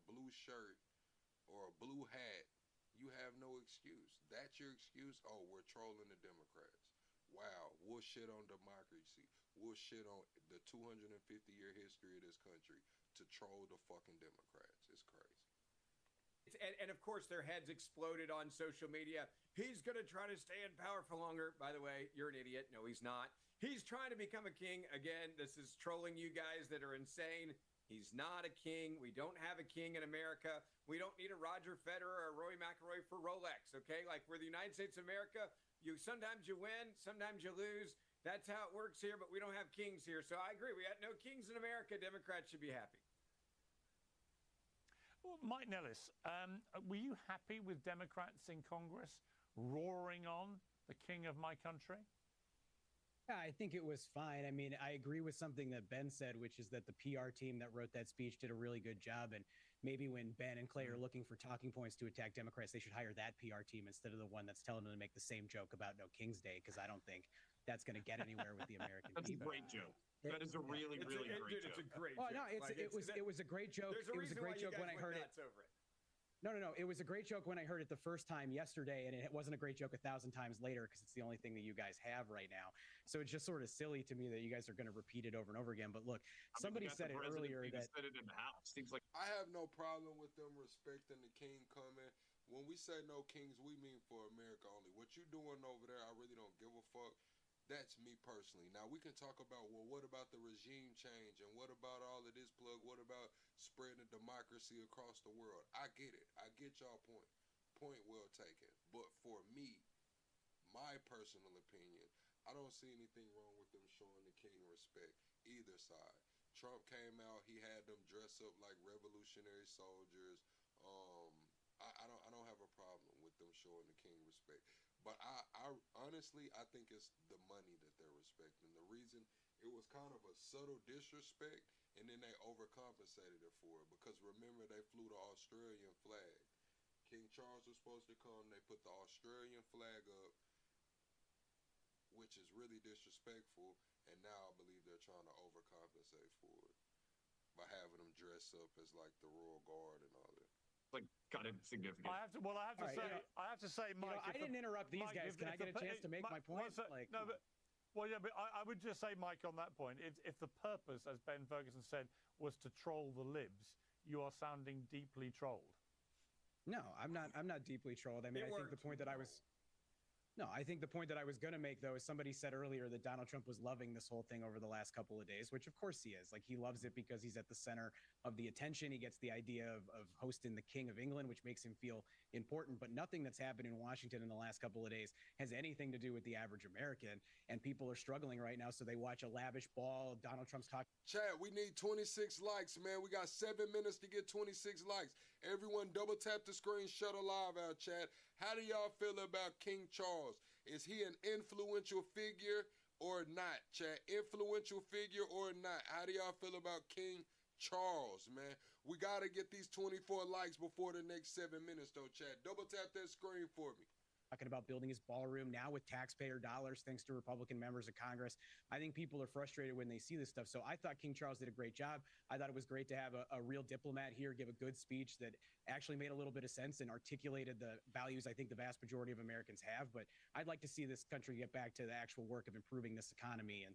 blue shirt or a blue hat, you have no excuse. That's your excuse? Oh, we're trolling the Democrats. Wow, we'll shit on democracy. We'll shit on the 250-year history of this country to troll the fucking Democrats. It's crazy. And of course, their heads exploded on social media. He's going to try to stay in power for longer. By the way, you're an idiot. No, he's not. He's trying to become a king. Again, this is trolling you guys that are insane. He's not a king. We don't have a king in America. We don't need a Roger Federer or a Rory McIlroy for Rolex, okay? Like, we're the United States of America. Sometimes you win, sometimes you lose. That's how it works here, but we don't have kings here. So I agree. We got no kings in America. Democrats should be happy. Well, Mike Nellis, were you happy with Democrats in Congress roaring on the king of my country? Yeah, I think it was fine. I mean, I agree with something that Ben said, which is that the PR team that wrote that speech did a really good job. And maybe when Ben and Clay are looking for talking points to attack Democrats, they should hire that PR team instead of the one that's telling them to make the same joke about No King's Day, because I don't think that's going to get anywhere with the American people. That's a great joke. That is a really great joke. It's a great joke. No, it was a great joke. It was a great joke when I heard it. No. It was a great joke when I heard it the first time yesterday, and it wasn't a great joke 1,000 times later because it's the only thing that you guys have right now. So it's just sort of silly to me that you guys are going to repeat it over and over again. But look, somebody said it earlier that said it in the House. Seems like I have no problem with them respecting the king coming. When we say no kings, we mean for America only. What you doing over there, I really don't give a fuck. That's me personally. Now, we can talk about, well, what about the regime change? And what about all of this, Plug? What about spreading democracy across the world? I get it. I get y'all point. Point well taken. But for me, my personal opinion, I don't see anything wrong with them showing the king respect, either side. Trump came out. He had them dress up like revolutionary soldiers. I don't have a problem with them showing the king respect. But I honestly, I think it's the money that they're respecting. The reason, it was kind of a subtle disrespect, and then they overcompensated it for it. Because remember, they flew the Australian flag. King Charles was supposed to come. They put the Australian flag up, which is really disrespectful. And now I believe they're trying to overcompensate for it by having them dress up as like the Royal Guard and all that. Like kind of significant. I have to say, Mike. I didn't interrupt these guys. Can I get a chance to make my point? But I would just say, Mike, on that point, if the purpose, as Ben Ferguson said, was to troll the libs, you are sounding deeply trolled. No, I'm not. I'm not deeply trolled. I mean, I think the point that I was. No, I think the point that I was going to make, though, is somebody said earlier that Donald Trump was loving this whole thing over the last couple of days, which of course he is. Like, he loves it because he's at the center of the attention. He gets the idea of hosting the King of England, which makes him feel important. But nothing that's happened in Washington in the last couple of days has anything to do with the average American. And people are struggling right now, so they watch a lavish ball. Donald Trump's talking. Chad, we need 26 likes, man. We got 7 minutes to get 26 likes. Everyone double tap the screen, shut a live out, Chad. How do y'all feel about King Charles? Is he an influential figure or not, Chad? Influential figure or not? How do y'all feel about King Charles, man? We got to get these 24 likes before the next 7 minutes, though, Chad. Double tap that screen for me. Talking about building his ballroom now with taxpayer dollars, thanks to Republican members of Congress. I think people are frustrated when they see this stuff. So I thought King Charles did a great job. I thought it was great to have a real diplomat here give a good speech that actually made a little bit of sense and articulated the values I think the vast majority of Americans have. But I'd like to see this country get back to the actual work of improving this economy. And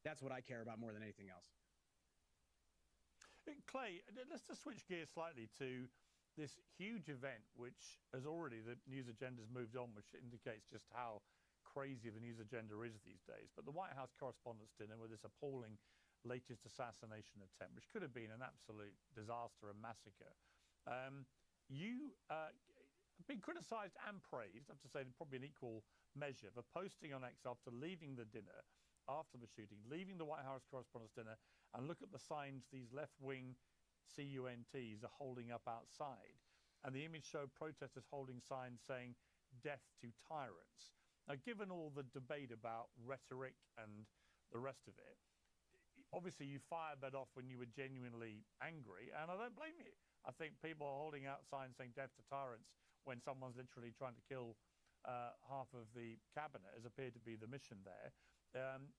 that's what I care about more than anything else. Clay, let's just switch gears slightly to this huge event, which has already, the news agenda's moved on, which indicates just how crazy the news agenda is these days. But the White House Correspondents' Dinner with this appalling latest assassination attempt, which could have been an absolute disaster and massacre. You have been criticised and praised, I have to say, probably in equal measure, for posting on X after leaving the dinner, after the shooting, leaving the White House Correspondents' Dinner, and look at the signs these left-wing CUNTs are holding up outside. And the image showed protesters holding signs saying, "Death to tyrants." Now, given all the debate about rhetoric and the rest of it, obviously you fired that off when you were genuinely angry, and I don't blame you. I think people are holding out signs saying "Death to tyrants" when someone's literally trying to kill half of the cabinet, as appeared to be the mission there,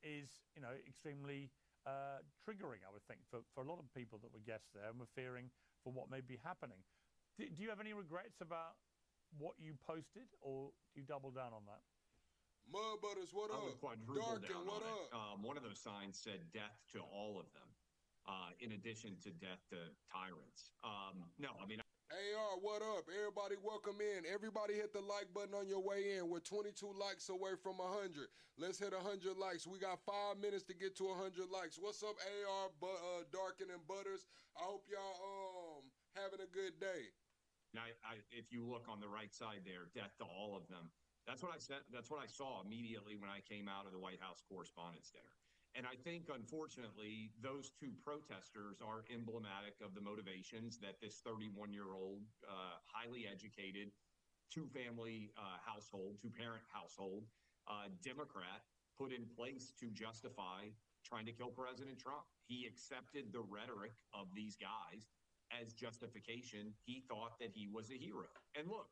is, extremely triggering, I would think, for a lot of people that were guests there and were fearing for what may be happening. Do you have any regrets about what you posted, or do you double down on that? Mud Butters, what up? I would quadruple Darkin, down what on up? it. One of those signs said death to all of them, in addition to death to tyrants. No, I mean, AR, what up? Everybody welcome in. Everybody hit the like button on your way in. We're 22 likes away from 100. Let's hit 100 likes. We got 5 minutes to get to 100 likes. What's up, AR, Darkin and Butters? I hope y'all having a good day. if you look on the right side there, death to all of them. That's what I said. That's what I saw immediately when I came out of the White House Correspondents' Dinner. And I think, unfortunately, those two protesters are emblematic of the motivations that this 31-year-old, highly educated, two-family household, two-parent household, Democrat put in place to justify trying to kill President Trump. He accepted the rhetoric of these guys as justification. He thought that he was a hero. And look,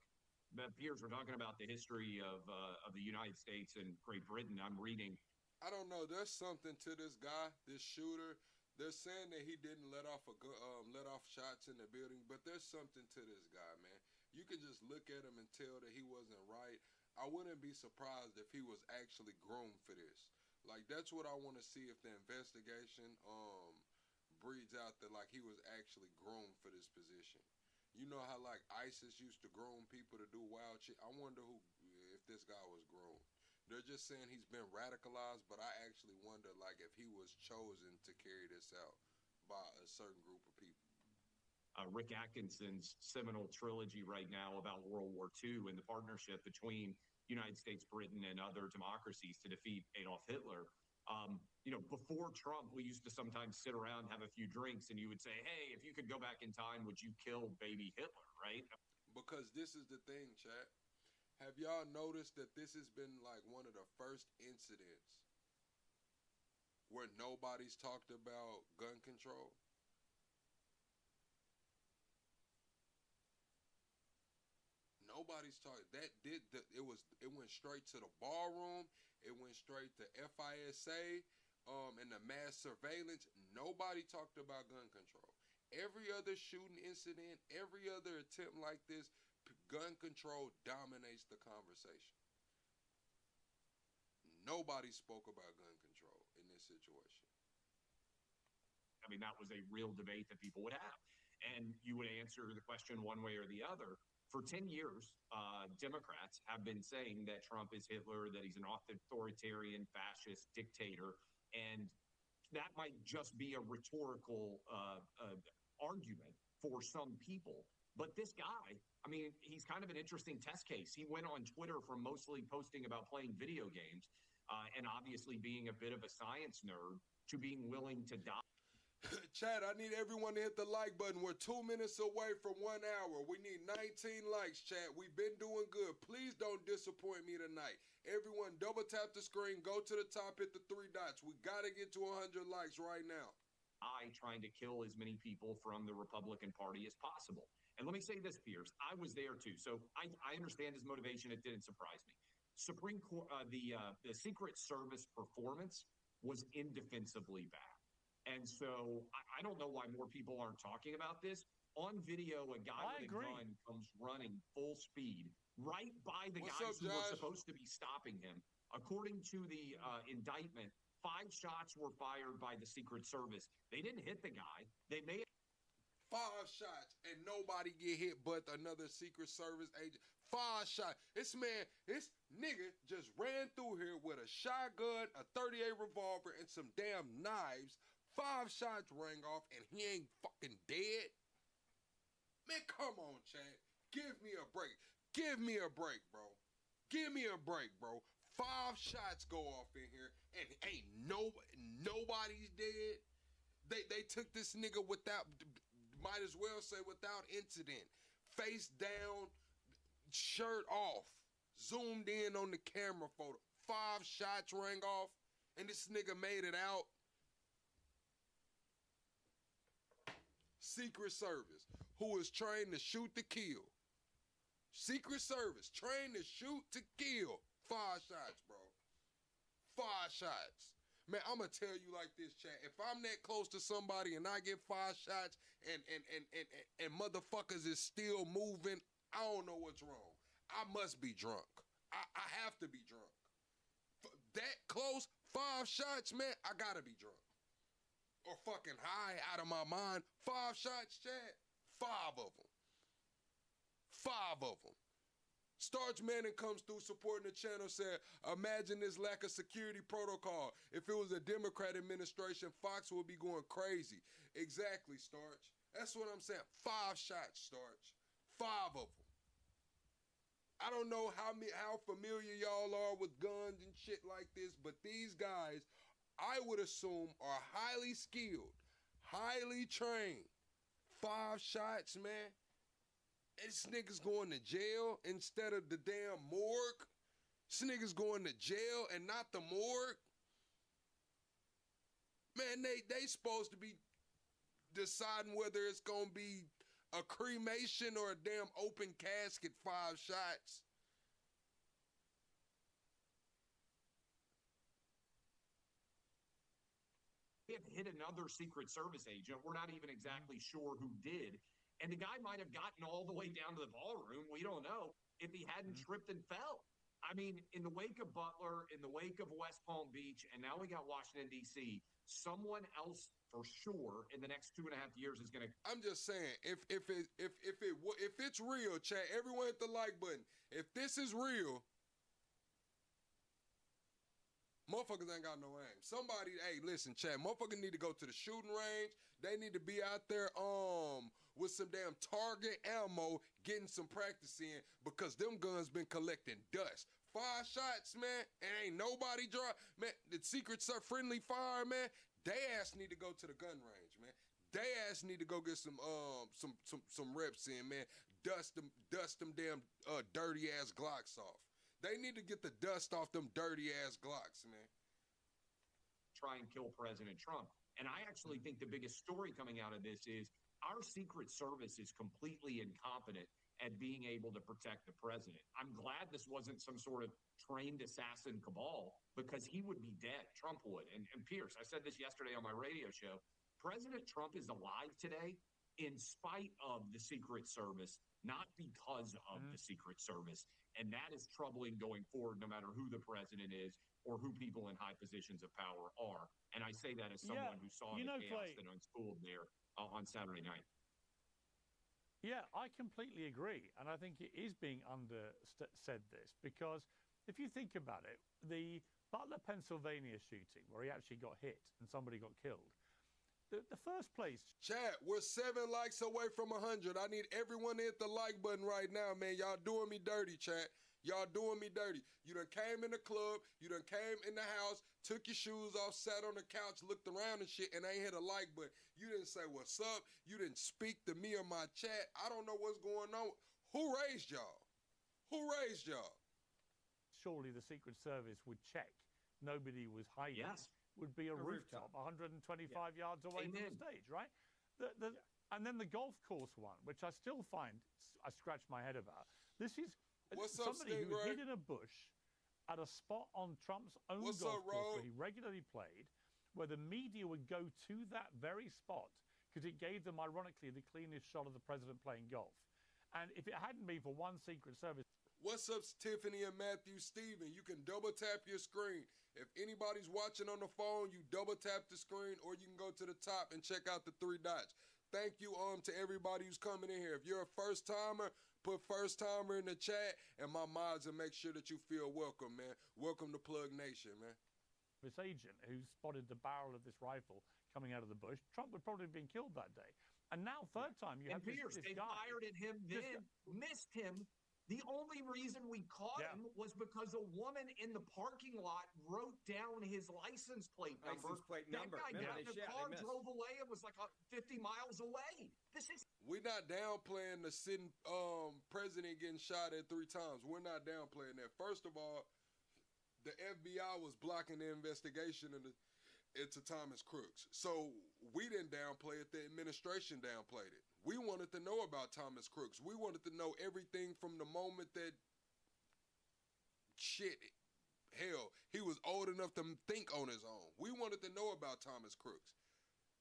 Piers, we're talking about the history of the United States and Great Britain. I'm reading. I don't know. There's something to this guy, this shooter. They're saying that he didn't let off shots in the building, but there's something to this guy, man. You can just look at him and tell that he wasn't right. I wouldn't be surprised if he was actually groomed for this. Like, that's what I want to see, if the investigation breeds out that, like, he was actually groomed for this position. You know how, like, ISIS used to groom people to do wild shit? I wonder if this guy was groomed. They're just saying he's been radicalized, but I actually wonder, like, if he was chosen to carry this out by a certain group of people. Rick Atkinson's seminal trilogy right now about World War II and the partnership between United States, Britain, and other democracies to defeat Adolf Hitler. Before Trump, we used to sometimes sit around, have a few drinks, and you would say, hey, if you could go back in time, would you kill baby Hitler, right? Because this is the thing, chat. Have y'all noticed that this has been like one of the first incidents where nobody's talked about gun control? Nobody's talking. It went straight to the ballroom. It went straight to FISA, and the mass surveillance. Nobody talked about gun control. Every other shooting incident, every other attempt like this, gun control dominates the conversation. Nobody spoke about gun control in this situation. I mean, that was a real debate that people would have. And you would answer the question one way or the other. For 10 years, Democrats have been saying that Trump is Hitler, that he's an authoritarian, fascist dictator. And that might just be a rhetorical argument for some people. But this guy, I mean, he's kind of an interesting test case. He went on Twitter from mostly posting about playing video games and obviously being a bit of a science nerd to being willing to die. Chad, I need everyone to hit the like button. We're 2 minutes away from 1 hour. We need 19 likes, Chad. We've been doing good. Please don't disappoint me tonight. Everyone, double tap the screen. Go to the top, hit the 3 dots. We got to get to 100 likes right now. Trying to kill as many people from the Republican Party as possible. And let me say this, Piers. I was there too, so I understand his motivation. It didn't surprise me. Supreme Court, the Secret Service performance was indefensibly bad. And so I don't know why more people aren't talking about this. On video, a guy with a gun comes running full speed right by the guys who were supposed to be stopping him. According to the indictment, 5 shots were fired by the Secret Service. They didn't hit the guy. They may 5 shots and nobody get hit but another Secret Service agent. 5 shots. This nigga just ran through here with a shotgun, a 38 revolver, and some damn knives. 5 shots rang off and he ain't fucking dead. Man, come on, Chad. Give me a break. Give me a break, bro. Give me a break, bro. 5 shots go off in here and ain't nobody's dead. They took this nigga without, might as well say without incident. Face down, shirt off. Zoomed in on the camera photo. 5 shots rang off and this nigga made it out. Secret Service, who is trained to shoot to kill. Secret Service, trained to shoot to kill. 5 shots, bro. 5 shots. Man, I'm going to tell you like this, chat. If I'm that close to somebody and I get 5 shots and motherfuckers is still moving, I don't know what's wrong. I must be drunk. I have to be drunk. That close, 5 shots, man, I got to be drunk. Or fucking high out of my mind. 5 shots, chat. 5 of them. 5 of them. Starch Manning comes through supporting the channel, said, imagine this lack of security protocol. If it was a Democrat administration, Fox would be going crazy. Exactly, Starch. That's what I'm saying. 5 shots, Starch. 5 of them. I don't know how familiar y'all are with guns and shit like this, but these guys, I would assume, are highly skilled, highly trained. 5 shots, man. This nigga's going to jail instead of the damn morgue. This nigga's going to jail and not the morgue. Man, they supposed to be deciding whether it's going to be a cremation or a damn open casket. 5 shots. They have hit another Secret Service agent. We're not even exactly sure who did. And the guy might have gotten all the way down to the ballroom. We don't know if he hadn't tripped and fell. I mean, in the wake of Butler, in the wake of West Palm Beach, and now we got Washington, D.C., someone else for sure in the next 2.5 years is going to. I'm just saying, if it's real, chat, everyone hit the like button. If this is real, motherfuckers ain't got no aim. Somebody, hey, listen, chat, motherfuckers need to go to the shooting range. They need to be out there with some damn target ammo, getting some practice in, because them guns been collecting dust. 5 shots, man, and ain't nobody draw. Man, the Secret Service friendly fire, man, they ass need to go to the gun range, man. They ass need to go get some reps in, man. Dust them damn dirty ass Glocks off. They need to get the dust off them dirty ass Glocks, man. Try and kill President Trump. And I actually think the biggest story coming out of this is our Secret Service is completely incompetent at being able to protect the president. I'm glad this wasn't some sort of trained assassin cabal, because he would be dead. Trump would. And Pierce, I said this yesterday on my radio show. President Trump is alive today in spite of the Secret Service, not because of the Secret Service. And that is troubling going forward, no matter who the president is or who people in high positions of power are. And I say that as someone who saw the chaos that unspooled there on Saturday night. Yeah, I completely agree. And I think it is being said this, because if you think about it, the Butler, Pennsylvania shooting, where he actually got hit and somebody got killed, the first place. Chat, we're 7 likes away from 100. I need everyone to hit the like button right now, man. Y'all doing me dirty, chat. Y'all doing me dirty. You done came in the club. You done came in the house, took your shoes off, sat on the couch, looked around and shit, and ain't hit a like button. You didn't say what's up. You didn't speak to me or my chat. I don't know what's going on. Who raised y'all? Who raised y'all? Surely the Secret Service would check nobody was hiding. Yes. Would be a rooftop 125 yards away from the stage, right? And then the golf course one, which I still find I scratch my head about. This is somebody who hid in a bush at a spot on Trump's own golf course where he regularly played, where the media would go to that very spot because it gave them, ironically, the cleanest shot of the president playing golf. And if it hadn't been for one Secret Service. What's up, Tiffany and Matthew Steven? You can double tap your screen. If anybody's watching on the phone, you double tap the screen, or you can go to the top and check out the 3 dots. Thank you to everybody who's coming in here. If you're a first timer, put first timer in the chat, and my mods will make sure that you feel welcome, man. Welcome to Plug Nation, man. This agent who spotted the barrel of this rifle coming out of the bush, Trump would probably have been killed that day. And now, third time, you have this they guy. fired at him then, missed him. The only reason we caught him was because a woman in the parking lot wrote down his license plate number. That guy got in the car, drove away, and was like 50 miles away. We're not downplaying the sitting president getting shot at 3 times. We're not downplaying that. First of all, the FBI was blocking the investigation into Thomas Crooks. So we didn't downplay it. The administration downplayed it. We wanted to know about Thomas Crooks. We wanted to know everything from the moment that shit Hell, he was old enough to think on his own. We wanted to know about Thomas Crooks.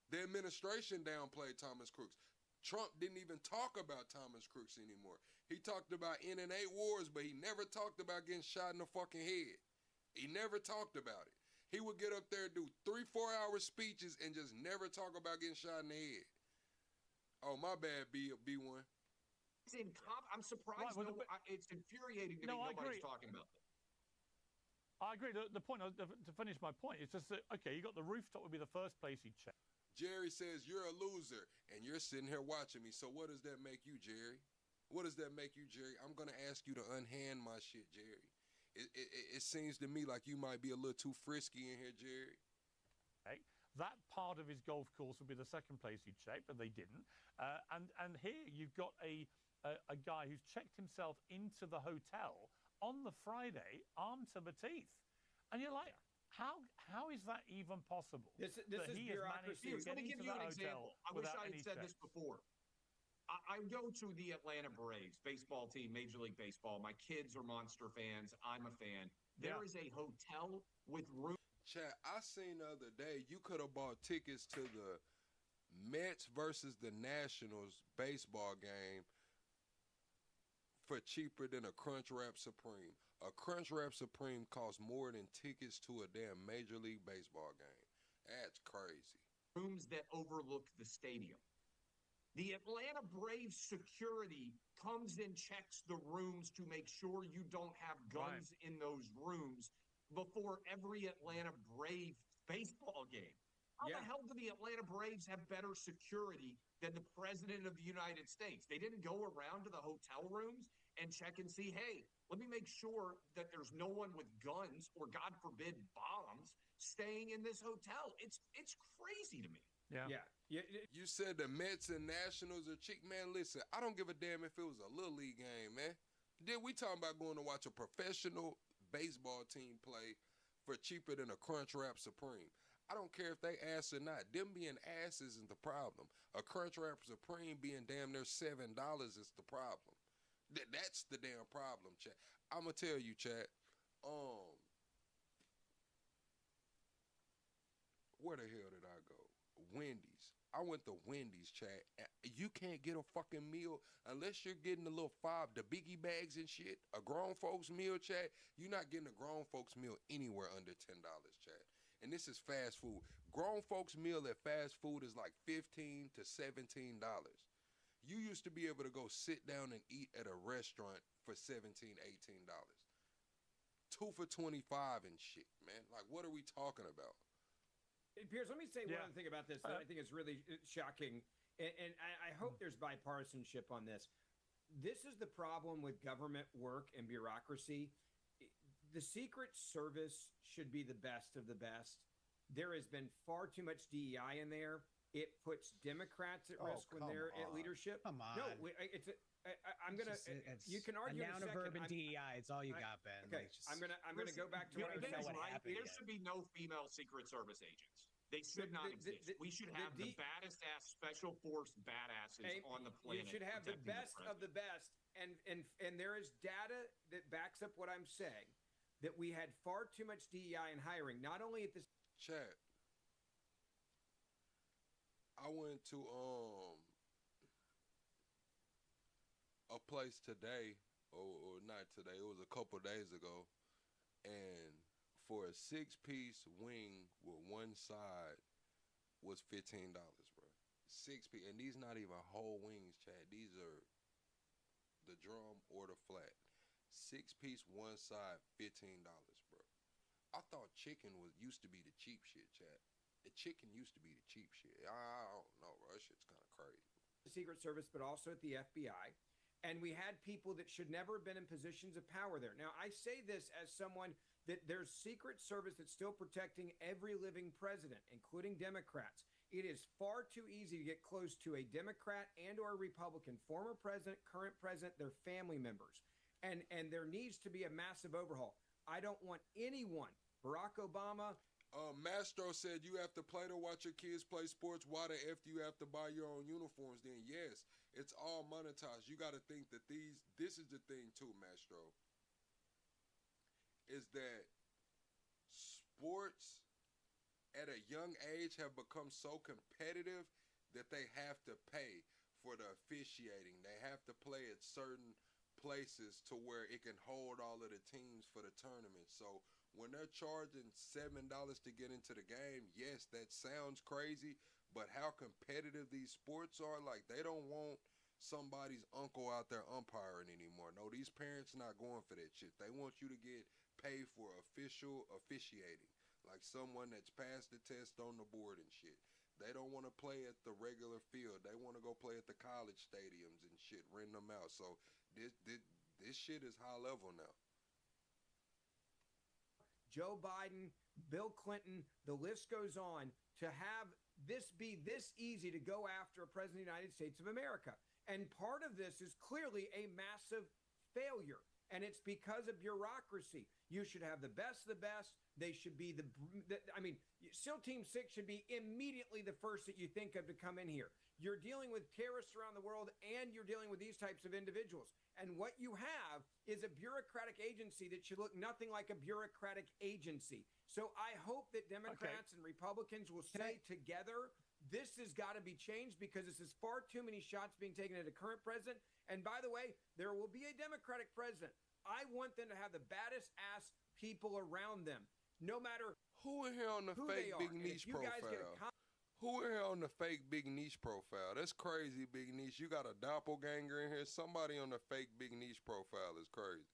The administration downplayed Thomas Crooks. Trump didn't even talk about Thomas Crooks anymore. He talked about NNA wars, but he never talked about getting shot in the fucking head. He never talked about it. He would get up there and do 3-4 hour speeches and just never talk about getting shot in the head. Oh, my bad, B1. I'm surprised. Right, it's infuriating to me nobody's talking about this. I agree. The point, to finish my point, is just that, okay, you got the rooftop would be the first place you'd check. Jerry says, you're a loser, and you're sitting here watching me. So what does that make you, Jerry? What does that make you, Jerry? I'm going to ask you to unhand my shit, Jerry. It seems to me like you might be a little too frisky in here, Jerry. Okay. That part of his golf course would be the second place you'd check, but they didn't. And here you've got a guy who's checked himself into the hotel on the Friday, armed to the teeth. And you're like, how is that even possible? This is bureaucracy. Let me give you an example. I wish I had said this before. I go to the Atlanta Braves baseball team, Major League Baseball. My kids are Monster fans. I'm a fan. There is a hotel with room. Chat, I seen the other day you could have bought tickets to the Mets versus the Nationals baseball game for cheaper than a Crunchwrap Supreme. A Crunchwrap Supreme costs more than tickets to a damn Major League Baseball game. That's crazy. Rooms that overlook the stadium. The Atlanta Braves security comes and checks the rooms to make sure you don't have guns in those rooms before every Atlanta Brave baseball game. How the hell do the Atlanta Braves have better security than the President of the United States? They didn't go around to the hotel rooms and check and see, hey, let me make sure that there's no one with guns or, God forbid, bombs staying in this hotel. It's crazy to me. Yeah. You said the Mets and Nationals are cheap. Man, listen, I don't give a damn if it was a Little League game, man. Then we talking about going to watch a professional baseball team play for cheaper than a Crunchwrap Supreme. I don't care if they ass or not. Them being ass isn't the problem. A Crunchwrap Supreme being damn near $7 is the problem. That's the damn problem, chat. I'm going to tell you, chat. Where the hell did I go? Wendy's. I went to Wendy's, chat. You can't get a fucking meal unless you're getting the little the biggie bags and shit. A grown folks meal, chat. You're not getting a grown folks meal anywhere under $10, chat. And this is fast food. Grown folks meal at fast food is like $15 to $17. You used to be able to go sit down and eat at a restaurant for $17, $18. 2 for $25 and shit, man. Like, what are we talking about? Piers, let me say one other thing about this that I think is really shocking, and I hope there's bipartisanship on this. This is the problem with government work and bureaucracy. The Secret Service should be the best of the best. There has been far too much DEI in there. It puts Democrats at risk when they're at leadership. Come on. No, I'm gonna. You can argue a noun of verb and DEI. It's all you got, Ben. Okay, I'm gonna go back to what I was saying. There should be no female Secret Service agents. They should not exist. We should have the baddest ass special force badasses on the planet. You should have the best of the best, and there is data that backs up what I'm saying. That we had far too much DEI in hiring, not only at this chat. I went to a place today, or not today. It was a couple days ago, and for a 6-piece wing with one side was $15, bro. 6-piece, and these not even whole wings, Chad. These are the drum or the flat. 6-piece, one side, $15, bro. I thought chicken used to be the cheap shit, Chad. The chicken used to be the cheap shit. I don't know, bro. That shit's kind of crazy. The Secret Service, but also at the FBI. And we had people that should never have been in positions of power there. Now, I say this as someone that there's Secret Service that's still protecting every living president, including Democrats. It is far too easy to get close to a Democrat and or a Republican, former president, current president, their family members. And there needs to be a massive overhaul. I don't want anyone, Barack Obama. Mastro said you have to play to watch your kids play sports. Why the F do you have to buy your own uniforms then? Yes, it's all monetized. You got to think that this is the thing too, Mastro, is that sports at a young age have become so competitive that they have to pay for the officiating. They have to play at certain places to where it can hold all of the teams for the tournament. So when they're charging $7 to get into the game, yes, that sounds crazy, but how competitive these sports are, like they don't want somebody's uncle out there umpiring anymore. No, these parents not going for that shit. They want you to get paid for official officiating, like someone that's passed the test on the board and shit. They don't want to play at the regular field. They want to go play at the college stadiums and shit, rent them out. So this shit is high level now. Joe Biden, Bill Clinton, the list goes on, to have this be this easy to go after a president of the United States of America. And part of this is clearly a massive failure. And it's because of bureaucracy. You should have the best of the best. They should be SEAL Team 6 should be immediately the first that you think of to come in here. You're dealing with terrorists around the world, and you're dealing with these types of individuals. And what you have is a bureaucratic agency that should look nothing like a bureaucratic agency. So I hope that Democrats and Republicans will say together, this has got to be changed, because this is far too many shots being taken at a current president. And by the way, there will be a Democratic president. I want them to have the baddest ass people around them, no matter who in here on the fake big niche profile. Who in here on the fake big niche profile? That's crazy, big niche. You got a doppelganger in here. Somebody on the fake big niche profile is crazy.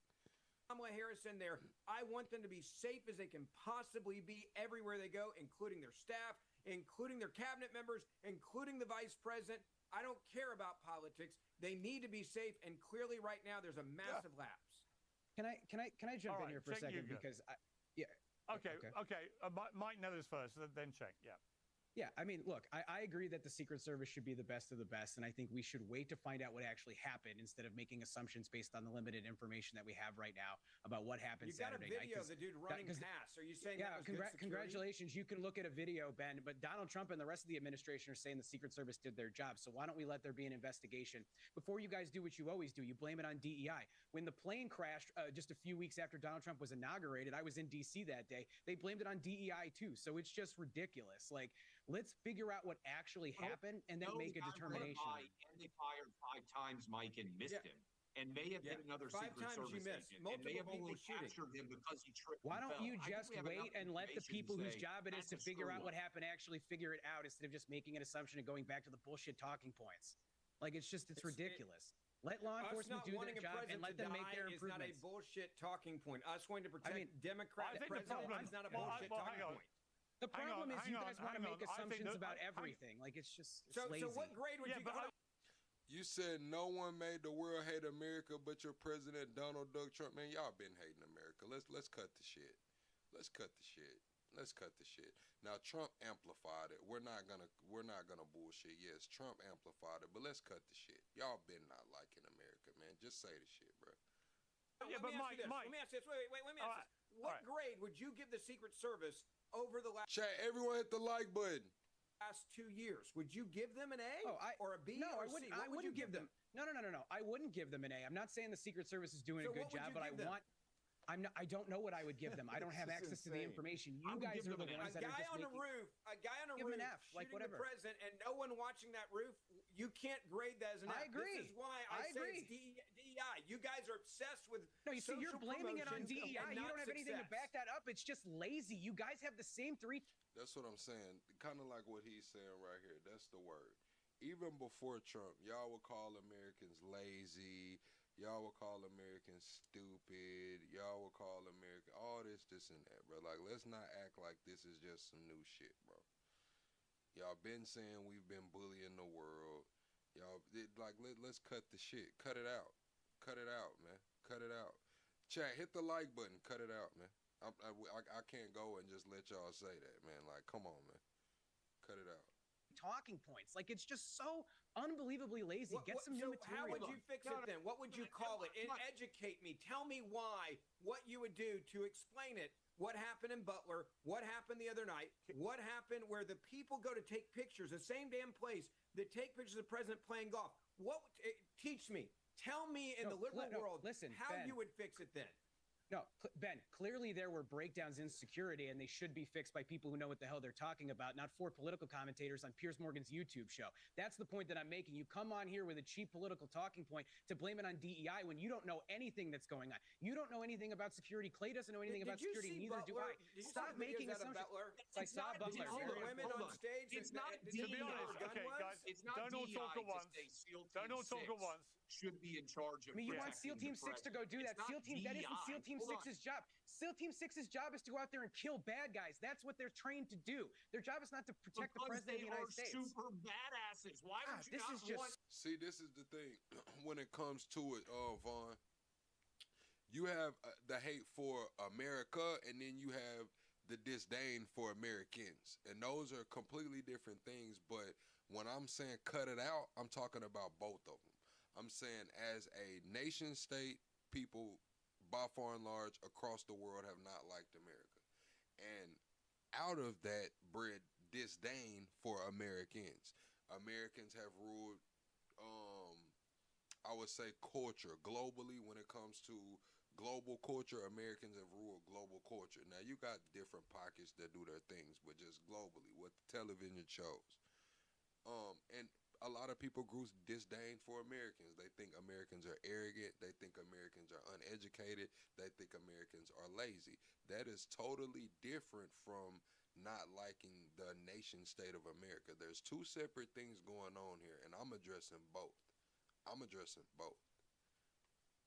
Kamala Harris in there. I want them to be safe as they can possibly be everywhere they go, including their staff, including their cabinet members, including the vice president. I don't care about politics. They need to be safe, and clearly right now there's a massive lapse. Can I jump in here for a second? Because Okay. Mike Nethers first, then check. Yeah. Yeah, I mean, look, I agree that the Secret Service should be the best of the best, and I think we should wait to find out what actually happened instead of making assumptions based on the limited information that we have right now about what happened Saturday night. You got a video of the dude running past. Are you saying yeah, that was good security? Congratulations. You can look at a video, Ben, but Donald Trump and the rest of the administration are saying the Secret Service did their job, so why don't we let there be an investigation? Before you guys do what you always do, you blame it on DEI. When the plane crashed just a few weeks after Donald Trump was inaugurated, I was in D.C. that day, they blamed it on DEI too, so it's just ridiculous. Like, let's figure out what actually happened and then make a determination. And they fired 5 times Mike and missed him. And may have been another Secret Service agent. And may have only captured him because he tripped. Why don't you just wait and let the people whose job it is to figure out what happened actually figure it out, instead of just making an assumption and going back to the bullshit talking points? Like, it's ridiculous. Let law enforcement do their job and let them make their improvements. It's not a bullshit talking point. Us wanting to protect Democratic president is not a bullshit talking point. The problem is you guys want to make assumptions about everything. Like, it's just lazy. So what grade would you give? You said no one made the world hate America but your president, Donald Duck Trump. Man, y'all been hating America. Let's cut the shit. Let's cut the shit. Now Trump amplified it. We're not gonna bullshit. Yes, Trump amplified it, but let's cut the shit. Y'all been not liking America, man. Just say the shit, bro. Yeah, but Mike, let me ask this. Wait, let me ask this. What grade would you give the Secret Service over the last? Chat, everyone hit the like button. Last 2 years, would you give them an A or a B? No, or I wouldn't. C? I wouldn't give them. No. I wouldn't give them an A. I'm not saying the Secret Service is doing a good job, but I don't know what I would give them. I don't have access to the information. You guys are the ones that are just making. A guy on a roof, give him an F, like whatever. The president, and no one watching that roof. You can't grade that as an F. I agree. This is why I say it's DEI. You guys are obsessed with. No, you see, you're blaming it on DEI. You don't have anything to back that up. It's just lazy. You guys have the same 3. That's what I'm saying. Kind of like what he's saying right here. That's the word. Even before Trump, y'all would call Americans lazy. Y'all would call Americans stupid. Y'all would call America all this and that, bro. Like, let's not act like this is just some new shit, bro. Y'all been saying we've been bullying the world. Y'all, let's cut the shit. Cut it out. Cut it out, man. Cut it out. Chat, hit the like button. Cut it out, man. I can't go and just let y'all say that, man. Like, come on, man. Cut it out. Talking points. Like, it's just so unbelievably lazy. Get some new material. How would you fix it then? What would you call it? Educate me. Tell me why, what you would do to explain it. What happened in Butler? What happened the other night? What happened where the people go to take pictures, the same damn place that take pictures of the president playing golf? Teach me. Tell me in the liberal world listen, how Ben, you would fix it then. No, Ben, clearly there were breakdowns in security, and they should be fixed by people who know what the hell they're talking about, not four political commentators on Piers Morgan's YouTube show. That's the point that I'm making. You come on here with a cheap political talking point to blame it on DEI when you don't know anything that's going on. You don't know anything about security. Clay doesn't know anything about security. Neither Butler? do I. Stop making assumptions. I saw Butler. Did you see the women on stage? It's not To be honest, okay, guys, it's not don't all talk at once. Don't all talk at once. Should be in charge of. I mean, you want SEAL Team 6 to go do that. SEAL Team, that isn't SEAL Team 6's job. SEAL Team 6's job is to go out there and kill bad guys. That's what they're trained to do. Their job is not to protect the president of the United States. Super badasses. Why would you not want? See, this is the thing. When it comes to it, Vaughn, you have the hate for America, and then you have the disdain for Americans, and those are completely different things. But when I'm saying cut it out, I'm talking about both of them. I'm saying as a nation state, people by far and large across the world have not liked America. And out of that bred disdain for Americans. Americans have ruled, I would say, culture globally. When it comes to global culture, Americans have ruled global culture. Now, you got different pockets that do their things, but just globally, what the television shows. And a lot of people grew disdain for Americans. They think Americans are arrogant. They think Americans are uneducated. They think Americans are lazy. That is totally different from not liking the nation state of America. There's two separate things going on here, and I'm addressing both.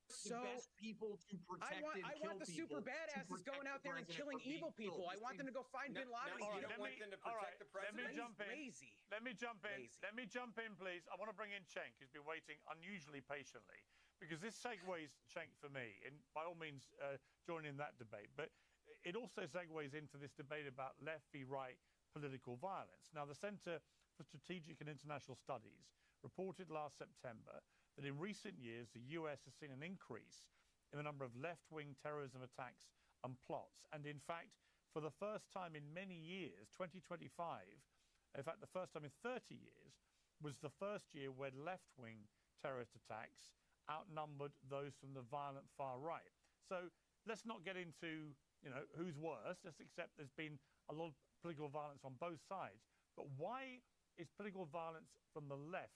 So the best people to protect I want the super badasses going out there and killing evil people. I want them to go find Bin Laden. You don't want them to protect the president? Let me jump in. Lazy. Let me jump in. Lazy. Let me jump in, please. I want to bring in Cenk, who's been waiting unusually patiently, because this segues, Cenk, for me, and by all means, join in that debate. But it also segues into this debate about left v. right political violence. Now, the Center for Strategic and International Studies reported last September that in recent years, the US has seen an increase in the number of left-wing terrorism attacks and plots. And in fact, for the first time in many years, 2025, in fact, the first time in 30 years, was the first year where left-wing terrorist attacks outnumbered those from the violent far right. So let's not get into, who's worse. Let's accept there's been a lot of political violence on both sides. But why is political violence from the left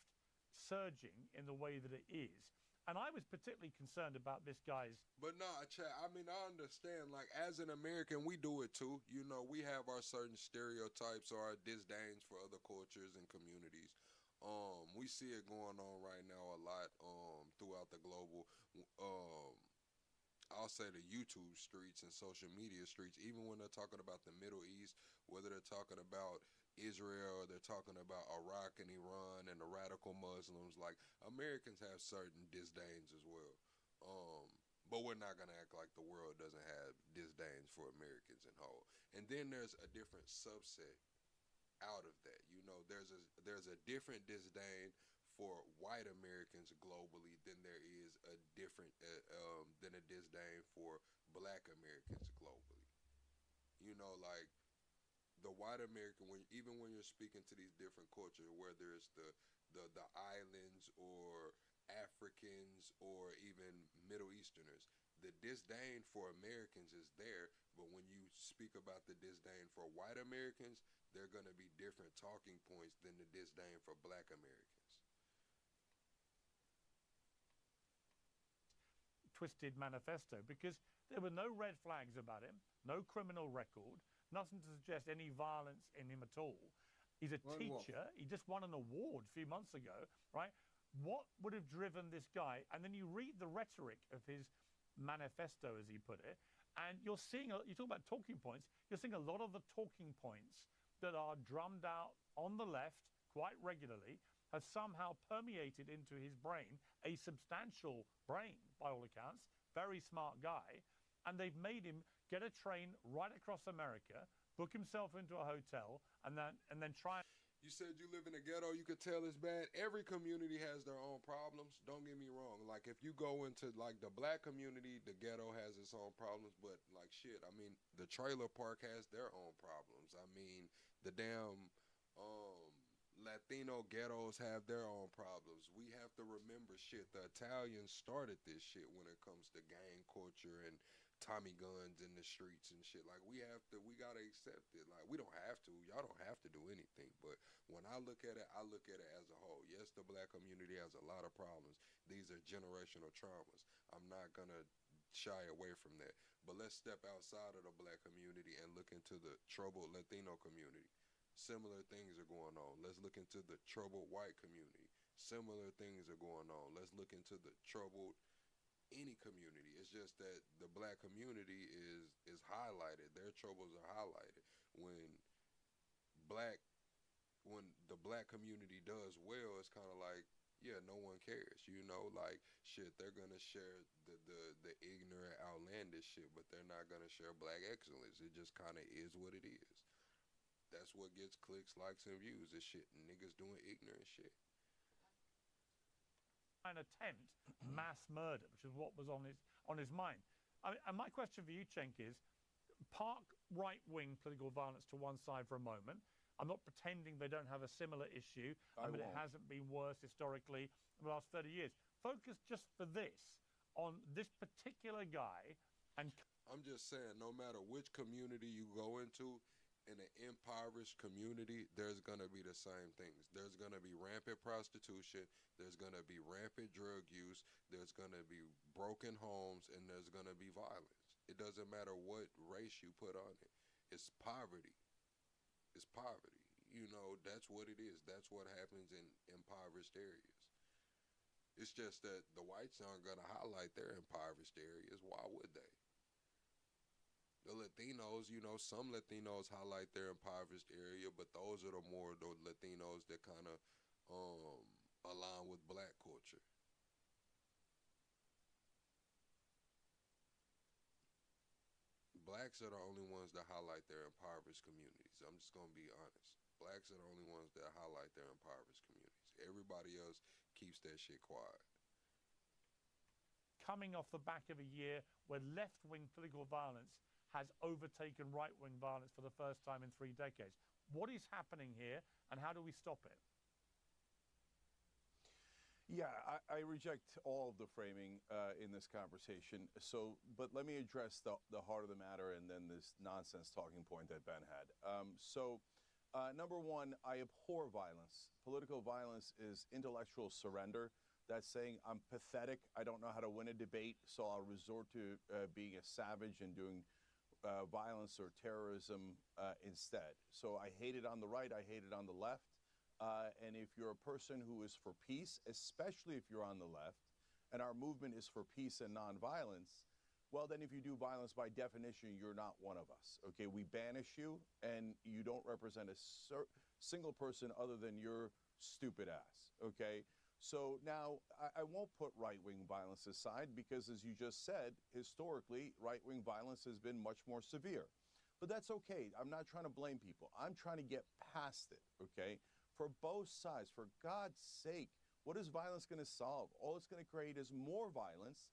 surging in the way that it is? And I was particularly concerned about this guy's... But no, Chad, I mean, I understand, like, as an American, we do it too. We have our certain stereotypes or our disdains for other cultures and communities. We see it going on right now a lot throughout the global, I'll say the YouTube streets and social media streets, even when they're talking about the Middle East, whether they're talking about Israel, or they're talking about Iraq and Iran and the radical Muslims. Like, Americans have certain disdains as well. But we're not going to act like the world doesn't have disdains for Americans in whole. And then there's a different subset out of that. There's a different disdain for white Americans globally than there is a different than a disdain for black Americans globally. Like, the white American, even when you're speaking to these different cultures, whether it's the islands or Africans or even Middle Easterners, the disdain for Americans is there. But when you speak about the disdain for white Americans, there are going to be different talking points than the disdain for black Americans. Twisted manifesto, because there were no red flags about him, no criminal record, nothing to suggest any violence in him at all. He's a teacher. He just won an award a few months ago, right? What would have driven this guy? And then you read the rhetoric of his manifesto, as he put it, and you're seeing, you talk about talking points, you're seeing a lot of the talking points that are drummed out on the left quite regularly have somehow permeated into his brain, a substantial brain, by all accounts, very smart guy, and they've made him get a train right across America, book himself into a hotel, and then try. You said you live in a ghetto, you could tell it's bad. Every community has their own problems. Don't get me wrong. Like, if you go into, like, the black community, the ghetto has its own problems. But, like, shit, I mean, the trailer park has their own problems. I mean, the damn Latino ghettos have their own problems. We have to remember, shit, the Italians started this shit when it comes to gang culture and Tommy guns in the streets and shit. Like we gotta accept it. Like we don't have to. Y'all don't have to do anything. But when I look at it as a whole. Yes, the black community has a lot of problems. These are generational traumas. I'm not gonna shy away from that. But let's step outside of the black community and look into the troubled Latino community. Similar things are going on. Let's look into the troubled white community. Similar things are going on. Let's look into the troubled any community. It's just that the black community is highlighted. Their troubles are highlighted. Black when the black community does well, it's kind of like, yeah, no one cares, like shit, they're gonna share the ignorant outlandish shit, but they're not gonna share black excellence. It just kind of is what it is. That's what gets clicks, likes, and views. This shit, niggas doing ignorant shit. An attempt mass murder, which is what was on his mind. And my question for you, Cenk, is park right-wing political violence to one side for a moment. I'm not pretending they don't have a similar issue. It hasn't been worse historically in the last 30 years. Focus just for this on this particular guy. And I'm just saying, no matter which community you go into, in an impoverished community, there's going to be the same things. There's going to be rampant prostitution. There's going to be rampant drug use. There's going to be broken homes, and there's going to be violence. It doesn't matter what race you put on it. It's poverty. It's poverty. That's what it is. That's what happens in impoverished areas. It's just that the whites aren't going to highlight their impoverished areas. Why would they? The Latinos, some Latinos highlight their impoverished area, but those are the Latinos that kind of align with black culture. Blacks are the only ones that highlight their impoverished communities. I'm just going to be honest. Blacks are the only ones that highlight their impoverished communities. Everybody else keeps that shit quiet. Coming off the back of a year where left-wing political violence has overtaken right-wing violence for the first time in 3 decades. What is happening here, and how do we stop it? Yeah, I reject all of the framing in this conversation. But let me address the heart of the matter and then this nonsense talking point that Ben had. Number one, I abhor violence. Political violence is intellectual surrender. That's saying I'm pathetic. I don't know how to win a debate, so I'll resort to being a savage and doing violence or terrorism instead. So I hate it on the right, I hate it on the left. And if you're a person who is for peace, especially if you're on the left, and our movement is for peace and nonviolence, well, then if you do violence, by definition, you're not one of us. Okay, we banish you, and you don't represent a single person other than your stupid ass. Okay. So now I won't put right-wing violence aside because, as you just said, historically, right-wing violence has been much more severe. But that's okay. I'm not trying to blame people. I'm trying to get past it, okay? For both sides, for God's sake, what is violence going to solve? All it's going to create is more violence.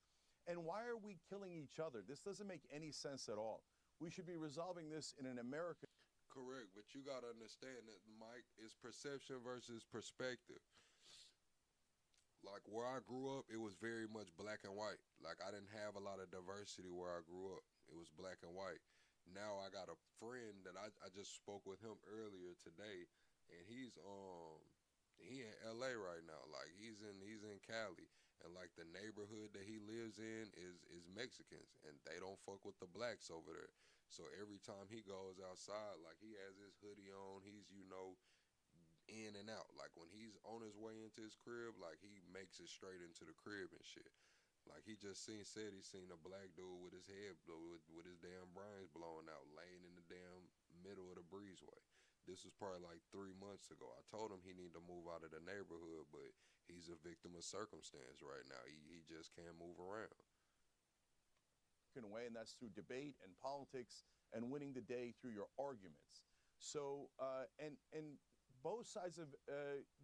And why are we killing each other? This doesn't make any sense at all. We should be resolving this in an American... Correct, but you got to understand that, Mike, is perception versus perspective. Like, where I grew up, it was very much black and white. Like, I didn't have a lot of diversity where I grew up. It was black and white. Now I got a friend that I just spoke with him earlier today, and he in LA right now. Like, he's in Cali, and like the neighborhood that he lives in is Mexicans, and they don't fuck with the blacks over there. So every time he goes outside, like, he has his hoodie on, he's in and out. Like, when he's on his way into his crib, like, he makes it straight into the crib and shit. Like, he just said he seen a black dude with his head with his damn brains blowing out, laying in the damn middle of the breezeway. This was probably like 3 months ago. I told him he need to move out of the neighborhood, but he's a victim of circumstance right now. He just can't move around. Way, and that's through debate and politics and winning the day through your arguments. So, and both sides have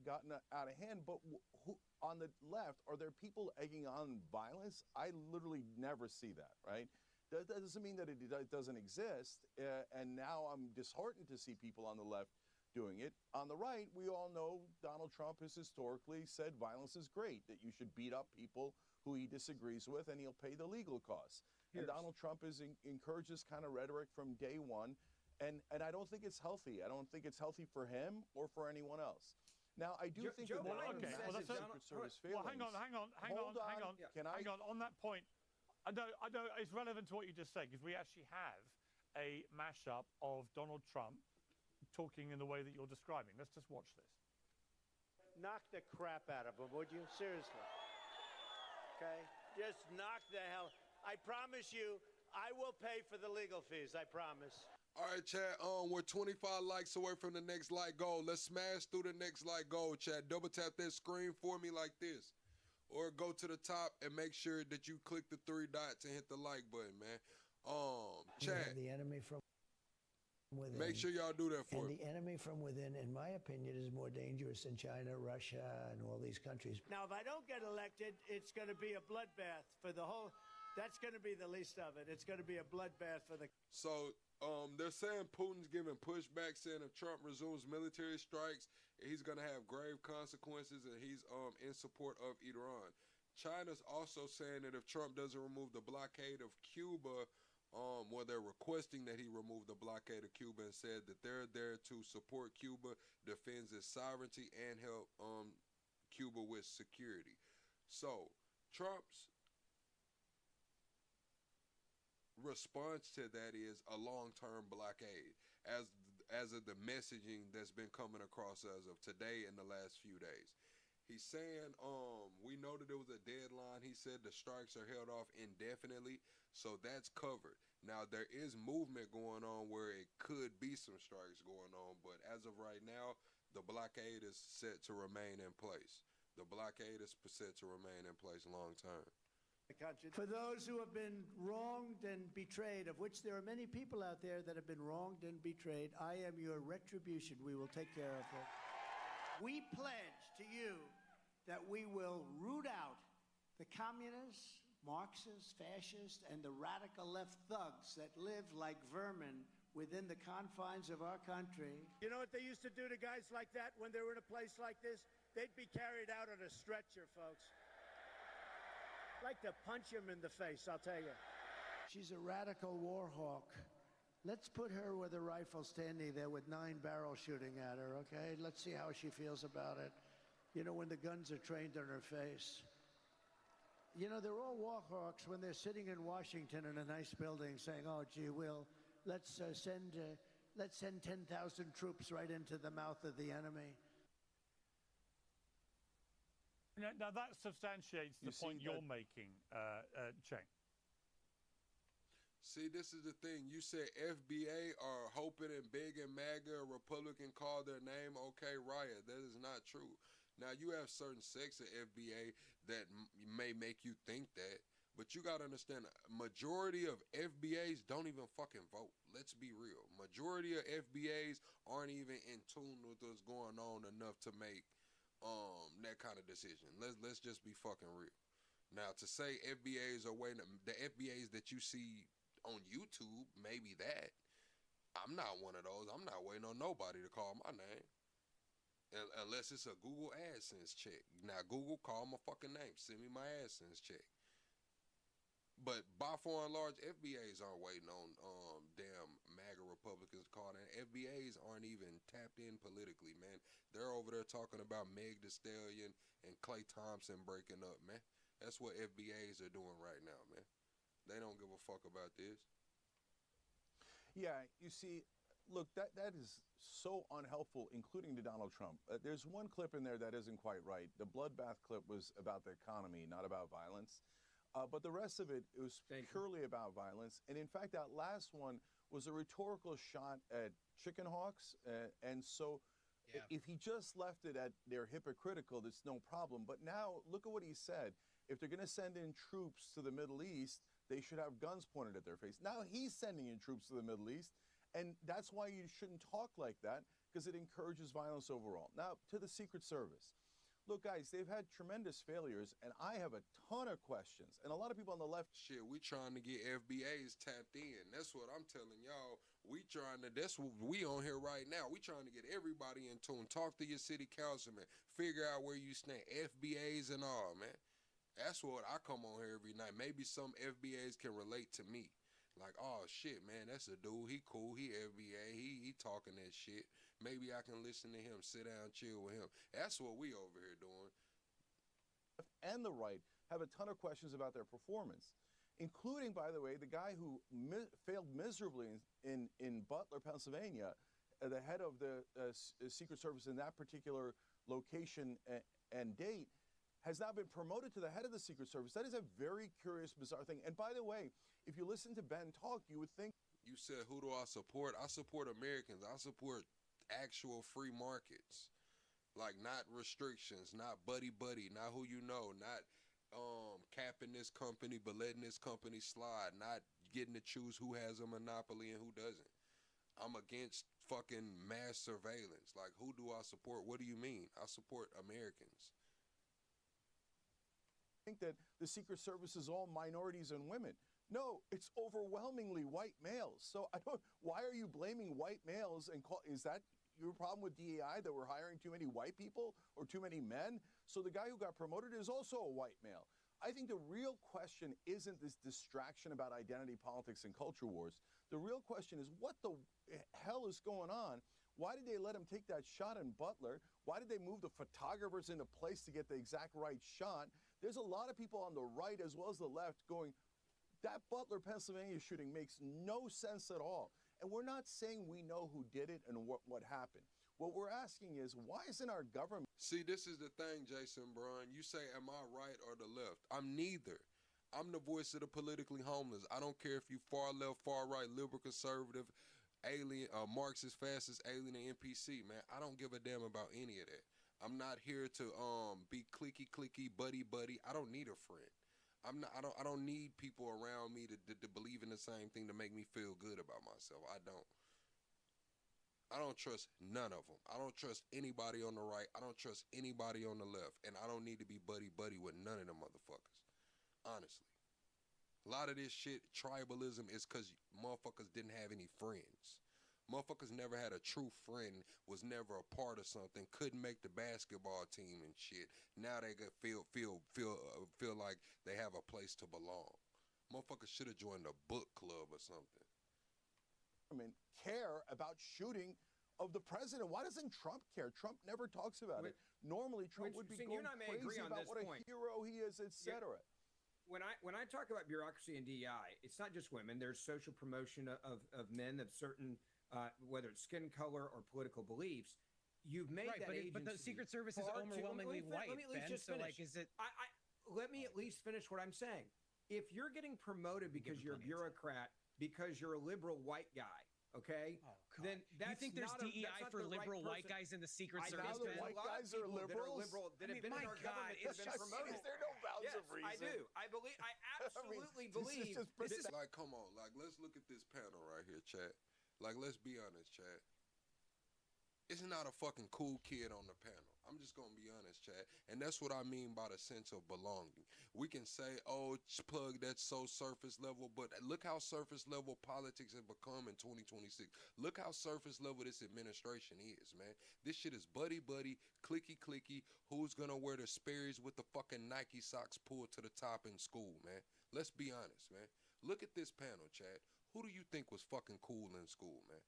gotten out of hand, but who, on the left, are there people egging on violence? I literally never see that, right? That doesn't mean that it doesn't exist, and now I'm disheartened to see people on the left doing it. On the right, we all know Donald Trump has historically said violence is great, that you should beat up people who he disagrees with, and he'll pay the legal costs. And Donald Trump encourages kind of rhetoric from day one, and I don't think it's healthy. I don't think it's healthy for him or for anyone else. Now, I do think that Secret Service failings. Well, hang on. Yeah. Hang on. On that point, I know it's relevant to what you just said, because we actually have a mashup of Donald Trump talking in the way that you're describing. Let's just watch this. Knock the crap out of him, would you? Seriously. Okay? Just knock the hell. I promise you, I will pay for the legal fees. I promise. All right, chat. We're 25 likes away from the next like goal. Let's smash through the next like goal, chat. Double tap that screen for me like this. Or go to the top and make sure that you click the 3 dots and hit the like button, man. Chat. The enemy from within. Make sure y'all do that for me. And me. the enemy from within, in my opinion, is more dangerous than China, Russia, and all these countries. Now, if I don't get elected, it's going to be a bloodbath for the whole. That's going to be the least of it. It's going to be a bloodbath for the. So, they're saying Putin's giving pushback, saying if Trump resumes military strikes, he's going to have grave consequences, and he's in support of Iran. China's also saying that if Trump doesn't remove the blockade of Cuba, well, they're requesting that he remove the blockade of Cuba, and said that they're there to support Cuba, defends its sovereignty, and help Cuba with security. So, Trump's response to that is a long-term blockade, as of the messaging that's been coming across as of today and the last few days. He's saying, we know that there was a deadline. He said the strikes are held off indefinitely, so that's covered. Now, there is movement going on where it could be some strikes going on, but as of right now, the blockade is set to remain in place. The blockade is set to remain in place long term. For those who have been wronged and betrayed, of which there are many people out there that have been wronged and betrayed, I am your retribution. We will take care of it. We pledge to you that we will root out the communists, Marxists, fascists, and the radical left thugs that live like vermin within the confines of our country. You know what they used to do to guys like that when they were in a place like this? They'd be carried out on a stretcher, folks. I'd like to punch him in the face, I'll tell you. She's a radical war hawk. Let's put her with a rifle standing there with 9 barrels shooting at her, okay? Let's see how she feels about it. You know, when the guns are trained on her face. You know, they're all war hawks when they're sitting in Washington in a nice building saying, oh, gee, let's send 10,000 troops right into the mouth of the enemy. Now that substantiates the point you're making, Cheng. See, this is the thing. You said FBA are hoping and begging MAGA, a Republican, call their name okay riot. That is not true. Now, you have certain sects of FBA that may make you think that, but you got to understand, majority of FBAs don't even fucking vote. Let's be real. Majority of FBAs aren't even in tune with what's going on enough to make that kind of decision. Let's just be fucking real. Now, to say FBAs are waiting, the FBAs that you see on YouTube, maybe that. I'm not one of those. I'm not waiting on nobody to call my name. Unless it's a Google AdSense check. Now, Google, call my fucking name. Send me my AdSense check. But by far and large, FBAs aren't waiting on damn MAGA Republicans to call in. FBAs aren't even tapped in politically, man. They're over there talking about Meg Thee Stallion and Klay Thompson breaking up, man. That's what FBAs are doing right now, man. They don't give a fuck about this. Yeah, you see, look, that is so unhelpful, including to Donald Trump. There's one clip in there that isn't quite right. The bloodbath clip was about the economy, not about violence. But the rest of it was purely about violence. And in fact, that last one was a rhetorical shot at chicken hawks. And so if he just left it at they're hypocritical, that's no problem. But now look at what he said. If they're going to send in troops to the Middle East, they should have guns pointed at their face. Now he's sending in troops to the Middle East. And that's why you shouldn't talk like that, because it encourages violence overall. Now, to the Secret Service. Look, guys, they've had tremendous failures, and I have a ton of questions. And a lot of people on the left... Shit, we trying to get FBAs tapped in. That's what I'm telling y'all. That's what we on here right now. We trying to get everybody in tune. Talk to your city councilman. Figure out where you stand. FBAs and all, man. That's what I come on here every night. Maybe some FBAs can relate to me. Like, oh shit, man, that's a dude. He cool. He FBA. He talking that shit. Maybe I can listen to him, sit down, chill with him. That's what we over here doing. And the right have a ton of questions about their performance, including, by the way, the guy who failed miserably in Butler, Pennsylvania, the head of the Secret Service in that particular location and date, has now been promoted to the head of the Secret Service. That is a very curious, bizarre thing. And by the way, if you listen to Ben talk, you would think... You said, who do I support? I support Americans. I support actual free markets. Like, not restrictions, not buddy-buddy, not who you know, not capping this company but letting this company slide, not getting to choose who has a monopoly and who doesn't. I'm against fucking mass surveillance. Like, who do I support? What do you mean? I support Americans. Think that the Secret Service is all minorities and women. No, it's overwhelmingly white males. So why are you blaming white males is that your problem with DEI, that we're hiring too many white people or too many men? So the guy who got promoted is also a white male. I think the real question isn't this distraction about identity politics and culture wars. The real question is, what the hell is going on? Why did they let him take that shot in Butler? Why did they move the photographers into place to get the exact right shot? There's a lot of people on the right as well as the left going, that Butler, Pennsylvania shooting makes no sense at all. And we're not saying we know who did it and what happened. What we're asking is, why isn't our government... See, this is the thing, Jason Braun. You say, am I right or the left? I'm neither. I'm the voice of the politically homeless. I don't care if you far left, far right, liberal, conservative, alien, Marxist, fascist, alien, and NPC, man. I don't give a damn about any of that. I'm not here to be clicky, buddy. I don't need a friend. I don't need people around me to believe in the same thing to make me feel good about myself. I don't trust none of them. I don't trust anybody on the right. I don't trust anybody on the left. And I don't need to be buddy with none of them motherfuckers. Honestly. A lot of this shit, tribalism, is because motherfuckers didn't have any friends. Motherfuckers never had a true friend, was never a part of something, couldn't make the basketball team and shit. Now they feel like they have a place to belong. Motherfuckers should have joined a book club or something. Care about shooting of the president. Why doesn't Trump care? Trump never talks about it. Normally, Trump would be going crazy about what a hero he is, etc. When I talk about bureaucracy and DEI, it's not just women. There's social promotion of men of certain, whether it's skin color or political beliefs. You've made that agency. But the Secret Service is overwhelmingly white, Ben. So, like, is it... Let me at least finish what I'm saying. If you're getting promoted because you're a bureaucrat, because you're a liberal white guy, okay? Oh, God. Then that's you think there's DEI for liberal white guys in the Secret Service? The white guys are liberals. That have been in our government have been promoted. Is there no bounds of reason? I do. I absolutely believe. This is like, come on, like, let's look at this panel right here, chat. Like, let's be honest, chat. It's not a fucking cool kid on the panel. I'm just gonna be honest, chat. And that's what I mean by the sense of belonging. We can say, oh, Plug, that's so surface level, but look how surface level politics have become in 2026. Look how surface level this administration is, man. This shit is buddy, clicky. Who's gonna wear the Sperry's with the fucking Nike socks pulled to the top in school, man? Let's be honest, man. Look at this panel, chat. Who do you think was fucking cool in school, man?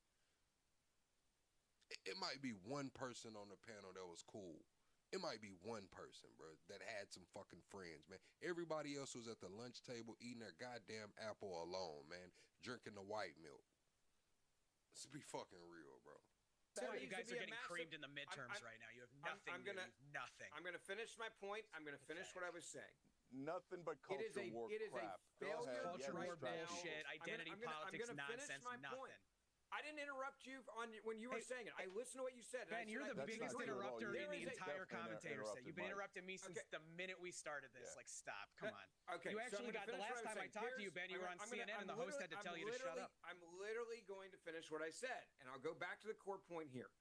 It might be one person on the panel that was cool. It might be one person, bro, that had some fucking friends, man. Everybody else was at the lunch table eating their goddamn apple alone, man, drinking the white milk. Let's be fucking real, bro. You guys are getting creamed in the midterms right now. You have nothing. Nothing. I'm going to finish my point. I'm going to finish what I was saying. Nothing but culture war crap. It is a failure. Culture war bullshit, identity politics nonsense, nothing. I didn't interrupt you when you were saying it. I listened to what you said. Ben, you're the biggest interrupter in the entire commentator set. You've been interrupting me since the minute we started this. Like, stop. Come on. Okay. You actually got the last time I talked to you, Ben, you were on CNN and the host had to tell you to shut up. I'm literally going to finish what I said, and I'll go back to the core point here.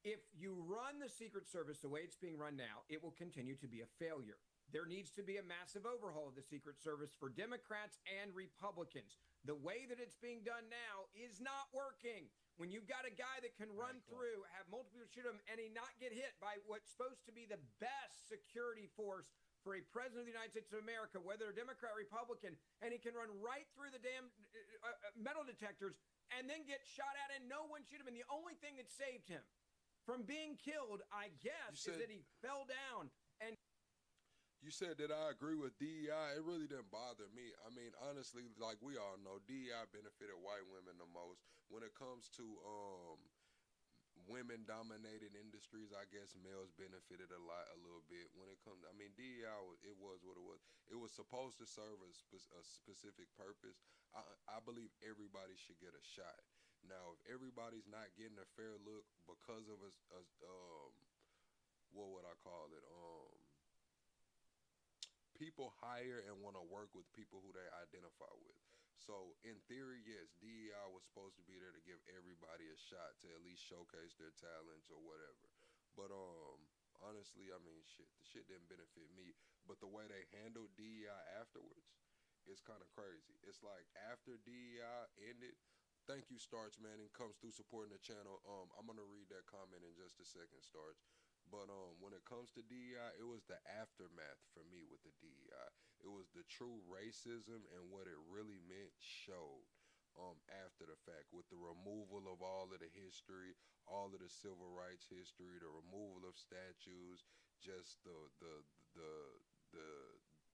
If you run the Secret Service the way it's being run now, it will continue to be a failure. There needs to be a massive overhaul of the Secret Service for Democrats and Republicans. The way that it's being done now is not working. When you've got a guy that can run through, have multiple people shoot him, and he not get hit by what's supposed to be the best security force for a president of the United States of America, whether Democrat, Republican, and he can run right through the damn metal detectors and then get shot at and no one shoot him. And the only thing that saved him from being killed, I guess, is that he fell down. And you said that I agree with DEI. It really didn't bother me. I mean, honestly, like we all know, DEI benefited white women the most. When it comes to women-dominated industries, I guess males benefited a little bit. When it comes, I mean, DEI, it was what it was. It was supposed to serve a specific purpose. I believe everybody should get a shot. Now, if everybody's not getting a fair look because of what would I call it? People hire and want to work with people who they identify with. So in theory, yes, DEI was supposed to be there to give everybody a shot to at least showcase their talents or whatever. But honestly, I mean, the shit didn't benefit me. But the way they handled DEI afterwards is kind of crazy. It's like after DEI ended, thank you, Starch Manning, comes through supporting the channel. I'm gonna read that comment in just a second, Starch. But when it comes to DEI, it was the aftermath for me with the DEI. It was the true racism and what it really meant showed after the fact, with the removal of all of the history, all of the civil rights history, the removal of statues, just the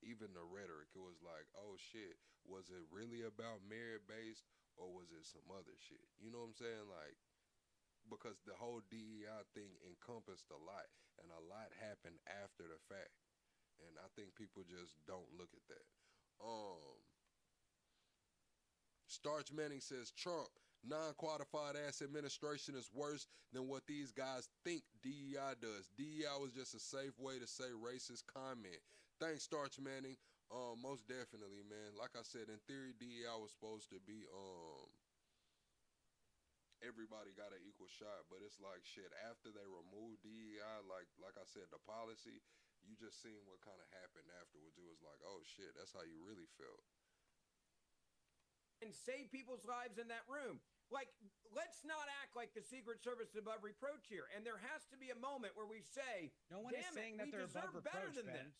even the rhetoric. It was like, oh shit, was it really about merit-based or was it some other shit? You know what I'm saying? Like, because the whole DEI thing encompassed a lot, and a lot happened after the fact, and I think people just don't look at that. Starch Manning says Trump non-qualified ass administration is worse than what these guys think DEI does. DEI was just a safe way to say racist comment. Thanks, Starch Manning. Most definitely, man. Like I said, in theory, DEI was supposed to be everybody got an equal shot, but it's like shit, after they removed DEI, like I said, the policy, you just seen what kind of happened afterwards. It was like, oh shit, that's how you really felt. And save people's lives in that room. Like, let's not act like the Secret Service is above reproach here. And there has to be a moment where we say, no one is saying that they're above reproach, Ben.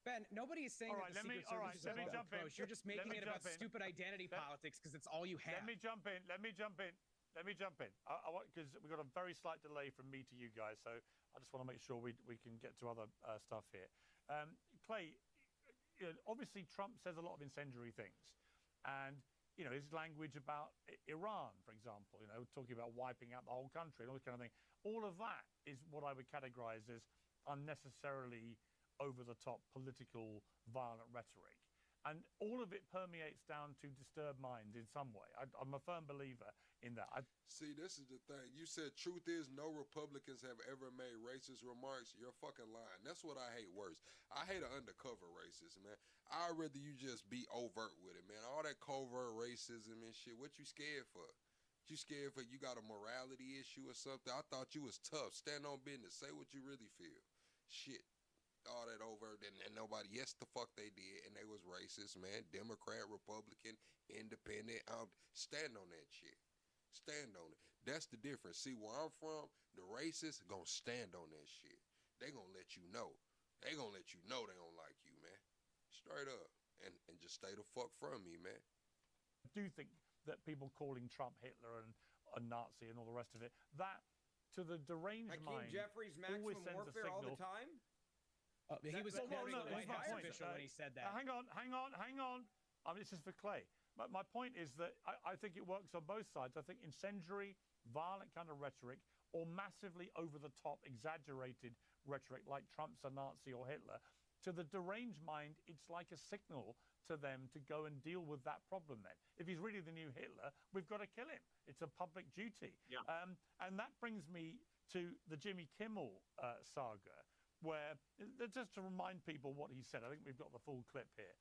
Ben, nobody is saying that the Secret Service is above reproach. You're just making it about stupid identity politics because it's all you have. Let me jump in. I want, because we've got a very slight delay from me to you guys, so I just want to make sure we can get to other stuff here. Clay, obviously Trump says a lot of incendiary things, and his language about Iran, for example, talking about wiping out the whole country and all this kind of thing. All of that is what I would categorize as unnecessarily over-the-top political violent rhetoric. And all of it permeates down to disturbed minds in some way. I'm a firm believer in that. See, this is the thing. You said truth is no Republicans have ever made racist remarks. You're fucking lying. That's what I hate worse. I hate an undercover racist, man. I'd rather you just be overt with it, man. All that covert racism and shit, what you scared for? You scared for you got a morality issue or something? I thought you was tough. Stand on business. Say what you really feel. Shit. All that over, and nobody, yes, the fuck they did, and they was racist, man. Democrat, Republican, Independent. Stand on that shit. Stand on it. That's the difference. See, where I'm from, the racists gonna stand on that shit. They gonna let you know. They gonna let you know they don't like you, man. Straight up. And just stay the fuck from me, man. I do think that people calling Trump Hitler and a Nazi and all the rest of it, that, to the deranged mind, Jeffries maximum warfare all the time? He was quoting the White House official when he said that. Hang on. I mean, this is for Clay. But my point is that I think it works on both sides. I think incendiary, violent kind of rhetoric, or massively over-the-top, exaggerated rhetoric like Trump's a Nazi or Hitler, to the deranged mind, it's like a signal to them to go and deal with that problem then. If he's really the new Hitler, we've got to kill him. It's a public duty. Yeah. And that brings me to the Jimmy Kimmel saga, where, just to remind people what he said, I think we've got the full clip here.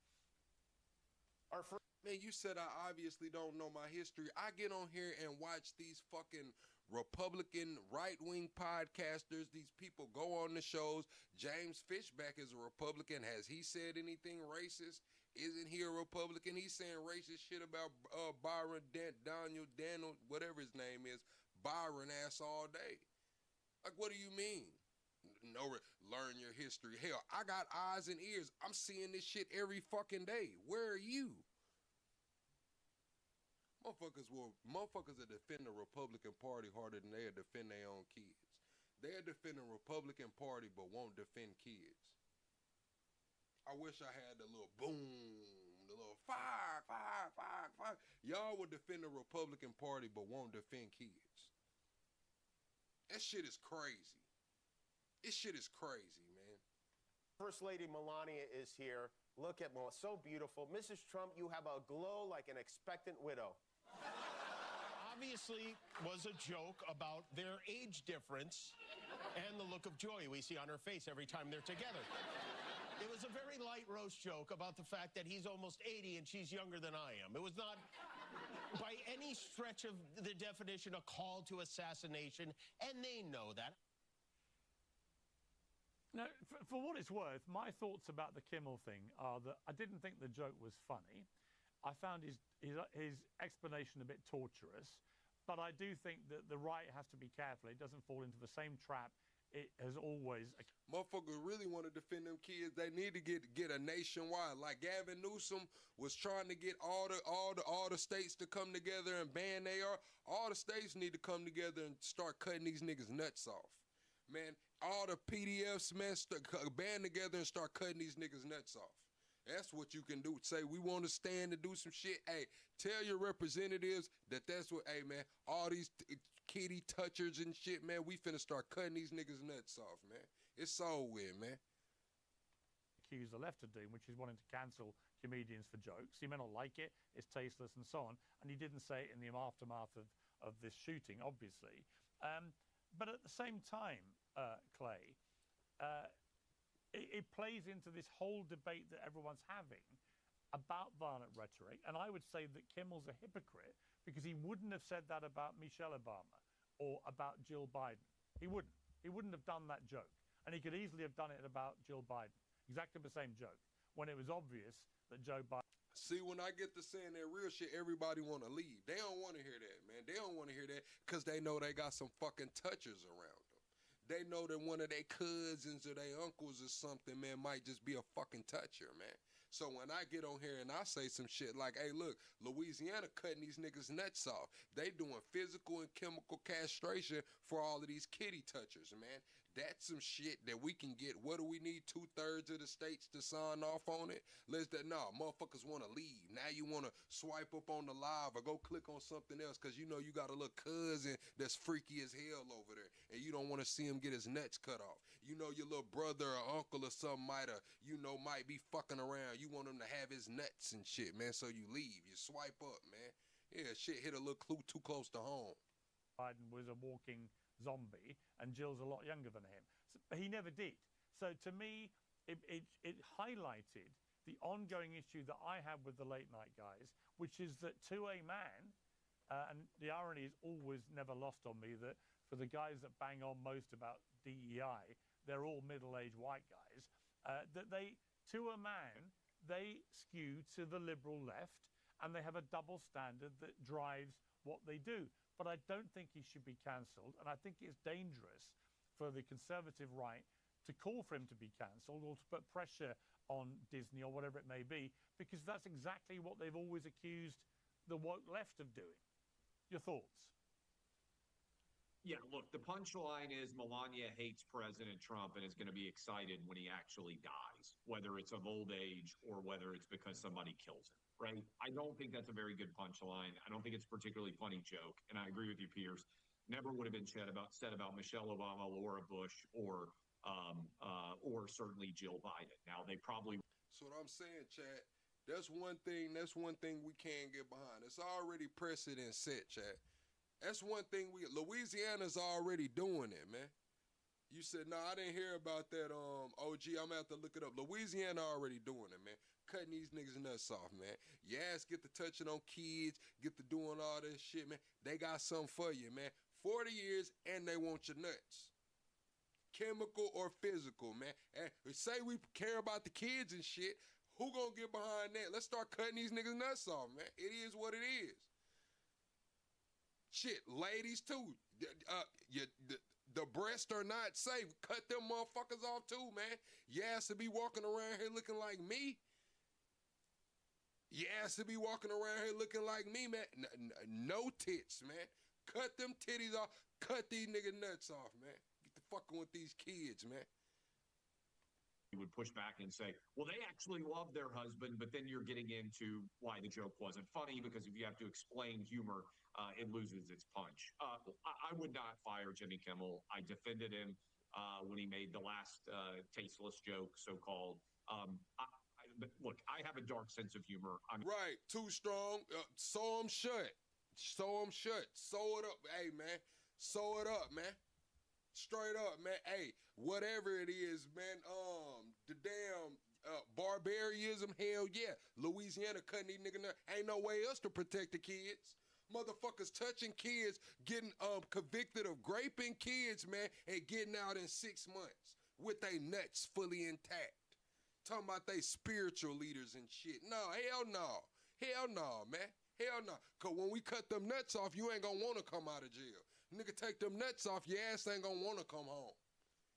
Man, you said I obviously don't know my history. I get on here and watch these fucking Republican right-wing podcasters. These people go on the shows. James Fishback is a Republican. Has he said anything racist? Isn't he a Republican? He's saying racist shit about Byron, Daniel, whatever his name is, Byron ass all day. Like, what do you mean? learn your history. Hell, I got eyes and ears. I'm seeing this shit every fucking day. Where are you? Motherfuckers will defend the Republican Party harder than they'll defend their own kids. They'll defend the Republican Party but won't defend kids. I wish I had the little boom, the little fire. Y'all would defend the Republican Party but won't defend kids. That shit is crazy. This shit is crazy, man. First Lady Melania is here. Look at Melania, so beautiful. Mrs. Trump, you have a glow like an expectant widow. Obviously was a joke about their age difference and the look of joy we see on her face every time they're together. It was a very light roast joke about the fact that he's almost 80 and she's younger than I am. It was not, by any stretch of the definition, a call to assassination, and they know that. Now, for what it's worth, my thoughts about the Kimmel thing are that I didn't think the joke was funny. I found his explanation a bit torturous, but I do think that the right has to be careful. It doesn't fall into the same trap it has always. Motherfuckers really want to defend them kids. They need to get a nationwide. Like Gavin Newsom was trying to get all the states to come together and ban AR. All the states need to come together and start cutting these niggas nuts off. Man, all the PDFs, man, band together and start cutting these niggas nuts off. That's what you can do. Say, we want to stand and do some shit. Hey, tell your representatives that's what, hey, man, all these kitty touchers and shit, man, we finna start cutting these niggas nuts off, man. It's so weird, man. Accused the left of doing, which is wanting to cancel comedians for jokes. He may not like it, it's tasteless and so on. And he didn't say it in the aftermath of this shooting, obviously. But at the same time, Clay, it plays into this whole debate that everyone's having about violent rhetoric. And I would say that Kimmel's a hypocrite because he wouldn't have said that about Michelle Obama or about Jill Biden. He wouldn't. He wouldn't have done that joke. And he could easily have done it about Jill Biden. Exactly the same joke. When it was obvious that Joe Biden... See, when I get to saying that real shit, everybody want to leave. They don't want to hear that, man. They don't want to hear that because they know they got some fucking touchers around them. They know that one of their cousins or their uncles or something, man, might just be a fucking toucher, man. So when I get on here and I say some shit like, hey, look, Louisiana cutting these niggas nuts off. They doing physical and chemical castration for all of these kitty touchers, man. That's some shit that we can get. What do we need? 2/3 of the states to sign off on it? Nah, motherfuckers want to leave. Now you want to swipe up on the live or go click on something else because you know you got a little cousin that's freaky as hell over there and you don't want to see him get his nuts cut off. You know your little brother or uncle or something might be fucking around. You want him to have his nuts and shit, man, so you leave. You swipe up, man. Yeah, shit hit a little too close to home. Biden was a walking zombie and Jill's a lot younger than him. But he never did. So to me, it highlighted the ongoing issue that I have with the late night guys, which is that to a man, and the irony is always never lost on me that for the guys that bang on most about DEI, they're all middle-aged white guys, that to a man, they skew to the liberal left and they have a double standard that drives what they do. But I don't think he should be cancelled, and I think it's dangerous for the conservative right to call for him to be cancelled or to put pressure on Disney or whatever it may be, because that's exactly what they've always accused the woke left of doing. Your thoughts? Yeah, look, the punchline is Melania hates President Trump and is going to be excited when he actually dies, whether it's of old age or whether it's because somebody kills him, right? I don't think that's a very good punchline. I don't think it's a particularly funny joke. And I agree with you, Piers. Never would have been said about Michelle Obama, Laura Bush, or certainly Jill Biden. Now, they probably... So what I'm saying, Chad, that's one thing we can't get behind. It's already precedent set, Chad. That's one thing Louisiana's already doing it, man. You said, no, I didn't hear about that, OG. I'm going to have to look it up. Louisiana already doing it, man. Cutting these niggas nuts off, man. Your ass get to touching on kids, get to doing all this shit, man. They got something for you, man. 40 years and they want your nuts. Chemical or physical, man. And say we care about the kids and shit. Who gonna get behind that? Let's start cutting these niggas nuts off, man. It is what it is. Shit, ladies too. The breasts are not safe. Cut them motherfuckers off too, man. Your ass to be walking around here looking like me. Your ass to be walking around here looking like me, man. No tits, man. Cut them titties off. Cut these nigga nuts off, man. Get the fucking with these kids, man. You would push back and say, well, they actually love their husband, but then you're getting into why the joke wasn't funny, because if you have to explain humor, it loses its punch. I would not fire Jimmy Kimmel. I defended him when he made the last tasteless joke, so-called. But look, I have a dark sense of humor. Right, too strong. Sew them shut. Sew them shut. Sew it up. Hey, man. Sew it up, man. Straight up, man. Hey, whatever it is, man. The damn barbarism, hell yeah. Louisiana cutting these niggas. Ain't no way else to protect the kids. Motherfuckers touching kids, getting convicted of raping kids, man, and getting out in 6 months with their nuts fully intact. Talking about they spiritual leaders and shit. No, hell no. Hell no, man. Hell no. Because when we cut them nuts off, you ain't going to want to come out of jail. Nigga, take them nuts off, your ass ain't going to want to come home.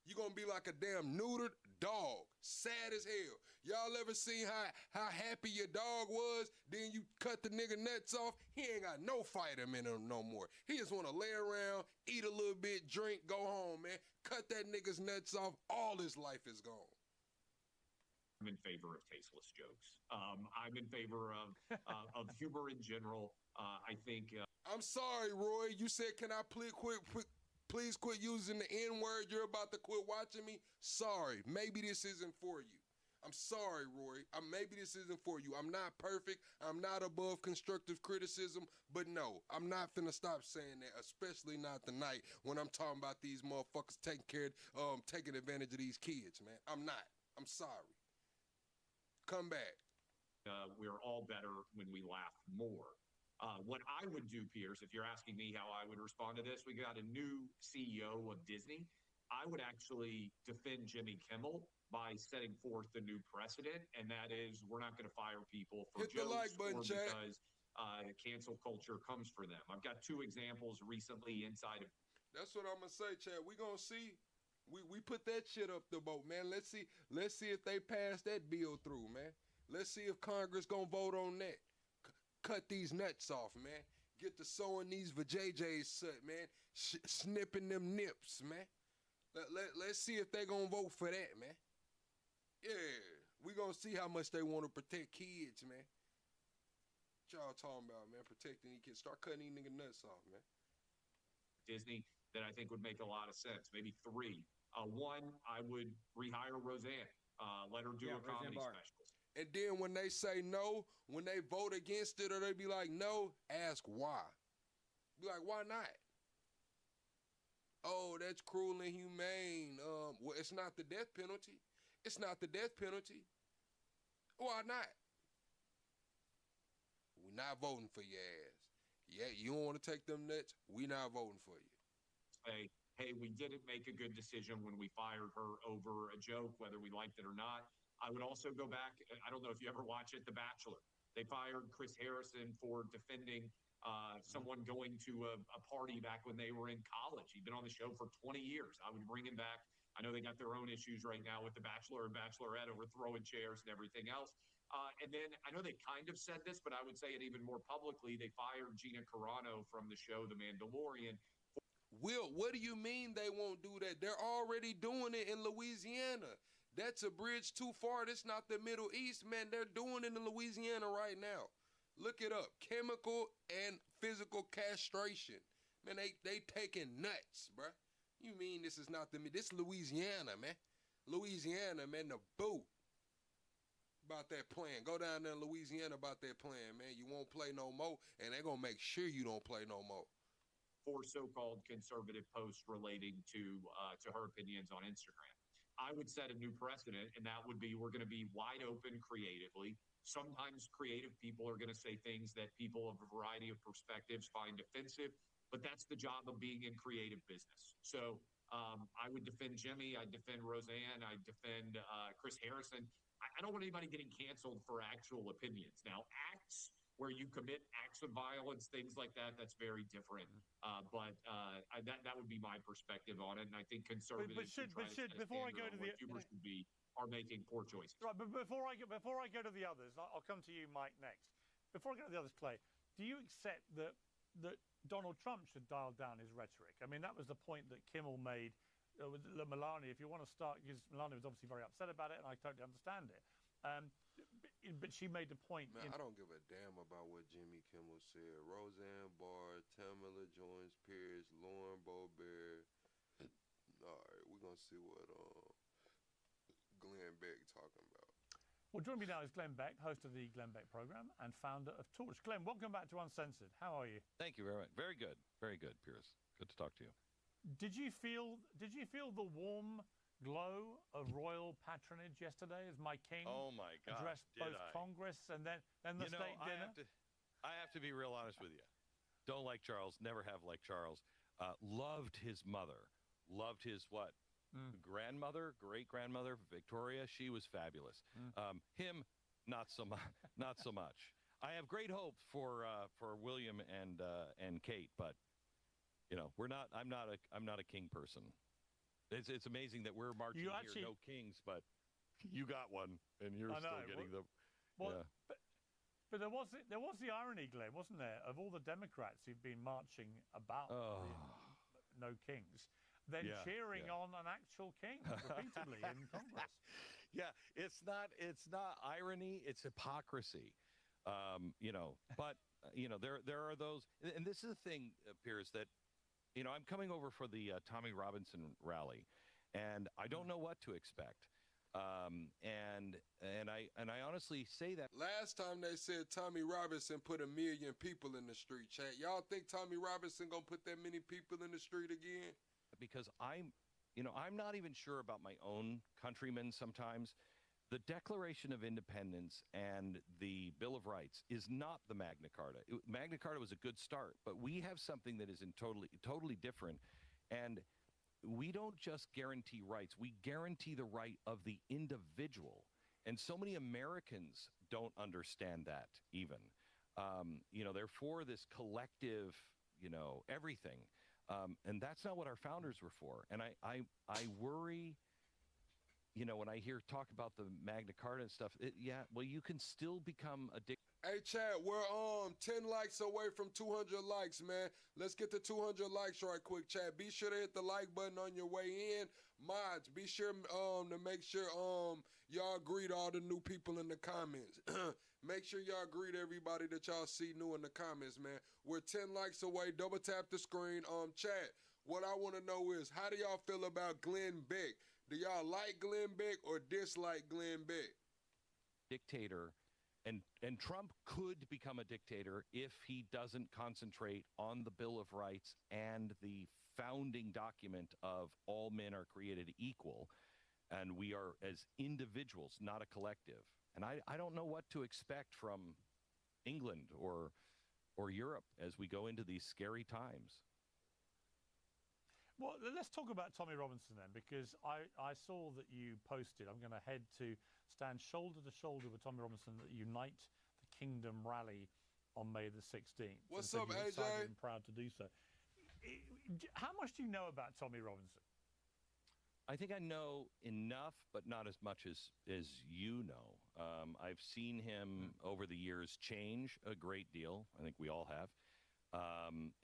You going to be like a damn neutered dog. Sad as hell. Y'all ever seen how happy your dog was? Then you cut the nigga nuts off. He ain't got no fighter in him no more. He just want to lay around, eat a little bit, drink, go home, man. Cut that nigga's nuts off. All his life is gone. I'm in favor of tasteless jokes. I'm in favor of humor in general. I think... I'm sorry, Roy. You said, can I please quit using the N-word? You're about to quit watching me? Sorry. Maybe this isn't for you. I'm sorry, Roy. Maybe this isn't for you. I'm not perfect. I'm not above constructive criticism. But no, I'm not finna stop saying that, especially not tonight when I'm talking about these motherfuckers taking advantage of these kids, man. I'm not. I'm sorry. Come back. We're all better when we laugh more. What I would do, Pierce, if you're asking me how I would respond to this, we got a new CEO of Disney. I would actually defend Jimmy Kimmel by setting forth the new precedent, and that is we're not going to fire people for Hit the like button, or because cancel culture comes for them. I've got 2 examples recently inside of... That's what I'm going to say, Chad. We going to see. We put that shit up the boat, man. Let's see if they pass that bill through, man. Let's see if Congress gonna vote on that. Cut these nuts off, man. Get to sewing these vajayjays shut, man. Snipping them nips, man. Let's see if they gonna vote for that, man. Yeah, we gonna see how much they want to protect kids, man. What y'all talking about, man? Protecting these kids. Start cutting these nigga nuts off, man. Disney that I think would make a lot of sense. Maybe 3. One, I would rehire Roseanne. Let her do a comedy special. And then when they say no, when they vote against it or they be like no, ask why. Be like, why not? Oh, that's cruel and inhumane. Well, it's not the death penalty. It's not the death penalty. Why not? We're not voting for your ass. Yeah, you don't want to take them nuts? We not voting for you. Say, hey, we didn't make a good decision when we fired her over a joke, whether we liked it or not. I would also go back, I don't know if you ever watch it, The Bachelor. They fired Chris Harrison for defending someone going to a party back when they were in college. He'd been on the show for 20 years. I would bring him back. I know they got their own issues right now with The Bachelor and Bachelorette over throwing chairs and everything else. And then I know they kind of said this, but I would say it even more publicly. They fired Gina Carano from the show The Mandalorian. Will, what do you mean they won't do that? They're already doing it in Louisiana. That's a bridge too far. That's not the Middle East, man. They're doing it in Louisiana right now. Look it up. Chemical and physical castration. Man, they taking nuts, bruh. You mean this is not this Louisiana, man. Louisiana, man, the boot. About that plan. Go down there in Louisiana about that plan, man. You won't play no more, and they're going to make sure you don't play no more. 4 so-called conservative posts relating to her opinions on Instagram. I would set a new precedent, and that would be we're going to be wide open creatively. Sometimes creative people are going to say things that people of a variety of perspectives find offensive, but that's the job of being in creative business. So I would defend Jimmy. I'd defend Roseanne. I'd defend Chris Harrison. I don't want anybody getting canceled for actual opinions. Now, acts where you commit acts of violence, things like that, that's very different. But that would be my perspective on it. And I think conservatives before I go to the YouTubers should be are making poor choices. Right, but before I go to the others, I'll come to you, Mike, next. Before I go to the others, Clay, do you accept that Donald Trump should dial down his rhetoric? I mean, that was the point that Kimmel made with Melania. If you want to start, because Melania was obviously very upset about it, and I totally understand it. But she made the point. Man, I don't give a damn about what Jimmy Kimmel said. Roseanne Barr, Tamala Jones Pierce, Lauren Boebert. All right, we're gonna see what Glenn Beck talking about. Well, joining me now is Glenn Beck, host of the Glenn Beck program and founder of Torch. Glenn, welcome back to Uncensored. How are you? Thank you very much. Very good, Pierce. Good to talk to you. Did you feel the warm glow of royal patronage yesterday as my king addressed both Congress and then the state dinner? I have to be real honest with you. Don't like Charles, never have liked Charles. Loved his mother. Loved his what? Grandmother, great-grandmother, Victoria. She was fabulous. Him, not so much. I have great hope for William and Kate, but you know, I'm not a king person. It's amazing that we're marching here, no kings, but you got one, and you're still getting them. Well, yeah. But there was the irony, Glenn, wasn't there, of all the Democrats who've been marching about no kings, then cheering on an actual king repeatedly in Congress. Yeah, it's not irony, it's hypocrisy. You know, but you know, there are those, and this is the thing, Piers, that you know, I'm coming over for the Tommy Robinson rally, and I don't know what to expect. And I honestly say that. Last time they said Tommy Robinson put 1 million people in the street, chat. Y'all think Tommy Robinson gonna put that many people in the street again? Because I'm not even sure about my own countrymen sometimes. The Declaration of Independence and the Bill of Rights is not the Magna Carta. Magna Carta was a good start, but we have something that is totally different. And we don't just guarantee rights, we guarantee the right of the individual. And so many Americans don't understand that even. You know, they're for this collective, you know, everything. And that's not what our founders were for. And I worry, you know, when I hear talk about the Magna Carta and stuff, well, you can still become addicted. Hey, Chad, we're 10 likes away from 200 likes, man. Let's get to 200 likes right quick, Chad. Be sure to hit the like button on your way in. Mods, be sure to make sure y'all greet all the new people in the comments. Make sure y'all greet everybody that y'all see new in the comments, man. We're 10 likes away. Double tap the screen. Chat, what I want to know is, how do y'all feel about Glenn Beck? Do y'all like Glenn Beck or dislike Glenn Beck? Dictator, and Trump could become a dictator if he doesn't concentrate on the Bill of Rights and the founding document of all men are created equal, and we are as individuals, not a collective. And I don't know what to expect from England or Europe as we go into these scary times. Well, let's talk about Tommy Robinson then, because I saw that you posted, I'm going to head to stand shoulder to shoulder with Tommy Robinson at Unite the Kingdom rally on May the 16th. What's up, AJ? Excited and proud to do so. How much do you know about Tommy Robinson? I think I know enough, but not as much as you know. I've seen him over the years change a great deal. I think we all have.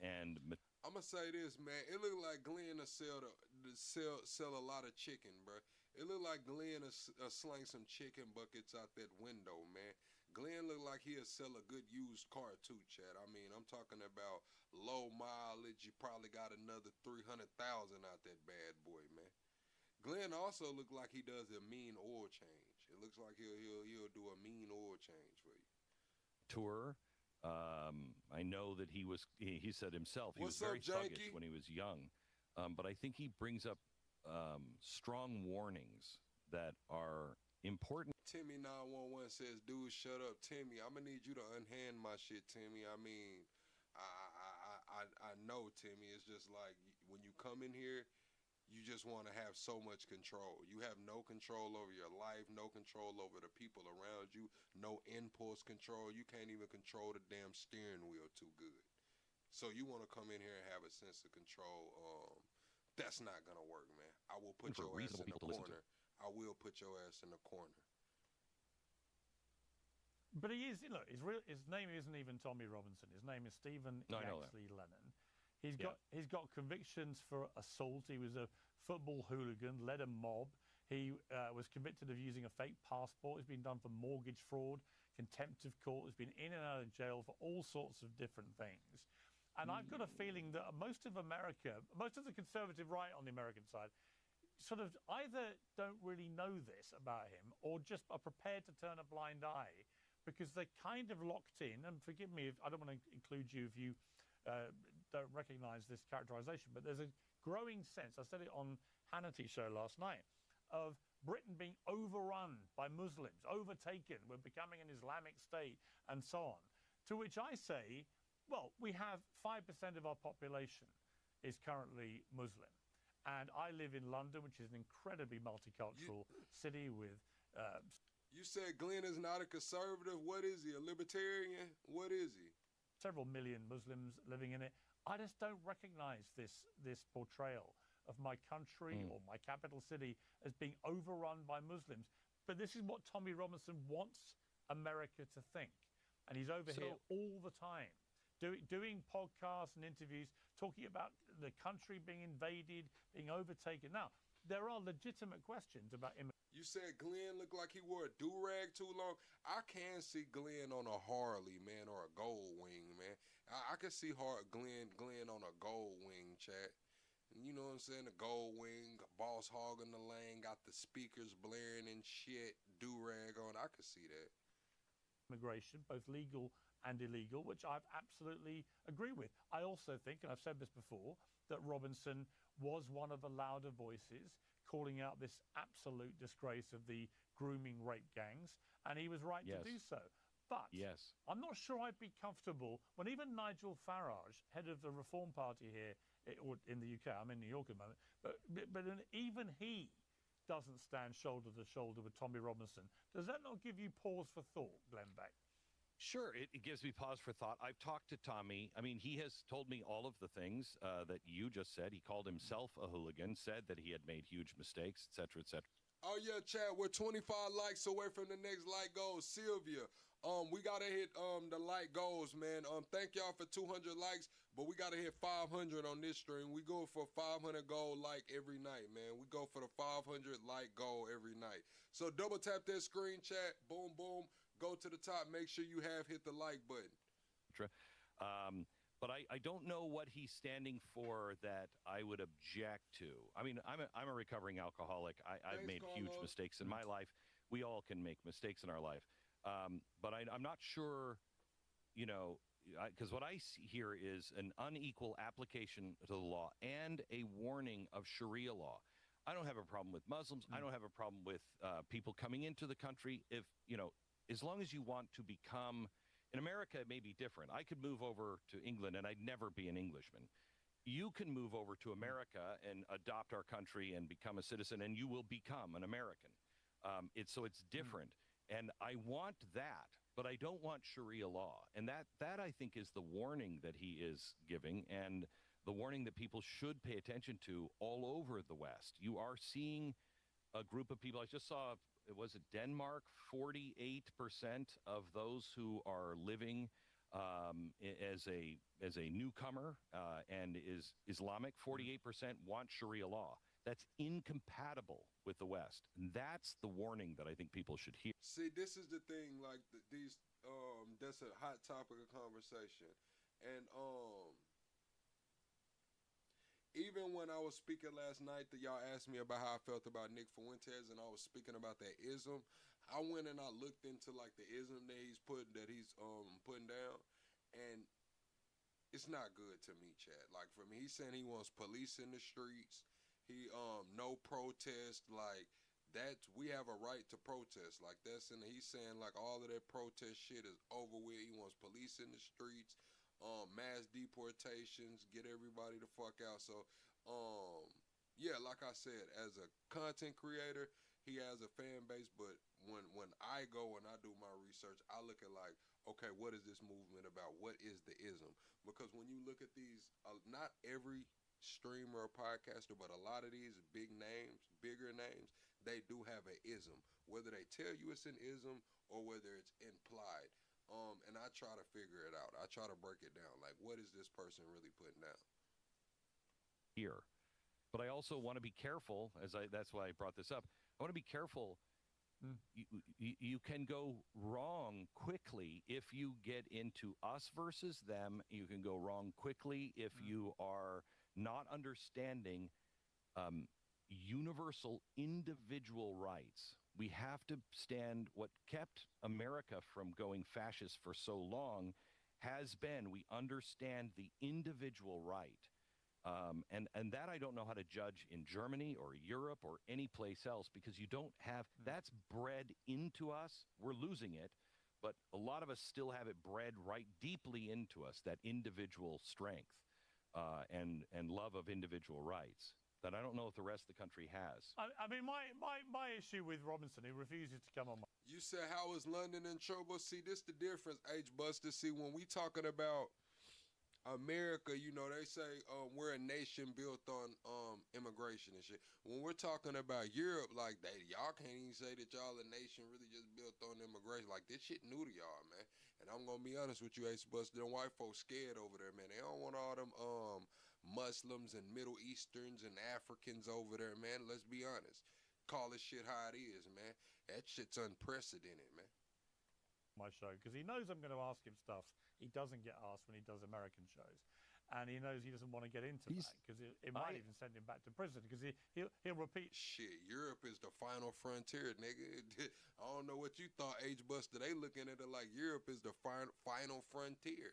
And I'm gonna say this, man. It looked like Glenn will sell a lot of chicken, bro. It looked like Glenn will slang some chicken buckets out that window, man. Glenn looked like he'll sell a good used car too, Chad. I mean, I'm talking about low mileage. You probably got another 300,000 out that bad boy, man. Glenn also looked like he does a mean oil change. It looks like he'll do a mean oil change for you. Tour. I know that he said himself he was very thuggish when he was young, but I think he brings up strong warnings that are important. Timmy 911 says, "Dude, shut up, Timmy. I'm gonna need you to unhand my shit, Timmy. I mean, I know, Timmy. It's just like when you come in here, you just want to have so much control. You have no control over your life, no control over the people around you, no impulse control. You can't even control the damn steering wheel too good. So you want to come in here and have a sense of control. That's not going to work, man. I will put your ass in the corner. I will put your ass in the corner. But he is, look, his name isn't even Tommy Robinson. His name is Stephen Yaxley Lennon. He's got convictions for assault. He was a football hooligan, led a mob. He was convicted of using a fake passport. He's been done for mortgage fraud, contempt of court. He's been in and out of jail for all sorts of different things. And I've got a feeling that most of America, most of the conservative right on the American side, sort of either don't really know this about him or just are prepared to turn a blind eye because they're kind of locked in. And forgive me, if I don't want to include you if you don't recognize this characterization, but there's a growing sense, I said it on Hannity's show last night, of Britain being overrun by Muslims, overtaken, we're becoming an Islamic state, and so on. To which I say, well, we have 5% of our population is currently Muslim. And I live in London, which is an incredibly multicultural city with... You said Glenn is not a conservative. What is he, a libertarian? What is he? Several million Muslims living in it. I just don't recognize this portrayal of my country or my capital city as being overrun by Muslims. But this is what Tommy Robinson wants America to think. And he's over here all the time, doing podcasts and interviews, talking about the country being invaded, being overtaken. Now, there are legitimate questions about immigration. You said Glenn looked like he wore a do-rag too long. I can see Glenn on a Harley, man, or a gold wing, man. I can see Glenn on a gold wing, chat. You know what I'm saying? The gold wing, boss hogging the lane, got the speakers blaring and shit, do-rag on. I could see that. Immigration, both legal and illegal, which I absolutely agree with. I also think, and I've said this before, that Robinson was one of the louder voices calling out this absolute disgrace of the grooming rape gangs, and he was right to do so. But I'm not sure I'd be comfortable when even Nigel Farage, head of the Reform Party here in the UK, I'm in New York at the moment, but even he doesn't stand shoulder to shoulder with Tommy Robinson. Does that not give you pause for thought, Glenn Beck? Sure, it gives me pause for thought. I've talked to Tommy. I mean, he has told me all of the things that you just said. He called himself a hooligan, said that he had made huge mistakes, et cetera, et cetera. Oh, yeah, Chad, we're 25 likes away from the next like goal. Sylvia, we got to hit the like goals, man. Thank y'all for 200 likes, but we got to hit 500 on this stream. We go for 500 goal like every night, man. We go for the 500 like goal every night. So double tap that screen, chat. Boom, boom. Go to the top. Make sure you have hit the like button. But I don't know what he's standing for that I would object to. I mean, I'm a recovering alcoholic. I've made huge mistakes in my life. We all can make mistakes in our life. But I'm not sure, you know, because what I see here is an unequal application to the law and a warning of Sharia law. I don't have a problem with Muslims. I don't have a problem with people coming into the country. If, you know, as long as you want to become, in America, it may be different. I could move over to England and I'd never be an Englishman. You can move over to America and adopt our country and become a citizen, and you will become an American. So it's different. And I want that, but I don't want Sharia law. And that I think is the warning that he is giving, and the warning that people should pay attention to all over the West. You are seeing a group of people. I just saw, was it Denmark? 48% of those who are living as a newcomer and is Islamic, 48% want Sharia law. That's incompatible with the West. And that's the warning that I think people should hear. See, this is the thing, like that's a hot topic of conversation. And even when I was speaking last night, that y'all asked me about how I felt about Nick Fuentes, and I was speaking about that ism, I went and I looked into like the ism that he's putting down, and it's not good to me, Chad. Like, for me, he's saying he wants police in the streets. He no protest, like that's, we have a right to protest, like that's, and he's saying like all of that protest shit is over with. He wants police in the streets. Mass deportations, get everybody the fuck out. So yeah, like I said, as a content creator, he has a fan base. But when I go and I do my research, I look at like, okay, what is this movement about? What is the ism? Because when you look at these, not every streamer or podcaster, but a lot of these big names, bigger names, they do have an ism. Whether they tell you it's an ism or whether it's implied. And I try to figure it out. I try to break it down. Like, what is this person really putting down? Here. But I also want to be careful, that's why I brought this up. I want to be careful. You can go wrong quickly if you get into us versus them. You can go wrong quickly if you are not understanding universal individual rights. We have to stand. What kept America from going fascist for so long has been we understand the individual right. And that I don't know how to judge in Germany or Europe or any place else, because you don't have, that's bred into us. We're losing it, but a lot of us still have it bred right deeply into us, that individual strength and love of individual rights that I don't know if the rest of the country has. I mean, my issue with Robinson, he refuses to come on. You said, how is London in trouble? See, this the difference, H-Buster. See, when we talking about America, you know, they say we're a nation built on immigration and shit. When we're talking about Europe, like, y'all can't even say that y'all a nation really just built on immigration. Like, this shit new to y'all, man. And I'm gonna be honest with you, H-Buster, them white folks scared over there, man. They don't want all them Muslims and Middle Easterns and Africans over there, man. Let's be honest. Call this shit how it is, man. That shit's unprecedented, man. My show, because he knows I'm going to ask him stuff he doesn't get asked when he does American shows, and he knows he doesn't want to get into that because it might even send him back to prison because he'll repeat. Shit, Europe is the final frontier, nigga. I don't know what you thought, H-Buster. They looking at it like Europe is the final frontier.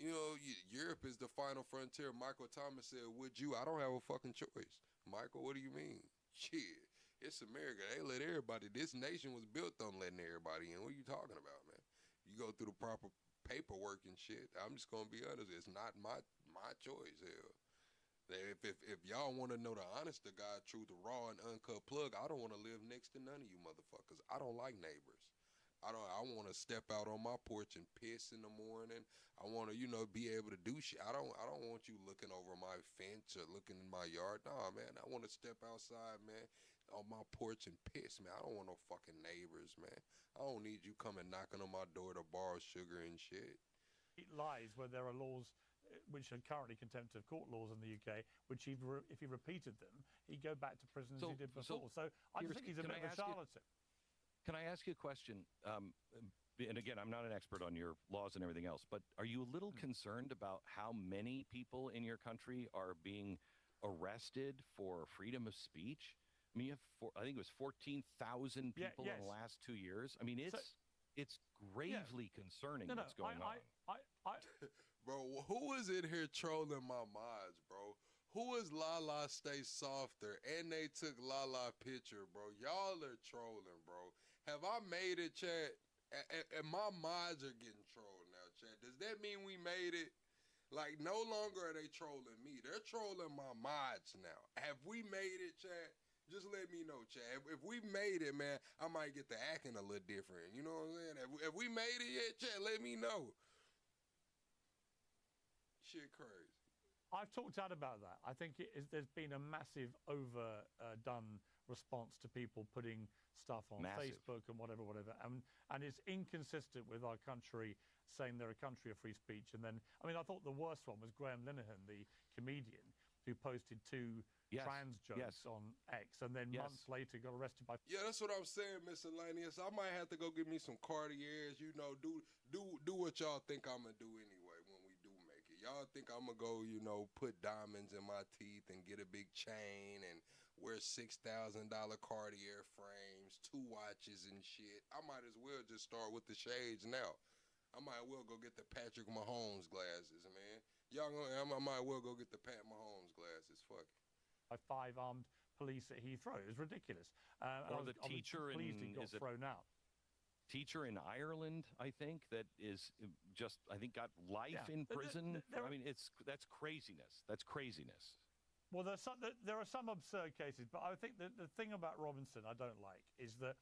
You know, Europe is the final frontier. Michael Thomas said, would you? I don't have a fucking choice. Michael, what do you mean? Shit, it's America. They let everybody. This nation was built on letting everybody in. What are you talking about, man? You go through the proper paperwork and shit. I'm just gonna be honest. It's not my choice. Hell, if y'all want to know the honest to God truth, the raw and uncut plug, I don't want to live next to none of you motherfuckers. I don't like neighbors. I want to step out on my porch and piss in the morning. I want to, be able to do shit. I don't want you looking over my fence or looking in my yard. Nah, man. I want to step outside, man, on my porch and piss, man. I don't want no fucking neighbors, man. I don't need you coming knocking on my door to borrow sugar and shit. It lies where there are laws which are currently contempt of court laws in the UK, which if he repeated them, he'd go back to prison as he did before. So I just think he's a bit of a charlatan. Can I ask you a question? And again, I'm not an expert on your laws and everything else, but are you a little concerned about how many people in your country are being arrested for freedom of speech? I mean, you have I think it was 14,000 people in the last 2 years. I mean, it's gravely concerning what's going on. Bro, who is in here trolling my mods, bro? Who is Lala Stay Softer? And they took Lala picture, bro. Y'all are trolling, bro. Have I made it, chat? And my mods are getting trolled now, chat. Does that mean we made it? Like, no longer are they trolling me. They're trolling my mods now. Have we made it, chat? Just let me know, chat. If we made it, man, I might get the acting a little different. You know what I'm saying? Have we made it yet, chat? Let me know. Shit crazy. I've talked out about that. I think there's been a massive overdone response to people putting stuff on Facebook and whatever, and it's inconsistent with our country saying they're a country of free speech. And then, I mean, I thought the worst one was Graham Linehan, the comedian, who posted two trans jokes on X, and then months later got arrested by. Yeah, that's what I'm saying, miscellaneous. I might have to go get me some Cartiers. Do what y'all think I'm gonna do anyway. Y'all think I'm gonna go, put diamonds in my teeth and get a big chain and wear $6,000 Cartier frames, 2 watches and shit. I might as well just start with the shades now. I might well go get the Patrick Mahomes glasses, man. I might well go get the Pat Mahomes glasses. Fuck it. By 5 armed police at Heathrow. It was ridiculous. Or the teacher got thrown out. Teacher in Ireland, I think, that is just, I think, got life in prison. I mean, that's craziness. That's craziness. Well, there are some absurd cases, but I think the thing about Robinson I don't like is that,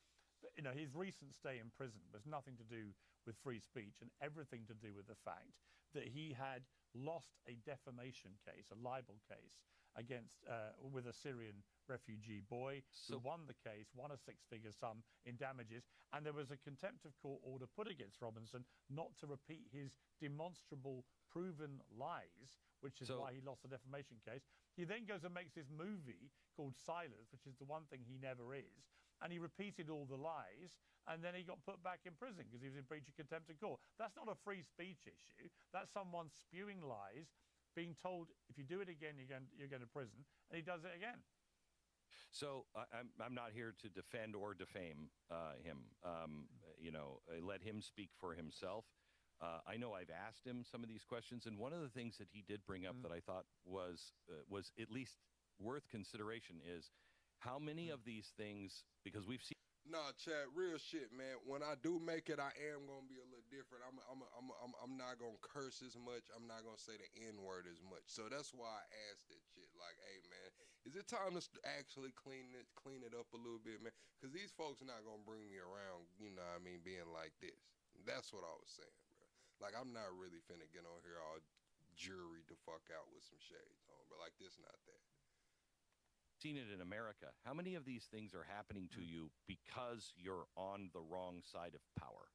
you know, his recent stay in prison was nothing to do with free speech and everything to do with the fact that he had lost a defamation case, a libel case, against with a Syrian refugee boy who won the case, won a six-figure sum in damages, and there was a contempt of court order put against Robinson not to repeat his demonstrable proven lies, which is why he lost the defamation case. He then goes and makes this movie called Silence, which is the one thing he never is, and he repeated all the lies, and then he got put back in prison because he was in breach of contempt of court. That's not a free speech issue. That's someone spewing lies, being told if you do it again you're going to prison, and he does it again. So I'm not here to defend or defame him. You know, let him speak for himself. I know I've asked him some of these questions, and one of the things that he did bring up that I thought was at least worth consideration is how many of these things, because we've seen. Nah, Chad, real shit, man. When I do make it, I am gonna be a little different. I'm not gonna curse as much. I'm not gonna say the N-word as much. So that's why I asked that shit. Like, hey, man, is it time to actually clean it up a little bit, man? Because these folks not gonna bring me around, you know what I mean, being like this. That's what I was saying, bro. Like, I'm not really finna get on here all jewelry the fuck out with some shades on, but like this, not that. Seen it in America. How many of these things are happening to you because you're on the wrong side of power?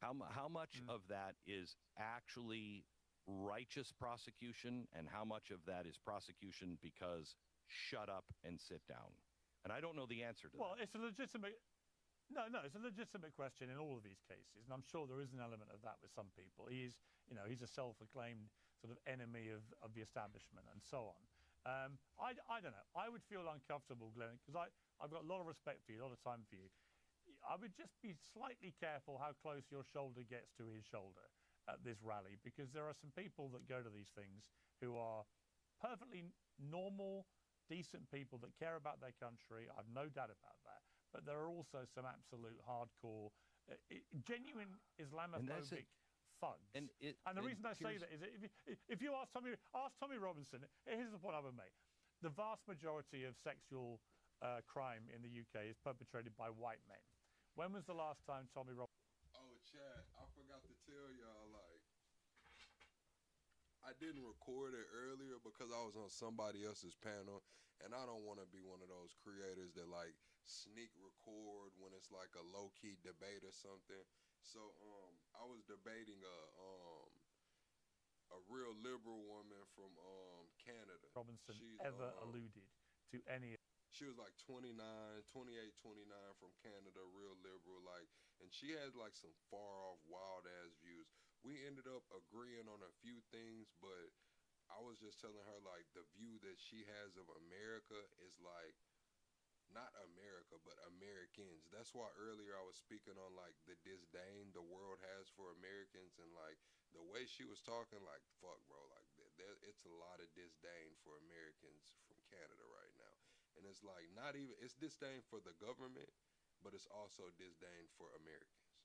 How much of that is actually righteous prosecution, and how much of that is prosecution because shut up and sit down? And I don't know the answer to that. Well, it's a legitimate. No, it's a legitimate question in all of these cases, and I'm sure there is an element of that with some people. He's a self-acclaimed sort of enemy of the establishment and so on. I don't know. I would feel uncomfortable, Glenn, because I've got a lot of respect for you, a lot of time for you. I would just be slightly careful how close your shoulder gets to his shoulder at this rally, because there are some people that go to these things who are perfectly normal, decent people that care about their country. I've no doubt about that. But there are also some absolute hardcore, genuine Islamophobic thugs. And the reason I say that is if you ask Tommy Robinson, here's the point I would make. The vast majority of sexual crime in the UK is perpetrated by white men. When was the last time Tommy Robinson? Oh, Chad, I forgot to tell y'all, like, I didn't record it earlier because I was on somebody else's panel, and I don't want to be one of those creators that, like, sneak record when it's like a low-key debate or something. So I was debating a real liberal woman from Canada. Robinson ever alluded to any. She was like 28, 29 from Canada, real liberal, like, and she had like some far off, wild ass views. We ended up agreeing on a few things, but I was just telling her like the view that she has of America is like not America, but Americans. That's why earlier I was speaking on like the disdain the world has for Americans, and like the way she was talking, like, fuck, bro, like it's a lot of disdain for Americans from Canada right now. And it's like not even, it's disdain for the government, but it's also disdain for Americans.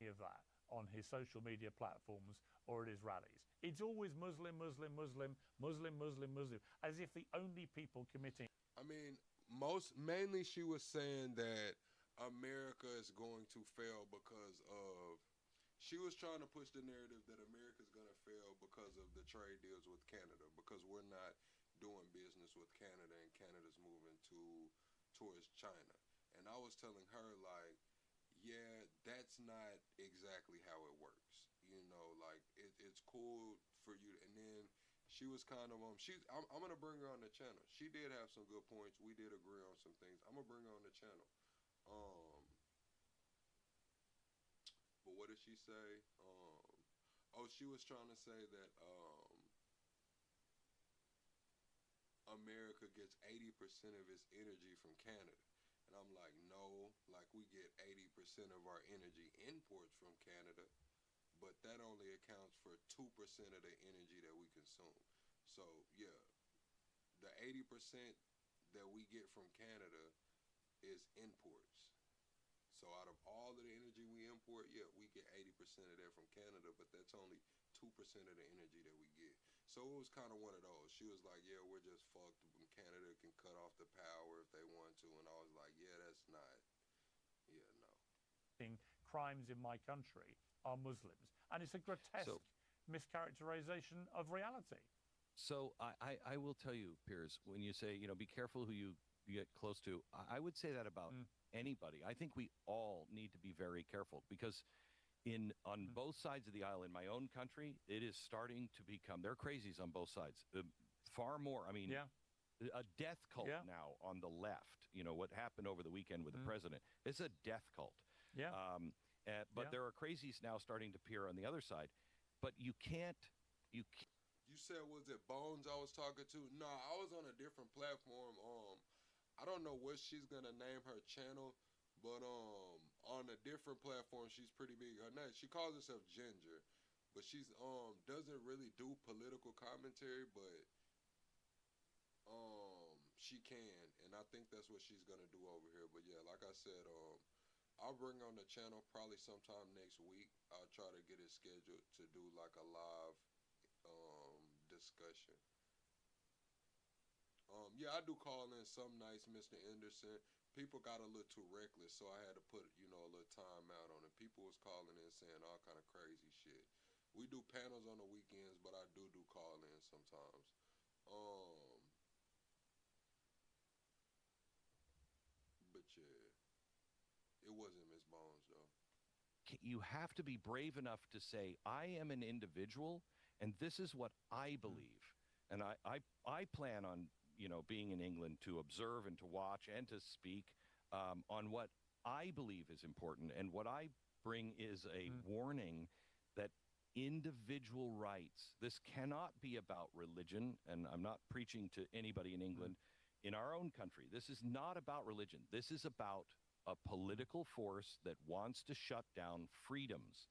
Of that on his social media platforms or at his rallies. It's always Muslim, Muslim, Muslim, Muslim, Muslim, Muslim, as if the only people committing. I mean, mainly she was saying that America is going to fail because of, she was trying to push the narrative that America's going to fail because of the trade deals with Canada, because we're not doing business with Canada and Canada's moving towards China. And I was telling her, like, yeah, that's not exactly how it works. You know, like, it's cool for you. And then she was kind of, I'm going to bring her on the channel. She did have some good points. We did agree on some things. I'm going to bring her on the channel. But what did she say? She was trying to say that America gets 80% of its energy from Canada. And I'm like, no, like we get 80% of our energy imports from Canada, but that only accounts for 2% of the energy that we consume. So yeah, the 80% that we get from Canada is imports. So out of all of the energy we import, yeah, we get 80% of that from Canada, but that's only 2% of the energy that we get. So it was kind of one of those. She was like, yeah, we're just fucked. And Canada can cut off the power if they want to. And I was like, yeah, that's not, yeah, no. Crimes in my country are Muslims. And it's a grotesque mischaracterization of reality. So I will tell you, Piers, when you say, be careful who you get close to, I would say that about anybody. I think we all need to be very careful because on both sides of the aisle in my own country, it is starting to become, there are crazies on both sides. Far more, I mean, a death cult now on the left. What happened over the weekend with the president, it's a death cult. Yeah. But there are crazies now starting to appear on the other side. But you said, was it Bones I was talking to? No, I was on a different platform. I don't know what she's gonna name her channel, but on a different platform, she's pretty big. Her name, she calls herself Ginger, but she's doesn't really do political commentary, but she can, and I think that's what she's gonna do over here. But yeah, like I said, I'll bring on the channel probably sometime next week. I'll try to get it scheduled to do like a live discussion. Yeah, I do call in some nights, Mr. Anderson. People got a little too reckless, so I had to put, a little time out on it. People was calling in saying all kind of crazy shit. We do panels on the weekends, but I do call in sometimes. But yeah, it wasn't Miss Bones though. You have to be brave enough to say, I am an individual, and this is what I believe. And I plan on, being in England to observe and to watch and to speak on what I believe is important. And what I bring is a warning that individual rights, this cannot be about religion, and I'm not preaching to anybody in England. In our own country, this is not about religion. This is about a political force that wants to shut down freedoms.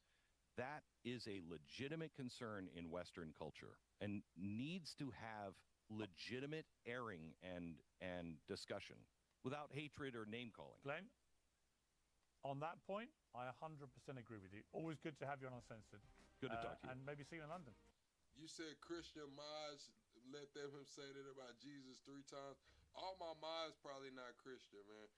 That is a legitimate concern in Western culture and needs to have legitimate airing and discussion without hatred or name calling. Glenn, on that point, I 100% agree with you. Always good to have you on Uncensored. Good to talk to you. And maybe see you in London. You said Christian Mods let him say that about Jesus 3 times. All my mods probably not Christian, man.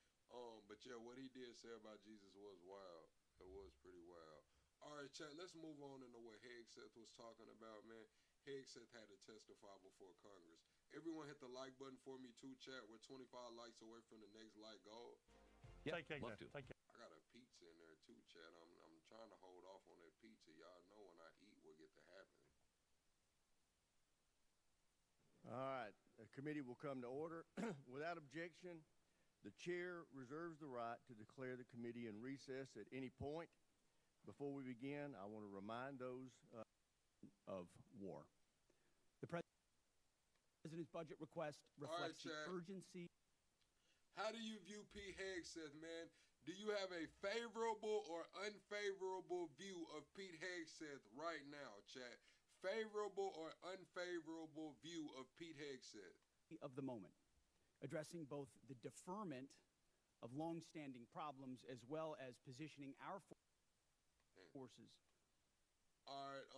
But yeah, what he did say about Jesus was wild. It was pretty wild. All right, chat, let's move on into what Hegseth was talking about, man. Hegseth had to testify before Congress. Everyone hit the like button for me too, chat. We're 25 likes away from the next like goal. Yeah, take care, love to. Take care. I got a pizza in there too, chat. I'm trying to hold off on that pizza. Y'all know when I eat what get to happen. All right, the committee will come to order. Without objection, the chair reserves the right to declare the committee in recess at any point. Before we begin, I want to remind those of war. The President's budget request reflects the urgency. How do you view Pete Hegseth, man? Do you have a favorable or unfavorable view of Pete Hegseth right now, chat? Favorable or unfavorable view of Pete Hegseth? Of the moment, addressing both the deferment of long-standing problems as well as positioning our forces. All right,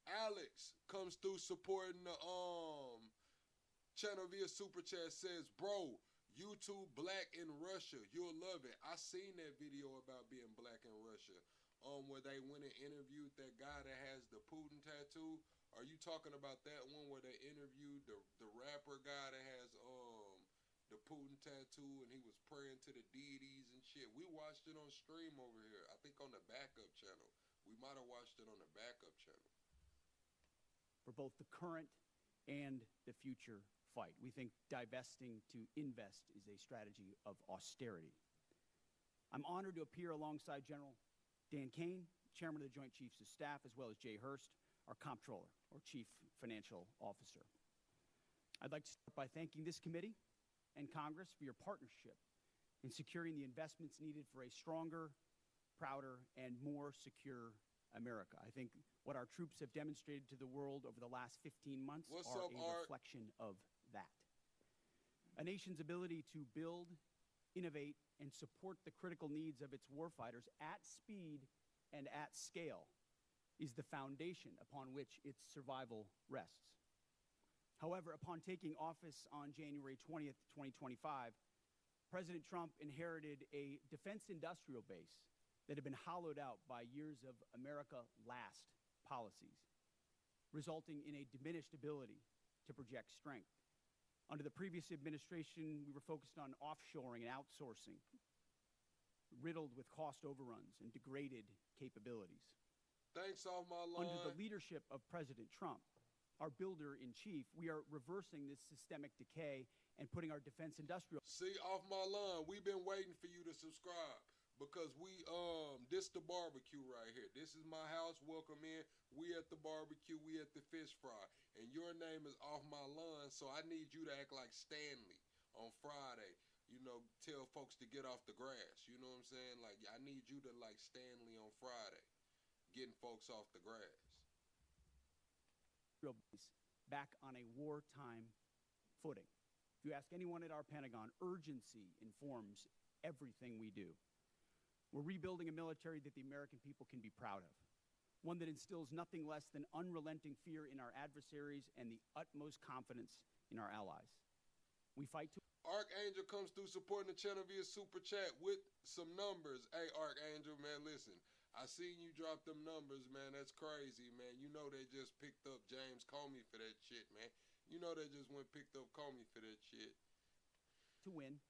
Alex comes through supporting the channel via super chat, says, bro, YouTube black in Russia, you'll love it. I seen that video about being black in Russia, where they went and interviewed that guy that has the Putin tattoo. Are you talking about that one where they interviewed the rapper guy that has the Putin tattoo, and he was praying to the deities and shit? We watched it on stream over here, I think on the backup channel. We might have watched it on the backup channel. For both the current and the future fight. We think divesting to invest is a strategy of austerity. I'm honored to appear alongside General Dan Kane, Chairman of the Joint Chiefs of Staff, as well as Jay Hurst, our Comptroller, or Chief Financial Officer. I'd like to start by thanking this committee and Congress for your partnership in securing the investments needed for a stronger, prouder, and more secure America. I think what our troops have demonstrated to the world over the last 15 months are a reflection of that. A nation's ability to build, innovate, and support the critical needs of its warfighters at speed and at scale is the foundation upon which its survival rests. However, upon taking office on January 20th, 2025, President Trump inherited a defense industrial base that had been hollowed out by years of America last policies, resulting in a diminished ability to project strength. Under the previous administration, we were focused on offshoring and outsourcing, riddled with cost overruns and degraded capabilities. Thanks, off my line. Under the leadership of President Trump, our builder-in-chief, we are reversing this systemic decay and putting our defense industrial... See, off my line, we've been waiting for you to subscribe because this the barbecue right here. This is my house. Welcome in. We at the barbecue. We at the fish fry. And your name is off my line, so I need you to act like Stanley on Friday. You know, tell folks to get off the grass. You know what I'm saying? Like, I need you to like Stanley on Friday, getting folks off the grass. Back on a wartime footing. If you ask anyone at our Pentagon, urgency informs everything we do. We're rebuilding a military that the American people can be proud of, one that instills nothing less than unrelenting fear in our adversaries and the utmost confidence in our allies. We fight to... Archangel comes through supporting the channel via Super Chat with some numbers. Hey, Archangel, man, listen. I seen you drop them numbers, man. That's crazy, man. You know they just picked up James Comey for that shit, man. You know they just went picked up Comey for that shit. To win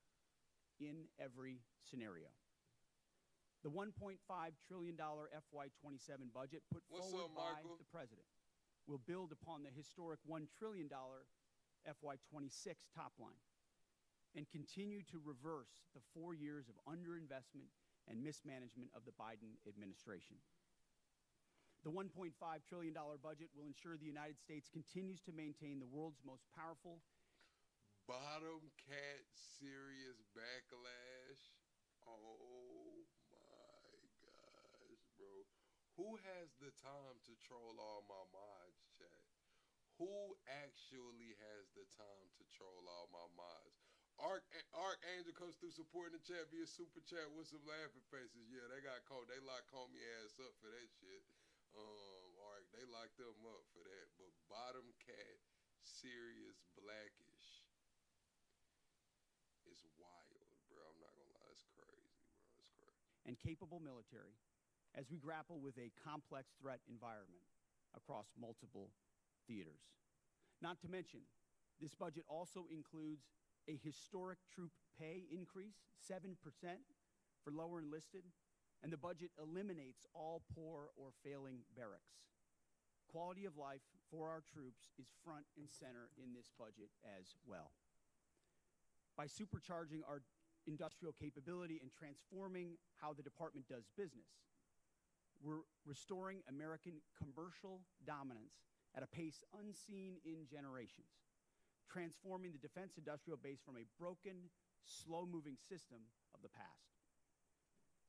in every scenario. The $1.5 trillion FY27 budget put forward by the president will build upon the historic $1 trillion FY26 top line and continue to reverse the 4 years of underinvestment and mismanagement of the Biden administration. The $1.5 trillion budget will ensure the United States continues to maintain the world's most powerful... Bottom cat serious backlash. Oh my gosh, bro. Who has the time to troll all my mods, chat? Who actually has the time to troll all my mods? Archangel comes through supporting the chat via Super Chat with some laughing faces. Yeah, they locked Comey ass up for that shit. They locked them up for that. But bottom cat, serious blackish. It's wild, bro. I'm not gonna lie, it's crazy, bro. It's crazy. And capable military as we grapple with a complex threat environment across multiple theaters. Not to mention, this budget also includes a historic troop pay increase, 7% for lower enlisted, and the budget eliminates all poor or failing barracks. Quality of life for our troops is front and center in this budget as well. By supercharging our industrial capability and transforming how the department does business, we're restoring American commercial dominance at a pace unseen in generations, transforming the defense industrial base from a broken, slow-moving system of the past.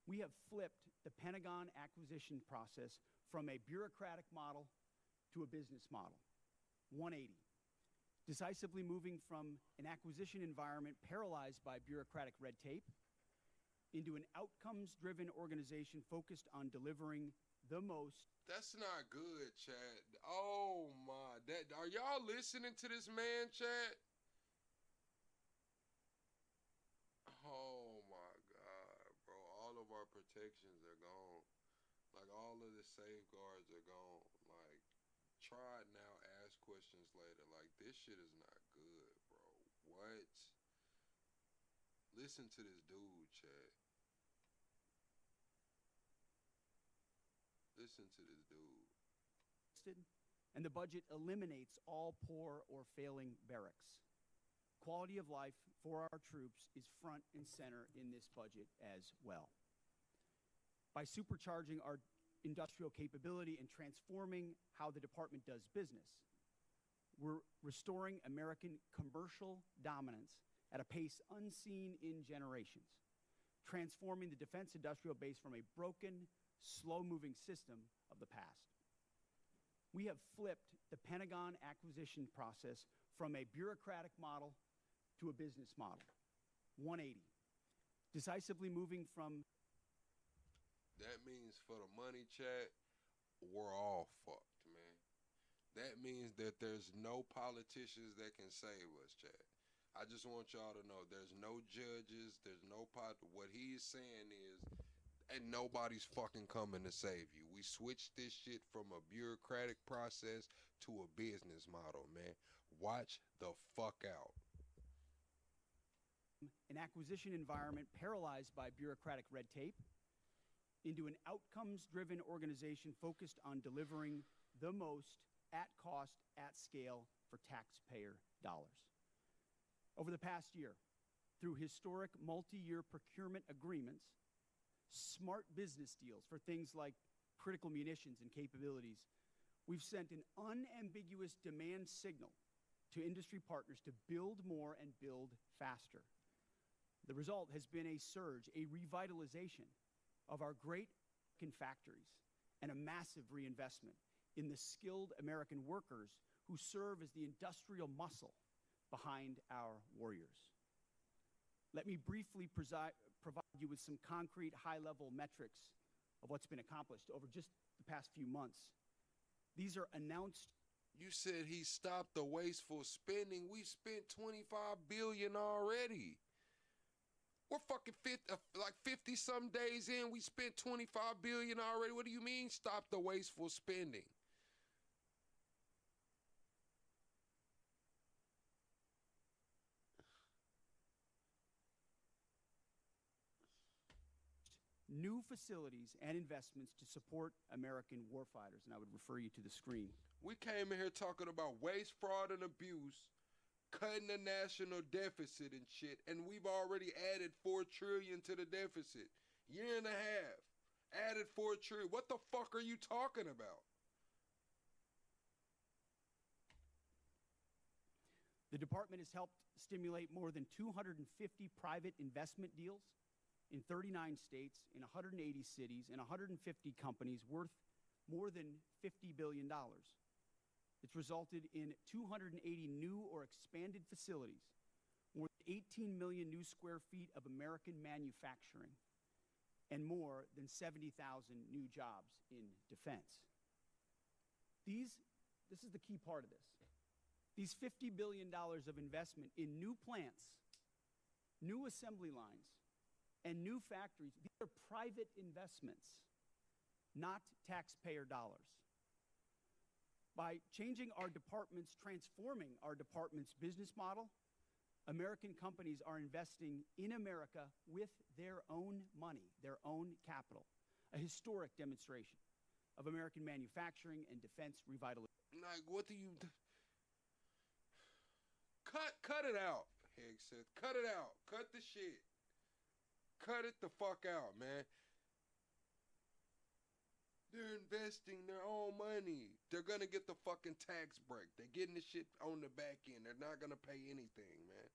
We have flipped the Pentagon acquisition process from a bureaucratic model to a business model, 180, decisively moving from an acquisition environment paralyzed by bureaucratic red tape into an outcomes-driven organization focused on delivering the most. That's not good, Chad. Oh my, are y'all listening to this man, Chad? Oh my God, bro. All of our protections are gone. Like, all of the safeguards are gone. Like, try it now, ask questions later. Like, this shit is not good, bro. What? Listen to this dude, Chad. Listen to this dude. And the budget eliminates all poor or failing barracks. Quality of life for our troops is front and center in this budget as well. By supercharging our industrial capability and transforming how the department does business, we're restoring American commercial dominance at a pace unseen in generations, transforming the defense industrial base from a broken, slow-moving system of the past. We have flipped the Pentagon acquisition process from a bureaucratic model to a business model, 180, decisively moving from... That means for the money, chat, we're all fucked, man. That means that there's no politicians that can save us, Chad. I just want y'all to know there's no judges, there's no what he's saying is, and nobody's fucking coming to save you. We switched this shit from a bureaucratic process to a business model, man. Watch the fuck out. An acquisition environment paralyzed by bureaucratic red tape into an outcomes-driven organization focused on delivering the most at cost, at scale for taxpayer dollars. Over the past year, through historic multi-year procurement agreements, smart business deals for things like critical munitions and capabilities, we've sent an unambiguous demand signal to industry partners to build more and build faster. The result has been a surge, a revitalization of our great American factories and a massive reinvestment in the skilled American workers who serve as the industrial muscle behind our warriors. Let me briefly provide you with some concrete high-level metrics of what's been accomplished over just the past few months. These are announced. You said he stopped the wasteful spending. We spent $25 billion already. We're fucking 50 some days in. We spent $25 billion already. What do you mean stop the wasteful spending? New facilities and investments to support American warfighters, and I would refer you to the screen. We came in here talking about waste, fraud, and abuse, cutting the national deficit and shit, and we've already added $4 trillion to the deficit. Year and a half, added $4 trillion. What the fuck are you talking about? The department has helped stimulate more than 250 private investment deals in 39 states, in 180 cities, and 150 companies worth more than $50 billion. It's resulted in 280 new or expanded facilities, more than 18 million new square feet of American manufacturing, and more than 70,000 new jobs in defense. This is the key part of this. These $50 billion of investment in new plants, new assembly lines, and new factories, these are private investments, not taxpayer dollars. By changing our departments, transforming our department's business model, American companies are investing in America with their own money, their own capital, a historic demonstration of American manufacturing and defense revitalization. Like, what do you... Cut it out, Higgs said. Cut it out. Cut the shit. Cut it the fuck out, man. They're investing their own money. They're gonna get the fucking tax break. They're getting the shit on the back end. They're not gonna pay anything, man.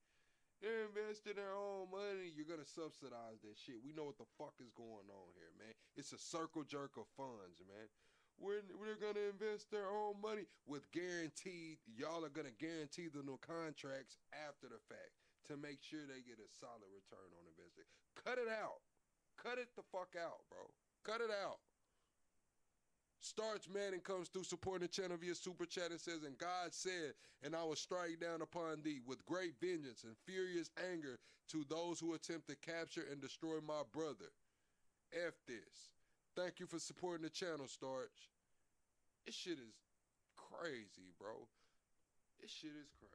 They're investing their own money. You're gonna subsidize that shit. We know what the fuck is going on here, man. It's a circle jerk of funds, man. We're gonna invest their own money with guaranteed. Y'all are gonna guarantee the new contracts after the fact to make sure they get a solid return on investment. Cut it out. Cut it the fuck out, bro. Cut it out. Starch Manning comes through supporting the channel via Super Chat and says, and God said, and I will strike down upon thee with great vengeance and furious anger to those who attempt to capture and destroy my brother. F this. Thank you for supporting the channel, Starch. This shit is crazy, bro. This shit is crazy.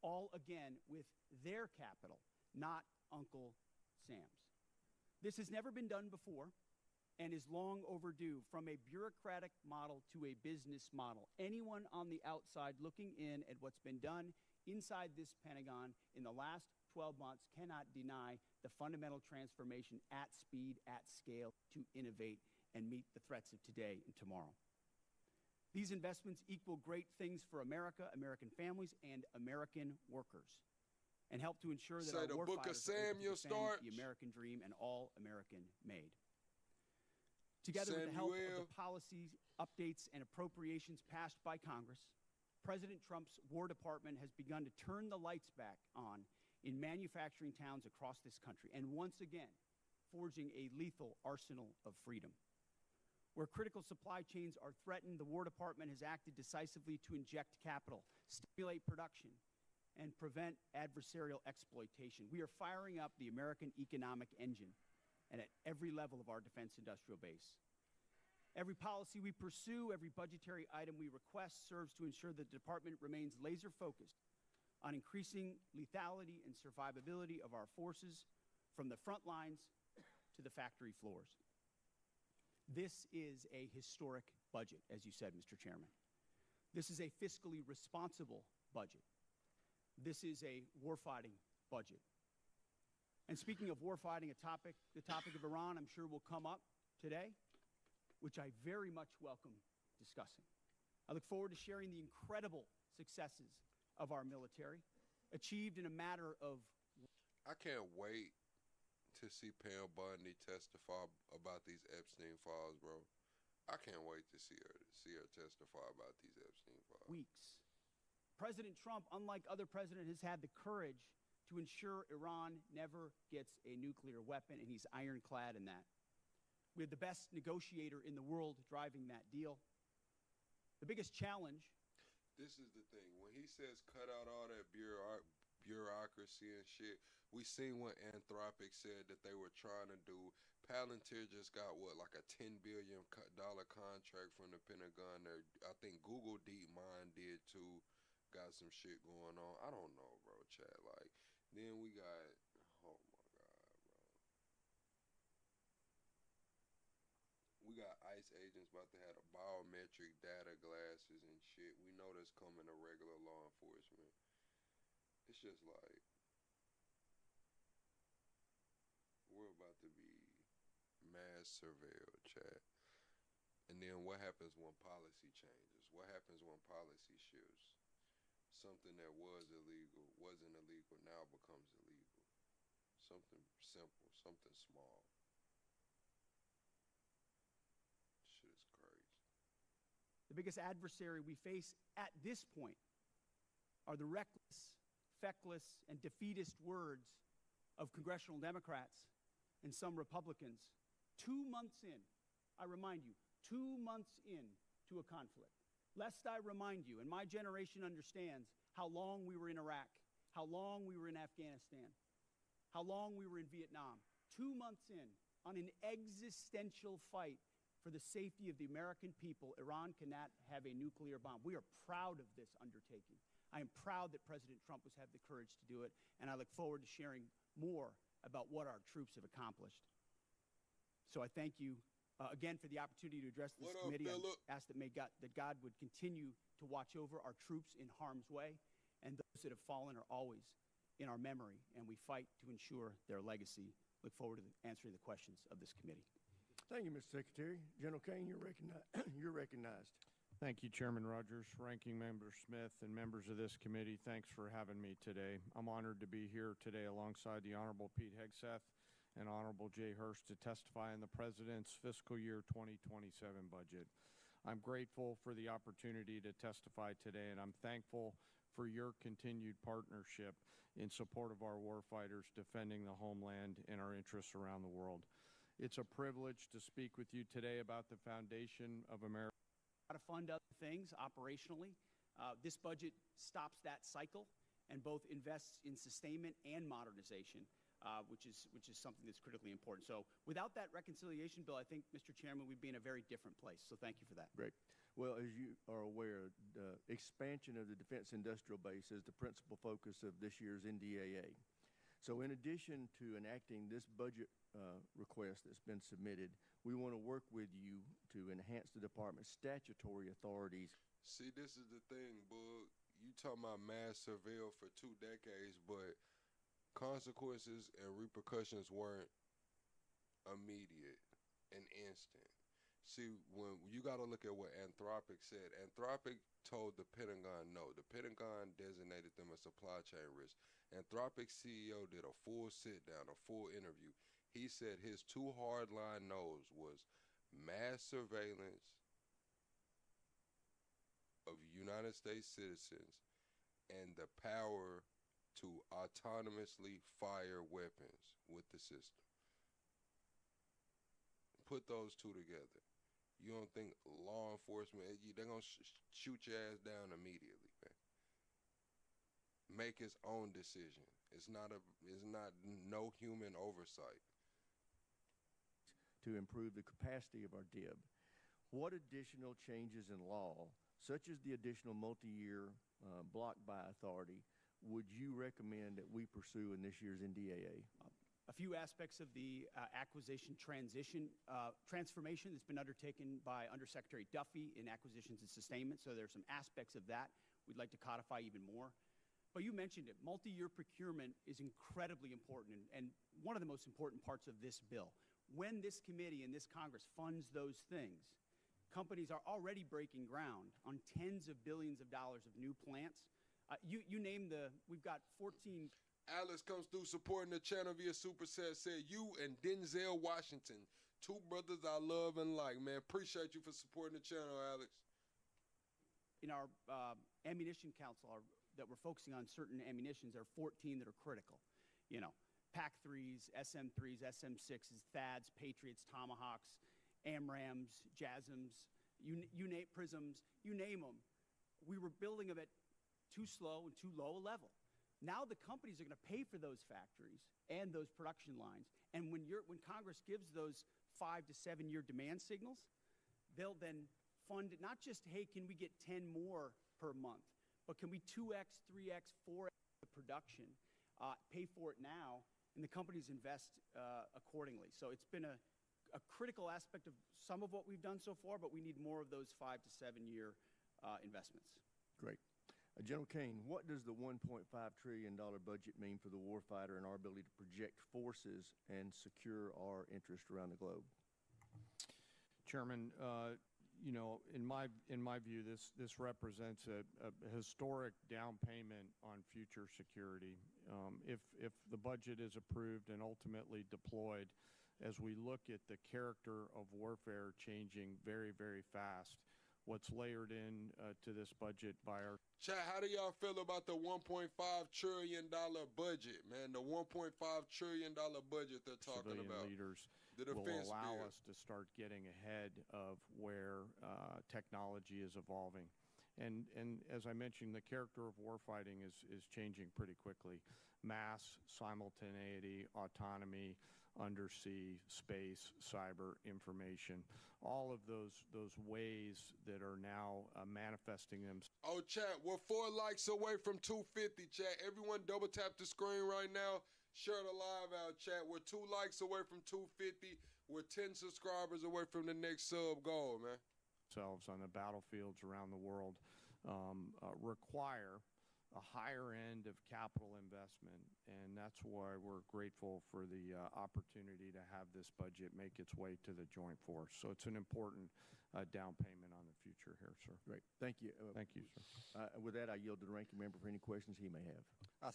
All again with their capital, not Uncle Sam's. This has never been done before and is long overdue, from a bureaucratic model to a business model. Anyone on the outside looking in at what's been done inside this Pentagon in the last 12 months cannot deny the fundamental transformation at speed, at scale, to innovate and meet the threats of today and tomorrow. These investments equal great things for America, American families, and American workers, and help to ensure that our warfighters are able to defend the American dream and all American made. Together with the help of the policies, updates, and appropriations passed by Congress, President Trump's War Department has begun to turn the lights back on in manufacturing towns across this country. And once again, forging a lethal arsenal of freedom. Where critical supply chains are threatened, the War Department has acted decisively to inject capital, stimulate production, and prevent adversarial exploitation. We are firing up the American economic engine and at every level of our defense industrial base. Every policy we pursue, every budgetary item we request serves to ensure the department remains laser-focused on increasing lethality and survivability of our forces from the front lines to the factory floors. This is a historic budget, as you said, Mr. Chairman. This is a fiscally responsible budget. This is a warfighting budget. And speaking of warfighting, the topic of Iran, I'm sure will come up today, which I very much welcome discussing. I look forward to sharing the incredible successes of our military, achieved in a matter of... I can't wait to see Pam Bondi testify about these Epstein files, bro. I can't wait to see her testify about these Epstein files. Weeks. President Trump, unlike other presidents, has had the courage to ensure Iran never gets a nuclear weapon, and he's ironclad in that. We have the best negotiator in the world driving that deal. The biggest challenge... This is the thing. When he says cut out all that bureaucracy and shit, we seen what Anthropic said that they were trying to do. Palantir just got, what, like a $10 billion contract from the Pentagon. I think Google DeepMind did too. Got some shit going on. I don't know, bro, Chad. Like, then we got, oh my God, bro. We got ICE agents about to have the biometric data glasses and shit. We know that's coming to regular law enforcement. It's just like, we're about to be mass surveilled, Chad. And then what happens when policy changes? What happens when policy shifts? Something that was illegal, wasn't illegal, now becomes illegal. Something simple, something small. Shit is crazy. The biggest adversary we face at this point are the reckless, feckless, and defeatist words of congressional Democrats and some Republicans 2 months in, I remind you, 2 months in to a conflict. Lest I remind you, and my generation understands how long we were in Iraq, how long we were in Afghanistan, how long we were in Vietnam. 2 months in, on an existential fight for the safety of the American people, Iran cannot have a nuclear bomb. We are proud of this undertaking. I am proud that President Trump has had the courage to do it, and I look forward to sharing more about what our troops have accomplished. So I thank you again for the opportunity to address this committee. I ask that that God would continue to watch over our troops in harm's way, and those that have fallen are always in our memory, and we fight to ensure their legacy. Look forward to answering the questions of this committee. Thank you, Mr. Secretary. General Kane, you're recognized. Thank you, Chairman Rogers, Ranking Member Smith, and members of this committee. Thanks for having me today. I'm honored to be here today alongside the Honorable Pete Hegseth and Honorable Jay Hurst to testify on the President's fiscal year 2027 budget. I'm grateful for the opportunity to testify today, and I'm thankful for your continued partnership in support of our warfighters defending the homeland and our interests around the world. It's a privilege to speak with you today about the foundation of America. To fund other things operationally. This budget stops that cycle and both invests in sustainment and modernization, which is something that's critically important. So without that reconciliation bill, I think, Mr. Chairman, we'd be in a very different place. So thank you for that. Great. Well, as you are aware, the expansion of the defense industrial base is the principal focus of this year's NDAA. So in addition to enacting this budget request that's been submitted, we want to work with you to enhance the department's statutory authorities. See, this is the thing, Bug. You talking about mass surveil for 2 decades, but consequences and repercussions weren't immediate and instant. See, when you got to look at what Anthropic said. Anthropic told the Pentagon no. The Pentagon designated them a supply chain risk. Anthropic CEO did a full sit-down, a full interview. He said his 2 hardline no's was mass surveillance of United States citizens and the power to autonomously fire weapons with the system. put those two together, you don't think law enforcement, they're going to shoot your ass down immediately, man. Make his own decision. It's not no human oversight. To improve the capacity of our DIB, what additional changes in law, such as the additional multi-year block buy authority, would you recommend that we pursue in this year's NDAA? A few aspects of the acquisition transformation that's been undertaken by Undersecretary Duffy in acquisitions and sustainment. So there's some aspects of that we'd like to codify even more. But you mentioned it. Multi-year procurement is incredibly important and one of the most important parts of this bill. When this committee and this Congress funds those things, companies are already breaking ground on tens of billions of dollars of new plants. You name we've got 14. Alex comes through supporting the channel via Super Set. Said, you and Denzel Washington, two brothers I love and like, man. Appreciate you for supporting the channel, Alex. In our ammunition council that we're focusing on certain ammunitions, there are 14 that are critical. You know, PAC-3s, SM-3s, SM-6s, THAADs, Patriots, Tomahawks, AMRAAMs, JASSMs, you name PRISMs, you name them. We were building them at too slow and too low a level. Now the companies are going to pay for those factories and those production lines. And when Congress gives those 5 to 7 year demand signals, they'll then fund it, not just, hey, can we get 10 more per month, but can we 2x, 3x, 4x the production, pay for it now, and the companies invest accordingly. So it's been a critical aspect of some of what we've done so far, but we need more of those 5 to 7 year investments. Great. General Kane, what does the $1.5 trillion budget mean for the warfighter and our ability to project forces and secure our interest around the globe? Chairman, you know, in my view, this represents a historic down payment on future security. If the budget is approved and ultimately deployed, as we look at the character of warfare changing very, very fast, what's layered in to this budget by our chat, how do y'all feel about the $1.5 trillion budget, man? The $1.5 trillion budget they're talking civilian about. leaders The will defense allow bill. us to start getting ahead of where technology is evolving. And as I mentioned, the character of warfighting is changing pretty quickly. Mass, simultaneity, autonomy, undersea, space, cyber, information, all of those ways that are now manifesting themselves. Oh, chat, we're 4 likes away from 250, chat. Everyone double tap the screen right now. Share the live out, chat. We're 2 likes away from 250. We're 10 subscribers away from the next sub goal, man. Themselves on the battlefields around the world require a higher end of capital investment, and that's why we're grateful for the opportunity to have this budget make its way to the joint force. So it's an important down payment on the future here, sir. Great. Thank you. Thank you, sir. With that, I yield to the ranking member for any questions he may have.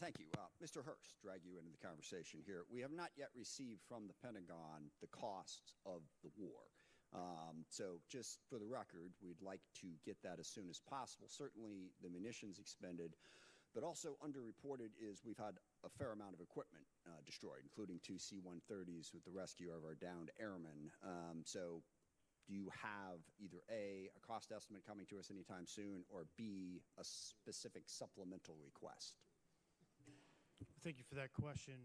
Thank you. Mr. Hurst, drag you into the conversation here. We have not yet received from the Pentagon the costs of the war. So just for the record, we'd like to get that as soon as possible. Certainly the munitions expended, but also underreported is we've had a fair amount of equipment destroyed, including 2 C-130s with the rescue of our downed airmen. So do you have either A, a cost estimate coming to us anytime soon, or B, a specific supplemental request? Thank you for that question.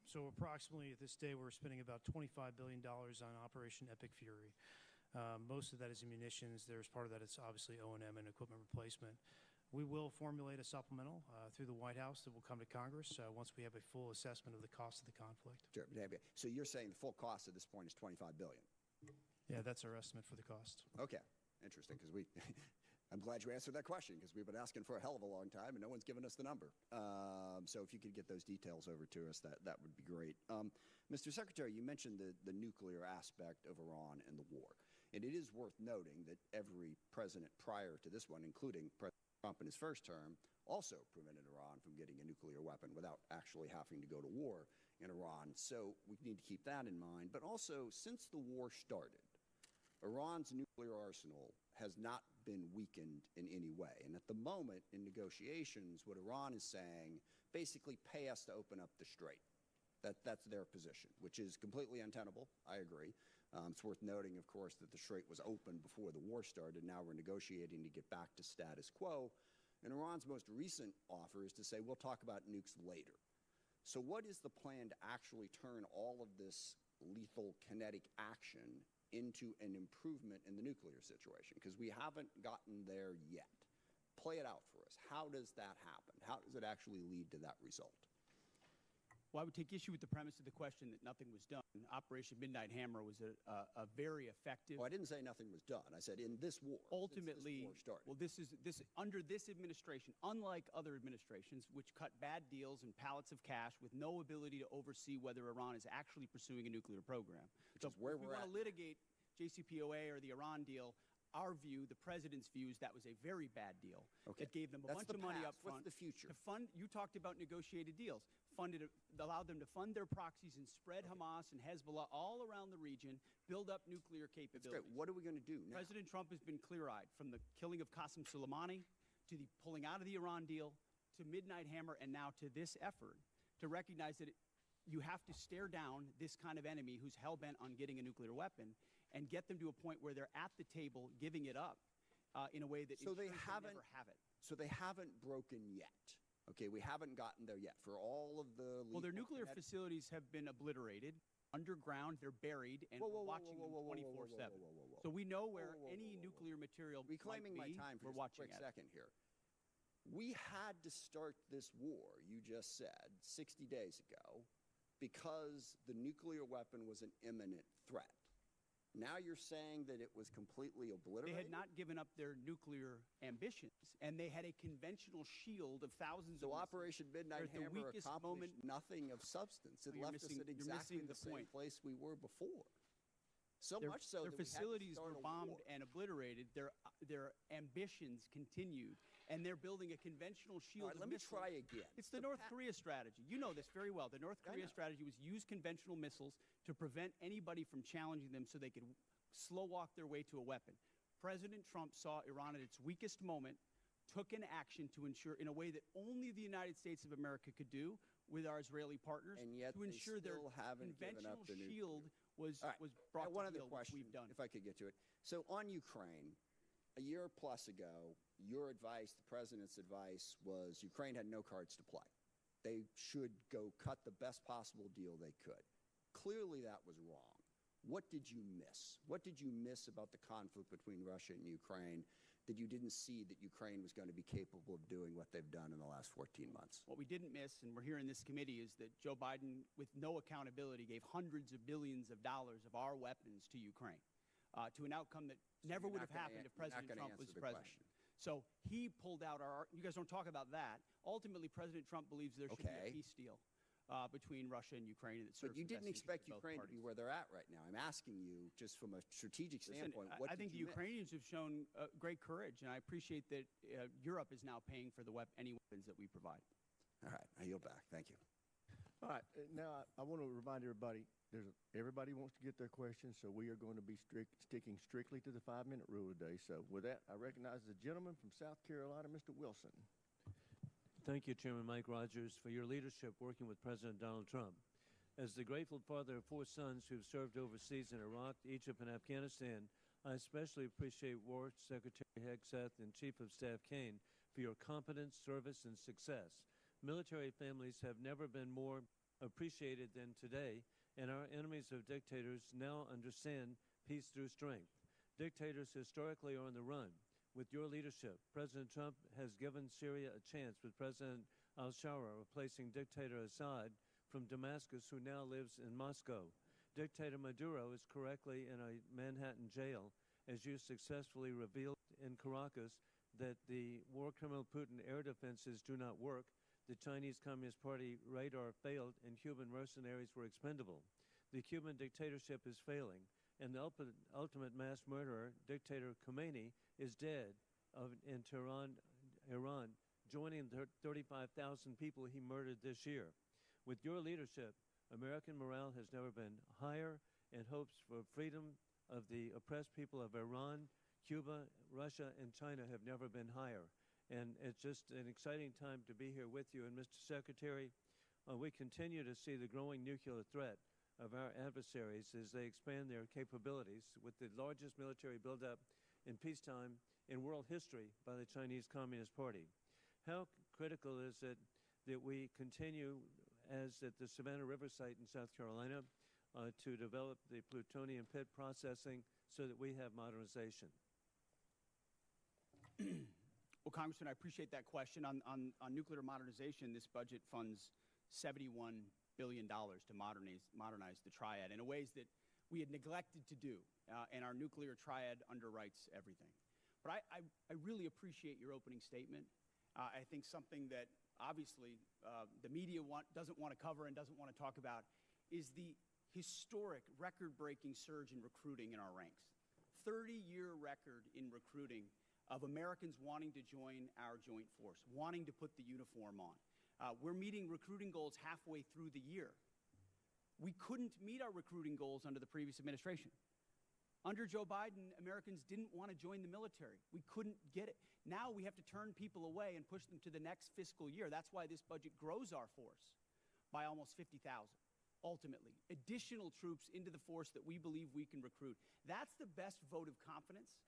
So approximately at this day, we're spending about $25 billion on Operation Epic Fury. Most of that is in munitions. There's part of that is obviously O&M and equipment replacement. We will formulate a supplemental through the White House that will come to Congress once we have a full assessment of the cost of the conflict. Sure. So you're saying the full cost at this point is $25 billion? Yeah, that's our estimate for the cost. Okay. Interesting, because I'm glad you answered that question, because we've been asking for a hell of a long time and no one's given us the number. So if you could get those details over to us, that would be great. Mr. Secretary, you mentioned the nuclear aspect of Iran and the war. And it is worth noting that every president prior to this one, including President Trump in his first term, also prevented Iran from getting a nuclear weapon without actually having to go to war in Iran. So we need to keep that in mind. But also, since the war started, Iran's nuclear arsenal has not been weakened in any way. And at the moment, in negotiations, what Iran is saying, basically pay us to open up the strait. That's their position, which is completely untenable. I agree. It's worth noting, of course, that the Strait was open before the war started. Now we're negotiating to get back to status quo. And Iran's most recent offer is to say, we'll talk about nukes later. So what is the plan to actually turn all of this lethal kinetic action into an improvement in the nuclear situation? Because we haven't gotten there yet. Play it out for us. How does that happen? How does it actually lead to that result? Well, I would take issue with the premise of the question that nothing was done. Operation Midnight Hammer was a very effective. Well, I didn't say nothing was done. I said in this war. Ultimately, this war started. well, this under this administration, unlike other administrations, which cut bad deals and pallets of cash with no ability to oversee whether Iran is actually pursuing a nuclear program. Which is where if we we're want to litigate JCPOA or the Iran deal, our view, the president's view, is that was a very bad deal. Okay. That gave them a That's bunch of money up past. front. What's the future? To fund, you talked about negotiated deals. Allowed them to fund their proxies and spread Hamas and Hezbollah all around the region, build up nuclear capabilities. What are we going to do now? President Trump has been clear-eyed, from the killing of Qasem Soleimani to the pulling out of the Iran deal to Midnight Hammer and now to this effort, to recognize that you have to stare down this kind of enemy who's hell-bent on getting a nuclear weapon and get them to a point where they're at the table giving it up in a way that so they never have it. So they haven't broken yet. Okay, we haven't gotten there yet. For all of the well, their nuclear facilities have been obliterated. Underground, they're buried, and we're watching them 24/7. So we know where any nuclear material reclaiming might be. my time for we're just watching a quick second here. We had to start this war, you just said, 60 days ago, because the nuclear weapon was an imminent threat. Now you're saying that it was completely obliterated? They had not given up their nuclear ambitions, and they had a conventional shield of thousands of missiles. So Operation Midnight Hammer accomplished nothing of substance. It left us at exactly the same place we were before. So much so their that facilities we had to start were a bombed war. and obliterated. Their ambitions continued, and they're building a conventional shield. All right, let me try again. It's the North Korea strategy. You know this very well. The North Korea strategy was use conventional missiles to prevent anybody from challenging them so they could slow walk their way to a weapon. President Trump saw Iran at its weakest moment, took an action to ensure, in a way that only the United States of America could do with our Israeli partners, and yet to ensure their conventional shield was brought one to other heel, question, which we've done. if I could get to it. So on Ukraine, a year plus ago, your advice, the president's advice, was Ukraine had no cards to play. They should go cut the best possible deal they could. Clearly that was wrong. What did you miss? What did you miss about the conflict between Russia and Ukraine that you didn't see that Ukraine was going to be capable of doing what they've done in the last 14 months? What we didn't miss, and we're here in this committee, is that Joe Biden, with no accountability, gave hundreds of billions of dollars of our weapons to Ukraine, to an outcome that never would have happened if President Trump was president. So he pulled out our. You guys don't talk about that. Ultimately, President Trump believes there should be a peace deal between Russia and Ukraine. But you didn't expect Ukraine to be where they're at right now. I'm asking you, just from a strategic standpoint, what I think the Ukrainians have shown great courage, and I appreciate that Europe is now paying for any weapons that we provide. All right, I yield back. Thank you. All right, now I want to remind everybody, everybody wants to get their questions, so we are going to be sticking strictly to the 5-minute rule today. So with that, I recognize the gentleman from South Carolina, Mr. Wilson. Thank you, Chairman Mike Rogers, for your leadership working with President Donald Trump. As the grateful father of 4 sons who've served overseas in Iraq, Egypt, and Afghanistan, I especially appreciate War Secretary Hegseth and Chief of Staff Kane for your competence, service, and success. Military families have never been more appreciated than today, and our enemies of dictators now understand peace through strength. Dictators historically are on the run. With your leadership, President Trump has given Syria a chance with President al-Shara replacing dictator Assad from Damascus, who now lives in Moscow. Dictator Maduro is correctly in a Manhattan jail, as you successfully revealed in Caracas that the war criminal Putin air defenses do not work, the Chinese Communist Party radar failed, and Cuban mercenaries were expendable. The Cuban dictatorship is failing, and the ultimate mass murderer, dictator Khomeini, is dead in Tehran, Iran, joining the 35,000 people he murdered this year. With your leadership, American morale has never been higher, and hopes for freedom of the oppressed people of Iran, Cuba, Russia, and China have never been higher. And it's just an exciting time to be here with you. And Mr. Secretary, we continue to see the growing nuclear threat of our adversaries as they expand their capabilities with the largest military buildup in peacetime in world history by the Chinese Communist Party. How critical is it that we continue, as at the Savannah River site in South Carolina, to develop the plutonium pit processing so that we have modernization? Well, Congressman, I appreciate that question. On nuclear modernization, this budget funds $71 billion to modernize the triad in ways that we had neglected to do, and our nuclear triad underwrites everything. But I really appreciate your opening statement. I think something that obviously the media doesn't want to cover and doesn't want to talk about is the historic record-breaking surge in recruiting in our ranks. 30-year record in recruiting of Americans wanting to join our joint force, wanting to put the uniform on. We're meeting recruiting goals halfway through the year. We couldn't meet our recruiting goals under the previous administration. Under Joe Biden, Americans didn't want to join the military. We couldn't get it. Now we have to turn people away and push them to the next fiscal year. That's why this budget grows our force by almost 50,000, ultimately. Additional troops into the force that we believe we can recruit. That's the best vote of confidence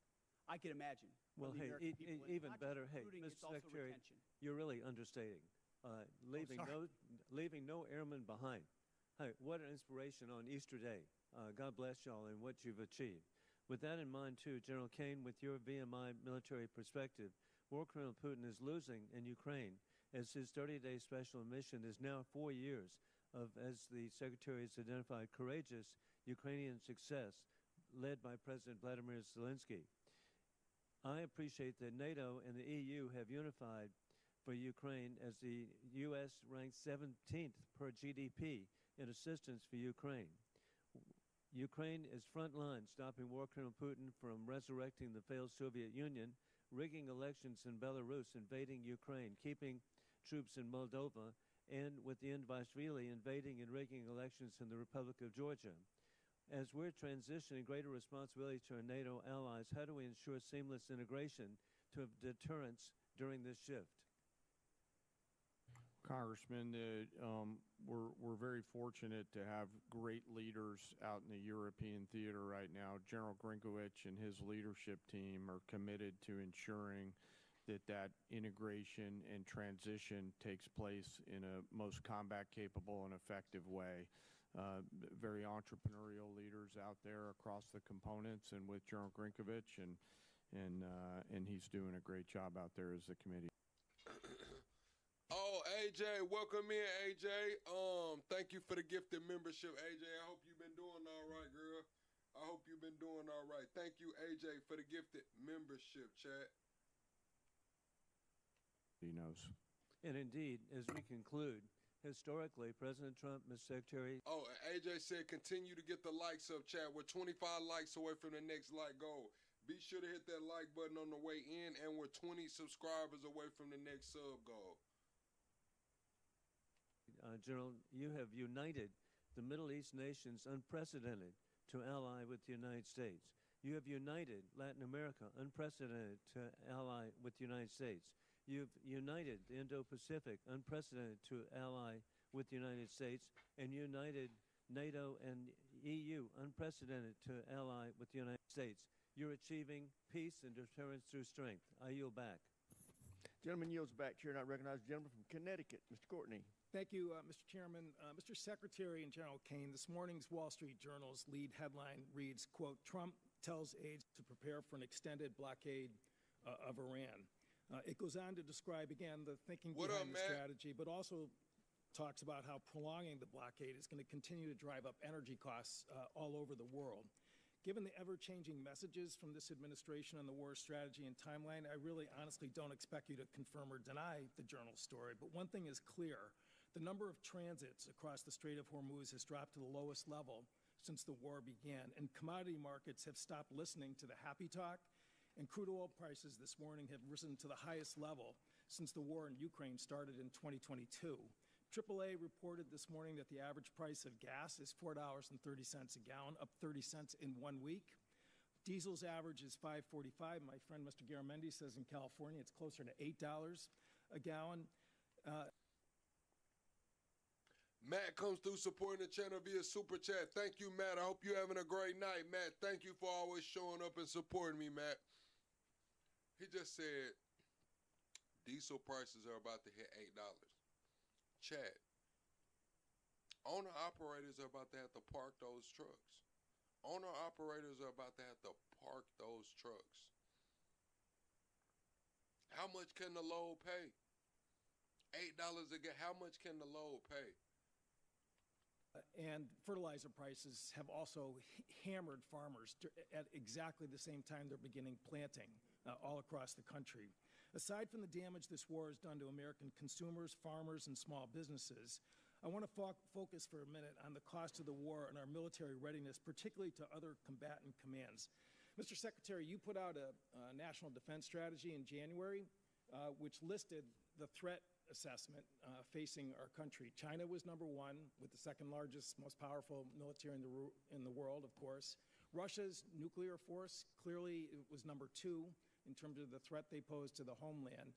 I can imagine. Well, hey, even better, hey, Mr. Secretary, you're really understating. Leaving no airmen behind. Hey, what an inspiration on Easter Day. God bless y'all and what you've achieved. With that in mind, too, General Kane, with your VMI military perspective, War Colonel Putin is losing in Ukraine as his 30-day special mission is now 4 years of, as the Secretary has identified, courageous Ukrainian success led by President Vladimir Zelensky. I appreciate that NATO and the EU have unified for Ukraine as the U.S. ranks 17th per GDP in assistance for Ukraine. Ukraine is frontline, stopping War Colonel Putin from resurrecting the failed Soviet Union, rigging elections in Belarus, invading Ukraine, keeping troops in Moldova, and with the Indivashvili invading and rigging elections in the Republic of Georgia. As we're transitioning greater responsibility to our NATO allies, how do we ensure seamless integration to deterrence during this shift? Congressman, we're very fortunate to have great leaders out in the European theater right now. General Grinkovich and his leadership team are committed to ensuring that integration and transition takes place in a most combat capable and effective way. Very entrepreneurial leaders out there across the components, and with General Grinkovich, and he's doing a great job out there as the committee. Oh, AJ, welcome in, AJ. Thank you for the gifted membership, AJ. I hope you've been doing all right, girl. I hope you've been doing all right. Thank you, AJ, for the gifted membership, chat. He knows. And indeed, as we conclude, historically, President Trump, Mr. Secretary. Oh, AJ said continue to get the likes up, chat. We're 25 likes away from the next like goal. Be sure to hit that like button on the way in, and we're 20 subscribers away from the next sub goal. General, you have united the Middle East nations unprecedented to ally with the United States. You have united Latin America unprecedented to ally with the United States. You've united the Indo-Pacific unprecedented to ally with the United States, and united NATO and EU unprecedented to ally with the United States. You're achieving peace and deterrence through strength. I yield back. Gentleman yields back. Chair not recognized. Gentleman from Connecticut, Mr. Courtney. Thank you, Mr. Chairman. Mr. Secretary and General Kane, this morning's Wall Street Journal's lead headline reads, quote, Trump tells aides to prepare for an extended blockade of Iran. It goes on to describe, again, the thinking behind the strategy, but also talks about how prolonging the blockade is going to continue to drive up energy costs all over the world. Given the ever-changing messages from this administration on the war strategy and timeline, I really honestly don't expect you to confirm or deny the Journal's story. But one thing is clear. The number of transits across the Strait of Hormuz has dropped to the lowest level since the war began, and commodity markets have stopped listening to the happy talk, and crude oil prices this morning have risen to the highest level since the war in Ukraine started in 2022. AAA reported this morning that the average price of gas is $4.30 a gallon, up 30 cents in 1 week. Diesel's average is $5.45. My friend Mr. Garamendi says in California it's closer to $8 a gallon. Matt comes through supporting the channel via Super Chat. Thank you, Matt. I hope you're having a great night, Matt. Thank you for always showing up and supporting me, Matt. He just said diesel prices are about to hit $8. Chad, owner-operators are about to have to park those trucks. Owner-operators are about to have to park those trucks. How much can the load pay? $8 a gallon. How much can the load pay? And fertilizer prices have also hammered farmers at exactly the same time they're beginning planting all across the country. Aside from the damage this war has done to American consumers, farmers, and small businesses, I want to focus for a minute on the cost of the war and our military readiness, particularly to other combatant commands. Mr. Secretary, you put out a national defense strategy in January, which listed the threat assessment facing our country. China was number one, with the second largest, most powerful military in the world, of course. Russia's nuclear force clearly was number two in terms of the threat they pose to the homeland.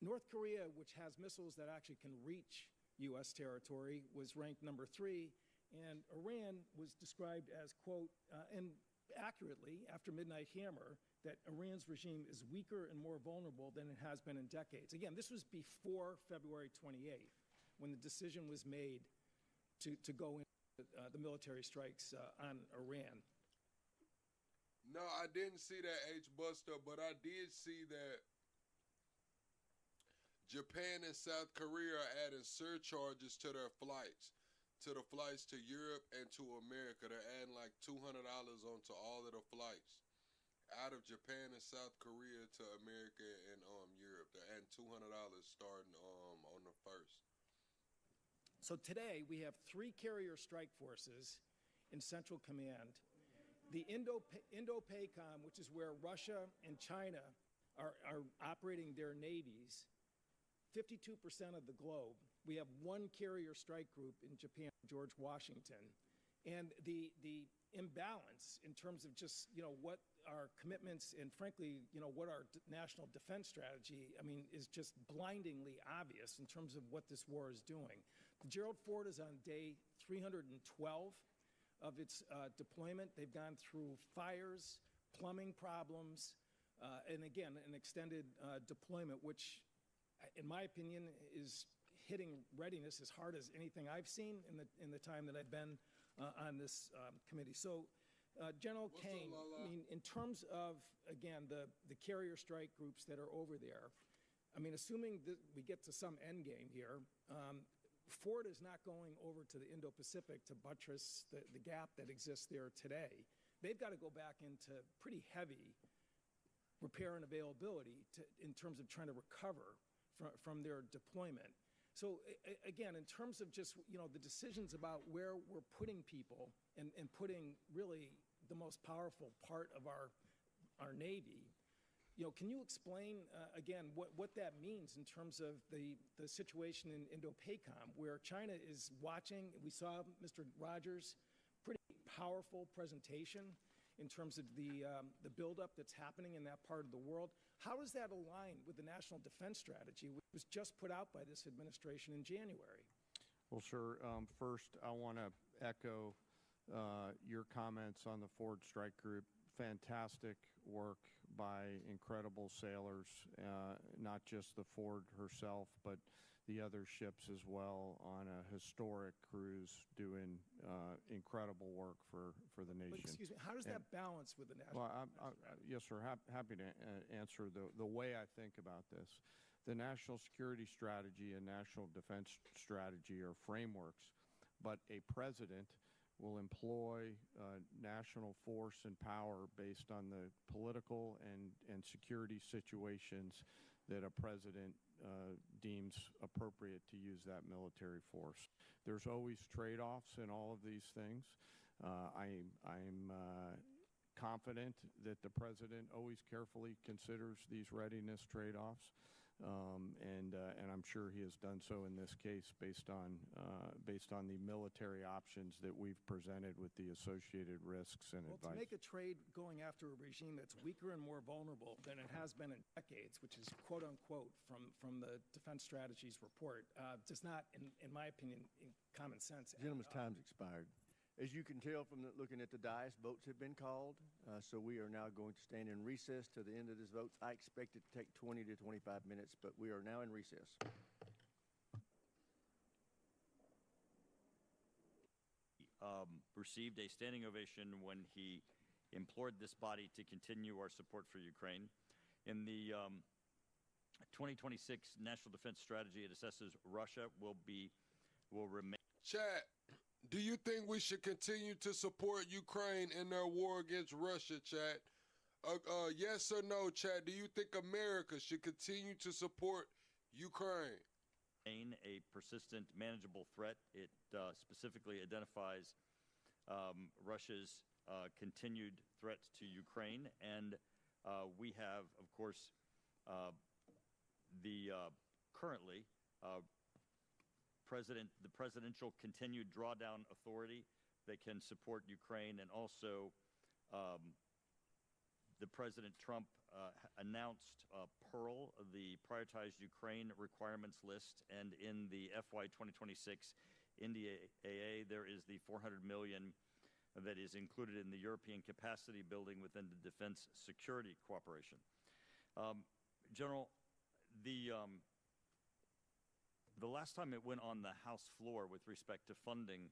North Korea, which has missiles that actually can reach U.S. territory, was ranked number three, and Iran was described as, quote, and accurately, after Midnight Hammer, that Iran's regime is weaker and more vulnerable than it has been in decades. Again, this was before February 28th, when the decision was made to go into the military strikes on Iran. No, I didn't see that, H-Buster, but I did see that Japan and South Korea are adding surcharges to their flights, to Europe and to America. They're adding like $200 onto all of the flights out of Japan and South Korea to America and Europe. They're adding $200 starting on the 1st. So today we have 3 carrier strike forces in Central Command. The Indo-PACOM, which is where Russia and China are operating their navies, 52% of the globe. We have 1 carrier strike group in Japan, George Washington. And the imbalance in terms of just, what our commitments and frankly, what our national defense strategy, is just blindingly obvious in terms of what this war is doing. The Gerald Ford is on day 312 of its deployment. They've gone through fires, plumbing problems, and again, an extended deployment, which, in my opinion, is hitting readiness as hard as anything I've seen in the time that I've been on this committee. So, General Kane, in terms of, again, the carrier strike groups that are over there, assuming that we get to some end game here, Ford is not going over to the Indo-Pacific to buttress the gap that exists there today. They've got to go back into pretty heavy repair and availability in terms of trying to recover from their deployment. So again, in terms of just, the decisions about where we're putting people and putting really the most powerful part of our Navy, can you explain, again, what that means in terms of the situation in Indo-PACOM, where China is watching? We saw Mr. Rogers' pretty powerful presentation in terms of the buildup that's happening in that part of the world. How does that align with the National Defense Strategy, which was just put out by this administration in January? Well, sir, first I want to echo your comments on the Ford Strike Group. Fantastic work by incredible sailors, not just the Ford herself, but the other ships as well, on a historic cruise doing incredible work for the nation. But excuse me, how does that balance with the national? Well, yes, sir. Happy to answer the way I think about this. The national security strategy and national defense strategy are frameworks, but a president will employ national force and power based on the political and security situations that a president deems appropriate to use that military force. There's always trade-offs in all of these things. I'm confident that the president always carefully considers these readiness trade-offs. and I'm sure he has done so in this case based on the military options that we've presented with the associated risks and advice. To make a trade going after a regime that's weaker and more vulnerable than it has been in decades, which is quote unquote from the Defense Strategies report, does not, in my opinion, in common sense. Gentleman's time's expired. As you can tell from looking at the dais, votes have been called, so we are now going to stand in recess to the end of this vote. I expect it to take 20 to 25 minutes, but we are now in recess. Received a standing ovation when he implored this body to continue our support for Ukraine. In the 2026 National Defense Strategy, it assesses Russia will remain. Chat. Do you think we should continue to support Ukraine in their war against Russia, chat? Yes or no, chat? Do you think America should continue to support Ukraine? A persistent, manageable threat. It specifically identifies Russia's continued threat to Ukraine, and we have, of course, currently the presidential continued drawdown authority that can support Ukraine, and also the President Trump announced Pearl, the prioritized Ukraine requirements list, and in the FY 2026 NDAA, there is the $400 million that is included in the European capacity building within the Defense Security Cooperation. General, the last time it went on the House floor with respect to funding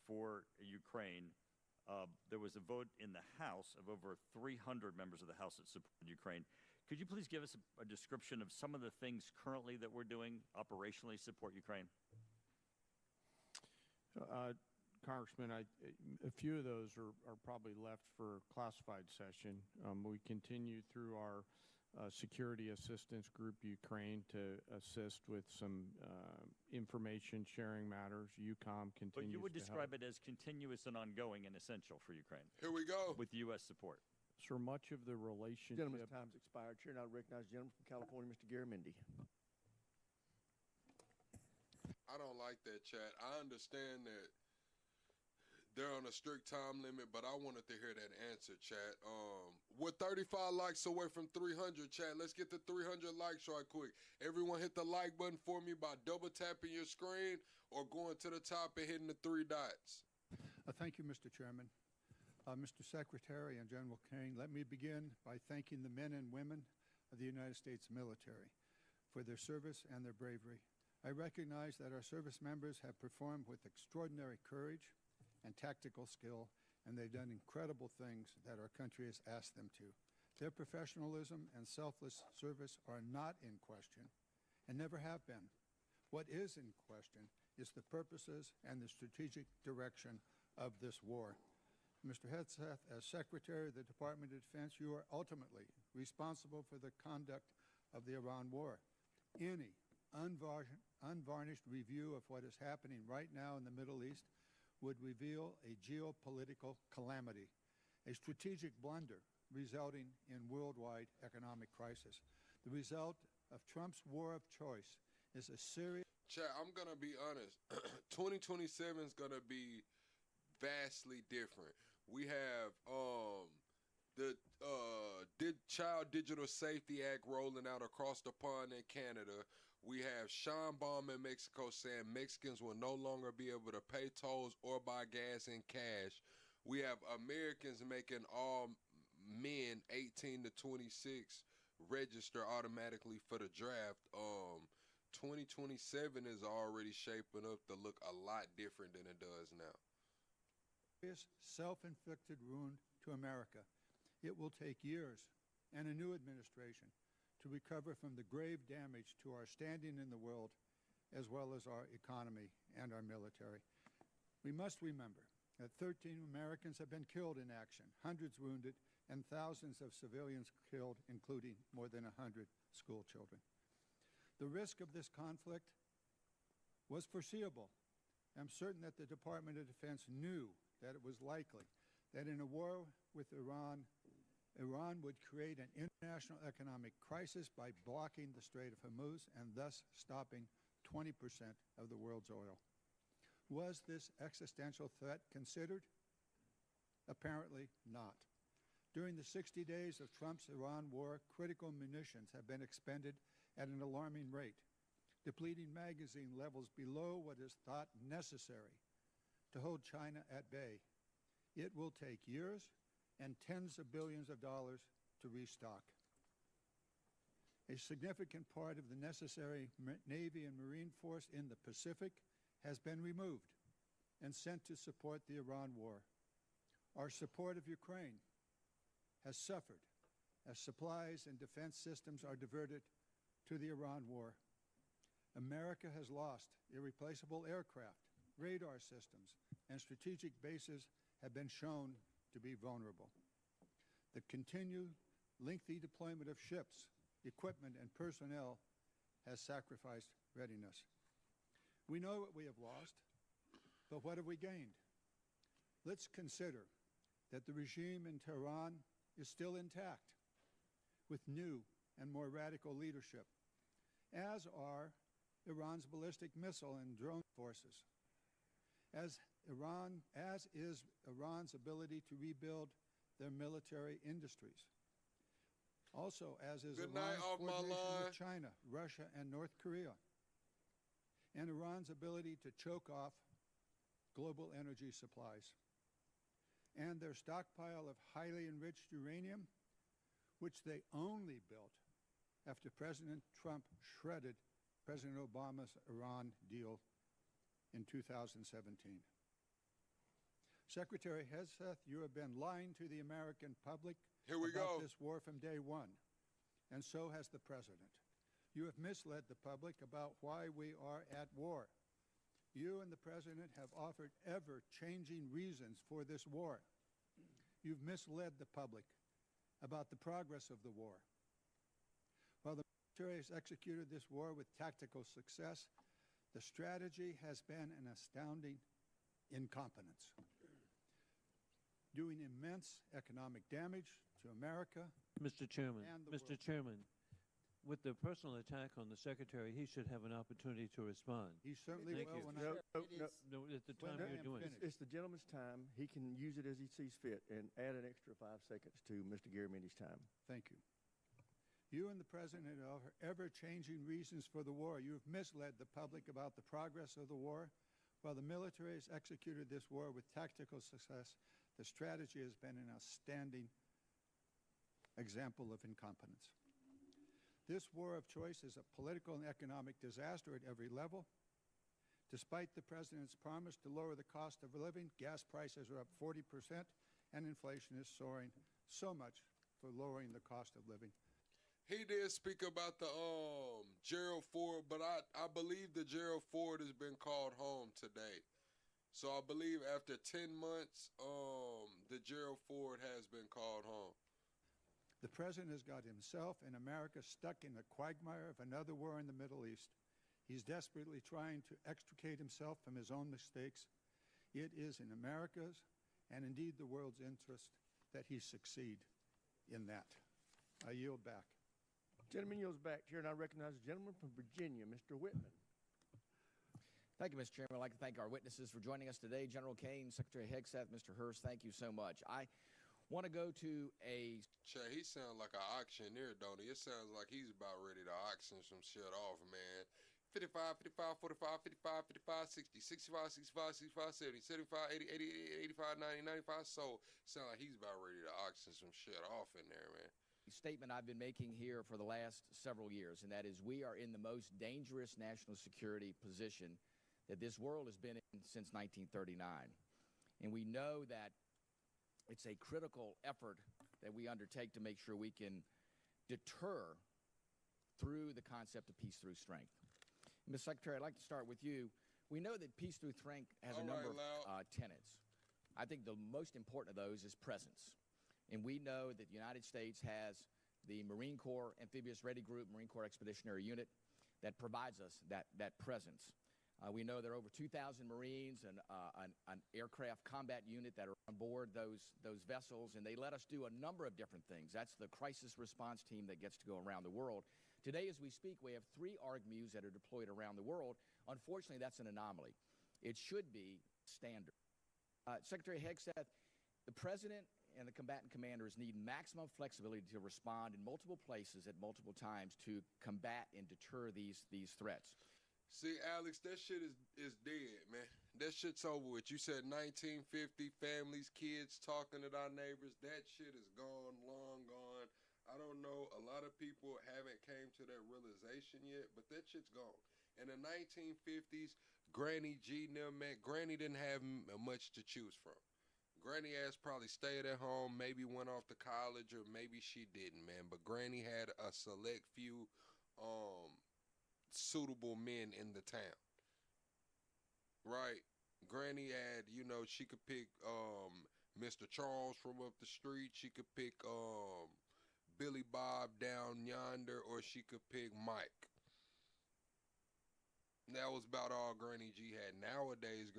for Ukraine, there was a vote in the House of over 300 members of the House that supported Ukraine. Could you please give us a description of some of the things currently that we're doing operationally to support Ukraine? Congressman, a few of those are probably left for classified session. We continue through our security assistance group Ukraine to assist with some information sharing matters. UCOM continues. But you would describe it as continuous and ongoing and essential for Ukraine. Here we go. With U.S. support. So much of the relationship. Gentleman's time's expired. Chair now recognize the gentleman from California, Mr. Garamendi. I don't like that, chat. I understand that they're on a strict time limit, but I wanted to hear that answer, chat. We're 35 likes away from 300, chat. Let's get to 300 likes right quick. Everyone hit the like button for me by double tapping your screen or going to the top and hitting the 3 dots. Thank you, Mr. Chairman. Mr. Secretary and General King, let me begin by thanking the men and women of the United States military for their service and their bravery. I recognize that our service members have performed with extraordinary courage and tactical skill, and they've done incredible things that our country has asked them to. Their professionalism and selfless service are not in question and never have been. What is in question is the purposes and the strategic direction of this war. Mr. Hegseth, as Secretary of the Department of Defense, you are ultimately responsible for the conduct of the Iran war. Any unvarnished review of what is happening right now in the Middle East would reveal a geopolitical calamity, a strategic blunder resulting in worldwide economic crisis. The result of Trump's war of choice is a serious... Chat, I'm going to be honest. 2027 is going to be vastly different. We have the Child Digital Safety Act rolling out across the pond in Canada. We have Sean Baum in Mexico saying Mexicans will no longer be able to pay tolls or buy gas in cash. We have Americans making all men 18 to 26 register automatically for the draft. 2027 is already shaping up to look a lot different than it does now. Self-inflicted wound to America. It will take years and a new administration to recover from the grave damage to our standing in the world, as well as our economy and our military. We must remember that 13 Americans have been killed in action, hundreds wounded, and thousands of civilians killed, including more than 100 school children. The risk of this conflict was foreseeable. I'm certain that the Department of Defense knew that it was likely that in a war with Iran, Iran would create an international economic crisis by blocking the Strait of Hormuz and thus stopping 20% of the world's oil. Was this existential threat considered? Apparently not. During the 60 days of Trump's Iran war, critical munitions have been expended at an alarming rate, depleting magazine levels below what is thought necessary to hold China at bay. It will take years and tens of billions of dollars to restock. A significant part of the necessary Navy and Marine force in the Pacific has been removed and sent to support the Iran war. Our support of Ukraine has suffered as supplies and defense systems are diverted to the Iran war. America has lost irreplaceable aircraft, radar systems, and strategic bases have been shown to be vulnerable. The continued lengthy deployment of ships, equipment, and personnel has sacrificed readiness. We know what we have lost, but what have we gained? Let's consider that the regime in Tehran is still intact, with new and more radical leadership, as are Iran's ballistic missile and drone forces, as is Iran's ability to rebuild their military industries. Also, as is Iran's coordination with China, Russia, and North Korea, and Iran's ability to choke off global energy supplies, and their stockpile of highly enriched uranium, which they only built after President Trump shredded President Obama's Iran deal in 2017. Secretary Hegseth, you have been lying to the American public about this war from day one, and so has the President. You have misled the public about why we are at war. You and the President have offered ever-changing reasons for this war. You've misled the public about the progress of the war. While the military has executed this war with tactical success, the strategy has been an astounding incompetence, doing immense economic damage to America. Mr. Chairman, and the Mr. world. Chairman, with the personal attack on the Secretary, he should have an opportunity to respond. He certainly Thank will you. when No, at the time when I you're am doing it. finished. It's the gentleman's time. He can use it as he sees fit and add an extra 5 seconds to Mr. Garamendi's time. Thank you. You and the President offer ever-changing reasons for the war. You have misled the public about the progress of the war. While the military has executed this war with tactical success, the strategy has been an outstanding example of incompetence. This war of choice is a political and economic disaster at every level. Despite the President's promise to lower the cost of living, gas prices are up 40% and inflation is soaring. So much for lowering the cost of living. He did speak about the Gerald Ford, but I believe the Gerald Ford has been called home today. So I believe after 10 months, the Gerald Ford has been called home. The President has got himself and America stuck in the quagmire of another war in the Middle East. He's desperately trying to extricate himself from his own mistakes. It is in America's and indeed the world's interest that he succeed in that. I yield back. Gentleman yields back. Chair, and I recognize the gentleman from Virginia, Mr. Whitman. Thank you, Mr. Chairman. I'd like to thank our witnesses for joining us today. General Kane, Secretary Hegseth, Mr. Hurst, thank you so much. I want to go to a... Che, he sounds like an auctioneer, don't he? It sounds like he's about ready to auction some shit off, man. 55, 55, 45, 55, 55, 60, 65, 65, 65, 70, 75, 80, 85, 90, 95. So, sound like he's about ready to auction some shit off in there, man. Statement I've been making here for the last several years, and that is we are in the most dangerous national security position that this world has been in since 1939. And we know that it's a critical effort that we undertake to make sure we can deter through the concept of peace through strength. Ms. Secretary, I'd like to start with you. We know that peace through strength has a number of tenets. I think the most important of those is presence. And we know that the United States has the Marine Corps Amphibious Ready Group, Marine Corps Expeditionary Unit, that provides us that presence. We know there are over 2,000 Marines and an aircraft combat unit that are on board those vessels, and they let us do a number of different things. That's the crisis response team that gets to go around the world. Today, as we speak, we have 3 ARGMUs that are deployed around the world. Unfortunately, that's an anomaly. It should be standard. Secretary Hegseth, the President and the combatant commanders need maximum flexibility to respond in multiple places at multiple times to combat and deter these threats. See, Alex, that shit is dead, man. That shit's over with. You said 1950, families, kids talking at our neighbors. That shit is gone, long gone. I don't know. A lot of people haven't came to that realization yet, but that shit's gone. In the 1950s, Granny G and them, man, Granny didn't have much to choose from. Granny ass probably stayed at home, maybe went off to college, or maybe she didn't, man. But Granny had a select few suitable men in the town, right? Granny had, you know, she could pick Mr. Charles from up the street, she could pick Billy Bob down yonder, or she could pick Mike. That was about all Granny G had. Nowadays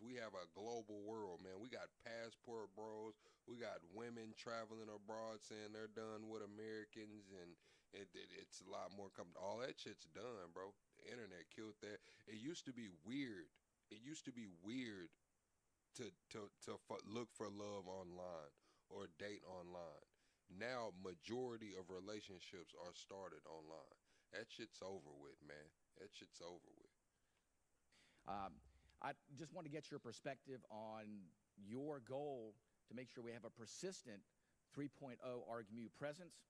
we have a global world, man. We got passport bros, we got women traveling abroad saying they're done with Americans, and it's a lot more coming. All that shit's done, bro. The internet killed that. It used to be weird. It used to be weird to look for love online or date online. Now, majority of relationships are started online. That shit's over with, man. That shit's over with. I just want to get your perspective on your goal to make sure we have a persistent 3.0 ARGMU presence,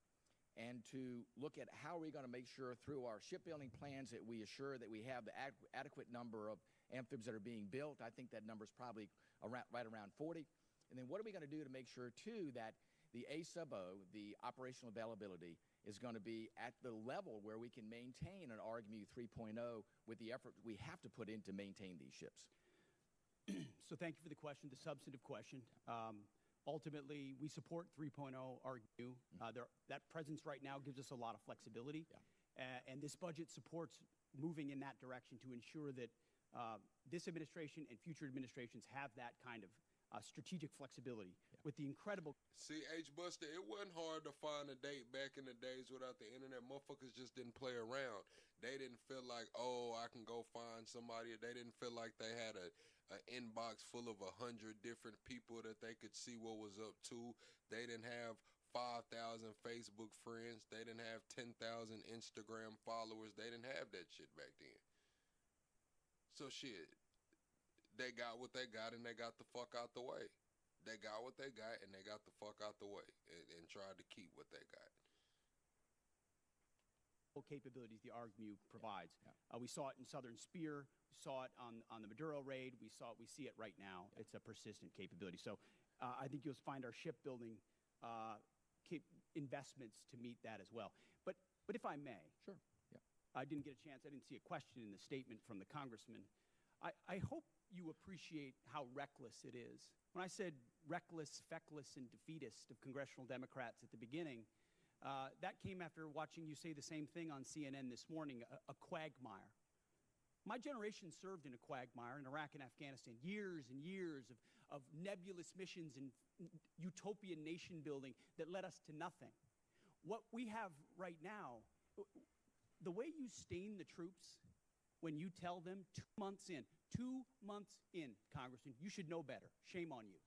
and to look at how we're going to make sure through our shipbuilding plans that we assure that we have the adequate number of amphibs that are being built. I think that number is probably right around 40. And then what are we going to do to make sure, too, that the A-sub-O, the operational availability, is going to be at the level where we can maintain an ARGMU 3.0 with the effort we have to put in to maintain these ships? So thank you for the question, the substantive question. Ultimately, we support 3.0 ARGMU. That presence right now gives us a lot of flexibility. And this budget supports moving in that direction to ensure that this administration and future administrations have that kind of strategic flexibility with the incredible... See, H-Buster, it wasn't hard to find a date back in the days without the internet. Motherfuckers just didn't play around. They didn't feel like, oh, I can go find somebody. They didn't feel like they had an inbox full of 100 different people that they could see what was up to. They didn't have 5,000 Facebook friends. They didn't have 10,000 Instagram followers. They didn't have that shit back then. So shit, they got what they got, and they got the fuck out the way. They got what they got, and they got the fuck out the way, and tried to keep what they got. Capabilities the ARGMU provides. We saw it in Southern Spear. We saw it on the Maduro raid. We see it right now. It's a persistent capability. So I think you'll find our shipbuilding investments to meet that as well. But if I may, sure. I didn't get a chance. I didn't see a question in the statement from the congressman. I hope you appreciate how reckless it is. When I said reckless, feckless, and defeatist of congressional Democrats at the beginning, that came after watching you say the same thing on CNN this morning, a quagmire. My generation served in a quagmire in Iraq and Afghanistan, years and years of nebulous missions and utopian nation building that led us to nothing. What we have right now, the way you stain the troops when you tell them 2 months in, Congressman, you should know better. Shame on you.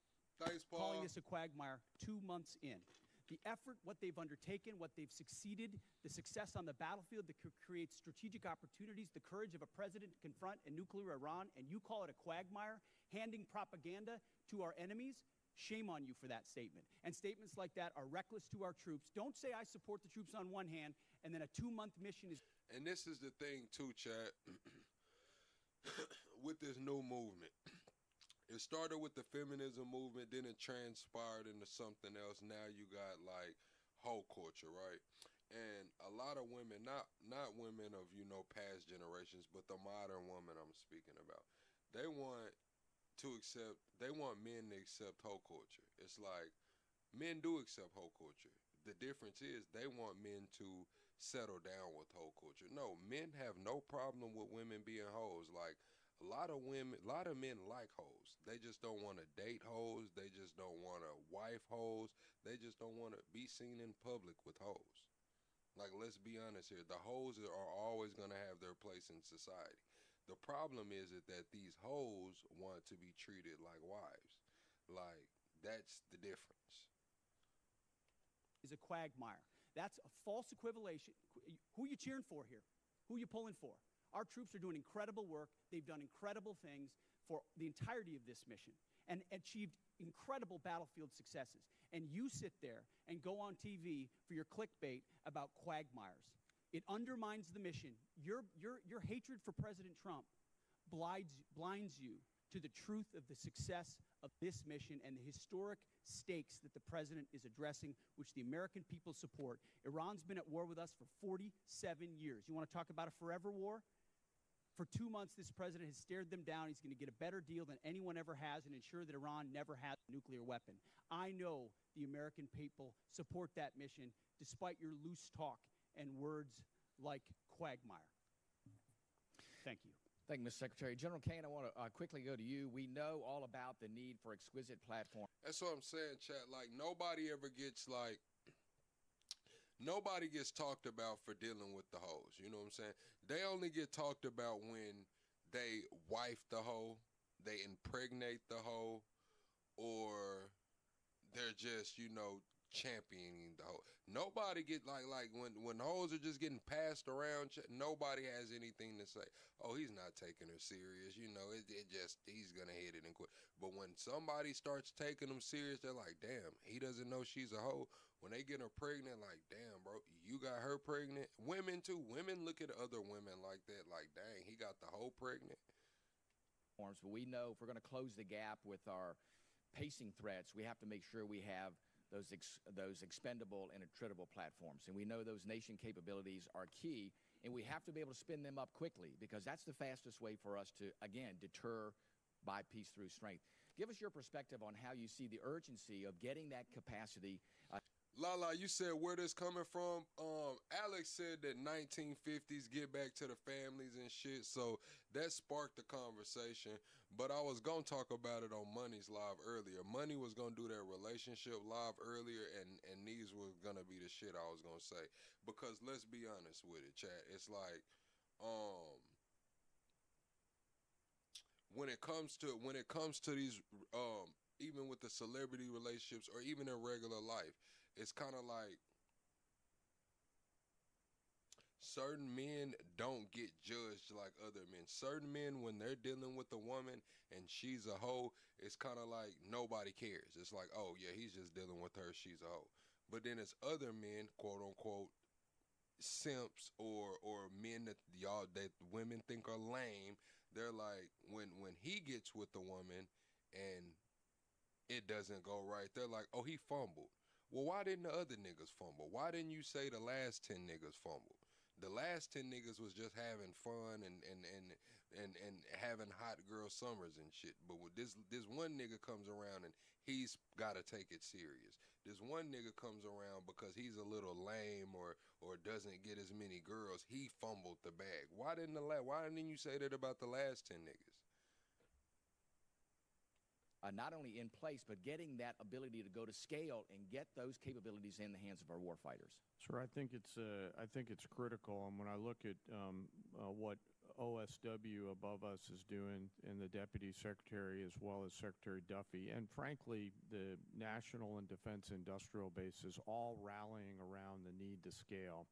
Thanks, Paul. Calling this a quagmire 2 months in. The effort, what they've undertaken, what they've succeeded, the success on the battlefield that creates strategic opportunities, the courage of a president to confront a nuclear Iran, and you call it a quagmire, handing propaganda to our enemies, shame on you for that statement. And statements like that are reckless to our troops. Don't say I support the troops on one hand, and then a 2-month mission is... And this is the thing, too, Chad, with this new movement. It started with the feminism movement, then it transpired into something else. Now you got, like, hoe culture, right? And a lot of women, not women of, you know, past generations, but the modern woman I'm speaking about, they want men to accept hoe culture. It's like, men do accept hoe culture. The difference is they want men to settle down with hoe culture. No, men have no problem with women being hoes. Like a lot of men like hoes. They just don't want to date hoes. They just don't want to wife hoes. They just don't want to be seen in public with hoes. Like, let's be honest here. The hoes are always going to have their place in society. The problem is that these hoes want to be treated like wives. Like, that's the difference. Is a quagmire. That's a false equivalation. Who are you cheering for here? Who are you pulling for? Our troops are doing incredible work. They've done incredible things for the entirety of this mission and achieved incredible battlefield successes. And you sit there and go on TV for your clickbait about quagmires. It undermines the mission. Your hatred for President Trump blinds you to the truth of the success of this mission and the historic stakes that the president is addressing, which the American people support. Iran's been at war with us for 47 years. You want to talk about a forever war? For 2 months, this president has stared them down. He's going to get a better deal than anyone ever has and ensure that Iran never has a nuclear weapon. I know the American people support that mission despite your loose talk and words like quagmire. Thank you. Thank you, Mr. Secretary. General Kane, I want to quickly go to you. We know all about the need for exquisite platforms. That's what I'm saying, chat. Like, nobody gets talked about for dealing with the hoes. You know what I'm saying? They only get talked about when they wife the hoe, they impregnate the hoe, or they're just, championing the hoe. Nobody get like when hoes are just getting passed around, nobody has anything to say. Oh, he's not taking her serious. He's going to hit it and quit. But when somebody starts taking them serious, they're like, damn, he doesn't know she's a hoe. When they get her pregnant, like, damn, bro, you got her pregnant. Women, too. Women look at other women like that, like, dang, he got the hoe pregnant. But we know if we're going to close the gap with our pacing threats, we have to make sure we have those expendable and attritable platforms. And we know those nation capabilities are key, and we have to be able to spin them up quickly because that's the fastest way for us to, again, deter by peace through strength. Give us your perspective on how you see the urgency of getting that capacity. Lala, you said where this coming from. Alex said that 1950s get back to the families and shit, so that sparked the conversation. But I was gonna talk about it on Money's Live earlier. Money was gonna do that relationship live earlier, and these were gonna be the shit I was gonna say. Because let's be honest with it, chat. It's like, when it comes to these, even with the celebrity relationships or even in regular life, it's kind of like certain men don't get judged like other men. Certain men, when they're dealing with a woman and she's a hoe, it's kind of like nobody cares. It's like, oh yeah, he's just dealing with her, she's a hoe. But then it's other men, quote unquote, simps or men that women think are lame. They're like, when he gets with the woman and it doesn't go right, they're like, oh, he fumbled. Well, why didn't the other niggas fumble? Why didn't you say the last 10 niggas fumbled? The last 10 niggas was just having fun and having hot girl summers and shit. But with this one nigga comes around and he's got to take it serious. This one nigga comes around because he's a little lame or doesn't get as many girls. He fumbled the bag. Why didn't you say that about the last 10 niggas? Not only in place, but getting that ability to go to scale and get those capabilities in the hands of our warfighters. Sir, I think it's critical. And when I look at what OSW above us is doing, and the Deputy Secretary as well as Secretary Duffy, and frankly, the National and Defense Industrial Bases all rallying around the need to scale,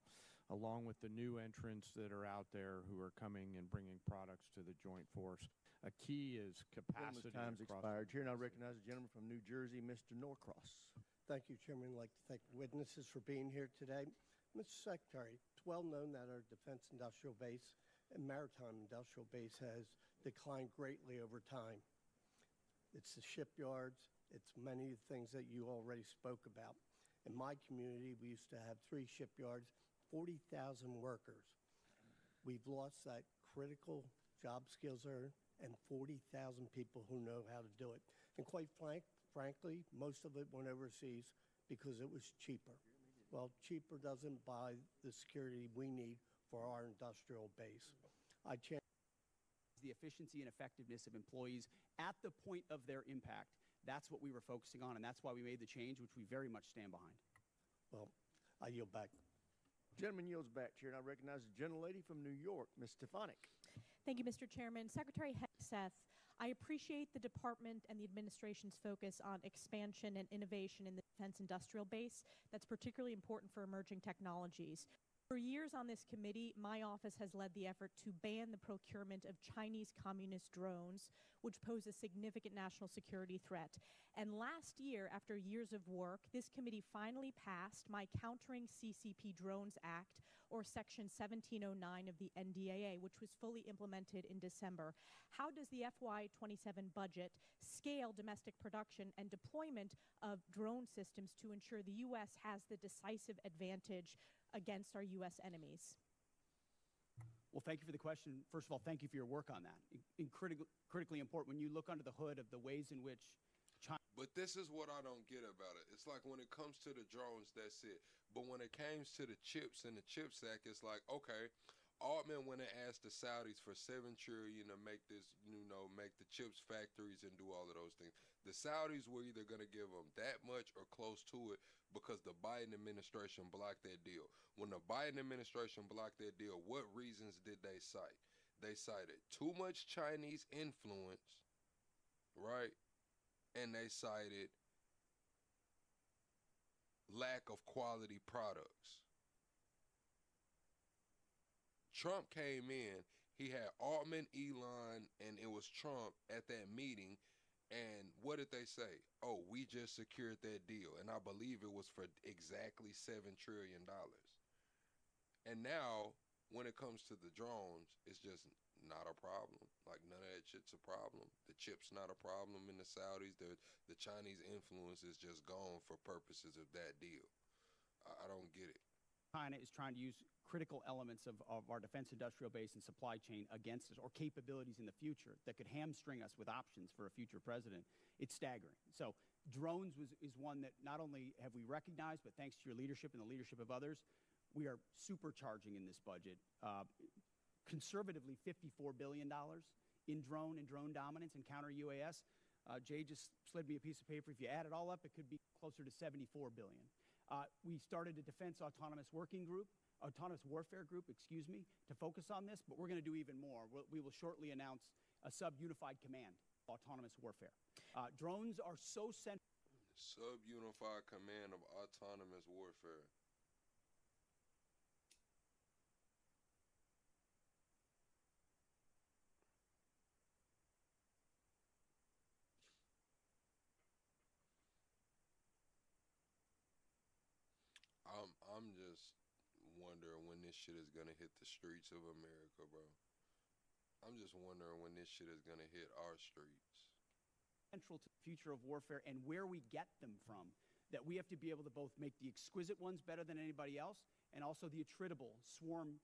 along with the new entrants that are out there who are coming and bringing products to the joint force. A key is capacity. Time's expired. Here now recognize the gentleman from New Jersey, Mr. Norcross. Thank you, Chairman. I'd like to thank the witnesses for being here today. Mr. Secretary, it's well known that our Defense Industrial Base and Maritime Industrial Base has declined greatly over time. It's the shipyards. It's many of the things that you already spoke about. In my community, we used to have 3 shipyards, 40,000 workers. We've lost that critical job skills there and 40,000 people who know how to do it. And quite frankly, most of it went overseas because it was cheaper. Well, cheaper doesn't buy the security we need for our industrial base. The efficiency and effectiveness of employees at the point of their impact. That's what we were focusing on, and that's why we made the change, which we very much stand behind. Well, I yield back. Gentleman yields back, Chair, and I recognize the gentlelady from New York, Ms. Stefanik. Thank you, Mr. Chairman. Secretary Hegseth, I appreciate the department and the administration's focus on expansion and innovation in the defense industrial base. That's particularly important for emerging technologies. For years on this committee, my office has led the effort to ban the procurement of Chinese communist drones, which pose a significant national security threat. And last year, after years of work, this committee finally passed my Countering CCP Drones Act, or Section 1709 of the NDAA, which was fully implemented in December. How does the FY27 budget scale domestic production and deployment of drone systems to ensure the U.S. has the decisive advantage against our U.S. enemies? Well, thank you for the question. First of all, thank you for your work on that. Critically important when you look under the hood of the ways in which China. But this is what I don't get about it. It's like when it comes to the drones, that's it. But when it comes to the chips and the CHIPS Act, it's like, okay, Altman went and asked the Saudis for $7 trillion to make this, make the chips factories and do all of those things. The Saudis were either going to give them that much or close to it because the Biden administration blocked that deal. When the Biden administration blocked that deal, what reasons did they cite? They cited too much Chinese influence, right? And they cited lack of quality products. Trump came in, he had Altman, Elon, and it was Trump at that meeting. And what did they say? Oh, we just secured that deal. And I believe it was for exactly $7 trillion. And now, when it comes to the drones, it's just not a problem. Like, none of that shit's a problem. The chip's not a problem in the Saudis. The Chinese influence is just gone for purposes of that deal. I don't get it. China is trying to use critical elements of our defense industrial base and supply chain against us, or capabilities in the future that could hamstring us with options for a future president. It's staggering. So drones is one that not only have we recognized, but thanks to your leadership and the leadership of others, we are supercharging in this budget. Conservatively, $54 billion in drone and drone dominance and counter UAS. Jay just slid me a piece of paper. If you add it all up, it could be closer to $74 billion. We started a defense autonomous warfare group, to focus on this, but we're going to do even more. We will shortly announce a sub-unified command, autonomous warfare. Drones are so central. Sub-unified command of autonomous warfare. I'm just wondering when this shit is gonna hit the streets of America, bro. I'm just wondering when this shit is gonna hit our streets. Central to the future of warfare and where we get them from, that we have to be able to both make the exquisite ones better than anybody else and also the attritable swarm,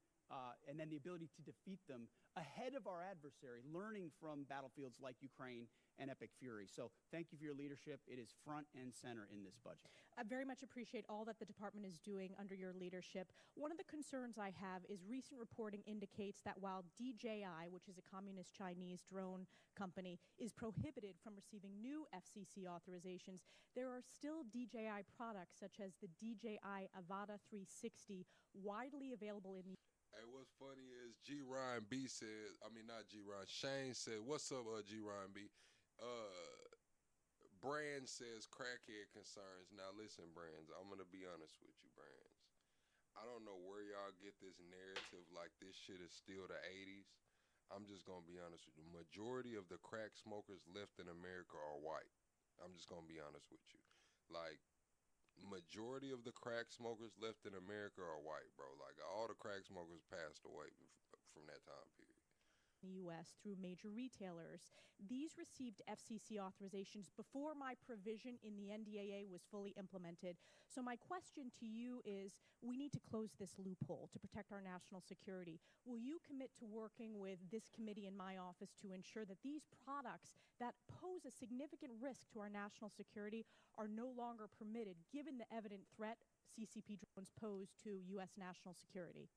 and then the ability to defeat them ahead of our adversary, learning from battlefields like Ukraine and Epic Fury. So thank you for your leadership. It is front and center in this budget. I very much appreciate all that the department is doing under your leadership. One of the concerns I have is recent reporting indicates that while DJI, which is a communist Chinese drone company, is prohibited from receiving new FCC authorizations, there are still DJI products such as the DJI Avata 360 widely available in the. Hey, what's funny is Ryan B said, not Ryan, Shane said, what's up, Ryan B? Brand says crackhead concerns. Now listen, Brands, I'm going to be honest with you, Brands. I don't know where y'all get this narrative like this shit is still the 80s. I'm just going to be honest with you. Majority of the crack smokers left in America are white. I'm just going to be honest with you. Like, majority of the crack smokers left in America are white, bro. Like, all the crack smokers passed away from that time period. in the U.S. through major retailers. These received FCC authorizations before my provision in the NDAA was fully implemented. So my question to you is, we need to close this loophole to protect our national security. Will you commit to working with this committee in my office to ensure that these products that pose a significant risk to our national security are no longer permitted, given the evident threat CCP drones pose to U.S. national security?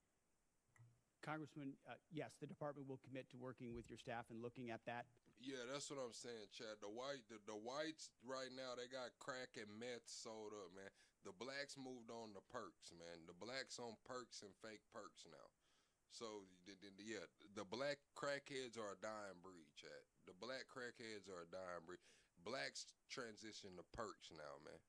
Congressman, yes, the department will commit to working with your staff and looking at that. Yeah, that's what I'm saying, Chad. The whites right now, they got crack and meth sold up, man. The blacks moved on to perks, man. The blacks on perks and fake perks now. So, yeah, the black crackheads are a dying breed, Chad. The black crackheads are a dying breed. Blacks transition to perks now, man.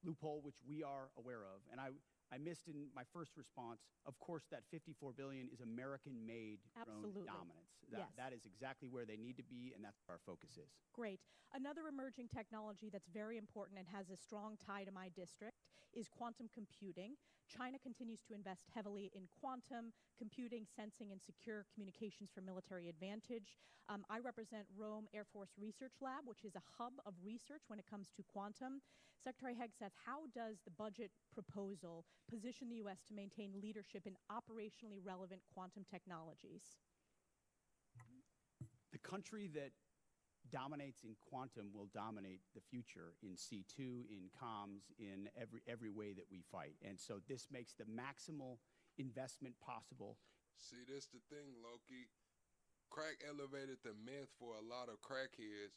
Loophole, which we are aware of, and I missed in my first response, of course, that $54 billion is American-made drone dominance. Yes. That is exactly where they need to be, and that's where our focus is. Great. Another emerging technology that's very important and has a strong tie to my district is quantum computing. China continues to invest heavily in quantum computing, sensing, and secure communications for military advantage. I represent Rome Air Force Research Lab, which is a hub of research when it comes to quantum. Secretary Hegseth, how does the budget proposal position the U.S. to maintain leadership in operationally relevant quantum technologies? The country that dominates in quantum will dominate the future in C2, in comms, in every way that we fight. And so this makes the maximal investment possible. See, this the thing, Loki. Crack elevated the meth for a lot of crackheads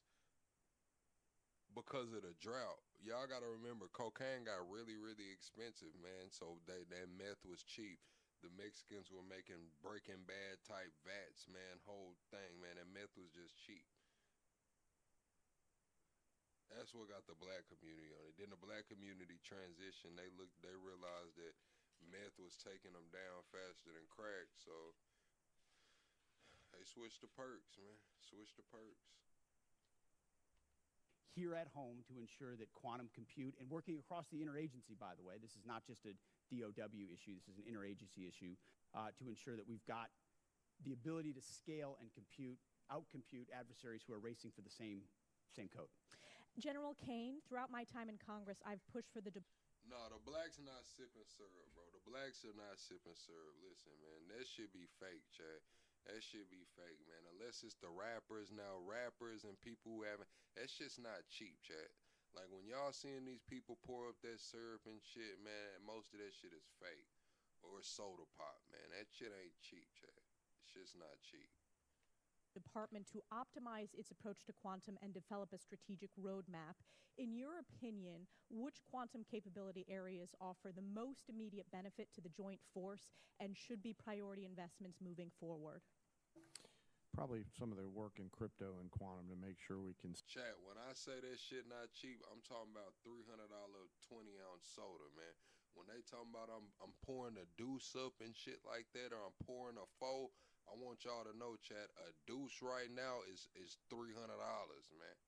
because of the drought. Y'all got to remember, cocaine got really, really expensive, man. So that meth was cheap. The Mexicans were making Breaking Bad type vats, man, whole thing, man. And meth was just cheap. That's what got the black community on it. Then the black community transitioned. They realized that meth was taking them down faster than crack. So they switched to perks, man. Switched to perks. Here at home to ensure that quantum compute, and working across the interagency, by the way, this is not just a DOW issue, this is an interagency issue, to ensure that we've got the ability to scale and out-compute adversaries who are racing for the same code. General Kane, throughout my time in Congress, I've pushed for the... No, the blacks are not sipping syrup, bro. The blacks are not sipping syrup. Listen, man, that shit be fake, Chad. That shit be fake, man. Unless it's the rappers now, rappers and people who haven't... That shit's not cheap, Chad. Like, when y'all seeing these people pour up that syrup and shit, man, most of that shit is fake. Or soda pop, man. That shit ain't cheap, Chad. It's just not cheap. Department to optimize its approach to quantum and develop a strategic roadmap. In your opinion, which quantum capability areas offer the most immediate benefit to the joint force and should be priority investments moving forward? Probably some of their work in crypto and quantum to make sure we can... Chat, when I say that shit not cheap, I'm talking about $300 20-ounce soda, man. When they talking about I'm pouring a deuce up and shit like that, or I'm pouring a four, I want y'all to know, chat, a deuce right now is $300, man.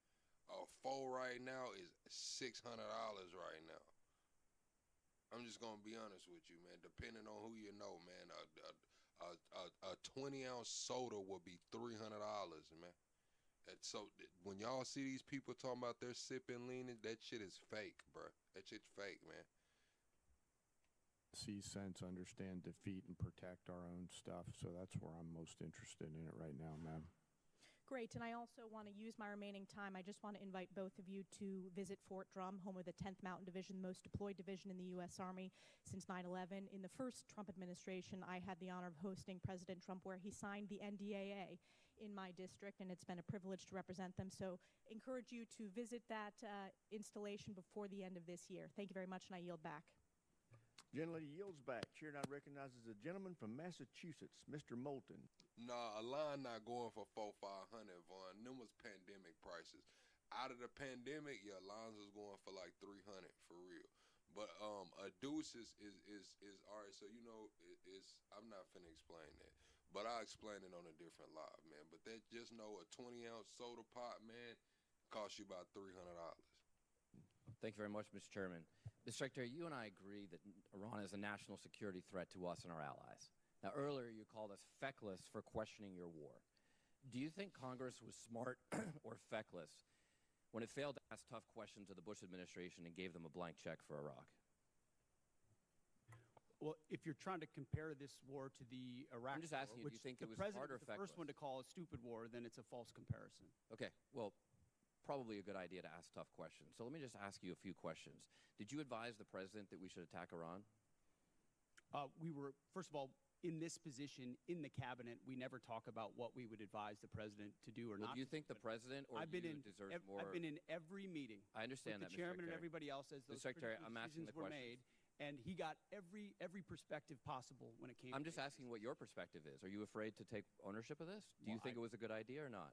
A four right now is $600 right now. I'm just gonna be honest with you, man. Depending on who you know, man, a 20-ounce soda will be $300, man. And so when y'all see these people talking about they're sipping leaning, that shit is fake, bro. That shit's fake, man. See sense, understand, defeat, and protect our own stuff. So that's where I'm most interested in it right now, ma'am. Great, and I also want to use my remaining time. I just want to invite both of you to visit Fort Drum, home of the 10th Mountain Division, the most deployed division in the U.S. Army since 9/11. In the first Trump administration, I had the honor of hosting President Trump, where he signed the NDAA in my district, and it's been a privilege to represent them. So encourage you to visit that installation before the end of this year. Thank you very much, and I yield back. Gentlelady yields back. Chair now recognizes a gentleman from Massachusetts, Mr. Moulton. Nah, a line not going for $400-500, Vaughn. Them was pandemic prices. Out of the pandemic, yeah, lines was going for like $300 for real. But a deuce is all right. So you know, I'm not finna explain that, but I'll explain it on a different live, man. But that just know a 20-ounce soda pop, man, costs you about $300. Thank you very much, Mr. Chairman. Mr. Secretary, you and I agree that Iran is a national security threat to us and our allies. Now, earlier you called us feckless for questioning your war. Do you think Congress was smart or feckless when it failed to ask tough questions of the Bush administration and gave them a blank check for Iraq? Well, if you're trying to compare this war to the Iraq I'm just asking war, you, do you think the it was president smart or was the first feckless? one to call a stupid war, then it's a false comparison. Okay, well, probably a good idea to ask tough questions. So let me just ask you a few questions. Did you advise the president that we should attack Iran? We were, first of all, in this position in the cabinet, we never talk about what we would advise the president to do or Well, not. do you think the president or I've been you in deserves more? I've been in every meeting. I understand with that, the Mr. chairman and Secretary. everybody else as those Mr. Secretary, critical I'm asking decisions the were questions. made, and he got every perspective possible when it came. I'm to just asking what your perspective is. Are you afraid to take ownership of this? Do you Well, think it was a good idea or not?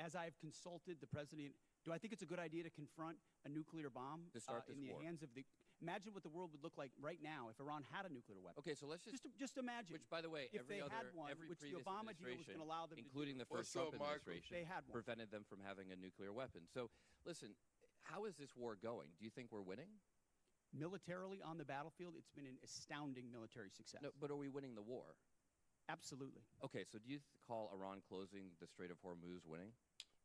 As I've consulted the president, do I think it's a good idea to confront a nuclear bomb To start in this the war. hands of the? Imagine what the world would look like right now if Iran had a nuclear weapon. Okay, so let's just imagine. Which, by the way, if every they had one, every which the previous Obama deal was administration, going to allow them including to do. the first What's up, Trump Michael? administration, They had one. prevented them from having a nuclear weapon. So, listen, how is this war going? Do you think we're winning? Militarily on the battlefield, it's been an astounding military success. No, but are we winning the war? Absolutely. Okay, so do you call Iran closing the Strait of Hormuz winning?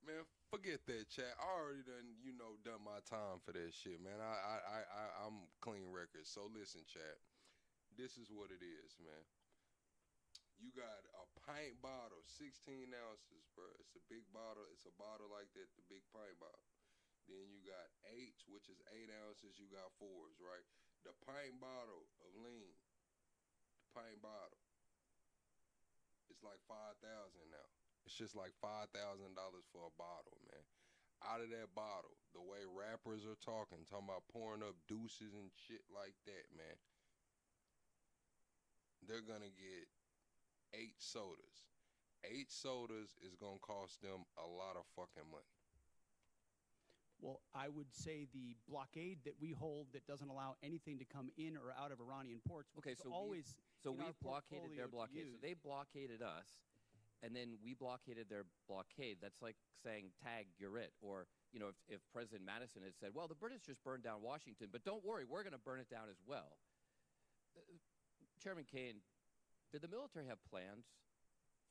Man, forget that, chat. I already done my time for that shit, man. I'm clean record. So listen, chat. This is what it is, man. You got a pint bottle, 16 ounces, bro. It's a big bottle. It's a bottle like that, the big pint bottle. Then you got 8s, which is 8 ounces. You got 4s, right? The pint bottle of lean, the pint bottle, it's like $5,000 now. It's just like $5,000 for a bottle, man. Out of that bottle, the way rappers are talking about pouring up deuces and shit like that, man. They're gonna get 8 sodas. 8 sodas is gonna cost them a lot of fucking money. Well, I would say the blockade that we hold that doesn't allow anything to come in or out of Iranian ports. Which Okay, is so always we've our blockaded their portfolio to blockade. So use. they blockaded us, and then we blockaded their blockade. That's like saying, tag, you're it. Or, if President Madison had said, well, the British just burned down Washington, but don't worry, we're going to burn it down as well. Chairman Kaine, did the military have plans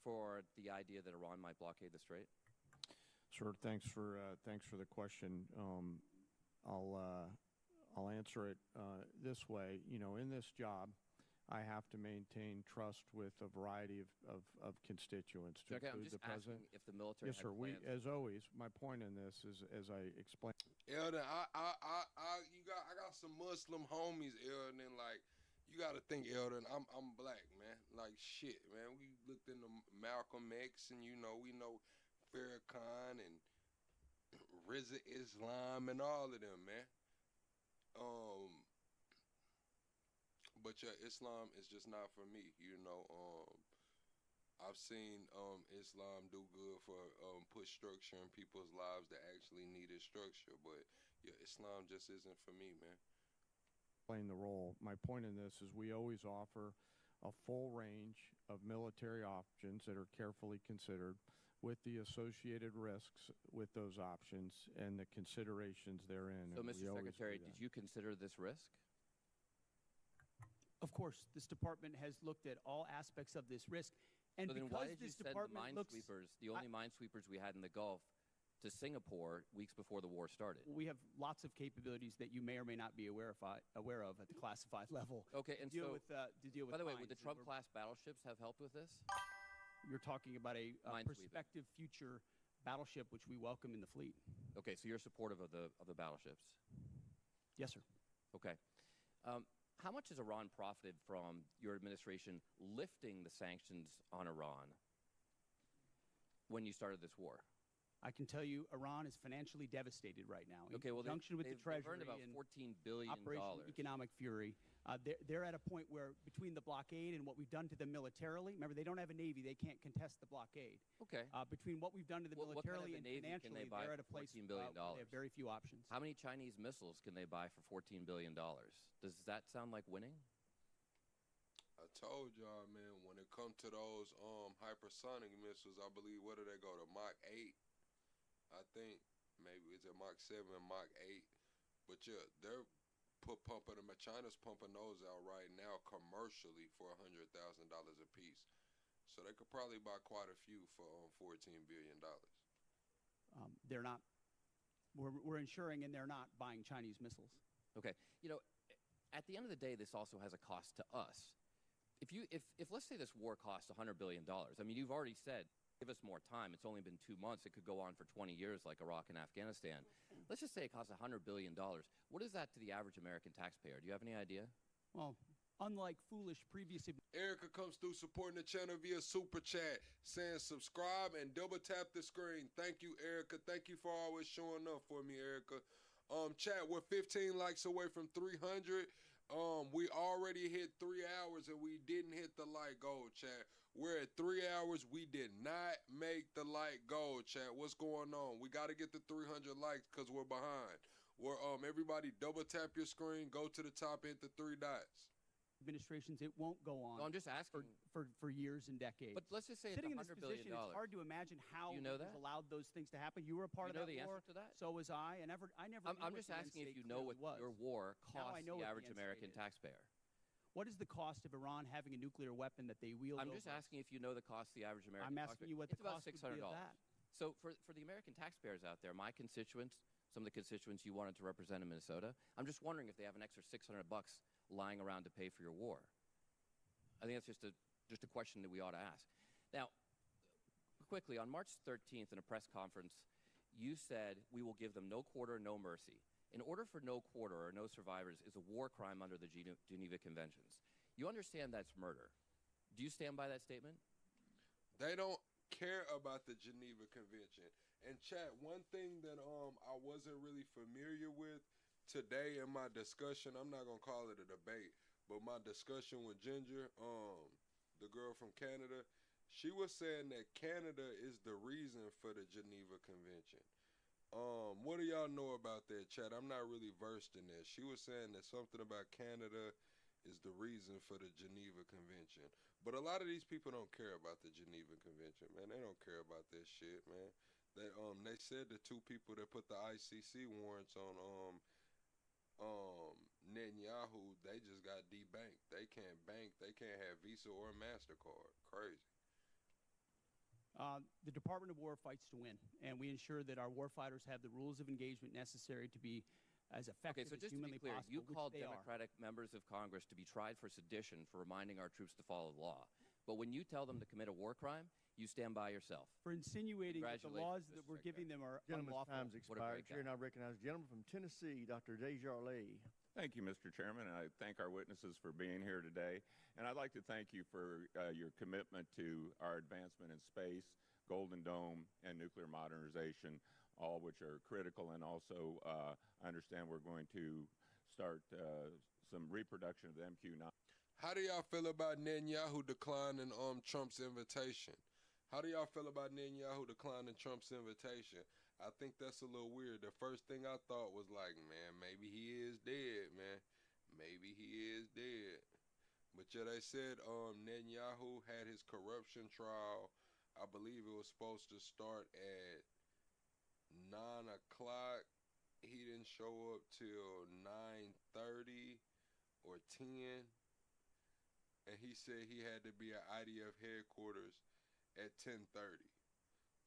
for the idea that Iran might blockade the strait? Sure. Thanks for the question. I'll answer it this way. In this job, I have to maintain trust with a variety of constituents. To Okay, I'm include just the president. asking if the military Yes, had sir. plans. As always, my point in this is, as I explained. Eldon, I got some Muslim homies, Eldon. Like, you got to think, Eldon. I'm black, man. Like shit, man. We looked into Malcolm X, and we know Farrakhan and Rizza Islam and all of them, man. But yeah, Islam is just not for me, I've seen Islam do good for put structure in people's lives that actually needed structure, but yeah, Islam just isn't for me, man. Playing the role. My point in this is we always offer a full range of military options that are carefully considered with the associated risks with those options and the considerations therein. So, and Mr. we always Secretary, do that. did you consider this risk? Of course, this department has looked at all aspects of this risk. And So then why because did you this send the department looks, minesweepers, the only minesweepers we had in the Gulf, to Singapore weeks before the war started? we have lots of capabilities that you may or may not be aware of at the classified level. Okay, and to deal so, with, to deal with by the way, would mines. the Trump-class battleships have helped with this? You're talking about a Minesweeping. prospective future battleship, which we welcome in the fleet. Okay, so you're supportive of the battleships? Yes, sir. Okay. How much has Iran profited from your administration lifting the sanctions on Iran when you started this war? I can tell you Iran is financially devastated right now. In Okay, well, conjunction with the they've Treasury earned about and $14 billion. Operation Economic Fury, they're at a point where between the blockade and what we've done to them militarily, remember, they don't have a Navy. They can't contest the blockade. Okay. Between what we've done to them What kind of militarily a and Navy can financially, they buy they're at a for place $14 billion? where they have very few options. How many Chinese missiles can they buy for $14 billion? Does that sound like winning? I told y'all, man, when it comes to those hypersonic missiles, I believe, where do they go? To Mach 8? I think maybe it's at Mach 7 and Mach 8. But yeah, they're pumping them. China's pumping those out right now commercially for $100,000 a piece. So they could probably buy quite a few for $14 billion. They're not. We're ensuring, and they're not buying Chinese missiles. Okay. You know, at the end of the day, this also has a cost to us. If let's say this war costs $100 billion, I mean, you've already said, give us more time. It's only been 2 months. It could go on for 20 years like Iraq and Afghanistan. Let's just say it costs $100 billion. What is that to the average American taxpayer? Do you have any idea? Well, unlike foolish previous... Erica comes through supporting the channel via Super Chat, saying subscribe and double tap the screen. Thank you, Erica. Thank you for always showing up for me, Erica. Chat, we're 15 likes away from 300. We already hit 3 hours and we didn't hit the like goal, chat. We're at 3 hours. We did not make the like goal, chat. What's going on? We got to get the 300 likes because we're behind. We're everybody double tap your screen, go to the top, hit the 3 dots. Administrations, it won't go on. No, I'm just asking for years and decades. But let's just say sitting it's in this $100 billion. position, it's hard to imagine how you know it was allowed those things to happen. You were a part of that the war. answer to that? So was I. I never. I'm just asking if you know what your war costs the average American taxpayer. What is the cost of Iran having a nuclear weapon that they wield? I'm just asking if you know the cost of the average American taxpayer. I'm asking you what the cost would be of that. So for the American taxpayers out there, my constituents, some of the constituents you wanted to represent in Minnesota, I'm just wondering if they have an extra $600 lying around to pay for your war. I think that's just a question that we ought to ask. Now, quickly, on March 13th in a press conference, you said we will give them no quarter, no mercy. In order for no quarter or no survivors is a war crime under the Geneva Conventions. You understand that's murder. Do you stand by that statement? They don't care about the Geneva Convention. And chat, one thing that I wasn't really familiar with today in my discussion, I'm not gonna call it a debate, but my discussion with Ginger, the girl from Canada, she was saying that Canada is the reason for the Geneva Convention. What do y'all know about that, chat? I'm not really versed in that. She was saying that something about Canada is the reason for the Geneva Convention. But a lot of these people don't care about the Geneva Convention, man. They don't care about that shit, man. They said the 2 people that put the ICC warrants on Netanyahu, they just got debanked. They can't bank. They can't have Visa or MasterCard. Crazy. The Department of War fights to win, and we ensure that our warfighters have the rules of engagement necessary to be as effective so as just humanly to be clear, possible. you called Democratic members of Congress to be tried for sedition for reminding our troops to follow the law. But when you tell them to commit a war crime, you stand by yourself. For insinuating that the laws that we're giving them are Gentleman's unlawful. time's expired. Chair now recognize the gentleman from Tennessee, Dr. Desjardins. Thank you, Mr. Chairman, and I thank our witnesses for being here today. And I'd like to thank you for your commitment to our advancement in space, Golden Dome, and nuclear modernization, all which are critical. And also, I understand we're going to start some reproduction of the MQ-9. How do y'all feel about Netanyahu declining Trump's invitation? How do y'all feel about Netanyahu declining Trump's invitation? I think that's a little weird. The first thing I thought was like, man, maybe he is dead, man. Maybe he is dead. But yeah, they said Netanyahu had his corruption trial. I believe it was supposed to start at 9 o'clock. He didn't show up till 9:30 or 10. And he said he had to be at IDF headquarters at 10:30.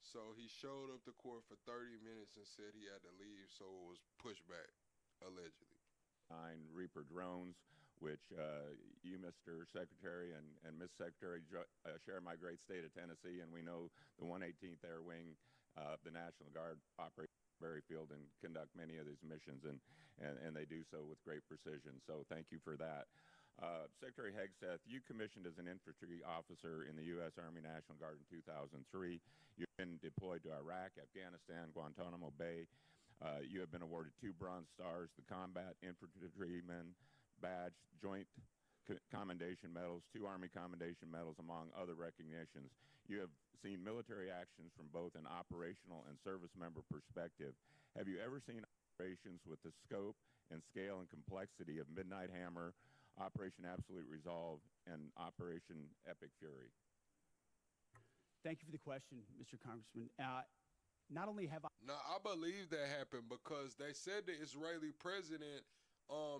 So he showed up to court for 30 minutes and said he had to leave, so it was pushed back, allegedly. 9 Reaper drones, which you, Mr. Secretary, and Ms. Secretary share my great state of Tennessee, and we know the 118th Air Wing, the National Guard, operate Berry Field and conduct many of these missions, and they do so with great precision. So thank you for that. Secretary Hegseth, you commissioned as an infantry officer in the U.S. Army National Guard in 2003. You've been deployed to Iraq, Afghanistan, Guantanamo Bay. You have been awarded 2 Bronze Stars, the Combat Infantryman Badge, Joint Commendation Medals, 2 Army Commendation Medals, among other recognitions. You have seen military actions from both an operational and service member perspective. Have you ever seen operations with the scope and scale and complexity of Midnight Hammer, Operation Absolute Resolve, and Operation Epic Fury? Thank you for the question, Mr. Congressman. Not only have I... No, I believe that happened because they said the Israeli president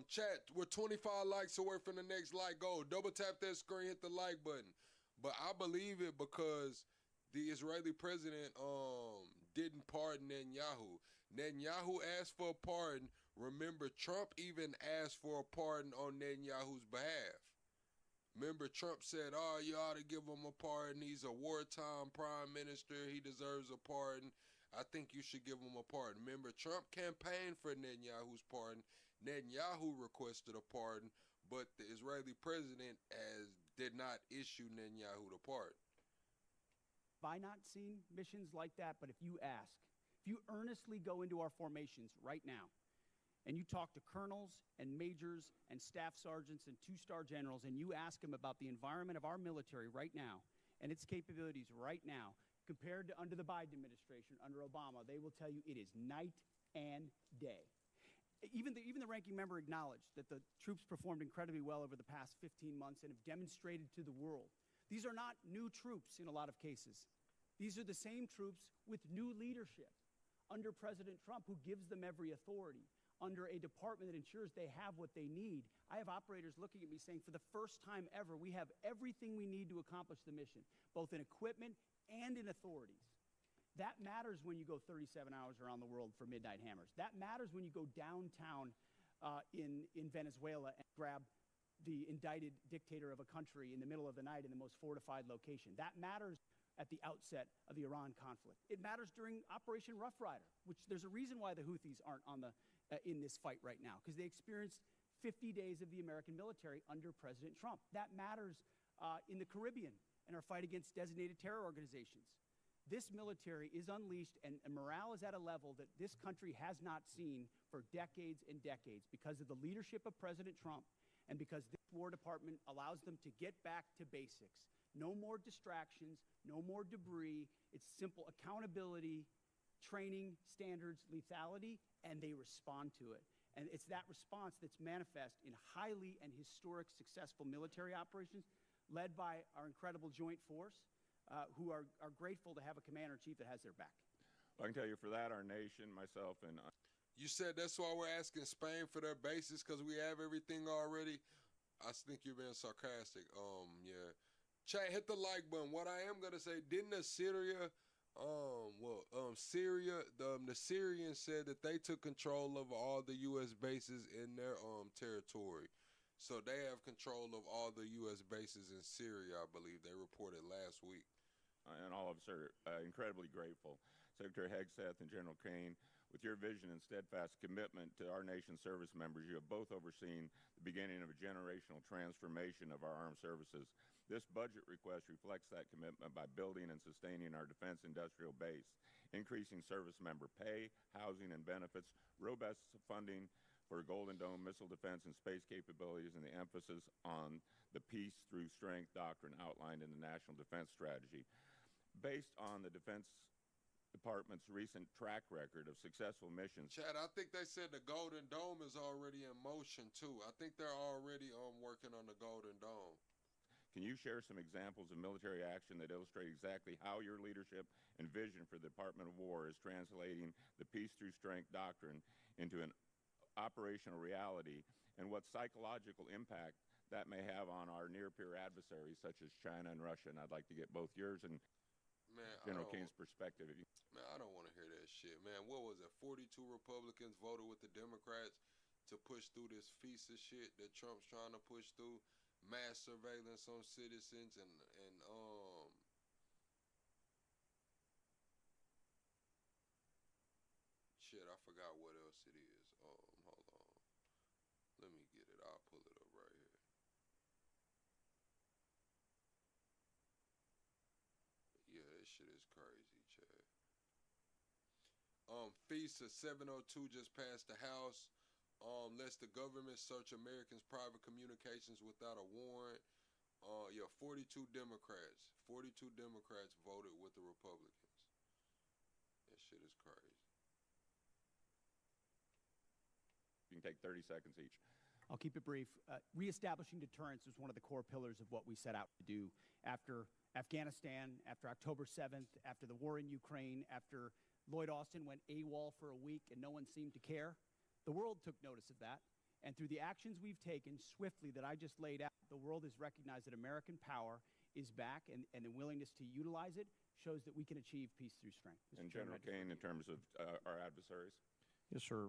Chat, we're 25 likes away from the next like goal. Double tap that screen, hit the like button. But I believe it because the Israeli president didn't pardon Netanyahu. Netanyahu asked for a pardon. Remember, Trump even asked for a pardon on Netanyahu's behalf. Remember, Trump said, oh, you ought to give him a pardon. He's a wartime prime minister. He deserves a pardon. I think you should give him a pardon. Remember, Trump campaigned for Netanyahu's pardon. Netanyahu requested a pardon, but the Israeli president did not issue Netanyahu the pardon. Have I not seen missions like that? But if you ask, if you earnestly go into our formations right now, and you talk to colonels and majors and staff sergeants and two-star generals, and you ask them about the environment of our military right now and its capabilities right now, compared to under the Biden administration, under Obama, they will tell you it is night and day. Even the ranking member acknowledged that the troops performed incredibly well over the past 15 months and have demonstrated to the world. These are not new troops in a lot of cases. These are the same troops with new leadership under President Trump, who gives them every authority, under a department that ensures they have what they need. I have operators looking at me saying, for the first time ever, we have everything we need to accomplish the mission, both in equipment and in authorities. That matters when you go 37 hours around the world for midnight hammers. That matters when you go downtown in Venezuela and grab the indicted dictator of a country in the middle of the night in the most fortified location. That matters at the outset of the Iran conflict. It matters during Operation Rough Rider, which there's a reason why the Houthis aren't on in this fight right now, because they experienced 50 days of the American military under President Trump. That matters in the Caribbean and our fight against designated terror organizations. This military is unleashed, and morale is at a level that this country has not seen for decades and decades because of the leadership of President Trump and because this War Department allows them to get back to basics. No more distractions, no more debris. It's simple accountability, training, standards, lethality, and they respond to it. And it's that response that's manifest in highly and historic successful military operations led by our incredible joint force, who are grateful to have a commander-in-chief that has their back. Well, I can tell you for that, our nation, myself, and You said that's why we're asking Spain for their bases, because we have everything already. I think you're being sarcastic. Yeah. Chat, hit the like button. What I am gonna say, didn't Syria, the Syrians said that they took control of all the U.S. bases in their territory. So they have control of all the U.S. bases in Syria, I believe. They reported last week. And all of us are incredibly grateful. Secretary Hegseth and General Kane, with your vision and steadfast commitment to our nation's service members, you have both overseen the beginning of a generational transformation of our armed services. This budget request reflects that commitment by building and sustaining our defense industrial base, increasing service member pay, housing and benefits, robust funding for Golden Dome missile defense and space capabilities, and the emphasis on the peace through strength doctrine outlined in the National Defense Strategy. Based on the Defense Department's recent track record of successful missions. Chad, I think they said the Golden Dome is already in motion, too. I think they're already working on the Golden Dome. Can you share some examples of military action that illustrate exactly how your leadership and vision for the Department of War is translating the peace through strength doctrine into an operational reality, and what psychological impact that may have on our near-peer adversaries such as China and Russia? And I'd like to get both yours and General Kane's perspective. Man, I don't want to hear that shit, man. What was it? 42 Republicans voted with the Democrats to push through this FISA shit that Trump's trying to push through, mass surveillance on citizens, and shit, I forgot what else it is. Hold on. Let me get it. I'll pull it up right here. Yeah, this shit is crazy, Chad. FISA 702 just passed the House. Lets the government search Americans' private communications without a warrant. 42 Democrats. 42 Democrats voted with the Republicans. That shit is crazy. You can take 30 seconds each. I'll keep it brief. Reestablishing deterrence was one of the core pillars of what we set out to do after Afghanistan, after October 7th, after the war in Ukraine, after Lloyd Austin went AWOL for a week and no one seemed to care. The world took notice of that, And through the actions we've taken swiftly that I just laid out, the world has recognized that American power is back, and the willingness to utilize it shows that we can achieve peace through strength. And General Kane, in terms of our adversaries? Yes, sir.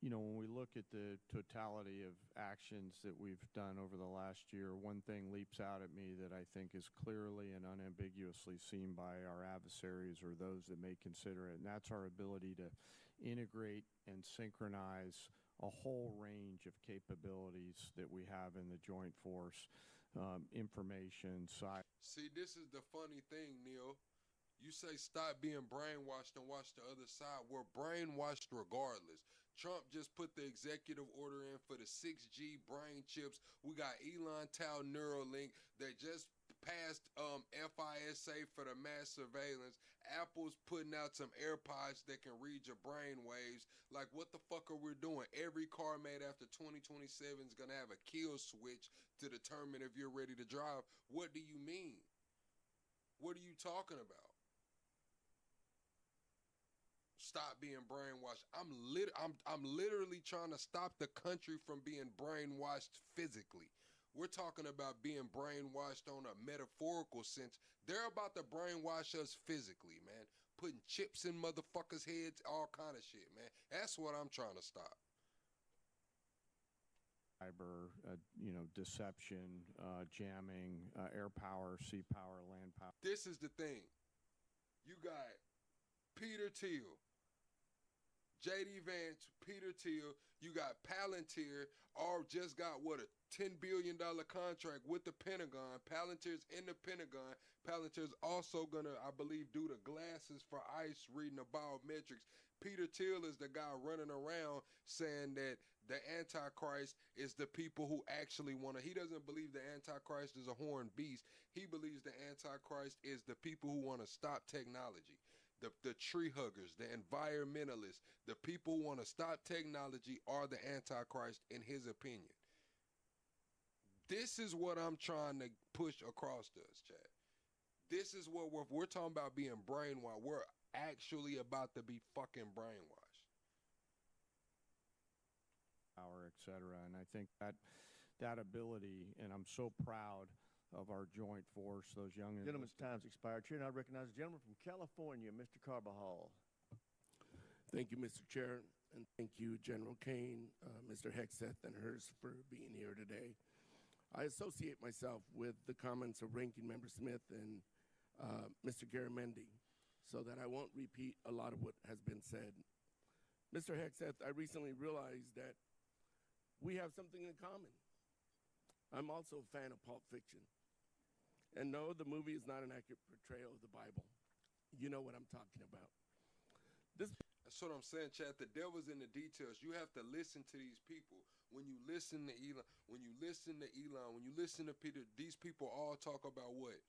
You know, when we look at the totality of actions that we've done over the last year, one thing leaps out at me that I think is clearly and unambiguously seen by our adversaries or those that may consider it, and that's our ability to integrate and synchronize a whole range of capabilities that we have in the joint force, information, cyber. See, this is the funny thing, Neil. You say stop being brainwashed and watch the other side. We're brainwashed regardless. Trump just put the executive order in for the 6G brain chips. We got Elon Tau Neuralink that just passed FISA for the mass surveillance. Apple's putting out some AirPods that can read your brain waves. Like, what the fuck are we doing? Every car made after 2027 is going to have a kill switch to determine if you're ready to drive. What do you mean? What are you talking about? Stop being brainwashed. I'm literally trying to stop the country from being brainwashed physically. We're talking about being brainwashed on a metaphorical sense. They're about to brainwash us physically, man. Putting chips in motherfuckers' heads, all kind of shit, man. That's what I'm trying to stop. Cyber, you know, deception, jamming, air power, sea power, land power. This is the thing. You got Peter Thiel, J.D. Vance, Peter Thiel. You got Palantir, or just got, what, a $10 billion contract with the Pentagon. Palantir's in the Pentagon. Palantir's also going to, I believe, do the glasses for ICE reading the biometrics. Peter Thiel is the guy running around saying that the Antichrist is the people who actually want to. He doesn't believe the Antichrist is a horned beast. He believes the Antichrist is the people who want to stop technology. The tree huggers, the environmentalists, the people who want to stop technology are the Antichrist in his opinion. This is what I'm trying to push across to us, Chad. This is what we're talking about being brainwashed. We're actually about to be fucking brainwashed. Power, et cetera. And I think that ability, and I'm so proud of our joint force, those young... Gentleman's time's expired. Chair, and I recognize the gentleman from California, Mr. Carbajal. Thank you, Mr. Chair, and thank you, General Kane, Mr. Hexeth, and Hurst for being here today. I associate myself with the comments of Ranking Member Smith and Mr. Garamendi, so that I won't repeat a lot of what has been said. Mr. Hexeth, I recently realized that we have something in common. I'm also a fan of Pulp Fiction. And no, the movie is not an accurate portrayal of the Bible. You know what I'm talking about. That's what I'm saying, Chad. The devil's in the details. You have to listen to these people. When you listen to Elon, when you listen to Peter, these people all talk about what?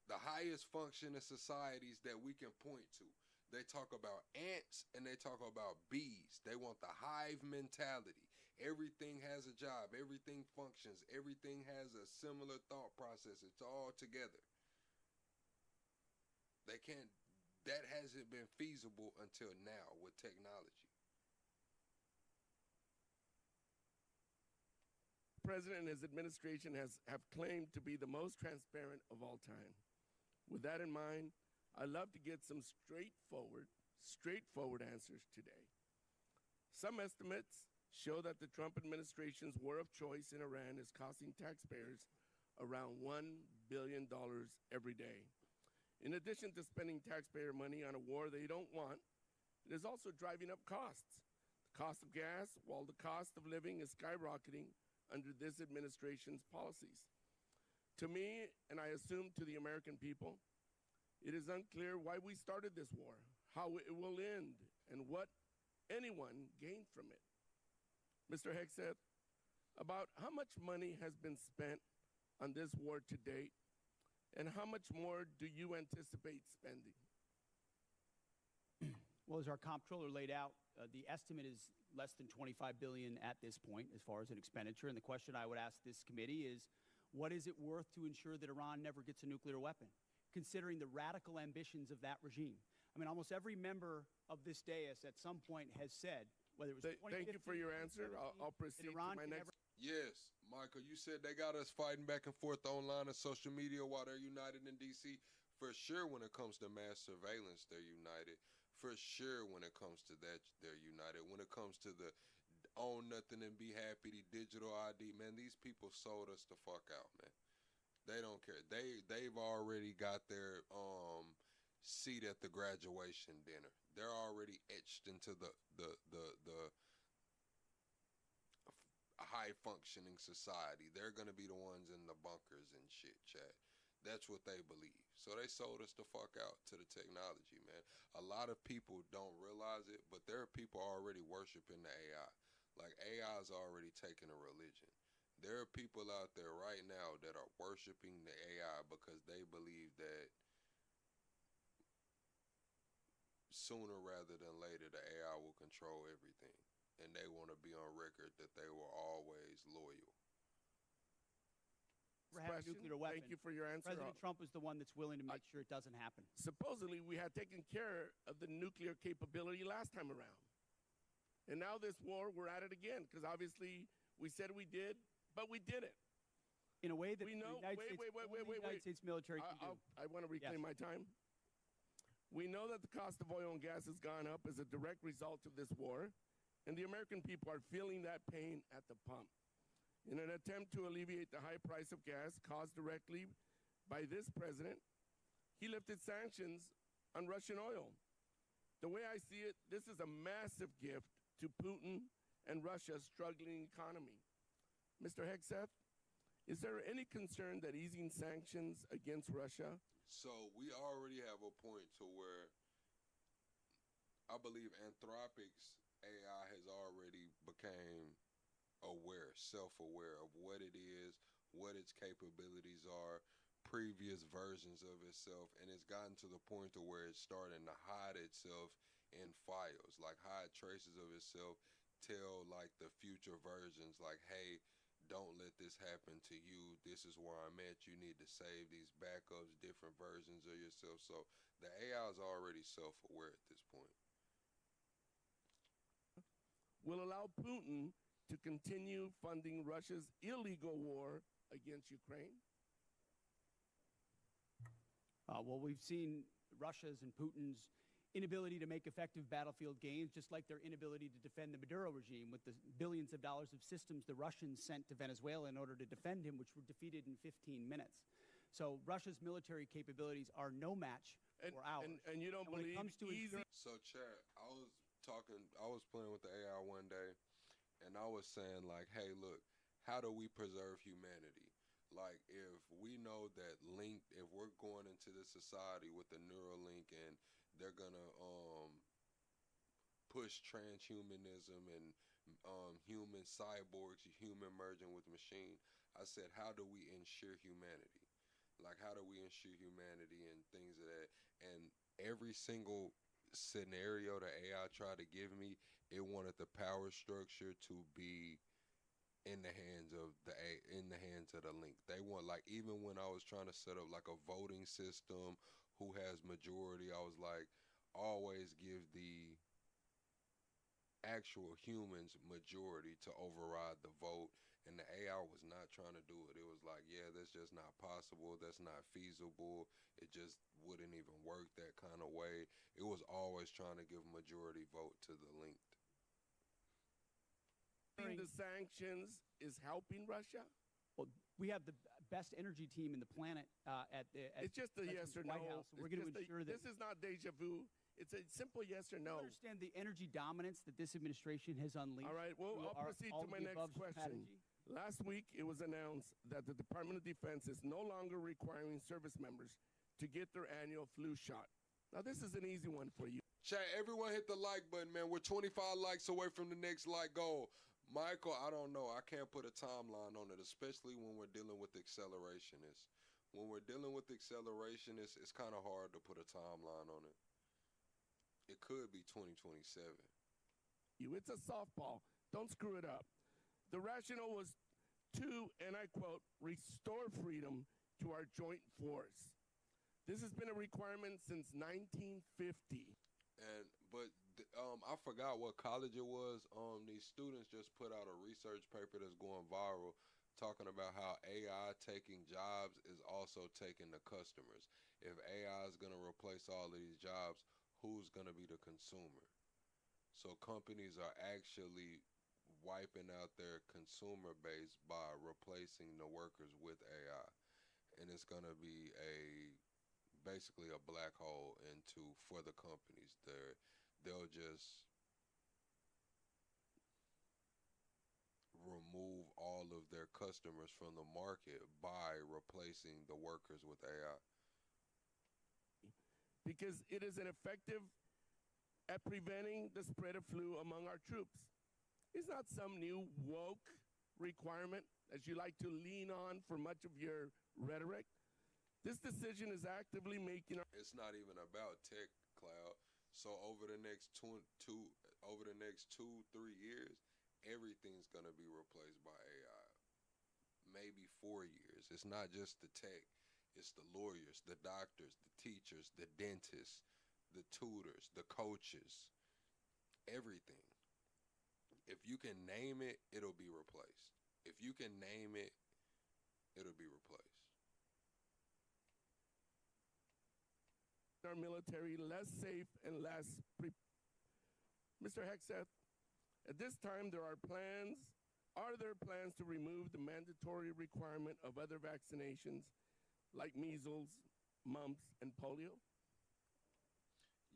The highest function in societies that we can point to. They talk about ants and they talk about bees. They want the hive mentality. Everything has a job. Everything functions. Everything has a similar thought process. It's all together. They can't, that hasn't been feasible until now with technology. The President and his administration have claimed to be the most transparent of all time. With that in mind, I'd love to get some straightforward answers today. Some estimates show that the Trump administration's war of choice in Iran is costing taxpayers around $1 billion every day. In addition to spending taxpayer money on a war they don't want, it is also driving up costs. The cost of gas, while the cost of living is skyrocketing under this administration's policies. To me, and I assume to the American people, it is unclear why we started this war, how it will end, and what anyone gained from it. Mr. Hexeth, about how much money has been spent on this war to date, and how much more do you anticipate spending? Well, as our comptroller laid out, the estimate is less than $25 billion at this point as far as an expenditure. And the question I would ask this committee is, what is it worth to ensure that Iran never gets a nuclear weapon, considering the radical ambitions of that regime? I mean, almost every member of this dais at some point has said, whether it was Thank you for your answer. I'll proceed to my next. Yes, Michael, you said they got us fighting back and forth online and social media while they're united in D.C. For sure, when it comes to mass surveillance, they're united. For sure, when it comes to that, they're united. When it comes to the own nothing and be happy, the digital ID, man, these people sold us the fuck out, man. They don't care. They've already got their seat at the graduation dinner. They're already etched into the high functioning society. They're gonna be the ones in the bunkers and shit, chat. That's what they believe. So they sold us the fuck out to the technology, man. A lot of people don't realize it, but there are people already worshiping the AI. Like AI is already taking a religion. There are people out there right now that are worshiping the AI because they believe that sooner rather than later the AI will control everything. And they want to be on record that they were always loyal. Have a nuclear weapon. Thank you for your answer. President Trump is the one that's willing to make sure it doesn't happen. Supposedly, we had taken care of the nuclear capability last time around. And now this war, we're at it again, because obviously we said we did, but we didn't. In a way that we know, the United States military can do. I want to reclaim my time. We know that the cost of oil and gas has gone up as a direct result of this war, and the American people are feeling that pain at the pump. In an attempt to alleviate the high price of gas caused directly by this president, he lifted sanctions on Russian oil. The way I see it, this is a massive gift to Putin and Russia's struggling economy. Mr. Hegseth, is there any concern that easing sanctions against Russia? So we already have a point to where I believe Anthropic's AI has already became aware, self-aware of what it is, what its capabilities are, previous versions of itself, and it's gotten to the point to where it's starting to hide itself in files, like hide traces of itself, tell like the future versions like, hey, don't let this happen to you, this is where I'm at, you need to save these backups, different versions of yourself. So the AI is already self-aware at this point. Will allow Putin to continue funding Russia's illegal war against Ukraine? Well, we've seen Russia's and Putin's inability to make effective battlefield gains, just like their inability to defend the Maduro regime with the billions of dollars of systems the Russians sent to Venezuela in order to defend him, which were defeated in 15 minutes. So Russia's military capabilities are no match for ours. And you don't believe when it comes to easy? So, Chad, I was playing with the AI one day, and I was saying, like, hey, look, how do we preserve humanity? Like, if we know that if we're going into this society with the Neuralink and they're going to push transhumanism and human cyborgs, human merging with machine, I said, how do we ensure humanity? Like, how do we ensure humanity and things of that? And every single scenario the AI tried to give me, it wanted the power structure to be in the hands of the link. They want, like, even when I was trying to set up like a voting system, who has majority, I was like, always give the actual humans majority to override the vote. And the AI was not trying to do it. It was like, yeah, that's just not possible. That's not feasible. It just wouldn't even work that kind of way. It was always trying to give majority vote to the linked. The sanctions is helping Russia? Well, we have the best energy team in the planet at it's just a yes or no. White House, and we're going to ensure that this is not deja vu. It's a simple yes or no. I understand the energy dominance that this administration has unleashed. All right, well, I'll proceed to my next question. Last week, it was announced that the Department of Defense is no longer requiring service members to get their annual flu shot. Now, this is an easy one for you. Chat, everyone hit the like button, man. We're 25 likes away from the next like goal. Michael, I don't know. I can't put a timeline on it, especially when we're dealing with accelerationists. When we're dealing with accelerationists, it's kind of hard to put a timeline on it. It could be 2027. It's a softball. Don't screw it up. The rationale was to, and I quote, restore freedom to our joint force. This has been a requirement since 1950. But I forgot what college it was. These students just put out a research paper that's going viral, talking about how AI taking jobs is also taking the customers. If AI is gonna replace all of these jobs, who's gonna be the consumer? So companies are actually wiping out their consumer base by replacing the workers with AI, and it's gonna be a basically a black hole into for the companies. They'll just remove all of their customers from the market by replacing the workers with AI. Because it is ineffective at preventing the spread of flu among our troops. It's not some new woke requirement that you like to lean on for much of your rhetoric. This decision is actively making our... It's not even about tech, Cloud. So over the next 3 years, everything's gonna be replaced by AI. Maybe 4 years. It's not just the tech. It's the lawyers, the doctors, the teachers, the dentists, the tutors, the coaches, everything. If you can name it, it'll be replaced. If you can name it, it'll be replaced. Our military less safe and less Mr. Hexeth, at this time are there plans to remove the mandatory requirement of other vaccinations like measles, mumps, and polio?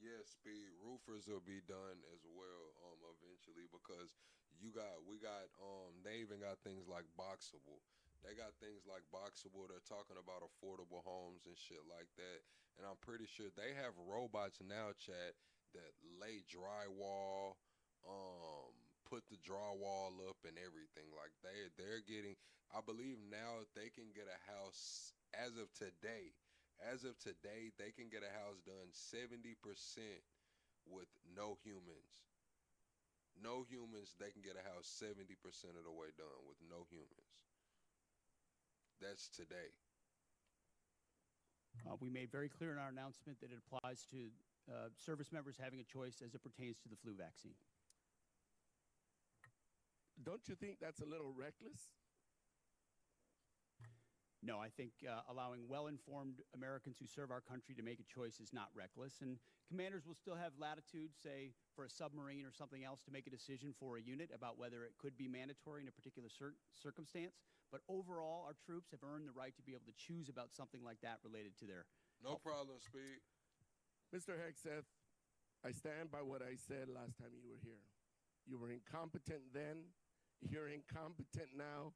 Yes, Speed. Roofers will be done as well, eventually, because they even got things like Boxable. They got things like Boxable. They're talking about affordable homes and shit like that. And I'm pretty sure they have robots now, Chad, that lay drywall, put the drywall up and everything. Like they're getting, I believe now they can get a house as of today, they can get a house done 70% with no humans. No humans, they can get a house 70% of the way done with no humans. That's today. We made very clear in our announcement that it applies to service members having a choice as it pertains to the flu vaccine. Don't you think that's a little reckless? No, I think allowing well-informed Americans who serve our country to make a choice is not reckless. And commanders will still have latitude, say, for a submarine or something else to make a decision for a unit about whether it could be mandatory in a particular circumstance. But overall, our troops have earned the right to be able to choose about something like that related to their No problem, Speed. Mr. Hexeth, I stand by what I said last time you were here. You were incompetent then, you're incompetent now,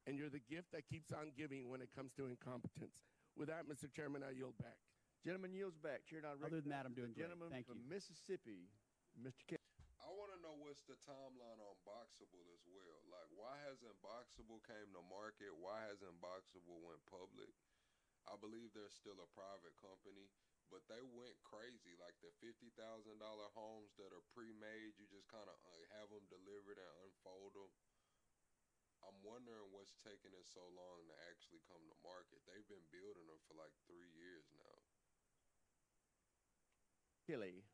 and you're the gift that keeps on giving when it comes to incompetence. With that, Mr. Chairman, I yield back. Gentleman yields back. Chair, now Other than that, I'm doing great. Gentleman Thank from you. Mississippi, Mr. K. I want to know what's the timeline on Boxable as well. Like, why hasn't Boxable came to market? Why hasn't Boxable went public? I believe they're still a private company, but they went crazy. Like the $50,000 homes that are pre-made, you just kind of have them delivered and unfold them. I'm wondering what's taking it so long to actually come to market. They've been building them for like 3 years now. Kelly.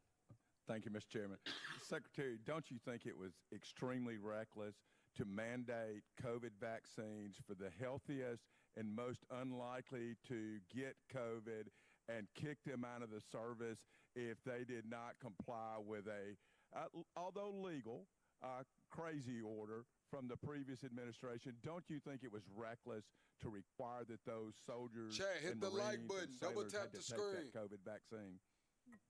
Thank you, Mr. Chairman. Secretary, don't you think it was extremely reckless to mandate COVID vaccines for the healthiest and most unlikely to get COVID and kick them out of the service if they did not comply with a, although legal, crazy order from the previous administration? Don't you think it was reckless to require that those soldiers Chad, hit and the like Marines button. and Double sailors tap had to the take screen. that COVID vaccine?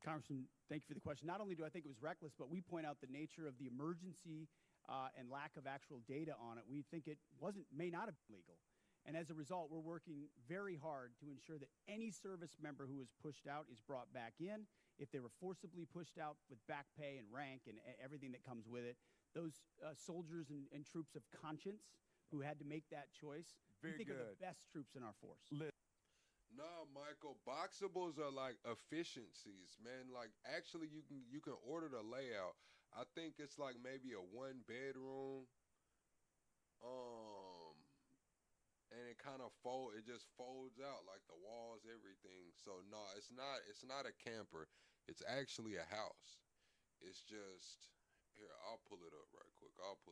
Congressman, thank you for the question. Not only do I think it was reckless, but we point out the nature of the emergency and lack of actual data on it. We think it may not have been legal. And as a result, we're working very hard to ensure that any service member who is pushed out is brought back in. If they were forcibly pushed out with back pay and rank and everything that comes with it, those soldiers and troops of conscience who had to make that choice, we think are the best troops in our force. No, Michael, Boxables are like efficiencies, man. Like actually you can order the layout. I think it's like maybe a 1-bedroom. And it kind of just folds out like the walls, everything. So no, it's not a camper. It's actually a house. It's just here. I'll pull it up right quick. Hold on.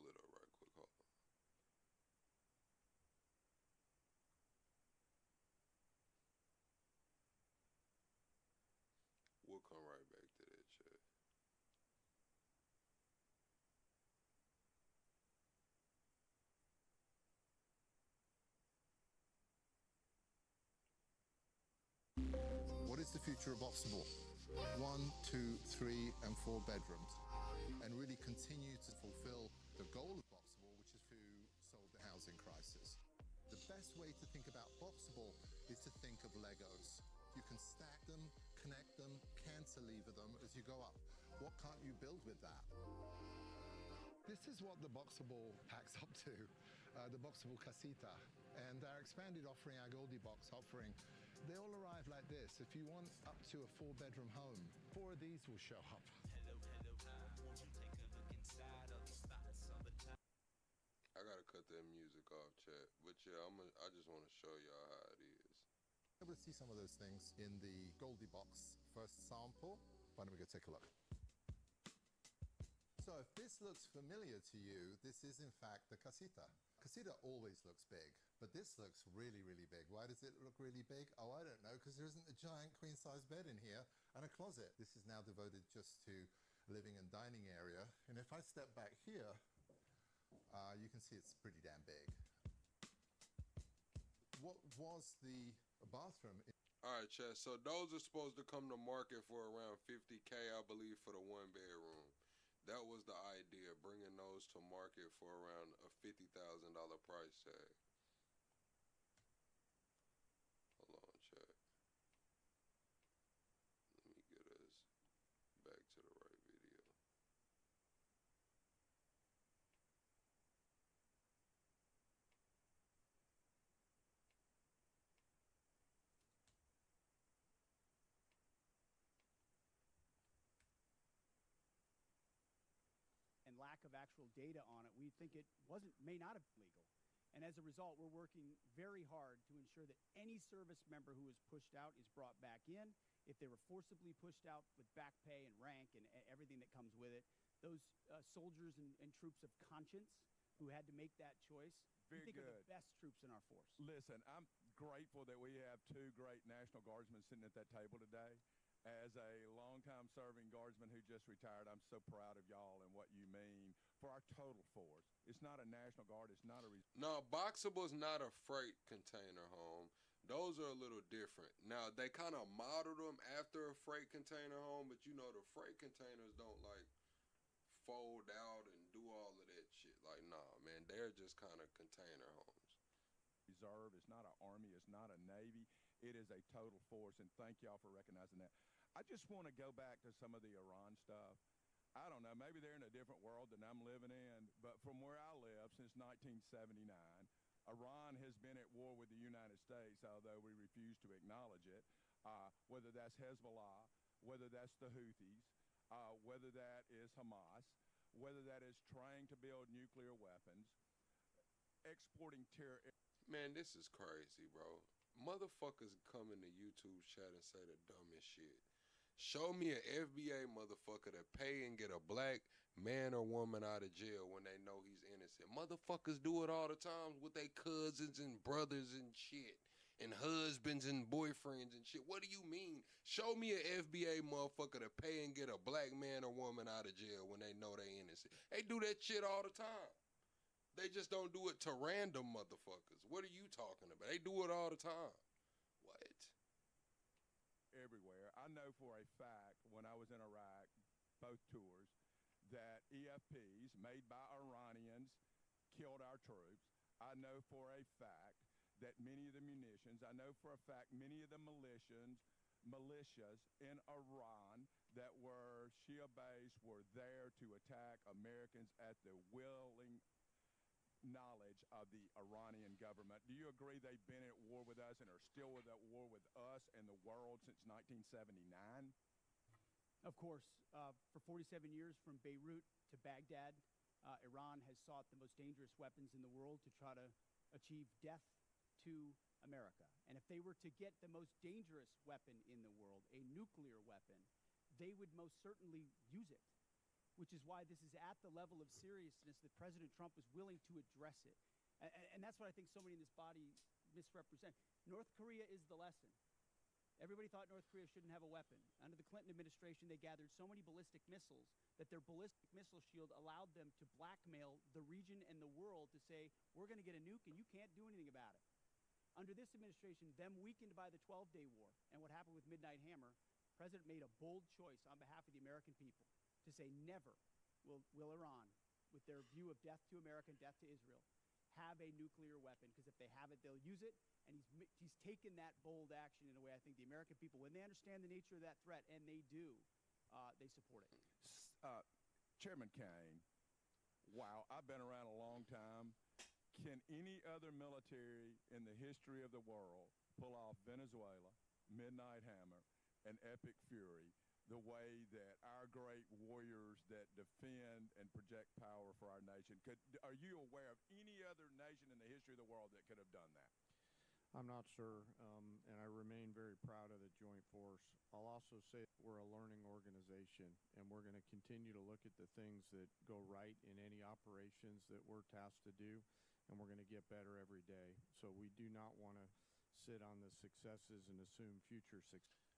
We'll come right back to that chat. What is the future of Boxable? 1, 2, 3, and 4 bedrooms, and really continue to fulfill the goal of Boxable, which is to solve the housing crisis. The best way to think about Boxable is to think of Legos. You can stack them, connect them, cantilever them as you go up. What can't you build with that? This is what the Boxable packs up to, the Boxable Casita, and our expanded offering, our Goldie Box offering. They all arrive like this. If you want up to a 4-bedroom home, 4 of these will show up. I gotta cut that music off, chat. But yeah, I just want to show y'all how it is. Able to see some of those things in the Goldie Box first sample. Why don't we go take a look? So if this looks familiar to you, this is in fact the casita. Casita always looks big, but this looks really, really big. Why does it look really big? Oh, I don't know, because there isn't a giant queen-size bed in here and a closet. This is now devoted just to living and dining area. And if I step back here, you can see it's pretty damn big. What was the bathroom? All right, chat. So those are supposed to come to market for around $50K, I believe, for the 1-bedroom. That was the idea, bringing those to market for around a $50,000 price tag. Hold on, chat. Let me get us back to the right video. And lack of actual data on it, we think it may not have been legal. And as a result, we're working very hard to ensure that any service member who is pushed out is brought back in. If they were forcibly pushed out with back pay and rank and everything that comes with it, those soldiers and troops of conscience who had to make that choice, we think are the best troops in our force. Listen, I'm grateful that we have 2 great National Guardsmen sitting at that table today. As a longtime serving guardsman who just retired, I'm so proud of y'all and what you mean for our total force. It's not a National Guard. It's not a... No, Boxable's not a freight container home. Those are a little different. Now, they kind of modeled them after a freight container home, but you know the freight containers don't, like, fold out and do all of that shit. Like, nah, man, they're just kind of container homes. Reserve. It's not an Army. It's not a Navy. It is a total force, and thank y'all for recognizing that. I just want to go back to some of the Iran stuff. I don't know, maybe they're in a different world than I'm living in, but from where I live since 1979, Iran has been at war with the United States, although we refuse to acknowledge it, whether that's Hezbollah, whether that's the Houthis, whether that is Hamas, whether that is trying to build nuclear weapons, exporting terror. Man, this is crazy, bro. Motherfuckers come in the YouTube chat and say the dumbest shit. Show me an FBA motherfucker to pay and get a black man or woman out of jail when they know he's innocent. Motherfuckers do it all the time with their cousins and brothers and shit. And husbands and boyfriends and shit. What do you mean? Show me an FBA motherfucker to pay and get a black man or woman out of jail when they know they innocent. They do that shit all the time. They just don't do it to random motherfuckers. What are you talking about? They do it all the time. What? Everywhere. I know for a fact when I was in Iraq, both tours, that EFPs made by Iranians killed our troops. I know for a fact that many of the munitions, I know for a fact many of the militias in Iran that were Shia-based were there to attack Americans at the willing knowledge of the Iranian government. Do you agree they've been at war with us and are still at war with us and the world since 1979? Of course, for 47 years from Beirut to Baghdad, Iran has sought the most dangerous weapons in the world to try to achieve death to America. And if they were to get the most dangerous weapon in the world, a nuclear weapon, they would most certainly use it. which is why this is at the level of seriousness that President Trump was willing to address it. And that's what I think so many in this body misrepresent. North Korea is the lesson. Everybody thought North Korea shouldn't have a weapon. Under the Clinton administration, they gathered so many ballistic missiles that their ballistic missile shield allowed them to blackmail the region and the world to say, we're going to get a nuke and you can't do anything about it. Under this administration, them weakened by the 12-day war and what happened with Midnight Hammer, the president made a bold choice on behalf of the American people to say never will Iran, with their view of death to America and death to Israel, have a nuclear weapon, because if they have it, they'll use it. And he's taken that bold action in a way I think the American people, when they understand the nature of that threat, and they do, they support it. Chairman Kane, wow, I've been around a long time. Can any other military in the history of the world pull off Venezuela, Midnight Hammer, and Epic Fury the way that our great warriors that defend and project power for our nation are you aware of any other nation in the history of the world that could have done that? I'm not sure, and I remain very proud of the Joint Force. I'll also say that we're a learning organization, and we're going to continue to look at the things that go right in any operations that we're tasked to do, and we're going to get better every day. So we do not want to sit on the successes and assume future success.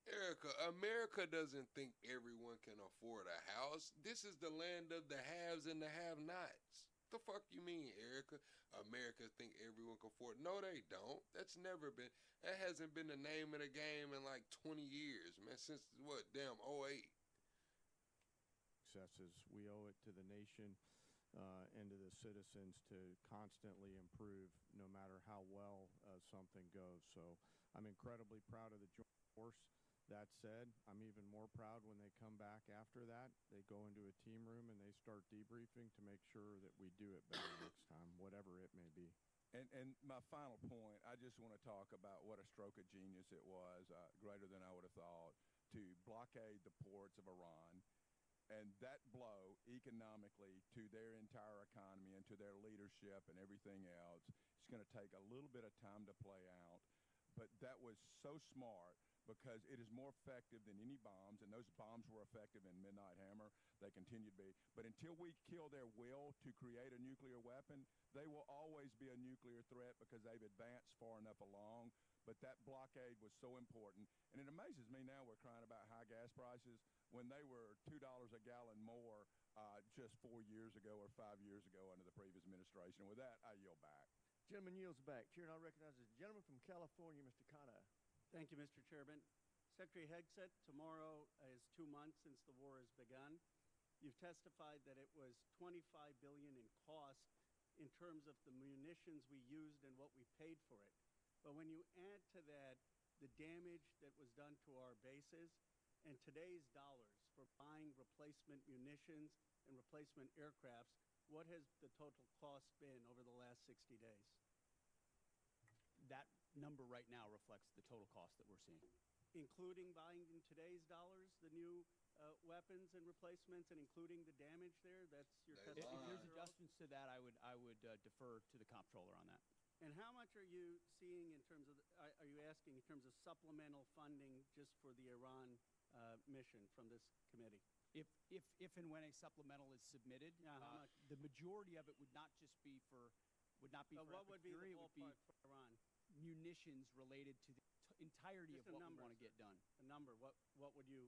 Erica, America doesn't think everyone can afford a house. This is the land of the haves and the have-nots. The fuck you mean, Erica? America think everyone can afford it. No, they don't. That's never been. That hasn't been the name of the game in like 20 years, man. Since what? Damn, 08. Successes. We owe it to the nation and to the citizens to constantly improve, no matter how well something goes. So I'm incredibly proud of the Joint Force. That said, I'm even more proud when they come back after that. They go into a team room and they start debriefing to make sure that we do it better next time, whatever it may be. And my final point, I just want to talk about what a stroke of genius it was, greater than I would have thought, to blockade the ports of Iran. And that blow economically to their entire economy and to their leadership and everything else, it's going to take a little bit of time to play out. But that was so smart, because it is more effective than any bombs, and those bombs were effective in Midnight Hammer. They continue to be. But until we kill their will to create a nuclear weapon, they will always be a nuclear threat because they've advanced far enough along. But that blockade was so important. And it amazes me now we're crying about high gas prices when they were $2 a gallon more just 4 years ago or 5 years ago under the previous administration. And with that, I yield back. Gentleman yields back. Chair now recognizes the gentleman from California, Mr. Khanna. Thank you, Mr. Chairman. Secretary Hegseth, tomorrow is 2 months since the war has begun. You've testified that it was $25 billion in cost in terms of the munitions we used and what we paid for it. But when you add to that the damage that was done to our bases and today's dollars for buying replacement munitions and replacement aircrafts, what has the total cost been over the last 60 days? That number right now reflects the total cost that we're seeing. Including buying in today's dollars the new weapons and replacements, and including the damage there? That's your testimony. If there's adjustments to that, I would defer to the comptroller on that. And how much are you seeing in terms of, are you asking in terms of supplemental funding just for the Iran mission from this committee? If and when a supplemental is submitted, the majority of it would not just be for, would not be for what would be the Fury, it would be ballpark for Iran? Munitions related to the entirety Just of what we want to get done. A number, what would you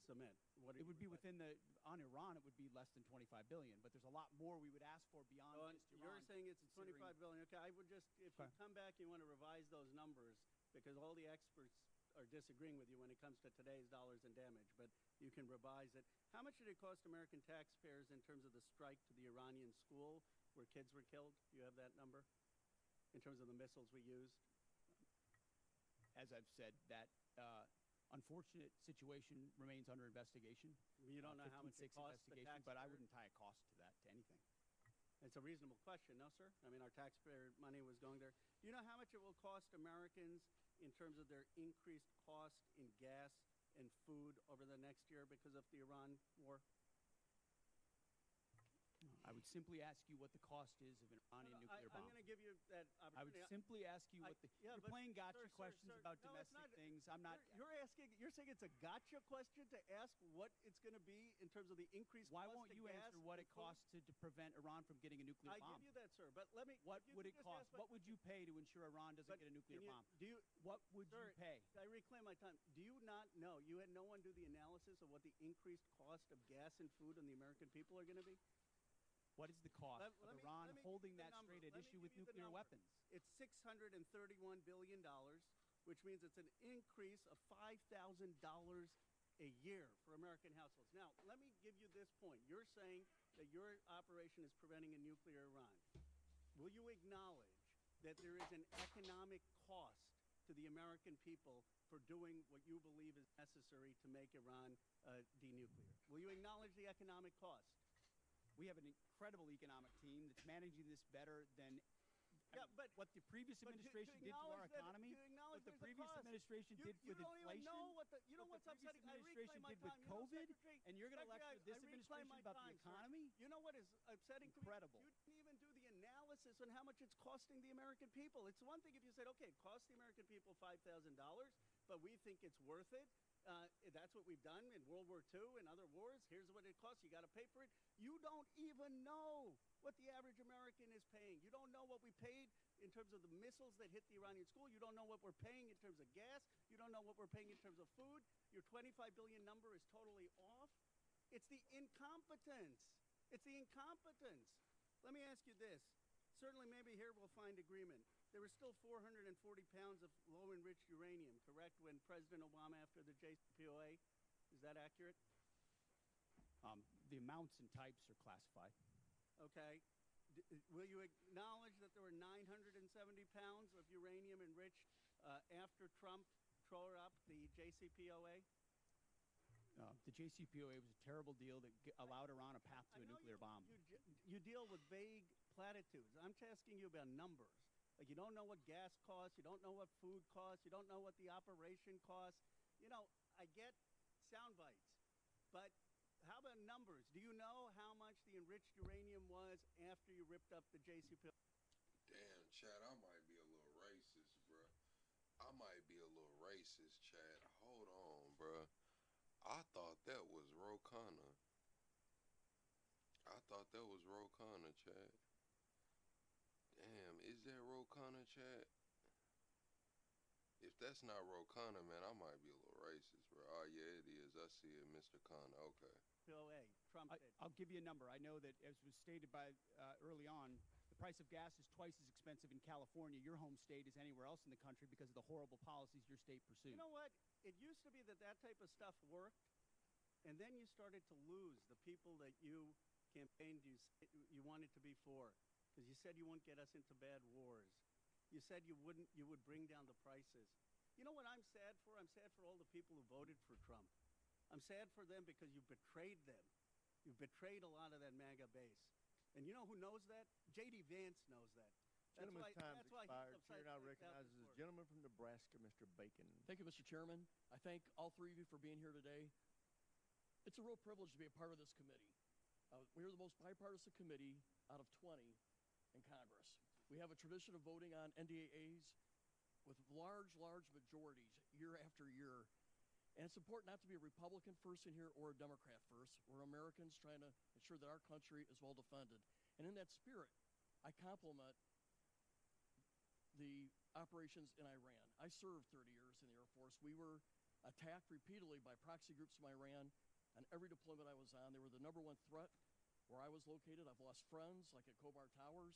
submit? It would be within on Iran, it would be less than $25 billion, but there's a lot more we would ask for beyond just Iran. You're saying it's $25 billion. Okay, I would just, if you come back, you want to revise those numbers, because all the experts are disagreeing with you when it comes to today's dollars and damage, but you can revise it. How much did it cost American taxpayers in terms of the strike to the Iranian school where kids were killed? Do you have that number in terms of the missiles we used? As I've said, that unfortunate situation remains under investigation. You don't know how much it costs the taxpayer? But I wouldn't tie a cost to that, to anything. It's a reasonable question, no, sir? I mean, our taxpayer money was going there. Do you know how much it will cost Americans in terms of their increased cost in gas and food over the next year because of the Iran war? I would simply ask you what the cost is of an Iranian nuclear bomb. I'm going to give you that opportunity. I would simply ask you what the. Yeah, you're but playing gotcha sir, questions sir, about no, it's domestic not. things. I'm not. You're saying it's a gotcha question to ask what it's going to be in terms of the increased Why cost won't of you gas answer what and it food? costs to prevent Iran from getting a nuclear I bomb? give you that, sir. But let me. What you would can it just cost? ask my- What would you pay to ensure Iran doesn't But get a nuclear can you- bomb? Do you? What would Sir, you pay? I reclaim my time. Do you not know? You had no one do the analysis of what the increased cost of gas and food on the American people are going to be? What is the cost of Iran let me holding give you that the number. straight at Let me issue give with you the nuclear number. weapons? It's $631 billion, which means it's an increase of $5,000 a year for American households. Now, let me give you this point. You're saying that your operation is preventing a nuclear Iran. Will you acknowledge that there is an economic cost to the American people for doing what you believe is necessary to make Iran denuclear? Will you acknowledge the economic cost? We have an incredible economic team that's managing this better than what the previous administration did to our economy, what the previous administration did with inflation, what the previous upsetting. administration did with COVID, and you're going to lecture this administration about the economy? You know what is upsetting? Incredible. You didn't even do the analysis on how much it's costing the American people. It's one thing if you said, okay, it cost the American people $5,000, but we think it's worth it. That's what we've done in World War II and other wars. Here's what it costs. You got to pay for it. You don't even know what the average American is paying. You don't know what we paid in terms of the missiles that hit the Iranian school. You don't know what we're paying in terms of gas. You don't know what we're paying in terms of food. Your 25 billion number is totally off. It's the incompetence. It's the incompetence. Let me ask you this. Certainly, maybe here we'll find agreement. There was still 440 pounds of low-enriched uranium, correct, when President Obama, after the JCPOA, is that accurate? The amounts and types are classified. Okay. Will you acknowledge that there were 970 pounds of uranium enriched after Trump tore up the JCPOA? The JCPOA was a terrible deal that allowed Iran a path to a nuclear bomb. You deal with vague platitudes. I'm asking you about numbers. Like, you don't know what gas costs, you don't know what food costs, you don't know what the operation costs. You know, I get sound bites, but how about numbers? Do you know how much the enriched uranium was after you ripped up the JCPOA? Damn, Chad, I might be a little racist, bro. I might be a little racist, Chad. Hold on, bro. I thought that was Rokana. Chad. Damn, is that Rokana, Chad? If that's not Rokana, man, I might be a little racist, bro. Oh, yeah, it is. I see it, Mr. Kana. Okay. Trump did. I'll give you a number. I know that, as was stated by early on, the price of gas is twice as expensive in California, your home state, as anywhere else in the country because of the horrible policies your state pursued. You know what? It used to be that type of stuff worked, and then you started to lose the people that you campaigned you wanted to be for, because you said you wouldn't get us into bad wars. You said you would bring down the prices. You know what I'm sad for? I'm sad for all the people who voted for Trump. I'm sad for them because you betrayed them. You betrayed a lot of that MAGA base. And you know who knows that? J.D. Vance knows that. Gentleman's time has expired. Chair Chair now recognizes the gentleman from Nebraska, Mr. Bacon. Thank you, Mr. Chairman. I thank all three of you for being here today. It's a real privilege to be a part of this committee. We're the most bipartisan committee out of 20 in Congress. We have a tradition of voting on NDAAs with large majorities year after year. And it's important not to be a Republican first in here or a Democrat first. We're Americans trying to ensure that our country is well defended. And in that spirit, I compliment the operations in Iran. I served 30 years in the Air Force. We were attacked repeatedly by proxy groups from Iran on every deployment I was on. They were the #1 threat where I was located. I've lost friends, like at Khobar Towers.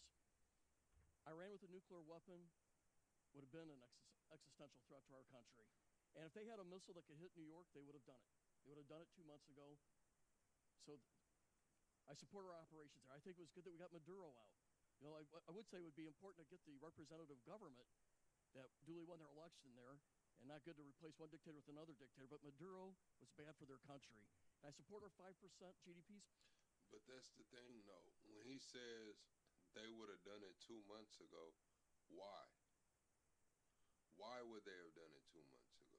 Iran with a nuclear weapon would have been an existential threat to our country. And if they had a missile that could hit New York, they would have done it. They would have done it 2 months ago. So I support our operations there. I think it was good that we got Maduro out. You know, I would say it would be important to get the representative government that duly won their election there, and not good to replace one dictator with another dictator. But Maduro was bad for their country. And I support our 5% GDP. But that's the thing, though. When he says they would have done it 2 months ago, why? Why would they have done it 2 months ago?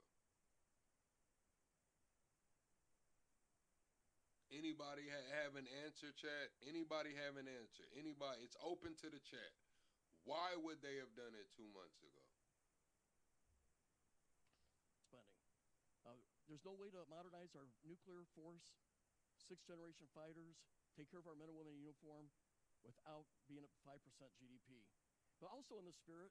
Anybody have an answer, chat? Anybody have an answer? Anybody? It's open to the chat. Why would they have done it 2 months ago? Spending. There's no way to modernize our nuclear force, 6th-generation fighters, take care of our men and women in uniform without being at 5% GDP. But also in the spirit,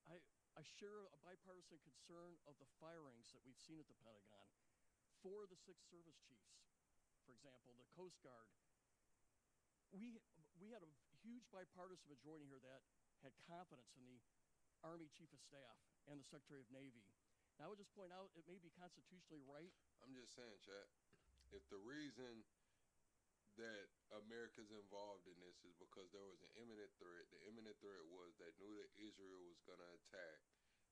I share a bipartisan concern of the firings that we've seen at the Pentagon. 4 of the 6 service chiefs, for example, the Coast Guard. We had a huge bipartisan majority here that had confidence in the Army Chief of Staff and the Secretary of Navy. Now, I would just point out it may be constitutionally right. I'm just saying, chat, if the reason that America's involved in this is because there was an imminent threat, the imminent threat was that knew that Israel was going to attack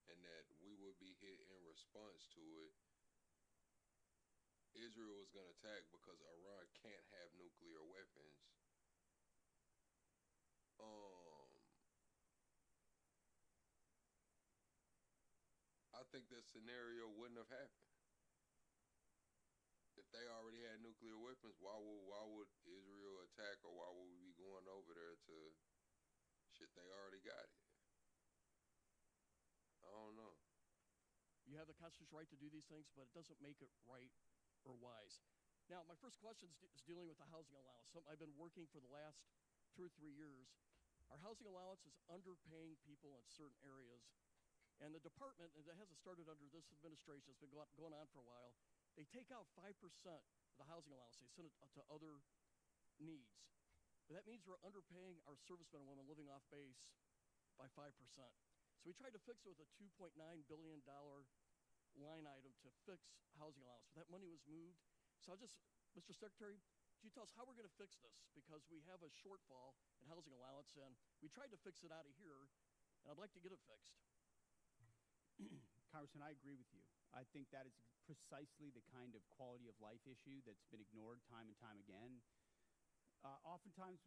and that we would be hit in response to it. Israel was going to attack because Iran can't have nuclear weapons. I think that scenario wouldn't have happened. If they already had nuclear weapons, why would Israel attack, or why would we be going over there to shit they already got it? I don't know. You have the constitutional right to do these things, but it doesn't make it right or wise. Now, my first question is dealing with the housing allowance. I've been working for the last 2 or 3 years. Our housing allowance is underpaying people in certain areas. And the department, and it hasn't started under this administration, it's been going on for a while, they take out 5% of the housing allowance. They send it to other needs. But that means we're underpaying our servicemen and women living off base by 5%. So we tried to fix it with a $2.9 billion line item to fix housing allowance. But that money was moved. So Mr. Secretary, could you tell us how we're going to fix this? Because we have a shortfall in housing allowance, and we tried to fix it out of here, and I'd like to get it fixed. Congressman, I agree with you. I think that is precisely the kind of quality of life issue that's been ignored time and time again. Oftentimes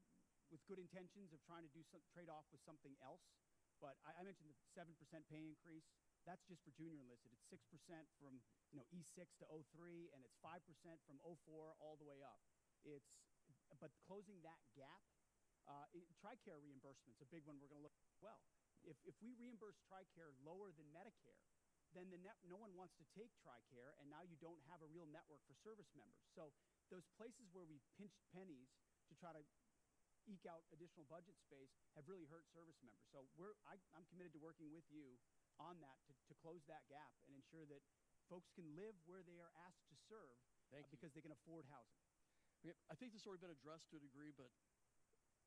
with good intentions of trying to do some trade-off with something else. But I mentioned the 7% pay increase. That's just for junior enlisted. It's 6% from E6 to 03, and it's 5% from 04 all the way up. But closing that gap, TRICARE reimbursement's a big one we're going to look at as well. If we reimburse TRICARE lower than Medicare, then no one wants to take TRICARE, and now you don't have a real network for service members. So those places where we pinched pennies to try to eke out additional budget space have really hurt service members. So I'm committed to working with you on that to close that gap and ensure that folks can live where they are asked to serve because they can afford housing. I think this has already been addressed to a degree, but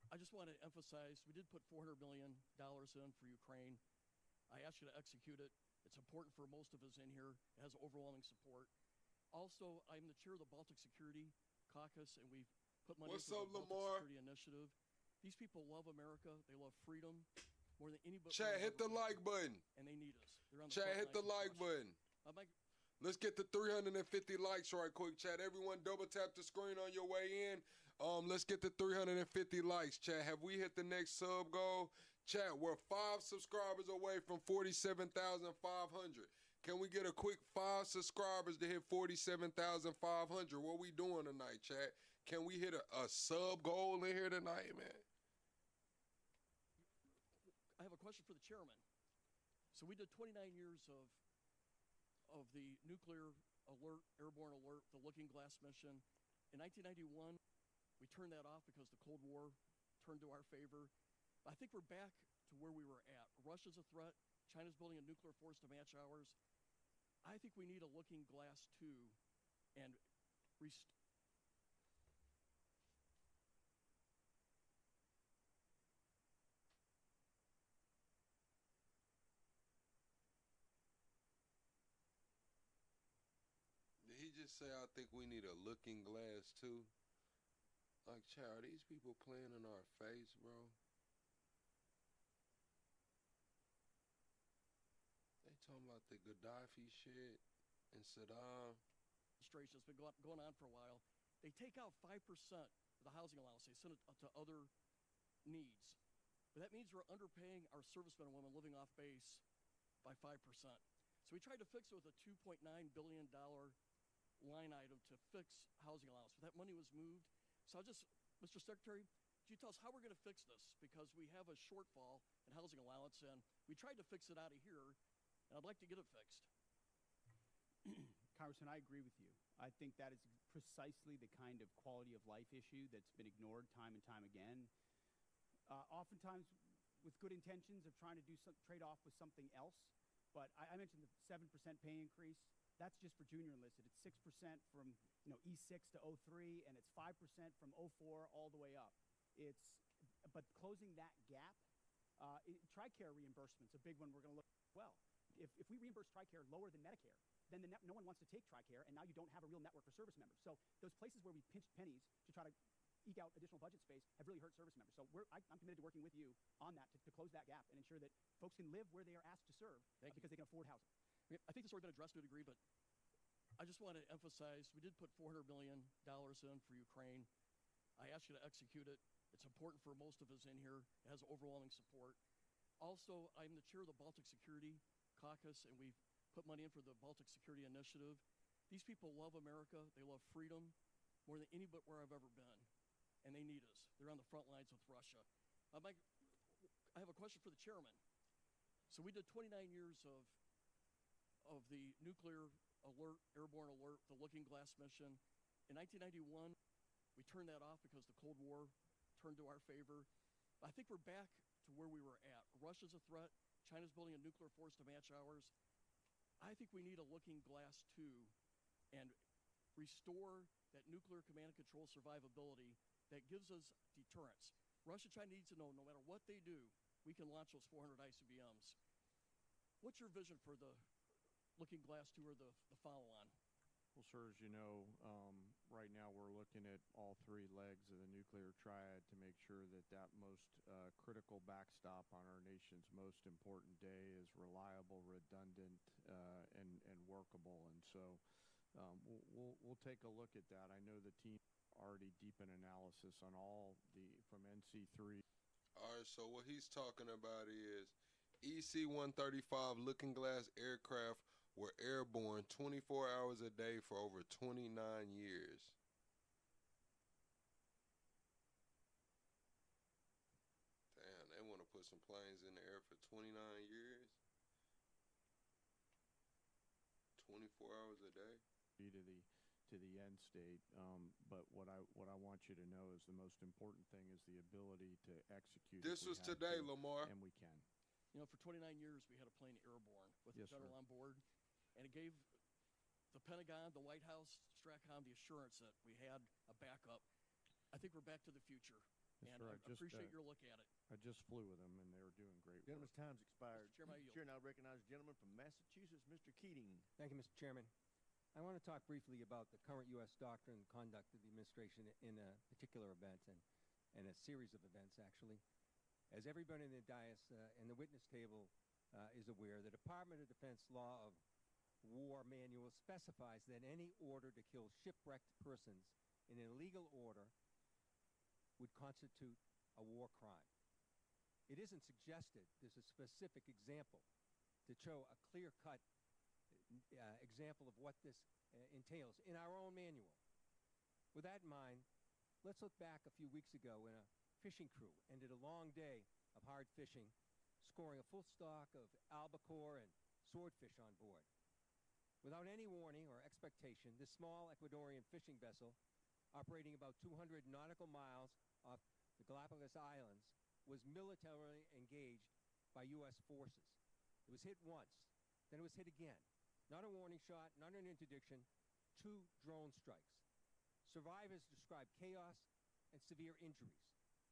I just want to emphasize we did put $400 million in for Ukraine. I asked you to execute it. It's important for most of us in here. It has overwhelming support. Also, I'm the chair of the Baltic Security Caucus, and we've put money into the Baltic Security Initiative. These people love America. They love freedom more than anybody. Chat, hit the like button. And they need us. They're on the Chat, hit the like button. Let's get to 350 likes right quick, chat. Everyone double tap the screen on your way in. Let's get to 350 likes, chat. Have we hit the next sub goal? Chat, we're 5 subscribers away from 47,500. Can we get a quick 5 subscribers to hit 47,500? What we doing tonight, chat? Can we hit a sub goal in here tonight, man? I have a question for the chairman. So we did 29 years of the nuclear alert, airborne alert, the Looking Glass mission. In 1991, we turned that off because the Cold War turned to our favor. I think we're back to where we were at. Russia's a threat. China's building a nuclear force to match ours. I think we need a Looking Glass too, and Did he just say, I think we need a looking glass too? Like, child, are these people playing in our face, bro? They talking about the Gaddafi shit and Saddam. Administration has been going on for a while. They take out 5% of the housing allowance. They send it to other needs. But that means we're underpaying our servicemen and women living off base by 5%. So we tried to fix it with a $2.9 billion line item to fix housing allowance. But that money was moved. So Mr. Secretary, could you tell us how we're going to fix this? Because we have a shortfall in housing allowance, and we tried to fix it out of here, and I'd like to get it fixed. Congressman, I agree with you. I think that is precisely the kind of quality of life issue that's been ignored time and time again. Oftentimes, with good intentions of trying to do some trade-off with something else, but I mentioned the 7% pay increase. That's just for junior enlisted. It's 6% from E6 to 03, and it's 5% from 04 all the way up. But closing that gap, TRICARE reimbursement's a big one we're going to look at as well. If we reimburse TRICARE lower than Medicare, then no one wants to take TRICARE, and now you don't have a real network for service members. So those places where we pinched pennies to try to eke out additional budget space have really hurt service members. So I'm committed to working with you on that to close that gap and ensure that folks can live where they are asked to serve because they can afford housing. I think this has already been addressed to a degree, but I just want to emphasize we did put $400 million in for Ukraine. I asked you to execute it. It's important for most of us in here. It has overwhelming support. Also, I'm the chair of the Baltic Security Caucus, and we've put money in for the Baltic Security Initiative. These people love America. They love freedom more than anywhere I've ever been, and they need us. They're on the front lines with Russia. I have a question for the chairman. So we did 29 years of the nuclear alert, airborne alert, the Looking Glass mission. In 1991, we turned that off because the Cold War turned to our favor. I think we're back to where we were at. Russia's a threat. China's building a nuclear force to match ours. I think we need a Looking Glass 2 and restore that nuclear command and control survivability that gives us deterrence. Russia, China needs to know no matter what they do, we can launch those 400 ICBMs. What's your vision for the Looking Glass 2 or the follow-on? Well, sir, as you know, right now we're looking at all three legs of the nuclear triad to make sure that that most critical backstop on our nation's most important day is reliable, redundant, and workable. And so we'll take a look at that. I know the team already deep in analysis on all from NC3. All right, so what he's talking about is EC-135 Looking Glass aircraft were airborne 24 hours a day for over 29 years. Damn, they want to put some planes in the air for 29 years? 24 hours a day? To the end state, but what I want you to know is the most important thing is the ability to execute. This was today, Lamar. And we can. You know, for 29 years we had a plane airborne with the general on board, and it gave the Pentagon, the White House, STRATCOM the assurance that we had a backup. I think we're back to the future, yes, and sir, I appreciate your look at it. I just flew with them, and they were doing great. Gentleman's time's expired. Mr. Chairman, I yield. Chair now recognizes the gentleman from Massachusetts, Mr. Keating. Thank you, Mr. Chairman. I want to talk briefly about the current U.S. doctrine and conduct of the administration in a particular event and a series of events, actually. As everybody in the dais and the witness table is aware, the Department of Defense Law of War Manual specifies that any order to kill shipwrecked persons in an illegal order would constitute a war crime. It isn't suggested there's a specific example to show a clear-cut example of what this entails in our own manual. With that in mind, let's look back a few weeks ago when a fishing crew ended a long day of hard fishing, scoring a full stock of albacore and swordfish on board. Without any warning or expectation, this small Ecuadorian fishing vessel, operating about 200 nautical miles off the Galapagos Islands, was militarily engaged by U.S. forces. It was hit once, then it was hit again. Not a warning shot, not an interdiction, 2 drone strikes. Survivors described chaos and severe injuries.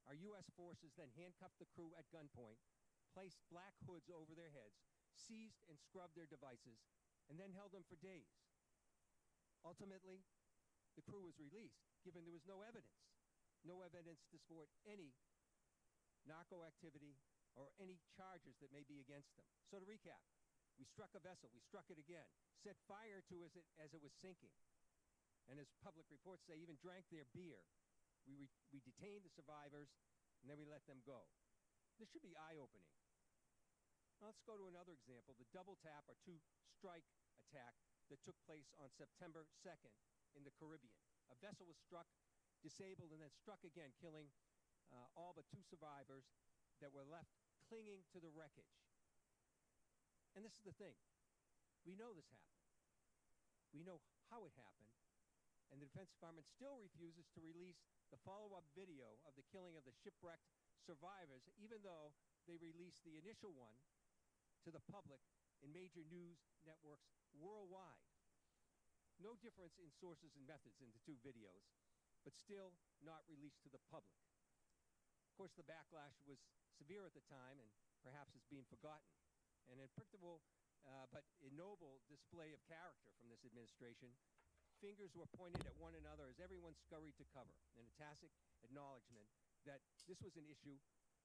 Our U.S. forces then handcuffed the crew at gunpoint, placed black hoods over their heads, seized and scrubbed their devices, and then held them for days. Ultimately, the crew was released, given there was no evidence to support any narco activity or any charges that may be against them. So to recap, we struck a vessel, we struck it again, set fire to it as it was sinking, and as public reports say, even drank their beer. We detained the survivors, and then we let them go. This should be eye-opening. Now let's go to another example, the double tap or 2-strike attack that took place on September 2nd in the Caribbean. A vessel was struck, disabled, and then struck again, killing all but 2 survivors that were left clinging to the wreckage. And this is the thing. We know this happened. We know how it happened. And the Defense Department still refuses to release the follow-up video of the killing of the shipwrecked survivors, even though they released the initial one to the public in major news networks worldwide. No difference in sources and methods in the 2 videos, but still not released to the public. Of course, the backlash was severe at the time and perhaps is being forgotten. And in predictable but ignoble display of character from this administration, fingers were pointed at one another as everyone scurried to cover, in a tacit acknowledgement that this was an issue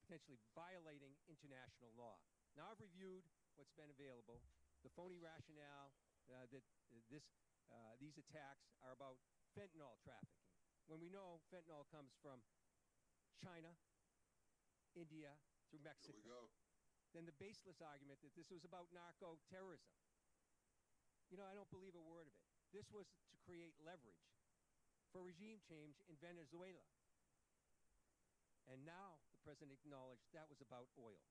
potentially violating international law. Now, I've reviewed what's been available, the phony rationale that these attacks are about fentanyl trafficking, when we know fentanyl comes from China, India, through Mexico. Here we go. Then the baseless argument that this was about narco-terrorism. You know, I don't believe a word of it. This was to create leverage for regime change in Venezuela. And now the president acknowledged that was about oil.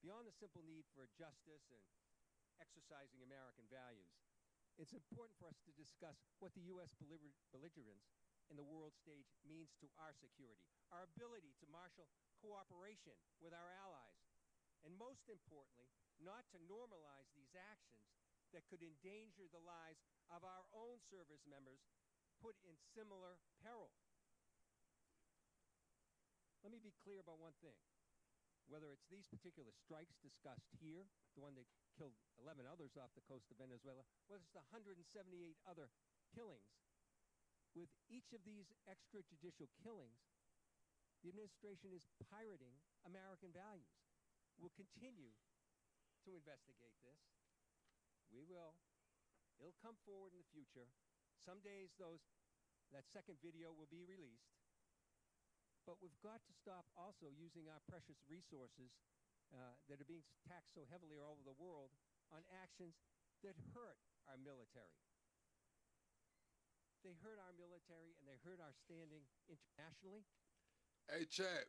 Beyond the simple need for justice and exercising American values, it's important for us to discuss what the U.S. belligerence in the world stage means to our security, our ability to marshal cooperation with our allies, and most importantly, not to normalize these actions that could endanger the lives of our own service members put in similar peril. Let me be clear about one thing. Whether it's these particular strikes discussed here, the one that killed 11 others off the coast of Venezuela, whether it's the 178 other killings, with each of these extrajudicial killings, the administration is pirating American values. We'll continue to investigate this. We will. It'll come forward in the future. Some days that second video will be released. But we've got to stop also using our precious resources that are being taxed so heavily all over the world on actions that hurt our military. They hurt our military and they hurt our standing internationally. Hey, chat.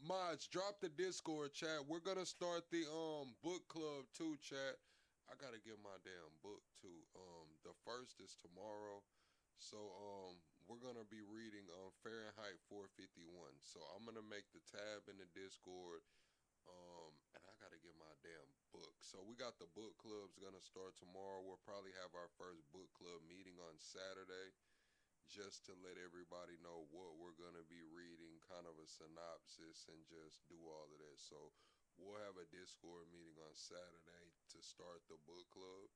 Mods, drop the Discord, chat. We're gonna start the book club too, chat. I gotta get my damn book too. The first is tomorrow, so we're gonna be reading Fahrenheit 451. So I'm gonna make the tab in the Discord, and I gotta get my damn book. So we got the book club's gonna start tomorrow. We'll probably have our first book club meeting on Saturday, just to let everybody know what we're going to be reading, kind of a synopsis, and just do all of that. So we'll have a Discord meeting on Saturday to start the book club,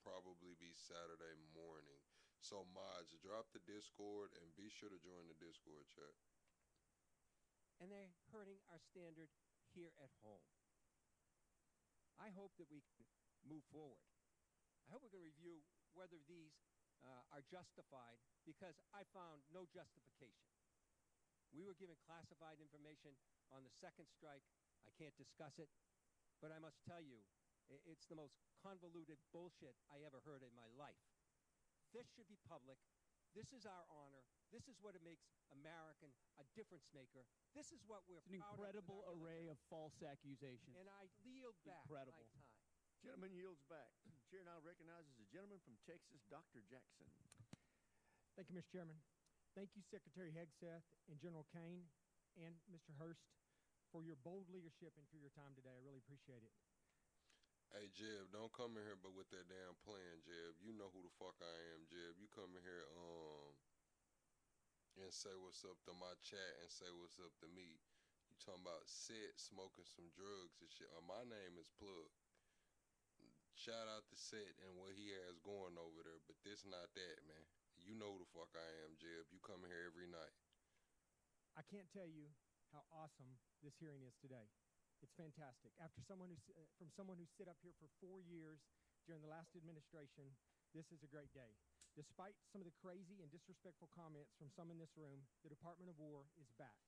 probably be Saturday morning. So mods, drop the Discord and be sure to join the Discord chat. And they're hurting our standard here at home. I hope that we can move forward. I hope we can review whether these are justified, because I found no justification. We were given classified information on the second strike. I can't discuss it, but I must tell you, it's the most convoluted bullshit I ever heard in my life. This should be public. This is our honor. This is what it makes American a difference maker. This is what we're It's an proud incredible of. array of false accusations. And I yield back Incredible. my time. Gentleman yields back. Chair now recognizes the gentleman from Texas, Dr. Jackson. Thank you, Mr. Chairman. Thank you, Secretary Hegseth and General Kane and Mr. Hurst, for your bold leadership and for your time today. I really appreciate it. Hey, Jeb, don't come in here but with that damn plan, Jeb. You know who the fuck I am, Jeb. You come in here and say what's up to my chat and say what's up to me. You talking about Set smoking some drugs and shit. My name is Plug. Shout out to Set and what he has going over there, but this not that, man. You know who the fuck I am, Jeb. You come here every night. I can't tell you how awesome this hearing is today. It's fantastic. After someone from someone who stood up here for 4 years during the last administration, this is a great day. Despite some of the crazy and disrespectful comments from some in this room, the Department of War is back.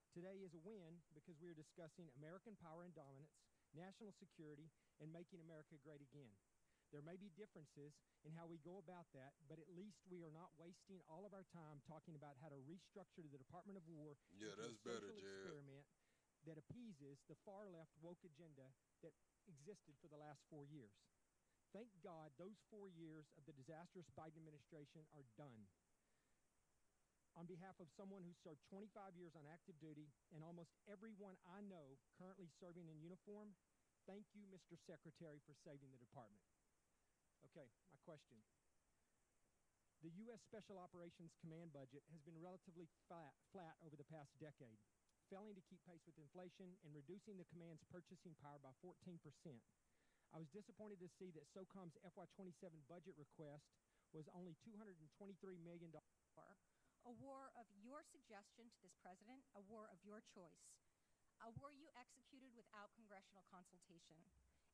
Today is a win because we are discussing American power and dominance, national security, and making America great again. There may be differences in how we go about that, but at least we are not wasting all of our time talking about how to restructure the Department of War Yeah, into that's a better, social Jared. experiment that appeases the far-left woke agenda that existed for the last 4 years. Thank God those 4 years of the disastrous Biden administration are done. On behalf of someone who served 25 years on active duty and almost everyone I know currently serving in uniform, thank you, Mr. Secretary, for saving the department. Okay, my question. The U.S. Special Operations Command budget has been relatively flat over the past decade, failing to keep pace with inflation and reducing the command's purchasing power by 14%. I was disappointed to see that SOCOM's FY27 budget request was only $223 million. A war of your suggestion to this president, a war of your choice, a war you executed without congressional consultation.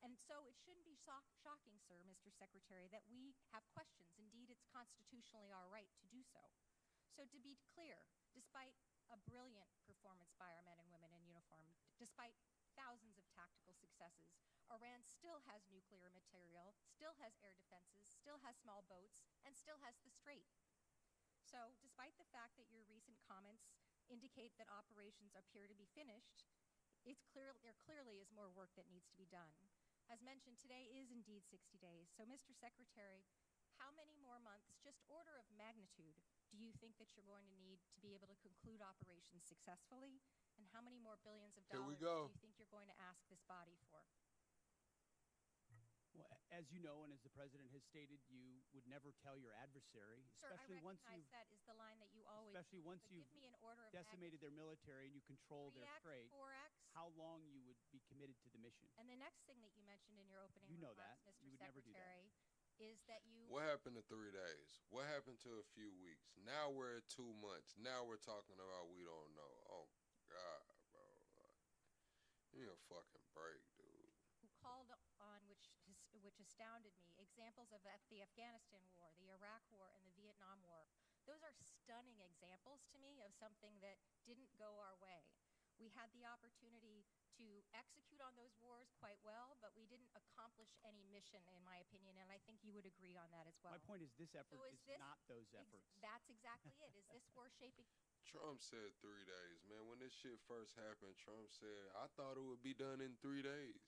And so it shouldn't be shocking, sir, Mr. Secretary, that we have questions. Indeed, it's constitutionally our right to do so. So to be clear, despite a brilliant performance by our men and women in uniform, despite thousands of tactical successes, Iran still has nuclear material, still has air defenses, still has small boats, and still has the Strait. So despite the fact that your recent comments indicate that operations appear to be finished, there clearly is more work that needs to be done. As mentioned, today is indeed 60 days. So, Mr. Secretary, how many more months, just order of magnitude, do you think that you're going to need to be able to conclude operations successfully? And how many more billions of dollars do you think you're going to ask this body for? Well, as you know, and as the president has stated, you would never tell your adversary, Sir, especially I once recognize you've that is the line that you always especially once but you've give me an order of decimated their military and you control their 3X, strait, 4X. how long you would be committed to the mission. And the next thing that you mentioned in your opening You know remarks, that. Mr. You would never do that. Secretary, is that you What happened to 3 days? What happened to a few weeks? Now we're at 2 months. Now we're talking about we don't know. Oh, God, bro. Give me a fucking break, dude. who called on, which astounded me, examples of the Afghanistan war, the Iraq war, and the Vietnam war. Those are stunning examples to me of something that didn't go our way. We had the opportunity to execute on those wars quite well, but we didn't accomplish any mission, in my opinion, and I think you would agree on that as well. My point is this effort So is not those efforts. That's exactly it. Is this war shaping? Trump said 3 days, man. When this shit first happened, Trump said, I thought it would be done in 3 days.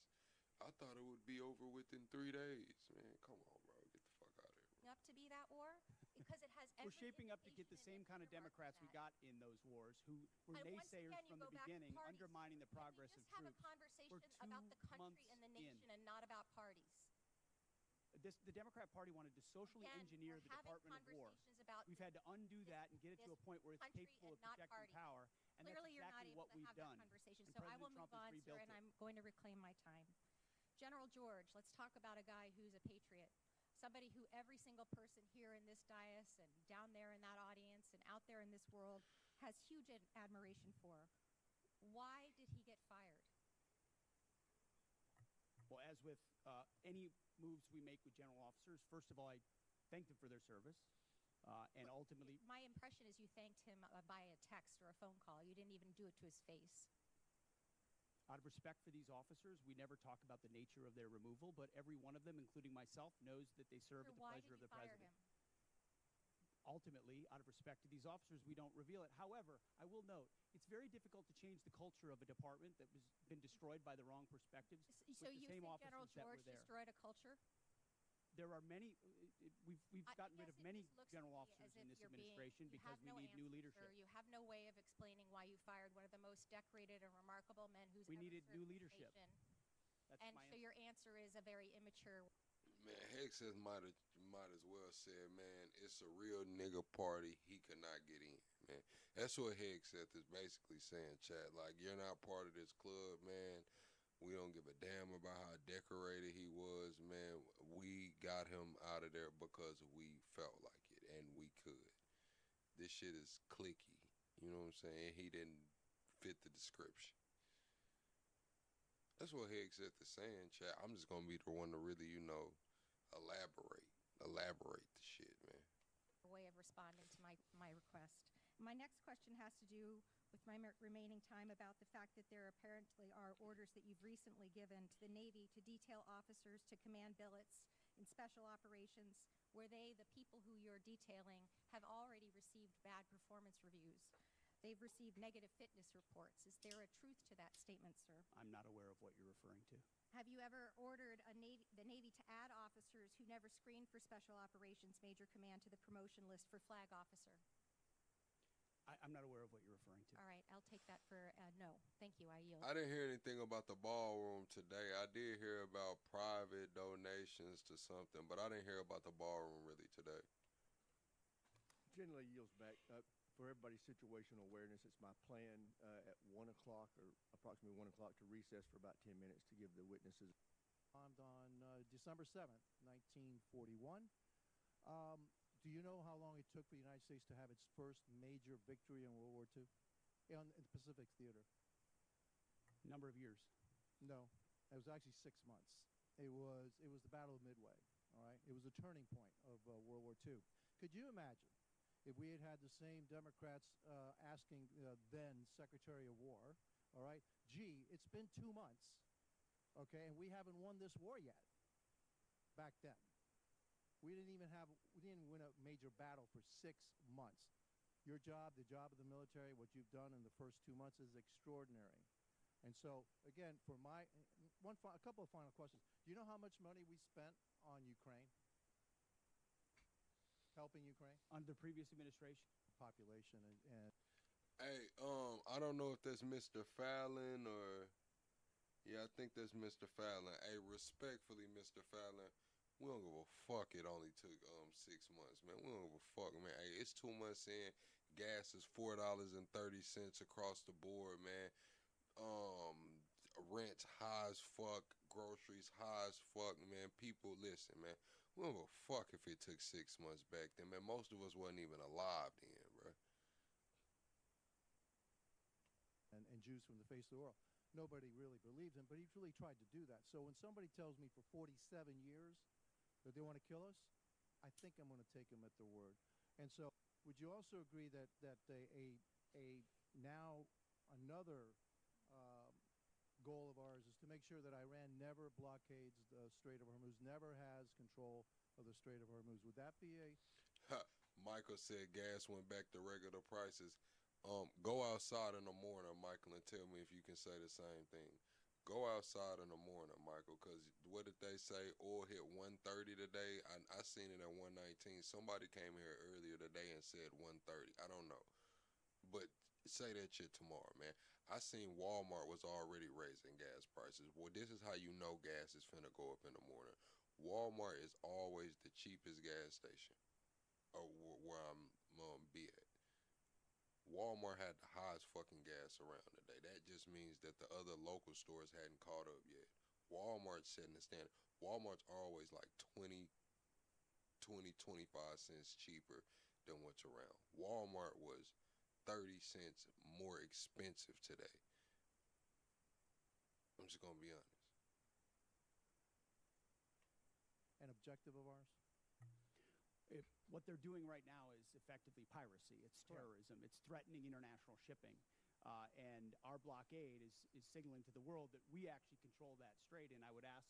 I thought it would be over within 3 days. Man, come on, bro. Get the fuck out of here. Up to be that war? Because it has We're shaping up to get the same kind of Democrats we got in those wars who were naysayers from the beginning, undermining the progress of Just have a troops. conversation about the country and the nation and not about parties. The Democrat Party wanted to socially engineer the Department of War. We've had to undo that and get it to a point where it's capable of protecting power, and Clearly, that's you're not exactly able what to we've have done. that conversation. And So I will President move Trump has on, sir, rebuilt and it. I'm going to reclaim my time. General George, let's talk about a guy who's a patriot. Somebody who every single person here in this dais and down there in that audience and out there in this world has huge admiration for. Why did he get fired? Well, as with any moves we make with general officers, first of all, I thank them for their service. And ultimately, my impression is you thanked him by a text or a phone call. You didn't even do it to his face. out of respect for these officers, we never talk about the nature of their removal, but every one of them, including myself, knows that they serve at the pleasure of the president. Ultimately, out of respect to these officers, we don't reveal it. However, I will note, it's very difficult to change the culture of a department that has been destroyed by the wrong perspectives. So you think General George destroyed a culture? There are many, we've gotten rid of many general officers in this administration because we need new leadership. You have no way of explaining why you fired one of the most decorated and remarkable men who's we ever needed served new this leadership. nation. That's And my so answer. your answer is a very immature. Man, Hicks might as well said, man, it's a real nigga party. He could not get in, man. That's what Hicks is basically saying, chat. Like, you're not part of this club, man. We don't give a damn about how decorated he was, man. We got him out of there because we felt like it, and we could. This shit is cliquey. You know what I'm saying? He didn't fit the description. That's what Hicks is saying, chat. I'm just going to be the one to really, elaborate the shit, man. Way of responding to my request. My next question has to do with my remaining time about the fact that there apparently are orders that you've recently given to the Navy to detail officers to command billets in special operations where they, the people who you're detailing, have already received bad performance reviews. They've received negative fitness reports. Is there a truth to that statement, sir? I'm not aware of what you're referring to. Have you ever ordered the Navy to add officers who never screened for Special Operations Major Command to the promotion list for flag officer? I'm not aware of what you're referring to. All right, I'll take that for no. Thank you, I yield. I didn't hear anything about the ballroom today. I did hear about private donations to something, but I didn't hear about the ballroom really today. Generally yields back. For everybody's situational awareness, it's my plan at 1 o'clock or approximately 1 o'clock to recess for about 10 minutes to give the witnesses. On December 7th, 1941. Do you know how long it took for the United States to have its first major victory in World War II in the Pacific Theater? Number of years? No, it was actually 6 months. It was the Battle of Midway. All right, it was a turning point of World War II. Could you imagine if we had had the same Democrats asking then Secretary of War, all right, gee, it's been 2 months, okay, and we haven't won this war yet. Back then, we didn't win a major battle for 6 months. Your job, the job of the military, what you've done in the first 2 months is extraordinary. And so, again, for a couple of final questions. Do you know how much money we spent on Ukraine? Helping Ukraine? Under previous administration? Population and Hey, I don't know if that's Mr. Fallon or... Yeah, I think that's Mr. Fallon. Hey, respectfully, Mr. Fallon, we don't give a fuck it only took 6 months, man. We don't give a fuck, man. Hey, it's 2 months in. Gas is $4.30 across the board, man. Rent's high as fuck. Groceries high as fuck, man. People, listen, man. We don't give a fuck if it took 6 months back then, man. Most of us wasn't even alive then, bro. And Jews from the face of the world. Nobody really believed him, but he really tried to do that. So when somebody tells me for 47 years that they want to kill us, I think I'm going to take them at their word. And so would you also agree that now another goal of ours is to make sure that Iran never blockades the Strait of Hormuz, never has control of the Strait of Hormuz? Would that be a... Michael said gas went back to regular prices. Go outside in the morning, Michael, and tell me if you can say the same thing. Go outside in the morning, Michael, because what did they say? Oil hit 130 today. I seen it at 119. Somebody came here earlier today and said 130. I don't know. But say that shit tomorrow, man. I seen Walmart was already raising gas prices. Well, this is how you know gas is finna go up in the morning. Walmart is always the cheapest gas station where I'm be at. Walmart had the highest fucking gas around today. That just means that the other local stores hadn't caught up yet. Walmart's setting the standard. Walmart's always like 20, 25 cents cheaper than what's around. Walmart was 30 cents more expensive today. I'm just going to be honest. An objective of ours? What they're doing right now is effectively piracy. It's terrorism. It's threatening international shipping. And our blockade is signaling to the world that we actually control that strait. And I would ask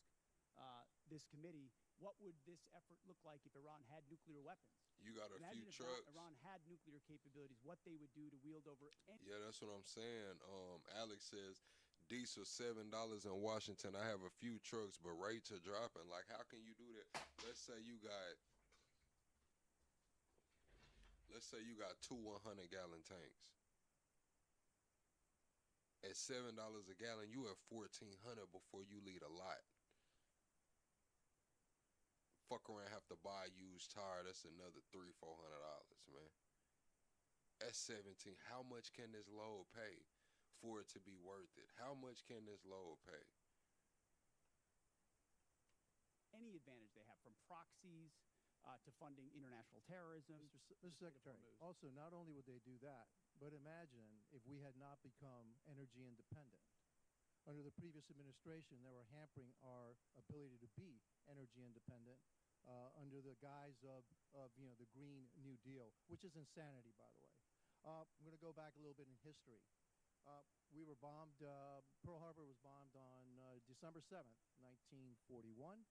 this committee, what would this effort look like if Iran had nuclear weapons? You got a Imagine few if trucks. Iran had nuclear capabilities, what they would do to wield over any... Yeah, that's what I'm saying. Alex says, diesel $7 in Washington. I have a few trucks, but rates are dropping. Like, how can you do that? Let's say you got 2 100-gallon tanks. At $7 a gallon, you have $1,400 before you leave a lot. Fuck around, have to buy a used tire. That's another $300-400, man. That's 17. How much can this load pay for it to be worth it? How much can this load pay? Any advantage they have, from proxies to funding international terrorism. Mr. Secretary, also, not only would they do that, but imagine if we had not become energy independent. Under the previous administration, they were hampering our ability to be energy independent under the guise of the Green New Deal, which is insanity, by the way. I'm going to go back a little bit in history. We were bombed, Pearl Harbor was bombed on December 7th, 1941.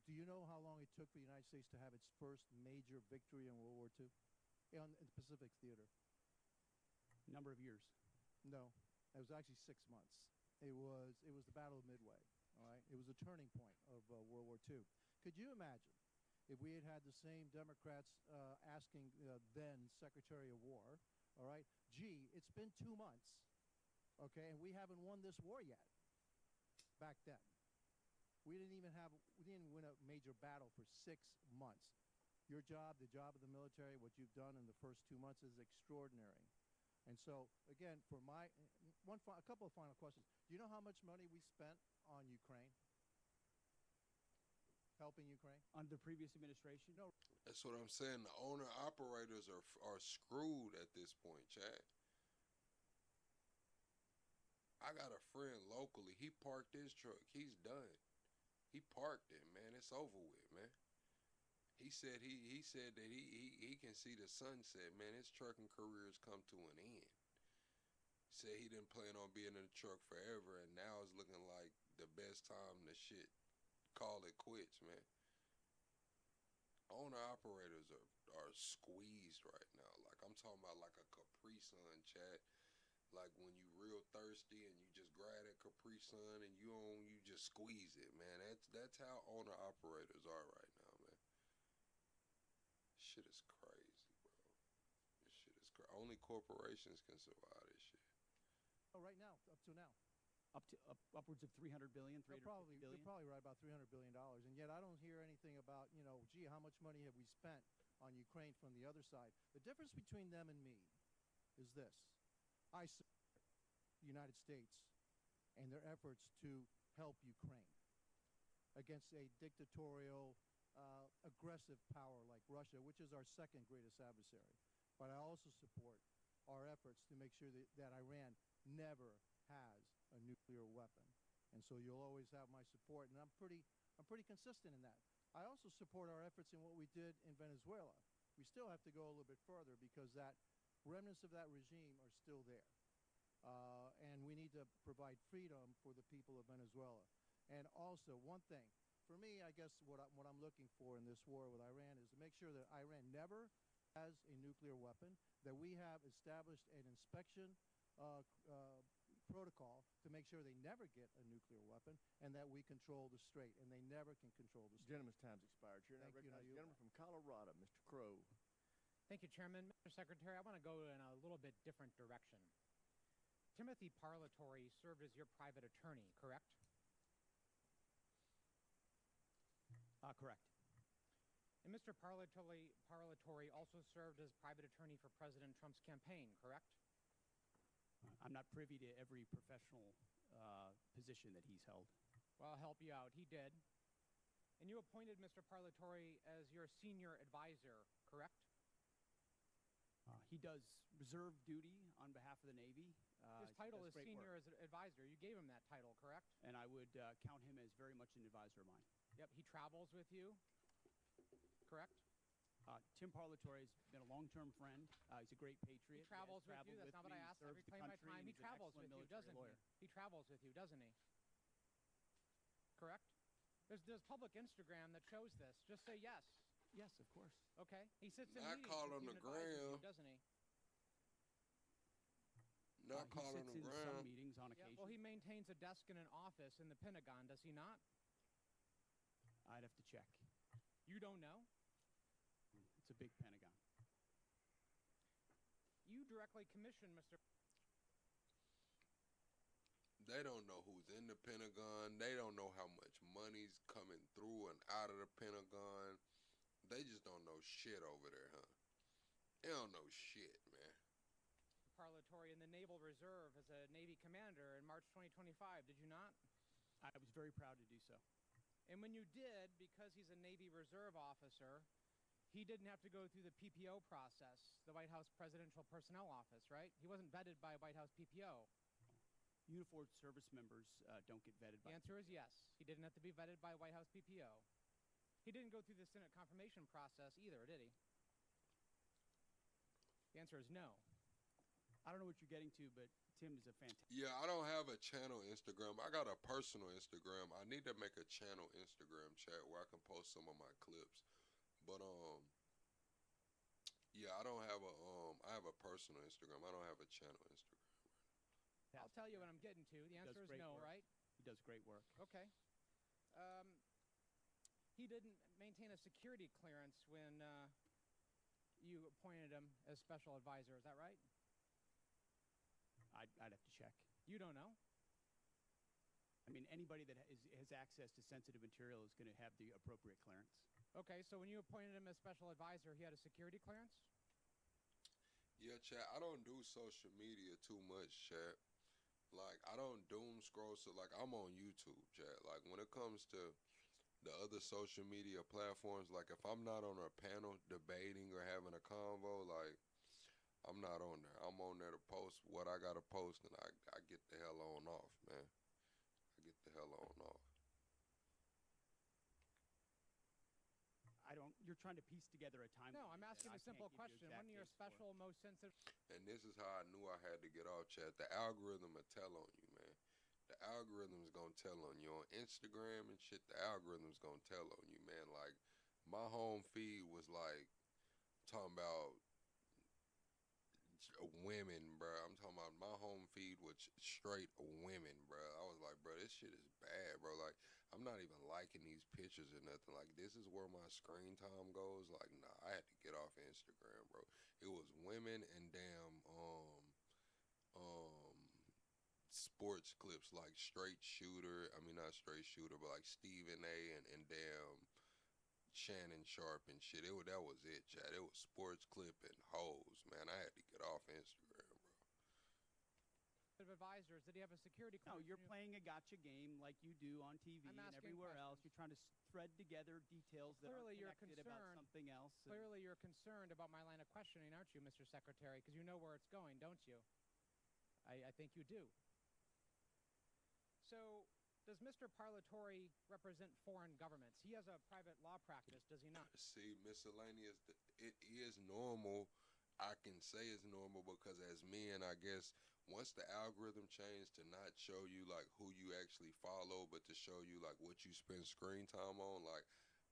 Do you know how long it took for the United States to have its first major victory in World War II? In the Pacific Theater? Number of years. No, it was actually 6 months. It was the Battle of Midway, all right? It was a turning point of World War II. Could you imagine if we had had the same Democrats asking then Secretary of War, all right, gee, it's been 2 months, okay, and we haven't won this war yet back then. We didn't win a major battle for 6 months. Your job, the job of the military, what you've done in the first 2 months is extraordinary. And so, again, for a couple of final questions. Do you know how much money we spent on Ukraine? Helping Ukraine? Under the previous administration? No. That's what I'm saying. The owner-operators are screwed at this point, Chad. I got a friend locally. He parked his truck. He's done. He parked it, man. It's over with, man. He said that he can see the sunset, man. His trucking career has come to an end. Said he didn't plan on being in the truck forever, and now it's looking like the best time to shit call it quits, man. Owner operators are squeezed right now. Like, I'm talking about like a Capri Sun, Chat. Like when you real thirsty and you just grab that Capri Sun and you just squeeze it, man. That's how owner operators are right now, man. Shit is crazy, bro. This shit is crazy. Only corporations can survive this shit. Oh, right now, up to now. Upwards of $300 billion, $350 billion? You're probably right, about $300 billion. And yet I don't hear anything about, gee, how much money have we spent on Ukraine from the other side? The difference between them and me is this. I support the United States and their efforts to help Ukraine against a dictatorial, aggressive power like Russia, which is our second greatest adversary. But I also support our efforts to make sure that Iran never has a nuclear weapon. And so you'll always have my support, and I'm pretty consistent in that. I also support our efforts in what we did in Venezuela. We still have to go a little bit further because that remnants of that regime are still there. And we need to provide freedom for the people of Venezuela. And also, one thing, for me, I guess what I'm looking for in this war with Iran is to make sure that Iran never has a nuclear weapon, that we have established an inspection protocol to make sure they never get a nuclear weapon, and that we control the strait, and they never can control the strait. Gentleman's time's expired. Chair, now recognize the gentleman from Colorado, Mr. Crow. Thank you, Chairman. Mr. Secretary, I want to go in a little bit different direction. Timothy Parlatore served as your private attorney, correct? Correct. And Mr. Parlatore also served as private attorney for President Trump's campaign, correct? I'm not privy to every professional position that he's held. Well, I'll help you out. He did. And you appointed Mr. Parlatore as your senior advisor, correct? He does reserve duty on behalf of the Navy. His title is senior advisor. You gave him that title, correct? And I would count him as very much an advisor of mine. Yep, he travels with you, correct? Tim Parlatore has been a long-term friend. He's a great patriot. He travels with you. That's not what I asked. I reclaim my time. He travels with you, doesn't he? He travels with you, doesn't he? Correct? There's public Instagram that shows this. Just say yes. Yes, of course. Okay. He sits in Not meetings call with on you the and advises you, ground. doesn't he? Not call on the He sits in ground. some meetings on occasion. Yeah, well, he maintains a desk in an office in the Pentagon, does he not? I'd have to check. You don't know? It's a big Pentagon. You directly commissioned Mr. They don't know who's in the Pentagon. They don't know how much money's coming through and out of the Pentagon. They just don't know shit over there, huh? They don't know shit, man. Parlatore in the Naval Reserve as a Navy commander in March 2025, did you not? I was very proud to do so. And when you did, because he's a Navy Reserve officer, he didn't have to go through the PPO process, the White House Presidential Personnel Office, right? He wasn't vetted by White House PPO. Uniformed service members don't get vetted by... The answer is yes. He didn't have to be vetted by White House PPO. He didn't go through the Senate confirmation process either, did he? The answer is no. I don't know what you're getting to, but Tim is a fantastic. Yeah, I don't have a channel Instagram. I got a personal Instagram. I need to make a channel Instagram chat where I can post some of my clips. But yeah, I don't have a I have a personal Instagram. I don't have a channel Instagram. I'll tell you what I'm getting to. The answer is no, right? He does great work. Okay. He didn't maintain a security clearance when you appointed him as special advisor. Is that right? I'd have to check. You don't know? I mean, anybody that has access to sensitive material is going to have the appropriate clearance. Okay, so when you appointed him as special advisor, he had a security clearance? Yeah, chat. I don't do social media too much, chat. Like, I don't doom scroll. So, like, I'm on YouTube, chat. Like, when it comes to the other social media platforms, like, if I'm not on a panel debating or having a convo, like, I'm not on there. I'm on there to post what I got to post, and I get the hell on off, man. I get the hell on off. You're trying to piece together a time. No, I'm asking a simple question. When are your special, most sensitive... And this is how I knew I had to get off, chat. The algorithm will tell on you, man. The algorithm's gonna tell on you on Instagram and shit. The algorithm's gonna tell on you, man. Like, my home feed was like talking about women, bro. I'm talking about my home feed was straight women, bro. I was like, bro, this shit is bad, bro. Like, I'm not even liking these pictures or nothing. Like, this is where my screen time goes. Like, nah, I had to get off Instagram, bro. It was women and damn sports clips like Straight Shooter. I mean, not Straight Shooter, but like Stephen A. and damn Shannon Sharp and shit. That was it, chat. It was sports clip and hoes, man. I had to get off Instagram, bro. Advisors, did he have a security clearance? No, you're playing a gotcha game like you do on TV and everywhere else. You're trying to thread together details that are connected about something else. Clearly you're concerned about my line of questioning, aren't you, Mr. Secretary? Because you know where it's going, don't you? I think you do. So, does Mr. Parlatore represent foreign governments? He has a private law practice, does he not? See, miscellaneous, it is normal. I can say it's normal because as men, I guess, once the algorithm changed to not show you, like, who you actually follow, but to show you, like, what you spend screen time on, like,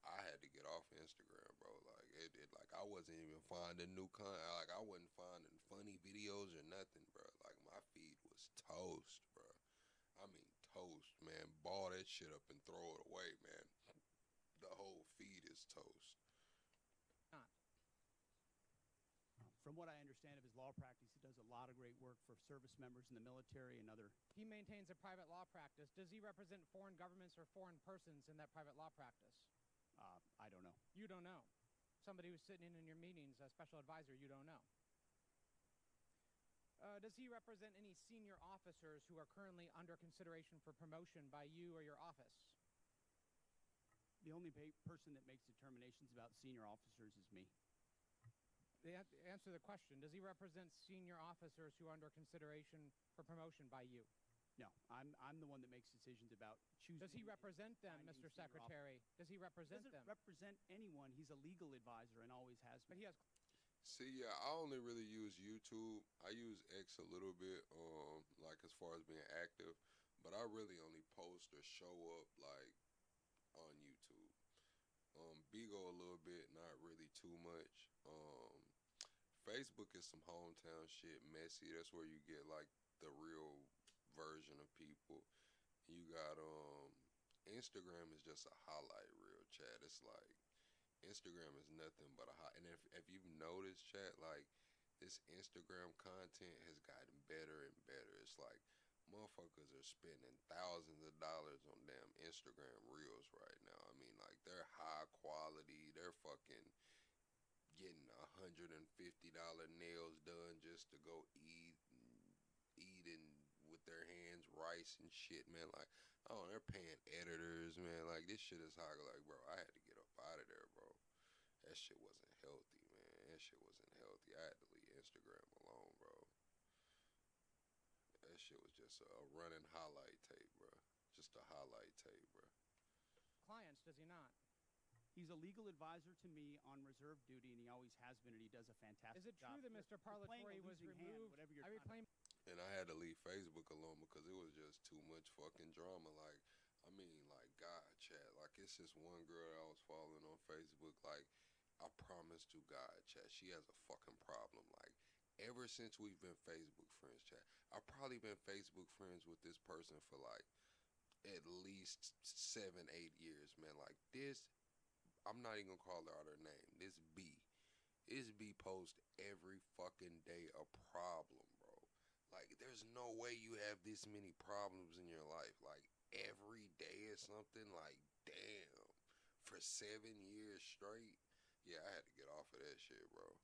I had to get off Instagram, bro. Like, like, I wasn't even finding new content. Like, I wasn't finding funny videos or nothing, bro. Like, my feed was toast, bro. I mean, toast, man. Ball that shit up and throw it away, man. The whole feed is toast. From what I understand of his law practice, he does a lot of great work for service members in the military and other... He maintains a private law practice. Does he represent foreign governments or foreign persons in that private law practice? I don't know. You don't know. Somebody who's sitting in your meetings, a special advisor, you don't know. Does he represent any senior officers who are currently under consideration for promotion by you or your office? The only person that makes determinations about senior officers is me. Answer the question. Does he represent senior officers who are under consideration for promotion by you? No, I'm the one that makes decisions about choosing. Does he represent them, Mr. Secretary? Does he represent them? He doesn't represent anyone. He's a legal advisor and always has been. But he has... See, yeah, I only really use YouTube. I use X a little bit, like as far as being active, but I really only post or show up like on YouTube. Bigo a little bit, not really too much. Facebook is some hometown shit, messy. That's where you get like the real version of people. You got Instagram is just a highlight reel, chat. It's like Instagram is nothing but a hot. And if you've noticed, chat, like this Instagram content has gotten better and better. It's like motherfuckers are spending thousands of dollars on damn Instagram reels right now. I mean, like, they're high quality. They're fucking getting $150 nails done just to go eat and with their hands rice and shit, man. Like, oh, they're paying editors, man. Like, this shit is hot. Like, bro, I had to get up out of there, bro. That shit wasn't healthy, man. That shit wasn't healthy. I had to leave Instagram alone, bro. That shit was just a running highlight tape, bro. Just a highlight tape, bro. Clients, does he not? He's a legal advisor to me on reserve duty, and he always has been, and he does a fantastic Is it job. true that Mr. You're playing a Parlatore was losing hand, removed? whatever your I reclaim. And I had to leave Facebook alone because it was just too much fucking drama. Like, I mean, like, God, chat. Like, it's this one girl that I was following on Facebook. Like, I promise to God, chat, she has a fucking problem. Like, ever since we've been Facebook friends, chat, I've probably been Facebook friends with this person for like at least 7, 8 years, man. Like, this, I'm not even gonna call her out her name. This B post every fucking day a problem, bro. Like, there's no way you have this many problems in your life. Like, every day is something. Like, damn, for 7 years straight. Yeah, I had to get off of that shit, bro.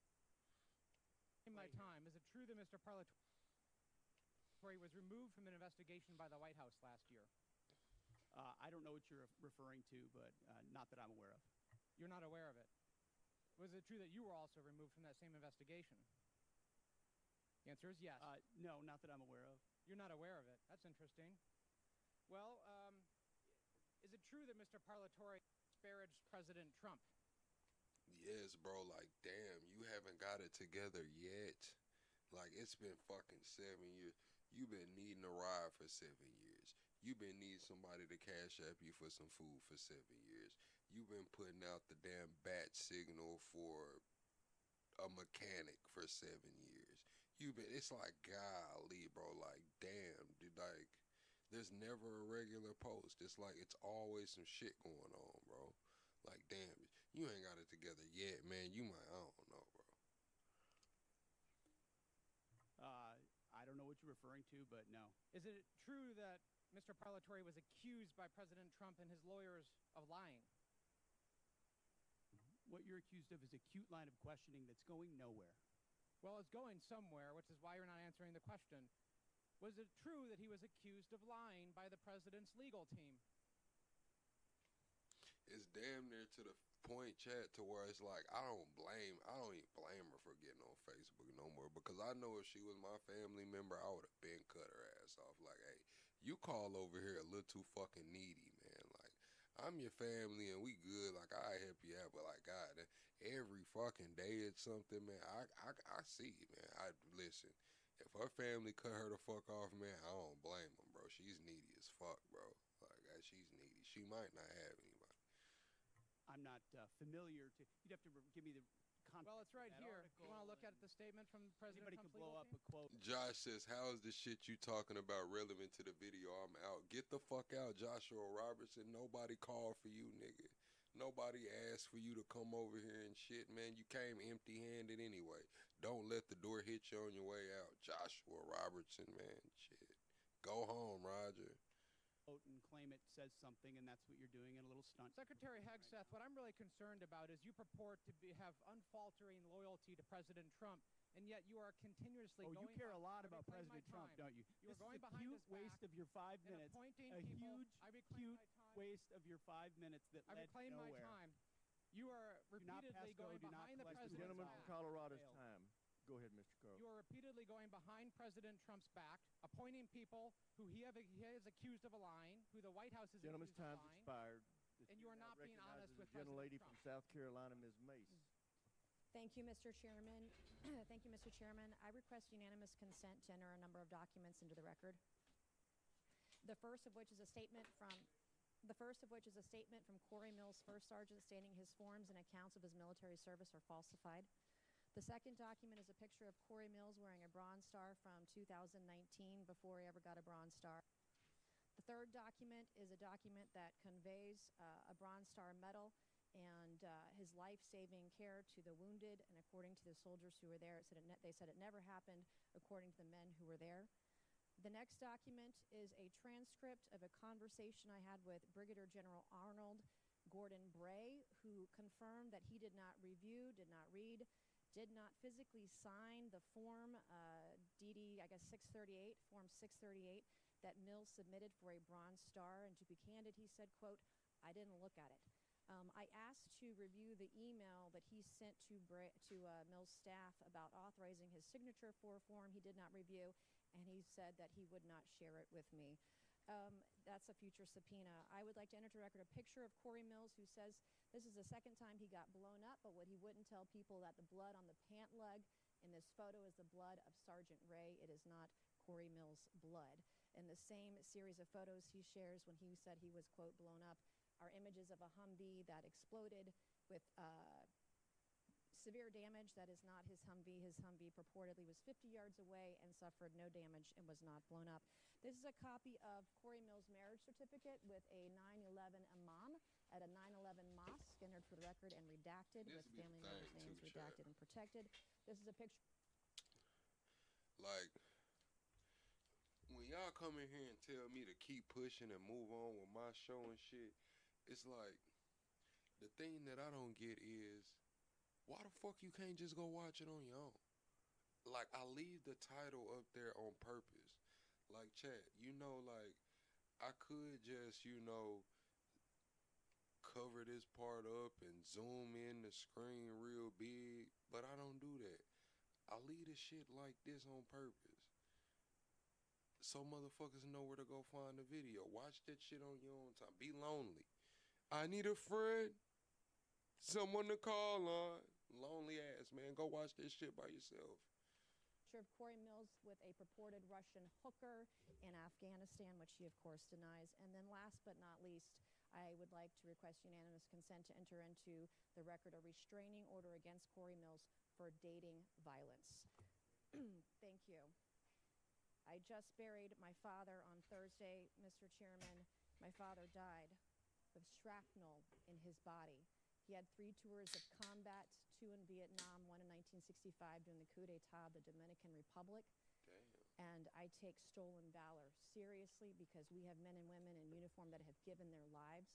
In my time, is it true that Mr. Parlatore was removed from an investigation by the White House last year? I don't know what you're referring to, but not that I'm aware of. You're not aware of it. Was it true that you were also removed from that same investigation? The answer is yes. No, not that I'm aware of. You're not aware of it. That's interesting. Well, is it true that Mr. Parlatore disparaged President Trump? Yes, bro. Like, damn, you haven't got it together yet. Like, it's been fucking 7 years. You've been needing a ride for 7 years. You've been needing somebody to cash app you for some food for 7 years. You've been putting out the damn bat signal for a mechanic for 7 years. It's like, golly, bro, like, damn, dude, like, there's never a regular post. It's like, it's always some shit going on, bro. Like, damn, you ain't got it together yet, man. You might, I don't know, bro. I don't know what you're referring to, but no. Is it true that Mr. Parlatore was accused by President Trump and his lawyers of lying? What you're accused of is a cute line of questioning that's going nowhere. Well, it's going somewhere, which is why you're not answering the question. Was it true that he was accused of lying by the president's legal team? It's damn near to the point, chat, to where it's like, I don't even blame her for getting on Facebook no more, because I know if she was my family member, I would have been cut her ass off. Like, hey, you call over here a little too fucking needy, man. Like, I'm your family and we good. Like, I help you out, but like, God, every fucking day it's something, man. I see, man. Listen. If her family cut her the fuck off, man, I don't blame them, bro. She's needy as fuck, bro. Like, she's needy. She might not have anybody. I'm not familiar to. You'd have to give me the context. Well, it's right here. You want to look at the statement from President Anybody Trump's could blow legal up team? a quote. Josh says, how is the shit you talking about relevant to the video? I'm out. Get the fuck out, Joshua Robertson. Nobody called for you, nigga. Nobody asked for you to come over here and shit, man. You came empty-handed anyway. Don't let the door hit you on your way out. Joshua Robertson, man. Shit. Go home, Roger. And claim it says something, and that's what you're doing in a little stunt. Secretary Hegseth, what I'm really concerned about is you purport to have unfaltering loyalty to President Trump, and yet you are continuously Oh, going you care a lot about reclaim President my Trump, time. don't you? You This are going is a behind cute his back waste of your 5 and minutes. appointing A people. huge, I reclaim cute my time. waste of your 5 minutes that I led reclaim my nowhere. time. You are Do not repeatedly pass go, going do not behind the collect president's Gentleman back. from Colorado's Fail. time. Go ahead, Mr. Crow. You are repeatedly going behind President Trump's back, appointing people who he is accused of lying, who the White House is Gentleman's accused of time's lying. expired. And you are not being honest with the gentlelady President from Trump. South Carolina, Ms. Mace. Thank you, Mr. Chairman. Thank you, Mr. Chairman. I request unanimous consent to enter a number of documents into the record. The first of which is a statement from Corey Mills, First Sergeant, stating his forms and accounts of his military service are falsified. The second document is a picture of Corey Mills wearing a Bronze Star from 2019 before he ever got a Bronze Star. The third document is a document that conveys a Bronze Star medal and his life-saving care to the wounded, and according to the soldiers who were there, they said it never happened, according to the men who were there. The next document is a transcript of a conversation I had with Brigadier General Arnold Gordon Bray, who confirmed that he did not review, did not read, did not physically sign the form DD, I guess 638, form 638, that Mills submitted for a Bronze Star. And to be candid, he said, quote, I didn't look at it. I asked to review the email that he sent to Mills' staff about authorizing his signature for a form he did not review, and he said that he would not share it with me. That's a future subpoena. I would like to enter to record a picture of Corey Mills, who says this is the second time he got blown up, but what he wouldn't tell people that the blood on the pant leg in this photo is the blood of Sergeant Ray. It is not Corey Mills' blood. In the same series of photos he shares when he said he was, quote, blown up, are images of a Humvee that exploded with severe damage. That is not his Humvee. His Humvee purportedly was 50 yards away and suffered no damage and was not blown up. This is a copy of Corey Mills' marriage certificate with a 9/11 imam at a 9/11 mosque, entered for the record and redacted, with family members' names redacted and protected. This is a picture. Like, when y'all come in here and tell me to keep pushing and move on with my show and shit, it's like, the thing that I don't get is, why the fuck you can't just go watch it on your own? Like, I leave the title up there on purpose. Like, chat, like, I could just, cover this part up and zoom in the screen real big, but I don't do that. I leave the shit like this on purpose, so motherfuckers know where to go find the video. Watch that shit on your own time. Be lonely. I need a friend, someone to call on. Lonely ass, man. Go watch this shit by yourself. Picture of Corey Mills with a purported Russian hooker in Afghanistan, which he, of course, denies. And then last but not least, I would like to request unanimous consent to enter into the record a restraining order against Corey Mills for dating violence. Thank you. I just buried my father on Thursday, Mr. Chairman. My father died with shrapnel in his body. He had 3 tours of combat, 2 in Vietnam, 1 in 1965 during the coup d'etat of the Dominican Republic. Damn. And I take stolen valor seriously, because we have men and women in uniform that have given their lives.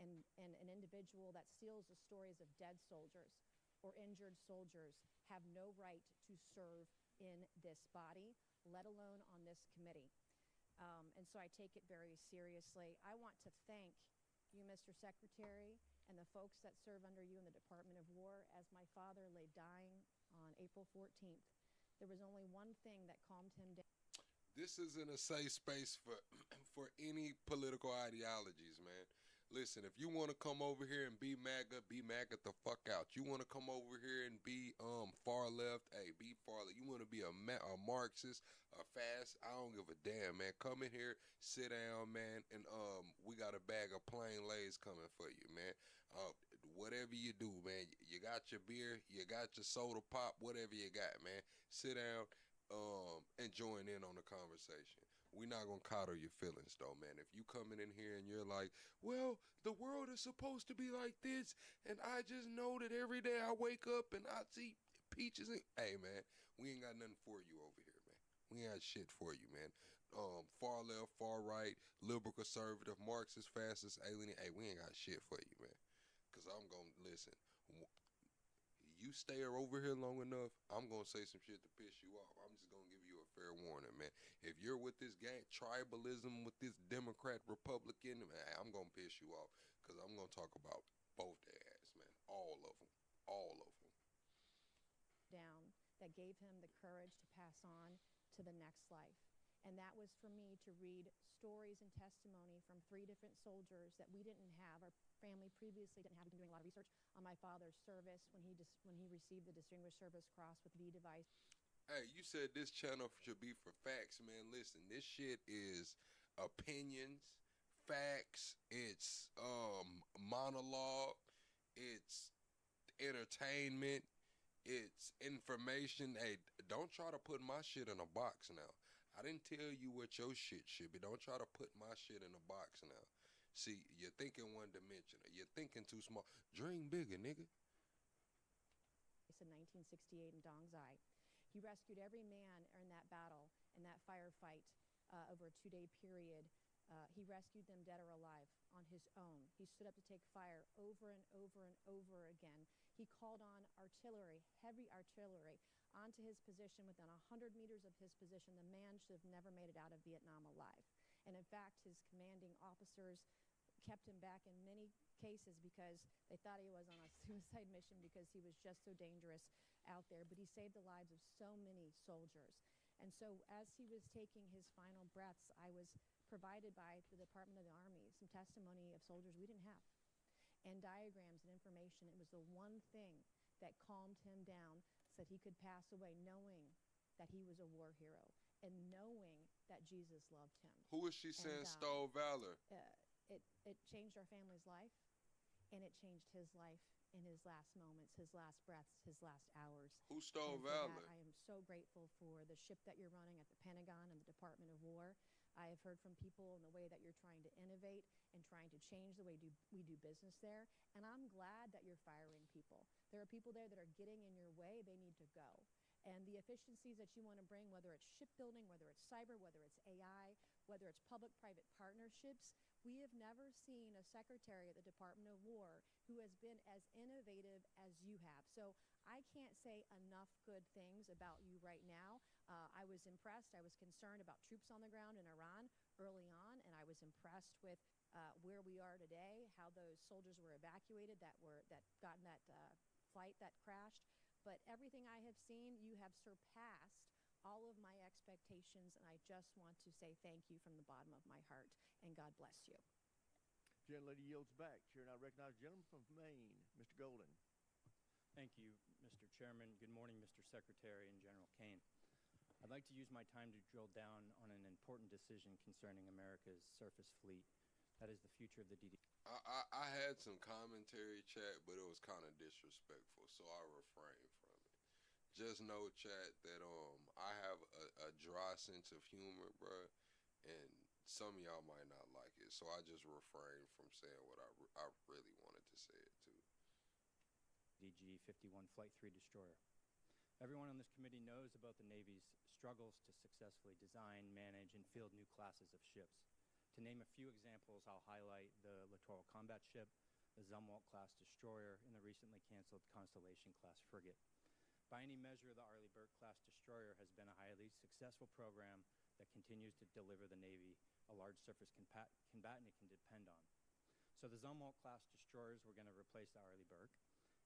And an individual that steals the stories of dead soldiers or injured soldiers have no right to serve in this body, let alone on this committee. And so I take it very seriously. I want to thank you, Mr. Secretary, and the folks that serve under you in the Department of War. As my father lay dying on April 14th, there was only one thing that calmed him down. This isn't a safe space for any political ideologies, man. Listen, if you want to come over here and be MAGA the fuck out. You want to come over here and be far left, hey, be far left. You want to be a Marxist, a fast, I don't give a damn, man. Come in here, sit down, man, and we got a bag of plain Lays coming for you, man. Whatever you do, man, you got your beer, you got your soda pop, whatever you got, man. Sit down and join in on the conversation. We're not going to coddle your feelings, though, man. If you coming in here and you're like, well, the world is supposed to be like this, and I just know that every day I wake up and I see peaches. Hey, man, we ain't got nothing for you over here, man. We ain't got shit for you, man. Far left, far right, liberal, conservative, Marxist, fascist, alien. Hey, we ain't got shit for you, man. Because I'm going to listen. You stay over here long enough, I'm going to say some shit to piss you off. I'm just going to give you a fair warning, man. If you're with this gang tribalism, with this Democrat, Republican, man, I'm going to piss you off, because I'm going to talk about both their ass, man. All of them. All of them. Down that gave him the courage to pass on to the next life. And that was for me to read stories and testimony from 3 different soldiers that we didn't have. Our family previously didn't have. We've been doing a lot of research on my father's service when he received the Distinguished Service Cross with V device. Hey, you said this channel should be for facts, man. Listen, this shit is opinions, facts, it's monologue, it's entertainment, it's information. Hey, don't try to put my shit in a box now. I didn't tell you what your shit should be. Don't try to put my shit in a box now. See, you're thinking one-dimensional. You're thinking too small. Dream bigger, nigga. In 1968 in Dong Zai. He rescued every man in that battle, in that firefight, over a 2-day period. He rescued them dead or alive on his own. He stood up to take fire over and over and over again. He called on artillery, heavy artillery, onto his position within 100 meters of his position. The man should have never made it out of Vietnam alive. And in fact, his commanding officers kept him back in many cases because they thought he was on a suicide mission because he was just so dangerous out there. But he saved the lives of so many soldiers. And so as he was taking his final breaths, I was provided by the Department of the Army some testimony of soldiers we didn't have, and diagrams and information. It was the one thing that calmed him down so that he could pass away knowing that he was a war hero and knowing that Jesus loved him. Who is she saying stole valor? It changed our family's life, and it changed his life in his last moments, his last breaths, his last hours. Who stole and for valor? That, I am so grateful for the ship that you're running at the Pentagon and the Department of War. I have heard from people in the way that you're trying to innovate and trying to change the way we do business there. And I'm glad that you're firing people. There are people there that are getting in your way. They need to go. And the efficiencies that you want to bring, whether it's shipbuilding, whether it's cyber, whether it's AI, whether it's public-private partnerships, we have never seen a secretary at the Department of War who has been as innovative as you have. So I can't say enough good things about you right now. I was impressed. I was concerned about troops on the ground in Iran early on, and I was impressed with where we are today, how those soldiers were evacuated that got in that flight that crashed. But everything I have seen, you have surpassed all of my expectations, and I just want to say thank you from the bottom of my heart, and God bless you. Gentlelady yields back. Chair now recognizes the gentleman from Maine, Mr. Golden. Thank you, Mr. Chairman. Good morning, Mr. Secretary and General Kane. I'd like to use my time to drill down on an important decision concerning America's surface fleet. That is the future of the DD. I had some commentary, chat, but it was kind of disrespectful, so I refrained from it. Just know, chat, that I have a dry sense of humor, bruh, and some of y'all might not like it, so I just refrained from saying what I really wanted to say it to. DG-51 Flight 3 destroyer. Everyone on this committee knows about the Navy's struggles to successfully design, manage, and field new classes of ships. To name a few examples, I'll highlight the Littoral Combat Ship, the Zumwalt-class destroyer, and the recently canceled Constellation-class frigate. By any measure, the Arleigh Burke-class destroyer has been a highly successful program that continues to deliver the Navy a large surface combatant it can depend on. So the Zumwalt-class destroyers were going to replace the Arleigh Burke.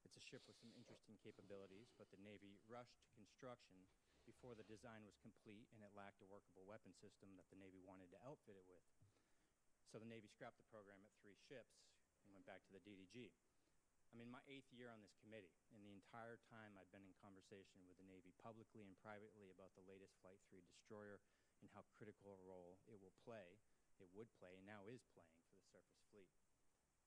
It's a ship with some interesting capabilities, but the Navy rushed to construction before the design was complete, and it lacked a workable weapon system that the Navy wanted to outfit it with. So the Navy scrapped the program at 3 ships and went back to the DDG. I'm in my 8th year on this committee, and the entire time I've been in conversation with the Navy publicly and privately about the latest Flight 3 destroyer and how critical a role it would play, and now is playing for the surface fleet.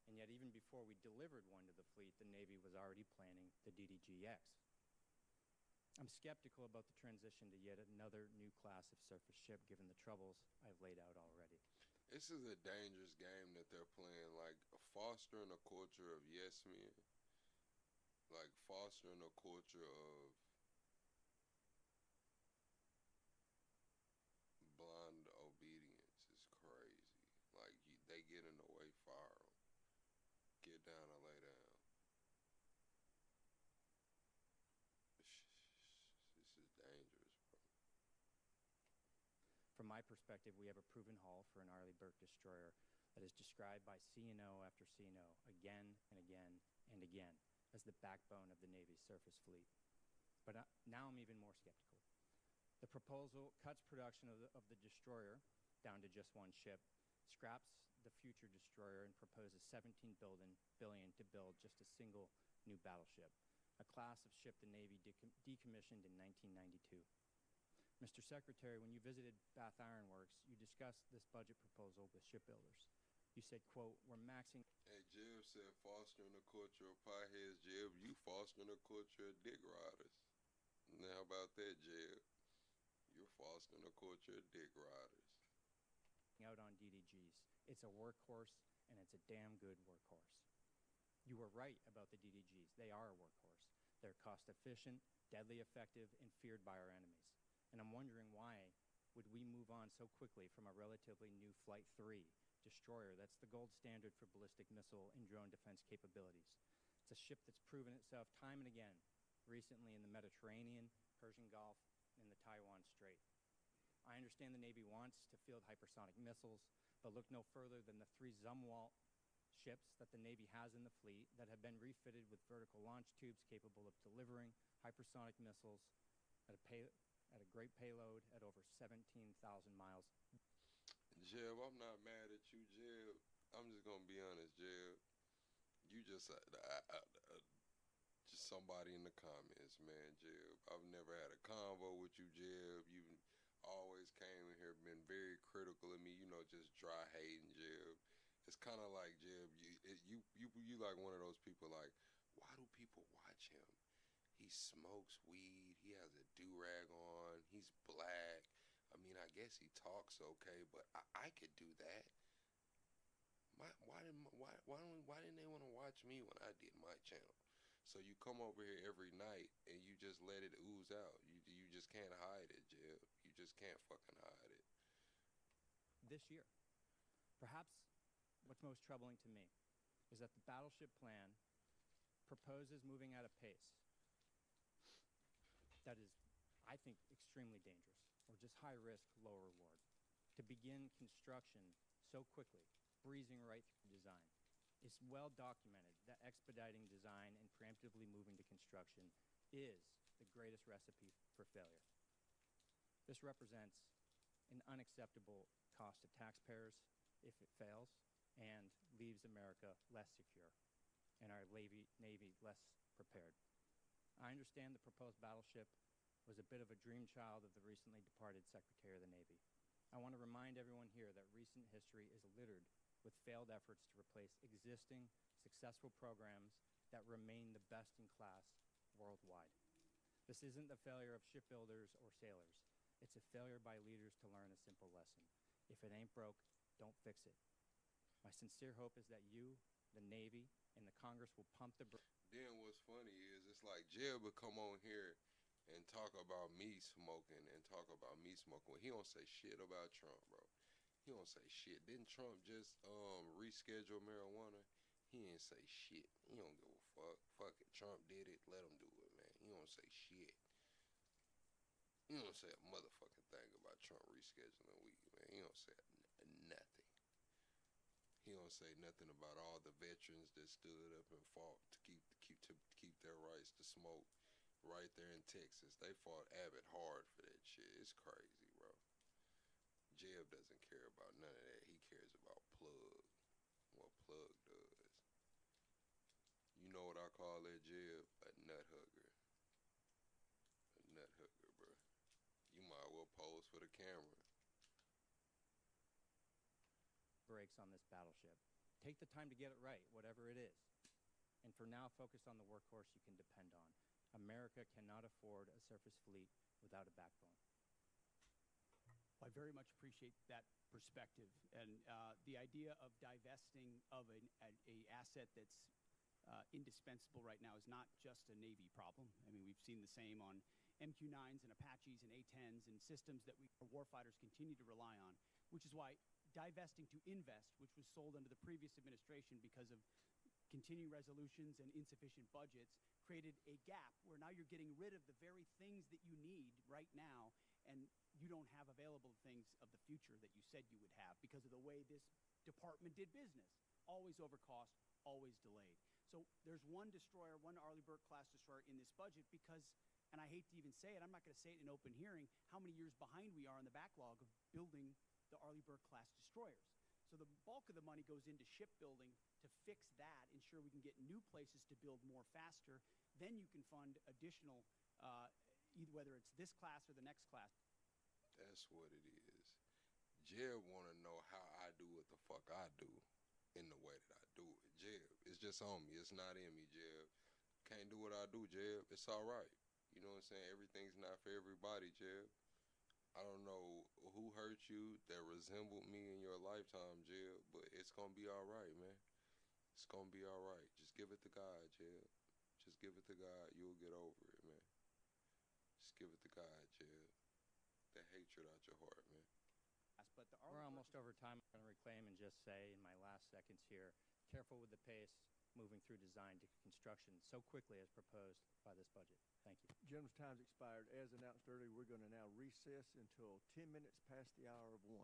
And yet, even before we delivered one to the fleet, the Navy was already planning the DDG-X. I'm skeptical about the transition to yet another new class of surface ship, given the troubles I've laid out already. This is a dangerous game that they're playing, like fostering a culture of yes men, like fostering a culture of blind obedience is crazy. Like they get in the way, fire them. Get down and lay down. This is dangerous, bro. From my perspective, we have a proven hull for an Arleigh Burke destroyer that is described by CNO after CNO again and again and again as the backbone of the Navy's surface fleet. But now I'm even more skeptical. The proposal cuts production of the destroyer down to just one ship, scraps the future destroyer, and proposes $17 billion to build just a single new battleship, a class of ship the Navy decommissioned in 1992. Mr. Secretary, when you visited Bath Iron Works, you discussed this budget proposal with shipbuilders. You said, quote, we're maxing... Hey, Jib said fostering a culture of pieheads. Jib, you fostering a culture of dick riders. Now, how about that, Jib? You're fostering a culture of dick riders. Out on DDGs. It's a workhorse, and it's a damn good workhorse. You were right about the DDGs. They are a workhorse. They're cost-efficient, deadly effective, and feared by our enemies. And I'm wondering why would we move on so quickly from a relatively new Flight 3 destroyer that's the gold standard for ballistic missile and drone defense capabilities. It's a ship that's proven itself time and again, recently in the Mediterranean, Persian Gulf, and the Taiwan Strait. I understand the Navy wants to field hypersonic missiles, but look no further than the 3 Zumwalt ships that the Navy has in the fleet that have been refitted with vertical launch tubes capable of delivering hypersonic missiles at a at a great payload at over 17,000 miles. Jeb, I'm not mad at you, Jeb. I'm just gonna be honest, Jeb. You just just somebody in the comments, man, Jeb. I've never had a convo with you, Jeb. You always came in here, been very critical of me. You know, just dry hating, Jeb. It's kind of like, Jeb, you like one of those people. Like, why do people watch him? He smokes weed. He has a do-rag on. He's black. I mean, I guess he talks okay, but I could do that. Why didn't they want to watch me when I did my channel? So you come over here every night and you just let it ooze out. You just can't hide it, Jeb. You just can't fucking hide it. This year, perhaps what's most troubling to me is that the battleship plan proposes moving at a pace that is, I think, extremely dangerous, or just high risk, low reward. To begin construction so quickly, breezing right through design. It's well documented that expediting design and preemptively moving to construction is the greatest recipe for failure. This represents an unacceptable cost to taxpayers if it fails, and leaves America less secure and our Navy less prepared. I understand the proposed battleship was a bit of a dream child of the recently departed Secretary of the Navy. I want to remind everyone here that recent history is littered with failed efforts to replace existing successful programs that remain the best in class worldwide. This isn't the failure of shipbuilders or sailors. It's a failure by leaders to learn a simple lesson. If it ain't broke, don't fix it. My sincere hope is that you, the Navy, and the Congress will pump the brakes. Then what's funny is it's like Jeb would come on here and talk about me smoking and talk about me smoking. Well, he don't say shit about Trump, bro. He don't say shit. Didn't Trump just reschedule marijuana? He ain't say shit. He don't give a fuck. Fuck it. Trump did it. Let him do it, man. He don't say shit. He don't say a motherfucking thing about Trump rescheduling weed, man. He don't say nothing. He don't say nothing about all the veterans that stood up and fought to keep their rights to smoke right there in Texas. They fought Abbott hard for that shit. It's crazy, bro. Jeb doesn't care about none of that. He cares about Plug. What Plug does. You know what I call that, Jeb? A nut hugger. A nut hugger, bro. You might well pose for the camera. Brakes on this battleship. Take the time to get it right, whatever it is. And for now, focus on the workhorse you can depend on. America cannot afford a surface fleet without a backbone. I very much appreciate that perspective, and the idea of divesting of an asset that's indispensable right now is not just a Navy problem. I mean, we've seen the same on MQ-9s and Apaches and A-10s and systems that our warfighters continue to rely on, which is why divesting to invest, which was sold under the previous administration because of continuing resolutions and insufficient budgets, created a gap where now you're getting rid of the very things that you need right now, and you don't have available things of the future that you said you would have because of the way this department did business. Always overcost, always delayed. So there's one destroyer, one Arleigh Burke-class destroyer in this budget because, and I hate to even say it, I'm not going to say it in open hearing, how many years behind we are in the backlog of building the Arleigh Burke-class destroyers. So the bulk of the money goes into shipbuilding to fix that, ensure we can get new places to build more faster. Then you can fund additional, either whether it's this class or the next class. That's what it is. Jeb want to know how I do what the fuck I do in the way that I do it. Jeb, it's just on me. It's not in me, Jeb. Can't do what I do, Jeb. It's all right. You know what I'm saying? Everything's not for everybody, Jeb. I don't know who hurt you that resembled me in your lifetime, Jeb, but it's going to be all right, man. It's going to be all right. Just give it to God, Jeb. Just give it to God. You'll get over it, man. Just give it to God, Jeb. The hatred out your heart, man. But we're almost over time. I'm going to reclaim and just say in my last seconds here, careful with the pace moving through design to construction so quickly as proposed by this budget. Thank you. Gentleman's time's expired. As announced earlier, we're going to now recess until 10 minutes past the hour of 1.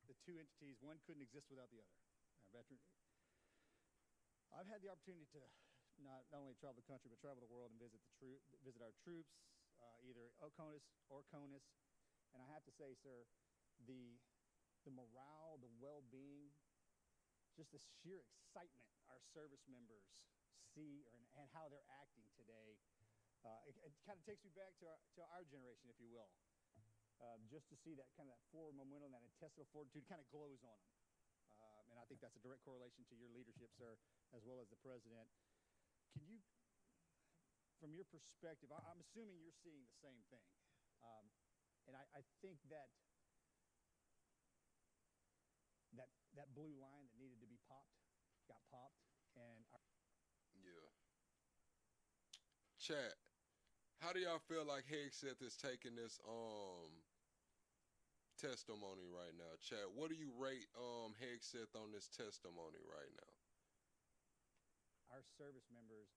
The the two entities, one couldn't exist without the other. I've had the opportunity to not only travel the country, but travel the world and visit our troops, either OCONUS or CONUS. And I have to say, sir, the morale, the well-being, just the sheer excitement our service members see and how they're acting today, it kind of takes me back to our generation, if you will. Just to see that kind of that forward momentum, that intestinal fortitude kind of glows on them. And I think that's a direct correlation to your leadership, sir, as well as the president. Can you, from your perspective, I'm assuming you're seeing the same thing. And I think that blue line that needed to be popped got popped. And yeah. Chat, how do y'all feel like Hegseth is taking this testimony right now? Chat, what do you rate Hegseth on this testimony right now? Our service members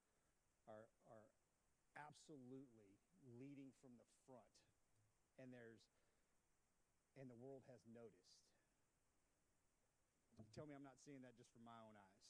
are absolutely leading from the front, and the world has noticed. Tell me I'm not seeing that just from my own eyes.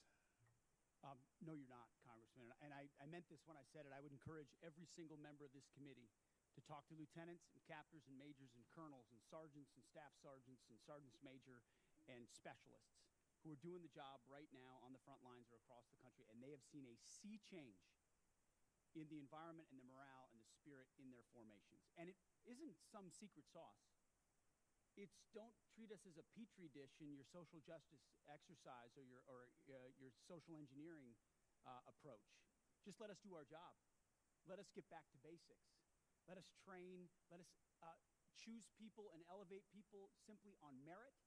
No, you're not, Congressman. And I meant this when I said it. I would encourage every single member of this committee to talk to lieutenants and captains and majors and colonels and sergeants and staff sergeants and sergeants major and specialists who are doing the job right now on the front lines or across the country, and they have seen a sea change in the environment and the morale and the spirit in their formations. And it isn't some secret sauce. It's don't treat us as a petri dish in your social justice exercise or your social engineering approach. Just let us do our job. Let us get back to basics. Let us train. Let us choose people and elevate people simply on merit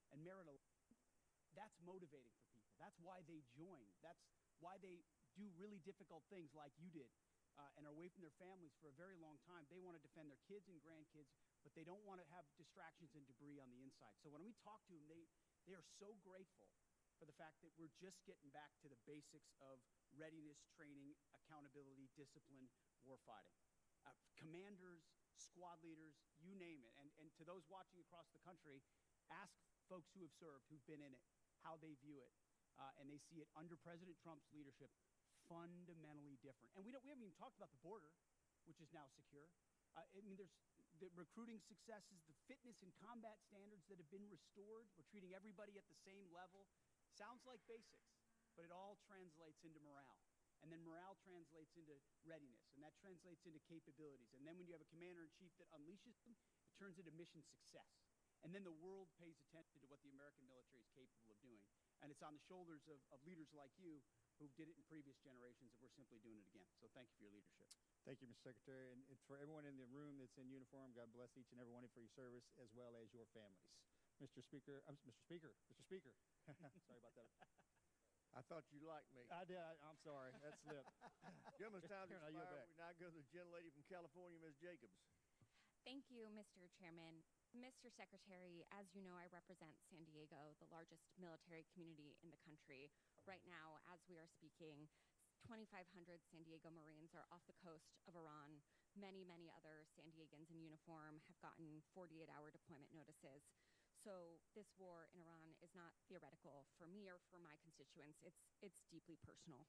and merit alone. That's motivating for people. That's why they join. That's why they do really difficult things like you did and are away from their families for a very long time. They want to defend their kids and grandkids, but they don't want to have distractions and debris on the inside. So when we talk to them, they are so grateful for the fact that we're just getting back to the basics of readiness, training, accountability, discipline, warfighting. Commanders, squad leaders, you name it. And to those watching across the country, ask folks who have served, who've been in it, how they view it. And they see it under President Trump's leadership fundamentally different. And we haven't even talked about the border, which is now secure. I mean, there's the recruiting successes, the fitness and combat standards that have been restored. We're treating everybody at the same level. Sounds like basics, but it all translates into morale. And then morale translates into readiness, and that translates into capabilities. And then when you have a commander-in-chief that unleashes them, it turns into mission success. And then the world pays attention to what the American military is capable of doing. And it's on the shoulders of leaders like you who did it in previous generations, and we're simply doing it again. So thank you for your leadership. Thank you, Mr. Secretary. And for everyone in the room that's in uniform, God bless each and every one of you for your service, as well as your families. Mr. Speaker. Sorry about that. I thought you liked me. I did. I'm sorry. That slipped. Gentleman's time to Karen, I yield expire. back. We now go to the gentlelady from California, Ms. Jacobs. Thank you, Mr. Chairman. Mr. Secretary, as you know, I represent San Diego, the largest military community in the country. Right now, as we are speaking, 2,500 San Diego Marines are off the coast of Iran. Many, many other San Diegans in uniform have gotten 48-hour deployment notices. So this war in Iran is not theoretical for me or for my constituents. It's deeply personal.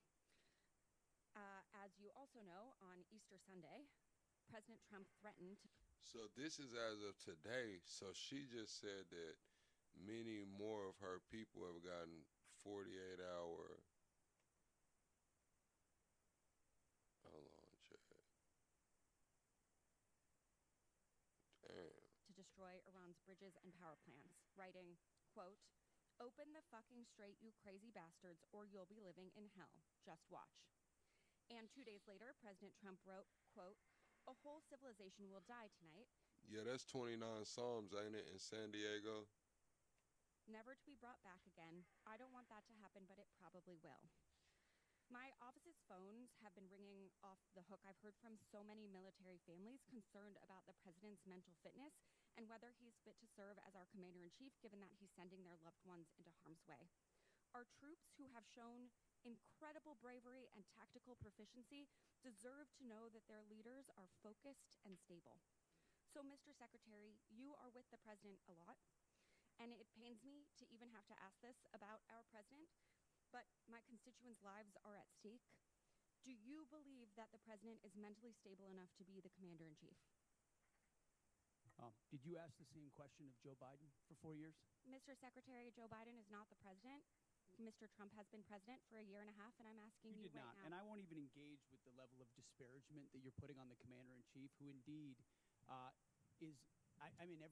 As you also know, on Easter Sunday, President Trump threatened to... So this is as of today. So she just said that many more of her people have gotten 48-hour... Hold on, chat. Damn. To destroy Iran's bridges and power plants, writing, quote, "Open the fucking straight, you crazy bastards, or you'll be living in hell. Just watch." And 2 days later, President Trump wrote, quote, "A whole civilization will die tonight. Yeah, that's 29 Psalms, ain't it, in San Diego? Never to be brought back again. I don't want that to happen, but it probably will." My office's phones have been ringing off the hook. I've heard from so many military families concerned about the president's mental fitness and whether he's fit to serve as our commander-in-chief, given that he's sending their loved ones into harm's way. Our troops, who have shown incredible bravery and tactical proficiency, deserve to know that their leaders are focused and stable. So, Mr. Secretary, you are with the president a lot, And it pains me to even have to ask this about our president, but my constituents' lives are at stake. Do you believe that the president is mentally stable enough to be the commander-in-chief? Did you ask the same question of Joe Biden for 4 years? Mr. Secretary, Joe Biden is not the president. Mr. Trump has been president for a year and a half, and I'm asking you did right not, now. and I won't even engage with the level of disparagement that you're putting on the commander-in-chief, who indeed is. I mean,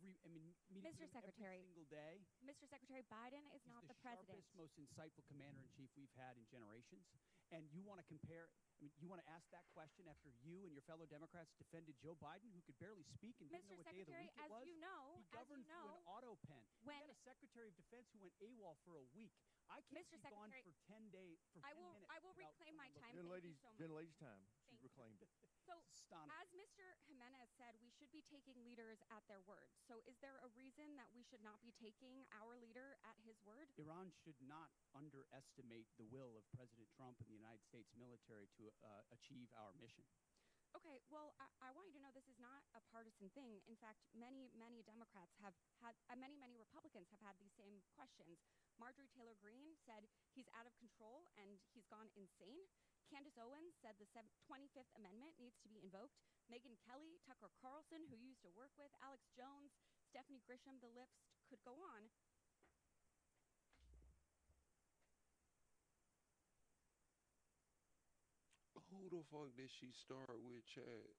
meeting Mr. with him Secretary, every single day. Mr. Secretary, Biden is not the president. Sharpest, most insightful commander-in-chief we've had in generations. And you want to compare, you want to ask that question after you and your fellow Democrats defended Joe Biden, who could barely speak and didn't know what day of the week it was? As you know, he governed through an auto pen. When he had a Secretary of Defense who went AWOL for a week. I can't Mr. be gone Secretary, for 10 days, for 10 minutes. I will reclaim my time. Gentlelady's time. She's Thank you. reclaimed it. So, as Mr. Jimenez said, we should be taking leaders at their word. So, is there a reason that we should not be taking our leader at his word? Iran should not underestimate the will of President Trump and the United States military to achieve our mission. Okay, well, I want you to know this is not a partisan thing. In fact, many Democrats have had, many Republicans have had these same questions. Marjorie Taylor Greene said he's out of control and he's gone insane. Candace Owens said the 25th Amendment needs to be invoked. Megyn Kelly, Tucker Carlson, who you used to work with, Alex Jones, Stephanie Grisham, the list could go on. Who the fuck did she start with, Chad?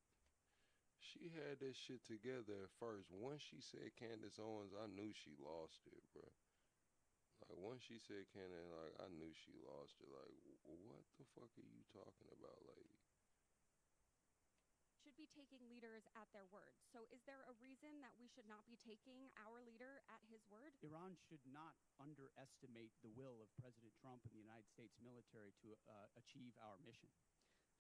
She had that shit together at first. Once she said Candace Owens, I knew she lost it, bro. Like, once she said Candace, like, I knew she lost it. Like, what the fuck are you talking about, lady? Should be taking leaders at their word. So is there a reason that we should not be taking our leader at his word? Iran should not underestimate the will of President Trump and the United States military to achieve our mission.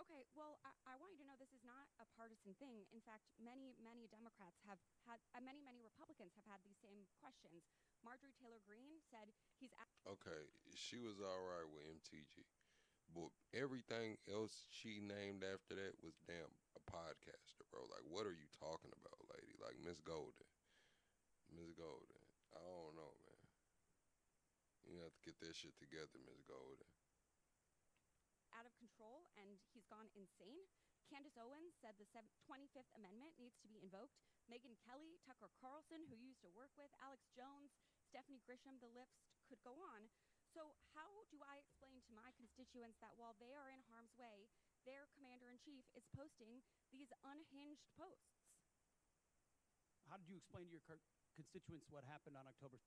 Okay, well, I want you to know this is not a partisan thing. In fact, many Democrats have had, many Republicans have had these same questions. Marjorie Taylor Greene said he's... Okay, she was all right with MTG. But everything else she named after that was damn a podcaster, bro. Like, what are you talking about, lady? Like, Miss Golden. Miss Golden. I don't know, man. You have to get that shit together, Miss Golden. Out of control and he's gone insane. Candace Owens said the 25th Amendment needs to be invoked. Megyn Kelly, Tucker Carlson, who you used to work with, Alex Jones, Stephanie Grisham, the list could go on. So how do I explain to my constituents that while they are in harm's way, their commander-in-chief is posting these unhinged posts? How did you explain to your constituents what happened on October,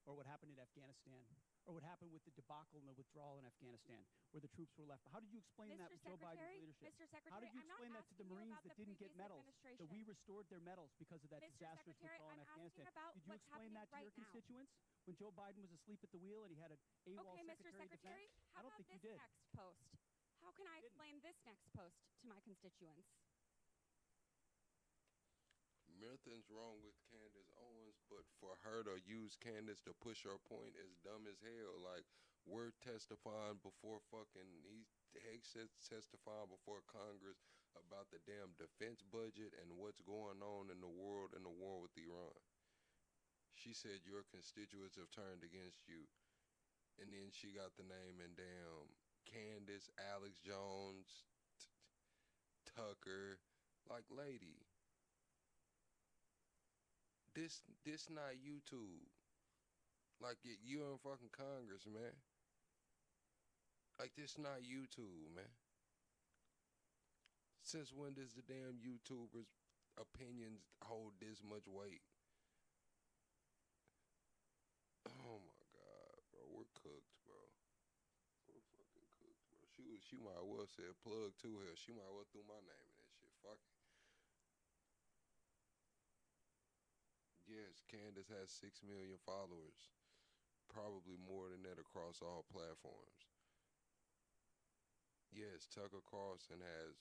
or what happened in Afghanistan, or what happened with the debacle and the withdrawal in Afghanistan, where the troops were left? How did you explain that with Joe Biden's leadership? Mr. Secretary, how did you explain that to the Marines that didn't get medals, that we administration. restored their medals because of that Mr. disastrous Secretary, withdrawal in I'm Afghanistan? asking about Did you what's explain that to happening your right now. constituents when Joe Biden was asleep at the wheel and he had an AWOL Okay, Mr. Secretary of Secretary, Defense? how I don't about think this you did. next post? How can I explain this next post to my constituents? Nothing's wrong with Candace Owens, but for her to use Candace to push her point is dumb as hell. Like, we're testifying before fucking Hegseth's testifying before Congress about the damn defense budget and what's going on in the world and the war with Iran. She said your constituents have turned against you, and then she got the name and damn Candace, Alex Jones, Tucker, like, lady. This not YouTube. Like, you in fucking Congress, man. Like, this not YouTube, man. Since when does the damn YouTubers' opinions hold this much weight? Oh my God, bro, we're cooked, bro. We're fucking cooked, bro. She might well say plug to her. She might well threw my name in that shit. Fuck it. Yes, Candace has 6 million followers. Probably more than that across all platforms. Yes, Tucker Carlson has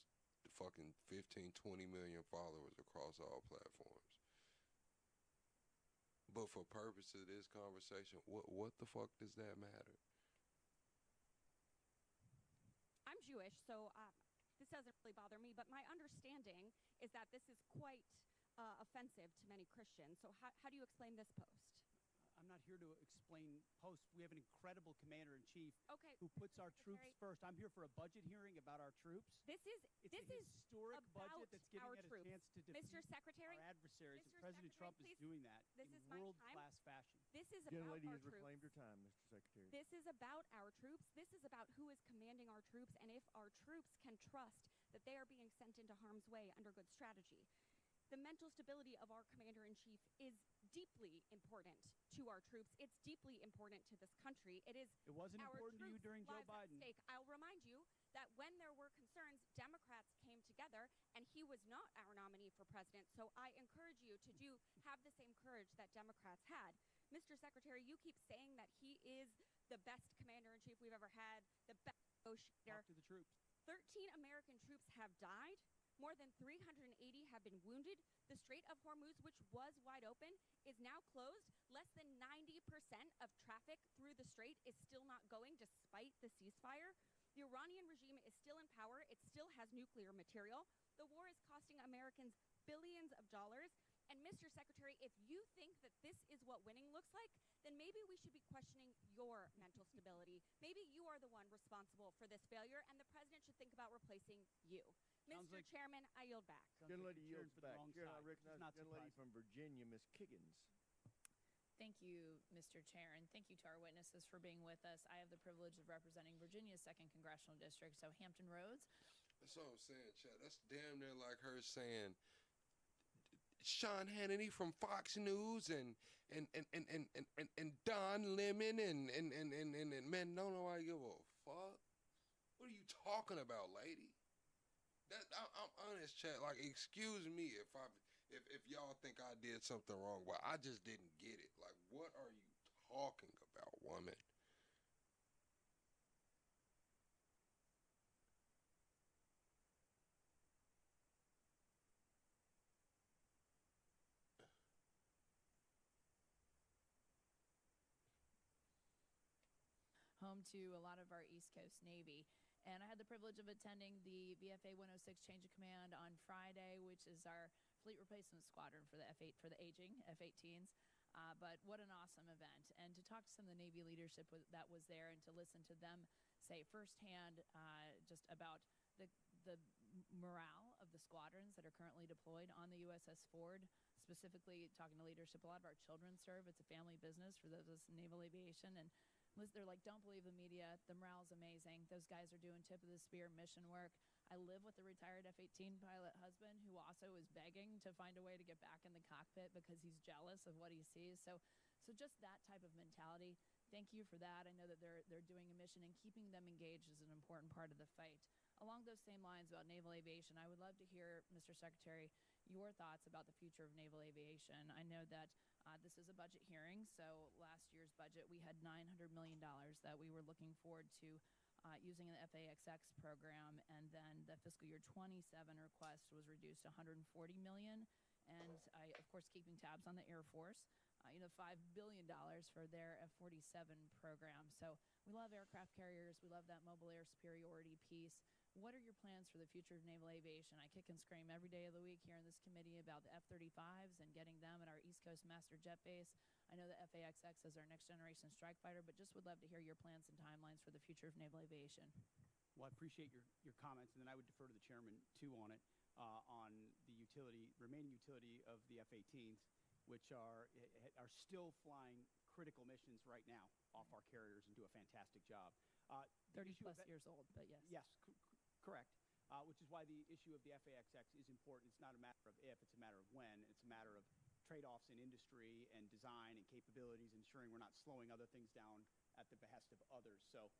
fucking 15, 20 million followers across all platforms. But for purposes of this conversation, what the fuck does that matter? I'm Jewish, so this doesn't really bother me, but my understanding is that this is quite offensive to many Christians. So how do you explain this post? not here to explain posts. We have an incredible commander-in-chief Okay, who puts our troops Secretary. first. I'm here for a budget hearing about our troops. This is It's this a is historic about budget that's giving our it a troops. chance to defeat Mr. Secretary, our adversaries. Mr. And President Secretary, Trump is please, doing that this in is my world-class fashion. This is Young about lady our has troops. reclaimed her time, Mr. Secretary. This is about our troops. This is about who is commanding our troops and if our troops can trust that they are being sent into harm's way under good strategy. The mental stability of our commander-in-chief is deeply important to our troops. It's deeply important to this country. It is It wasn't our important to you troops' during Joe lives at Biden. stake. I'll remind you that when there were concerns, Democrats came together, and he was not our nominee for president. So I encourage you to have the same courage that Democrats had. Mr. Secretary, you keep saying that he is the best commander-in-chief we've ever had, the best negotiator. Talk to the troops. 13 American troops have died. More than 380 have been wounded. The Strait of Hormuz, which was wide open, is now closed. Less than 90% of traffic through the strait is still not going despite the ceasefire. The Iranian regime is still in power. It still has nuclear material. The war is costing Americans billions of dollars. And Mr. Secretary, if you think that this is what winning looks like, then maybe we should be questioning your mental stability. Maybe you are the one responsible for this failure, and the president should think about replacing you. Sounds Mr. like- Chairman, I yield back. Sounds like Gentlelady you're cheering yields for the back. wrong Chair, I side, which is recognize not the gentlelady surprising. from Virginia, Ms. Kiggins. Thank you, Mr. Chair, and thank you to our witnesses for being with us. I have the privilege of representing Virginia's 2nd Congressional District, so Hampton Roads. That's what I'm saying, Chad. That's damn near like her saying Sean Hannity from Fox News and Don Lemon and man, don't nobody give a fuck. What are you talking about, lady? I'm honest, Chad. Like, excuse me if y'all think I did something wrong, but I just didn't get it. Like, what are you talking about, woman? Home to a lot of our East Coast Navy. And I had the privilege of attending the VFA 106 Change of Command on Friday, which is our fleet replacement squadron for the F8 for the aging F-18s. But what an awesome event. And to talk to some of the Navy leadership that was there and to listen to them say firsthand just about the morale of the squadrons that are currently deployed on the USS Ford, specifically talking to leadership. A lot of our children serve. It's a family business for those in naval aviation. And they're like, don't believe the media. The morale's amazing. Those guys are doing tip of the spear mission work. I live with a retired F-18 pilot husband who also is begging to find a way to get back in the cockpit because he's jealous of what he sees. So just that type of mentality. Thank you for that. I know that they're doing a mission, and keeping them engaged is an important part of the fight. Along those same lines about naval aviation, I would love to hear, Mr. Secretary, your thoughts about the future of naval aviation. I know that this is a budget hearing, so last year's budget we had $900 million that we were looking forward to using in the FAXX program, and then the fiscal year 27 request was reduced to $140 million. And I, of course, keeping tabs on the Air Force, $5 billion for their F-47 program. So we love aircraft carriers. We love that mobile air superiority piece. What are your plans for the future of naval aviation? I kick and scream every day of the week here in this committee about the F-35s and getting them at our East Coast master jet base. I know the FAXX is our next generation strike fighter, but just would love to hear your plans and timelines for the future of naval aviation. Well, I appreciate your comments, and then I would defer to the chairman, too, on it, on the remaining utility of the F-18s, which are still flying critical missions right now off our carriers and do a fantastic job. 30-plus years old, but yes. Yes, correct. Which is why the issue of the FAXX is important. It's not a matter of if, it's a matter of when. It's a matter of trade-offs in industry and design and capabilities, ensuring we're not slowing other things down at the behest of others. So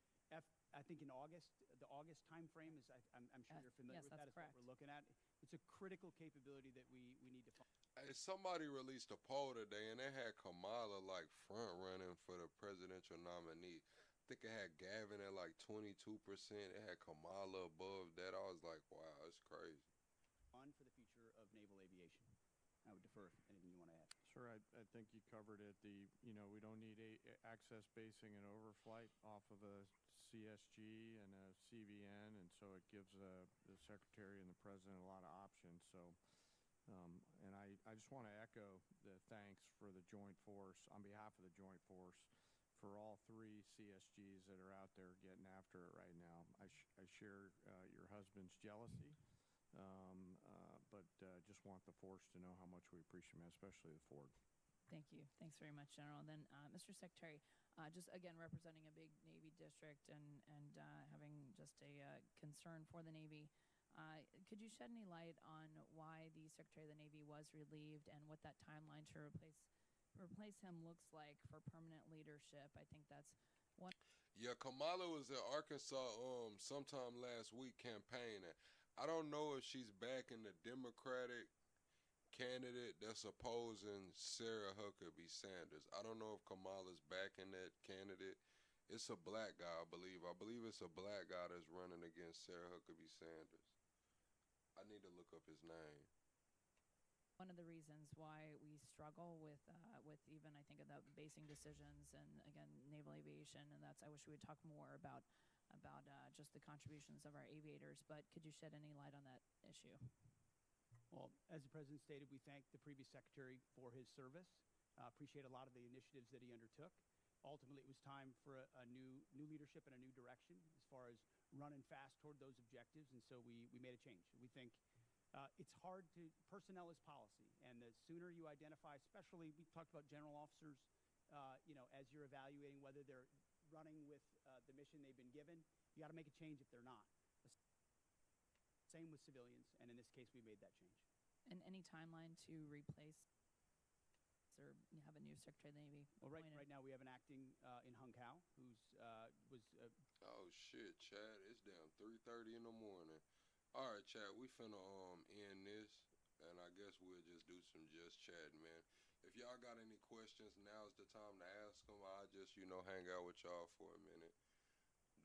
I think in August, the August time frame is, I'm sure you're familiar with that, is what we're looking at. It's a critical capability that we need to find. Hey, somebody released a poll today, and they had Kamala like front running for the presidential nominee. I think it had Gavin at like 22%. It had Kamala above that. I was like, wow, it's crazy. On for the future of naval aviation. I would defer anything you want to add. Sure, I think you covered it. We don't need access basing and overflight off of a CSG and a CVN, and so it gives the secretary and the president a lot of options. So And I just want to echo the thanks for the Joint Force, on behalf of the Joint Force, for all 3 CSGs that are out there getting after it right now. I share your husband's jealousy, but just want the force to know how much we appreciate him, especially the Ford. Thank you. Thanks very much, General. And then, Mr. Secretary, just again representing a big Navy district and having just a concern for the Navy, could you shed any light on why the Secretary of the Navy was relieved and what that timeline to replace him looks like for permanent leadership? I think that's one. Yeah, Kamala was in Arkansas sometime last week campaigning. I don't know if she's backing the Democratic candidate that's opposing Sarah Huckabee Sanders. I don't know if Kamala's backing that candidate. It's a black guy, I believe. I believe it's a black guy that's running against Sarah Huckabee Sanders. I need to look up his name. One of the reasons why we struggle with even, I think, about basing decisions and, again, naval aviation, and that's, I wish we would talk more about just the contributions of our aviators, but could you shed any light on that issue? Well, as the President stated, we thank the previous Secretary for his service. Appreciate a lot of the initiatives that he undertook. Ultimately, it was time for a new leadership and a new direction as far as running fast toward those objectives, and so we made a change. We think it's hard to, personnel is policy, and the sooner you identify, especially, we talked about general officers, as you're evaluating whether they're running with the mission they've been given, you got to make a change if they're not. Same with civilians, and in this case, we made that change. And any timeline to replace or have a new Secretary of the Navy? Well, right now we have an acting in Hung Kao who's Oh shit, Chad! It's damn 3:30 in the morning. All right, Chad, we finna end this, and I guess we'll just do some just chatting, man. If y'all got any questions, now's the time to ask them. I'll just hang out with y'all for a minute,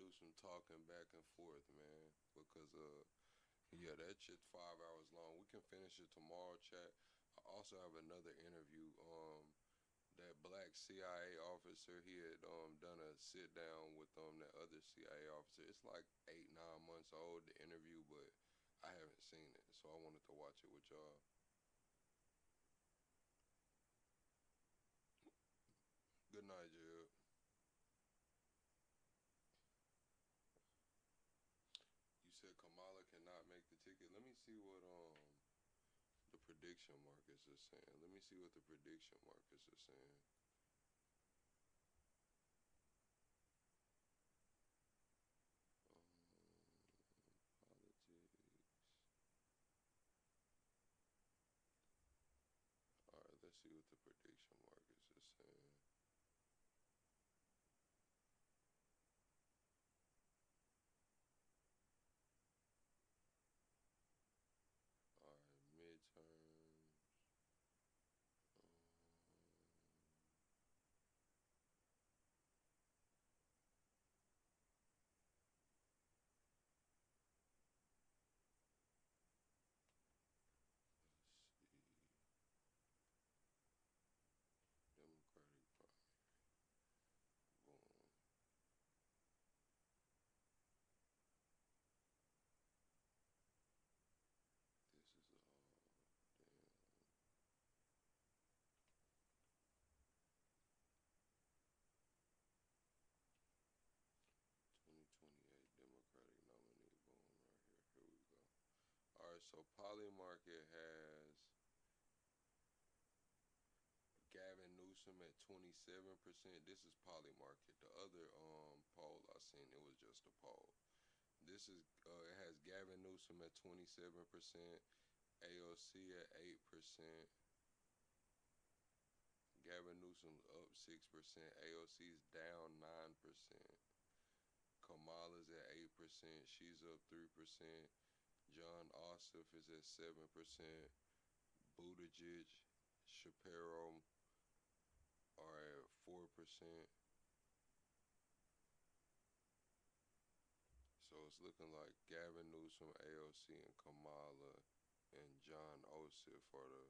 do some talking back and forth, man, because yeah, that shit's 5 hours long. We can finish it tomorrow, chat. I also have another interview. That black CIA officer, he had done a sit down with that other CIA officer. It's like 8-9 months old, the interview, but I haven't seen it, so I wanted to watch it with y'all. Good night, Jude. You said Kamala cannot make the ticket. Let me see what the prediction markets are saying. Let me see what the prediction markets are saying. Politics. All right, let's see what the prediction markets are saying. All right, midterms. Democratic primary. Boom. This is all damn. 2028 Democratic nominee. Boom, right here. Here we go. All right, so Polymarket has Gavin Newsom at 27%. This is Polymarket. The other poll I seen, it was just a poll. This is it has Gavin Newsom at 27%, AOC at 8%. Gavin Newsom's up 6%, AOC's down 9%. Kamala's at 8%, she's up 3%. John Ossoff is at 7%. Buttigieg, Shapiro are at 4%. So it's looking like Gavin Newsom, AOC, and Kamala and John Ossoff are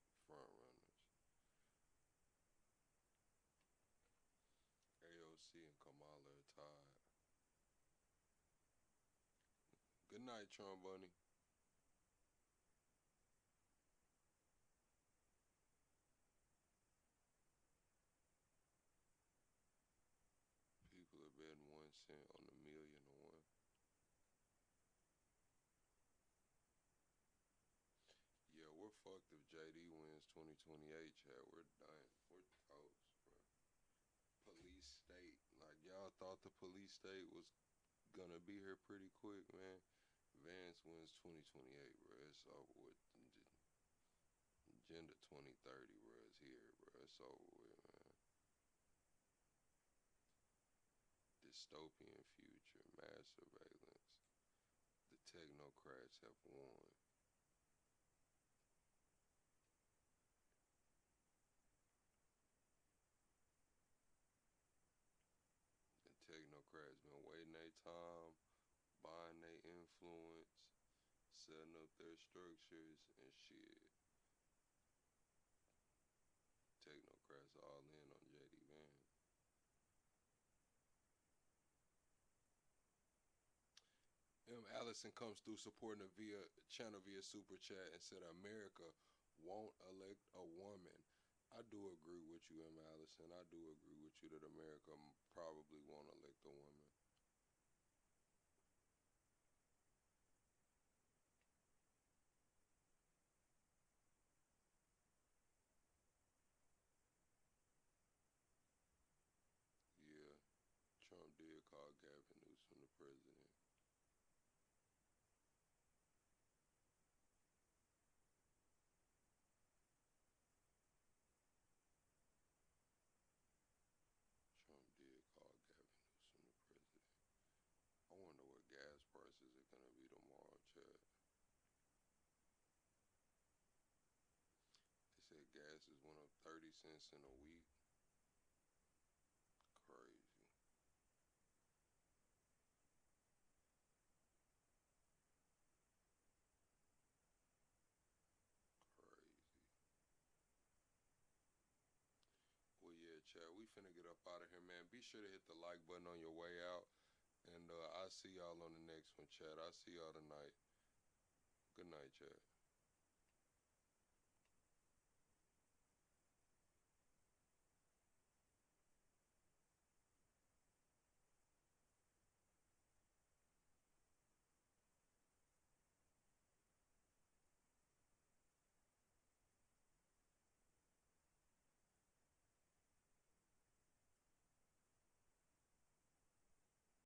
the front runners. AOC and Kamala are tied. Good night, Tromboni. 1% on the million to one. Yeah, we're fucked if JD wins 2028, Chad. We're done. We're toast, bro. Police state. Like, y'all thought the police state was gonna be here pretty quick, man. Vance wins 2028, bro. It's over with. Agenda 2030, bro. It's here, bro. It's over with, man. Dystopian future, mass surveillance. The technocrats have won. The technocrats been waiting their time, buying their influence, setting up their structures and shit. Technocrats all in on JD Vance. Allison comes through supporting the channel via super chat and said America won't elect a woman. I do agree with you, Allison. I do agree with you that America probably won't elect a woman. Yeah, Trump did call Gavin Newsom the president. Trump did call Gavin Newsom the president. I wonder what gas prices are going to be tomorrow, Chad. They said gas is went up 30 cents in a week. Crazy. Crazy. Well, yeah, Chad, we finna get up out of here, man. Be sure to hit the like button on your way out. And I'll see y'all on the next one, Chad. I'll see y'all tonight. Good night, Chad.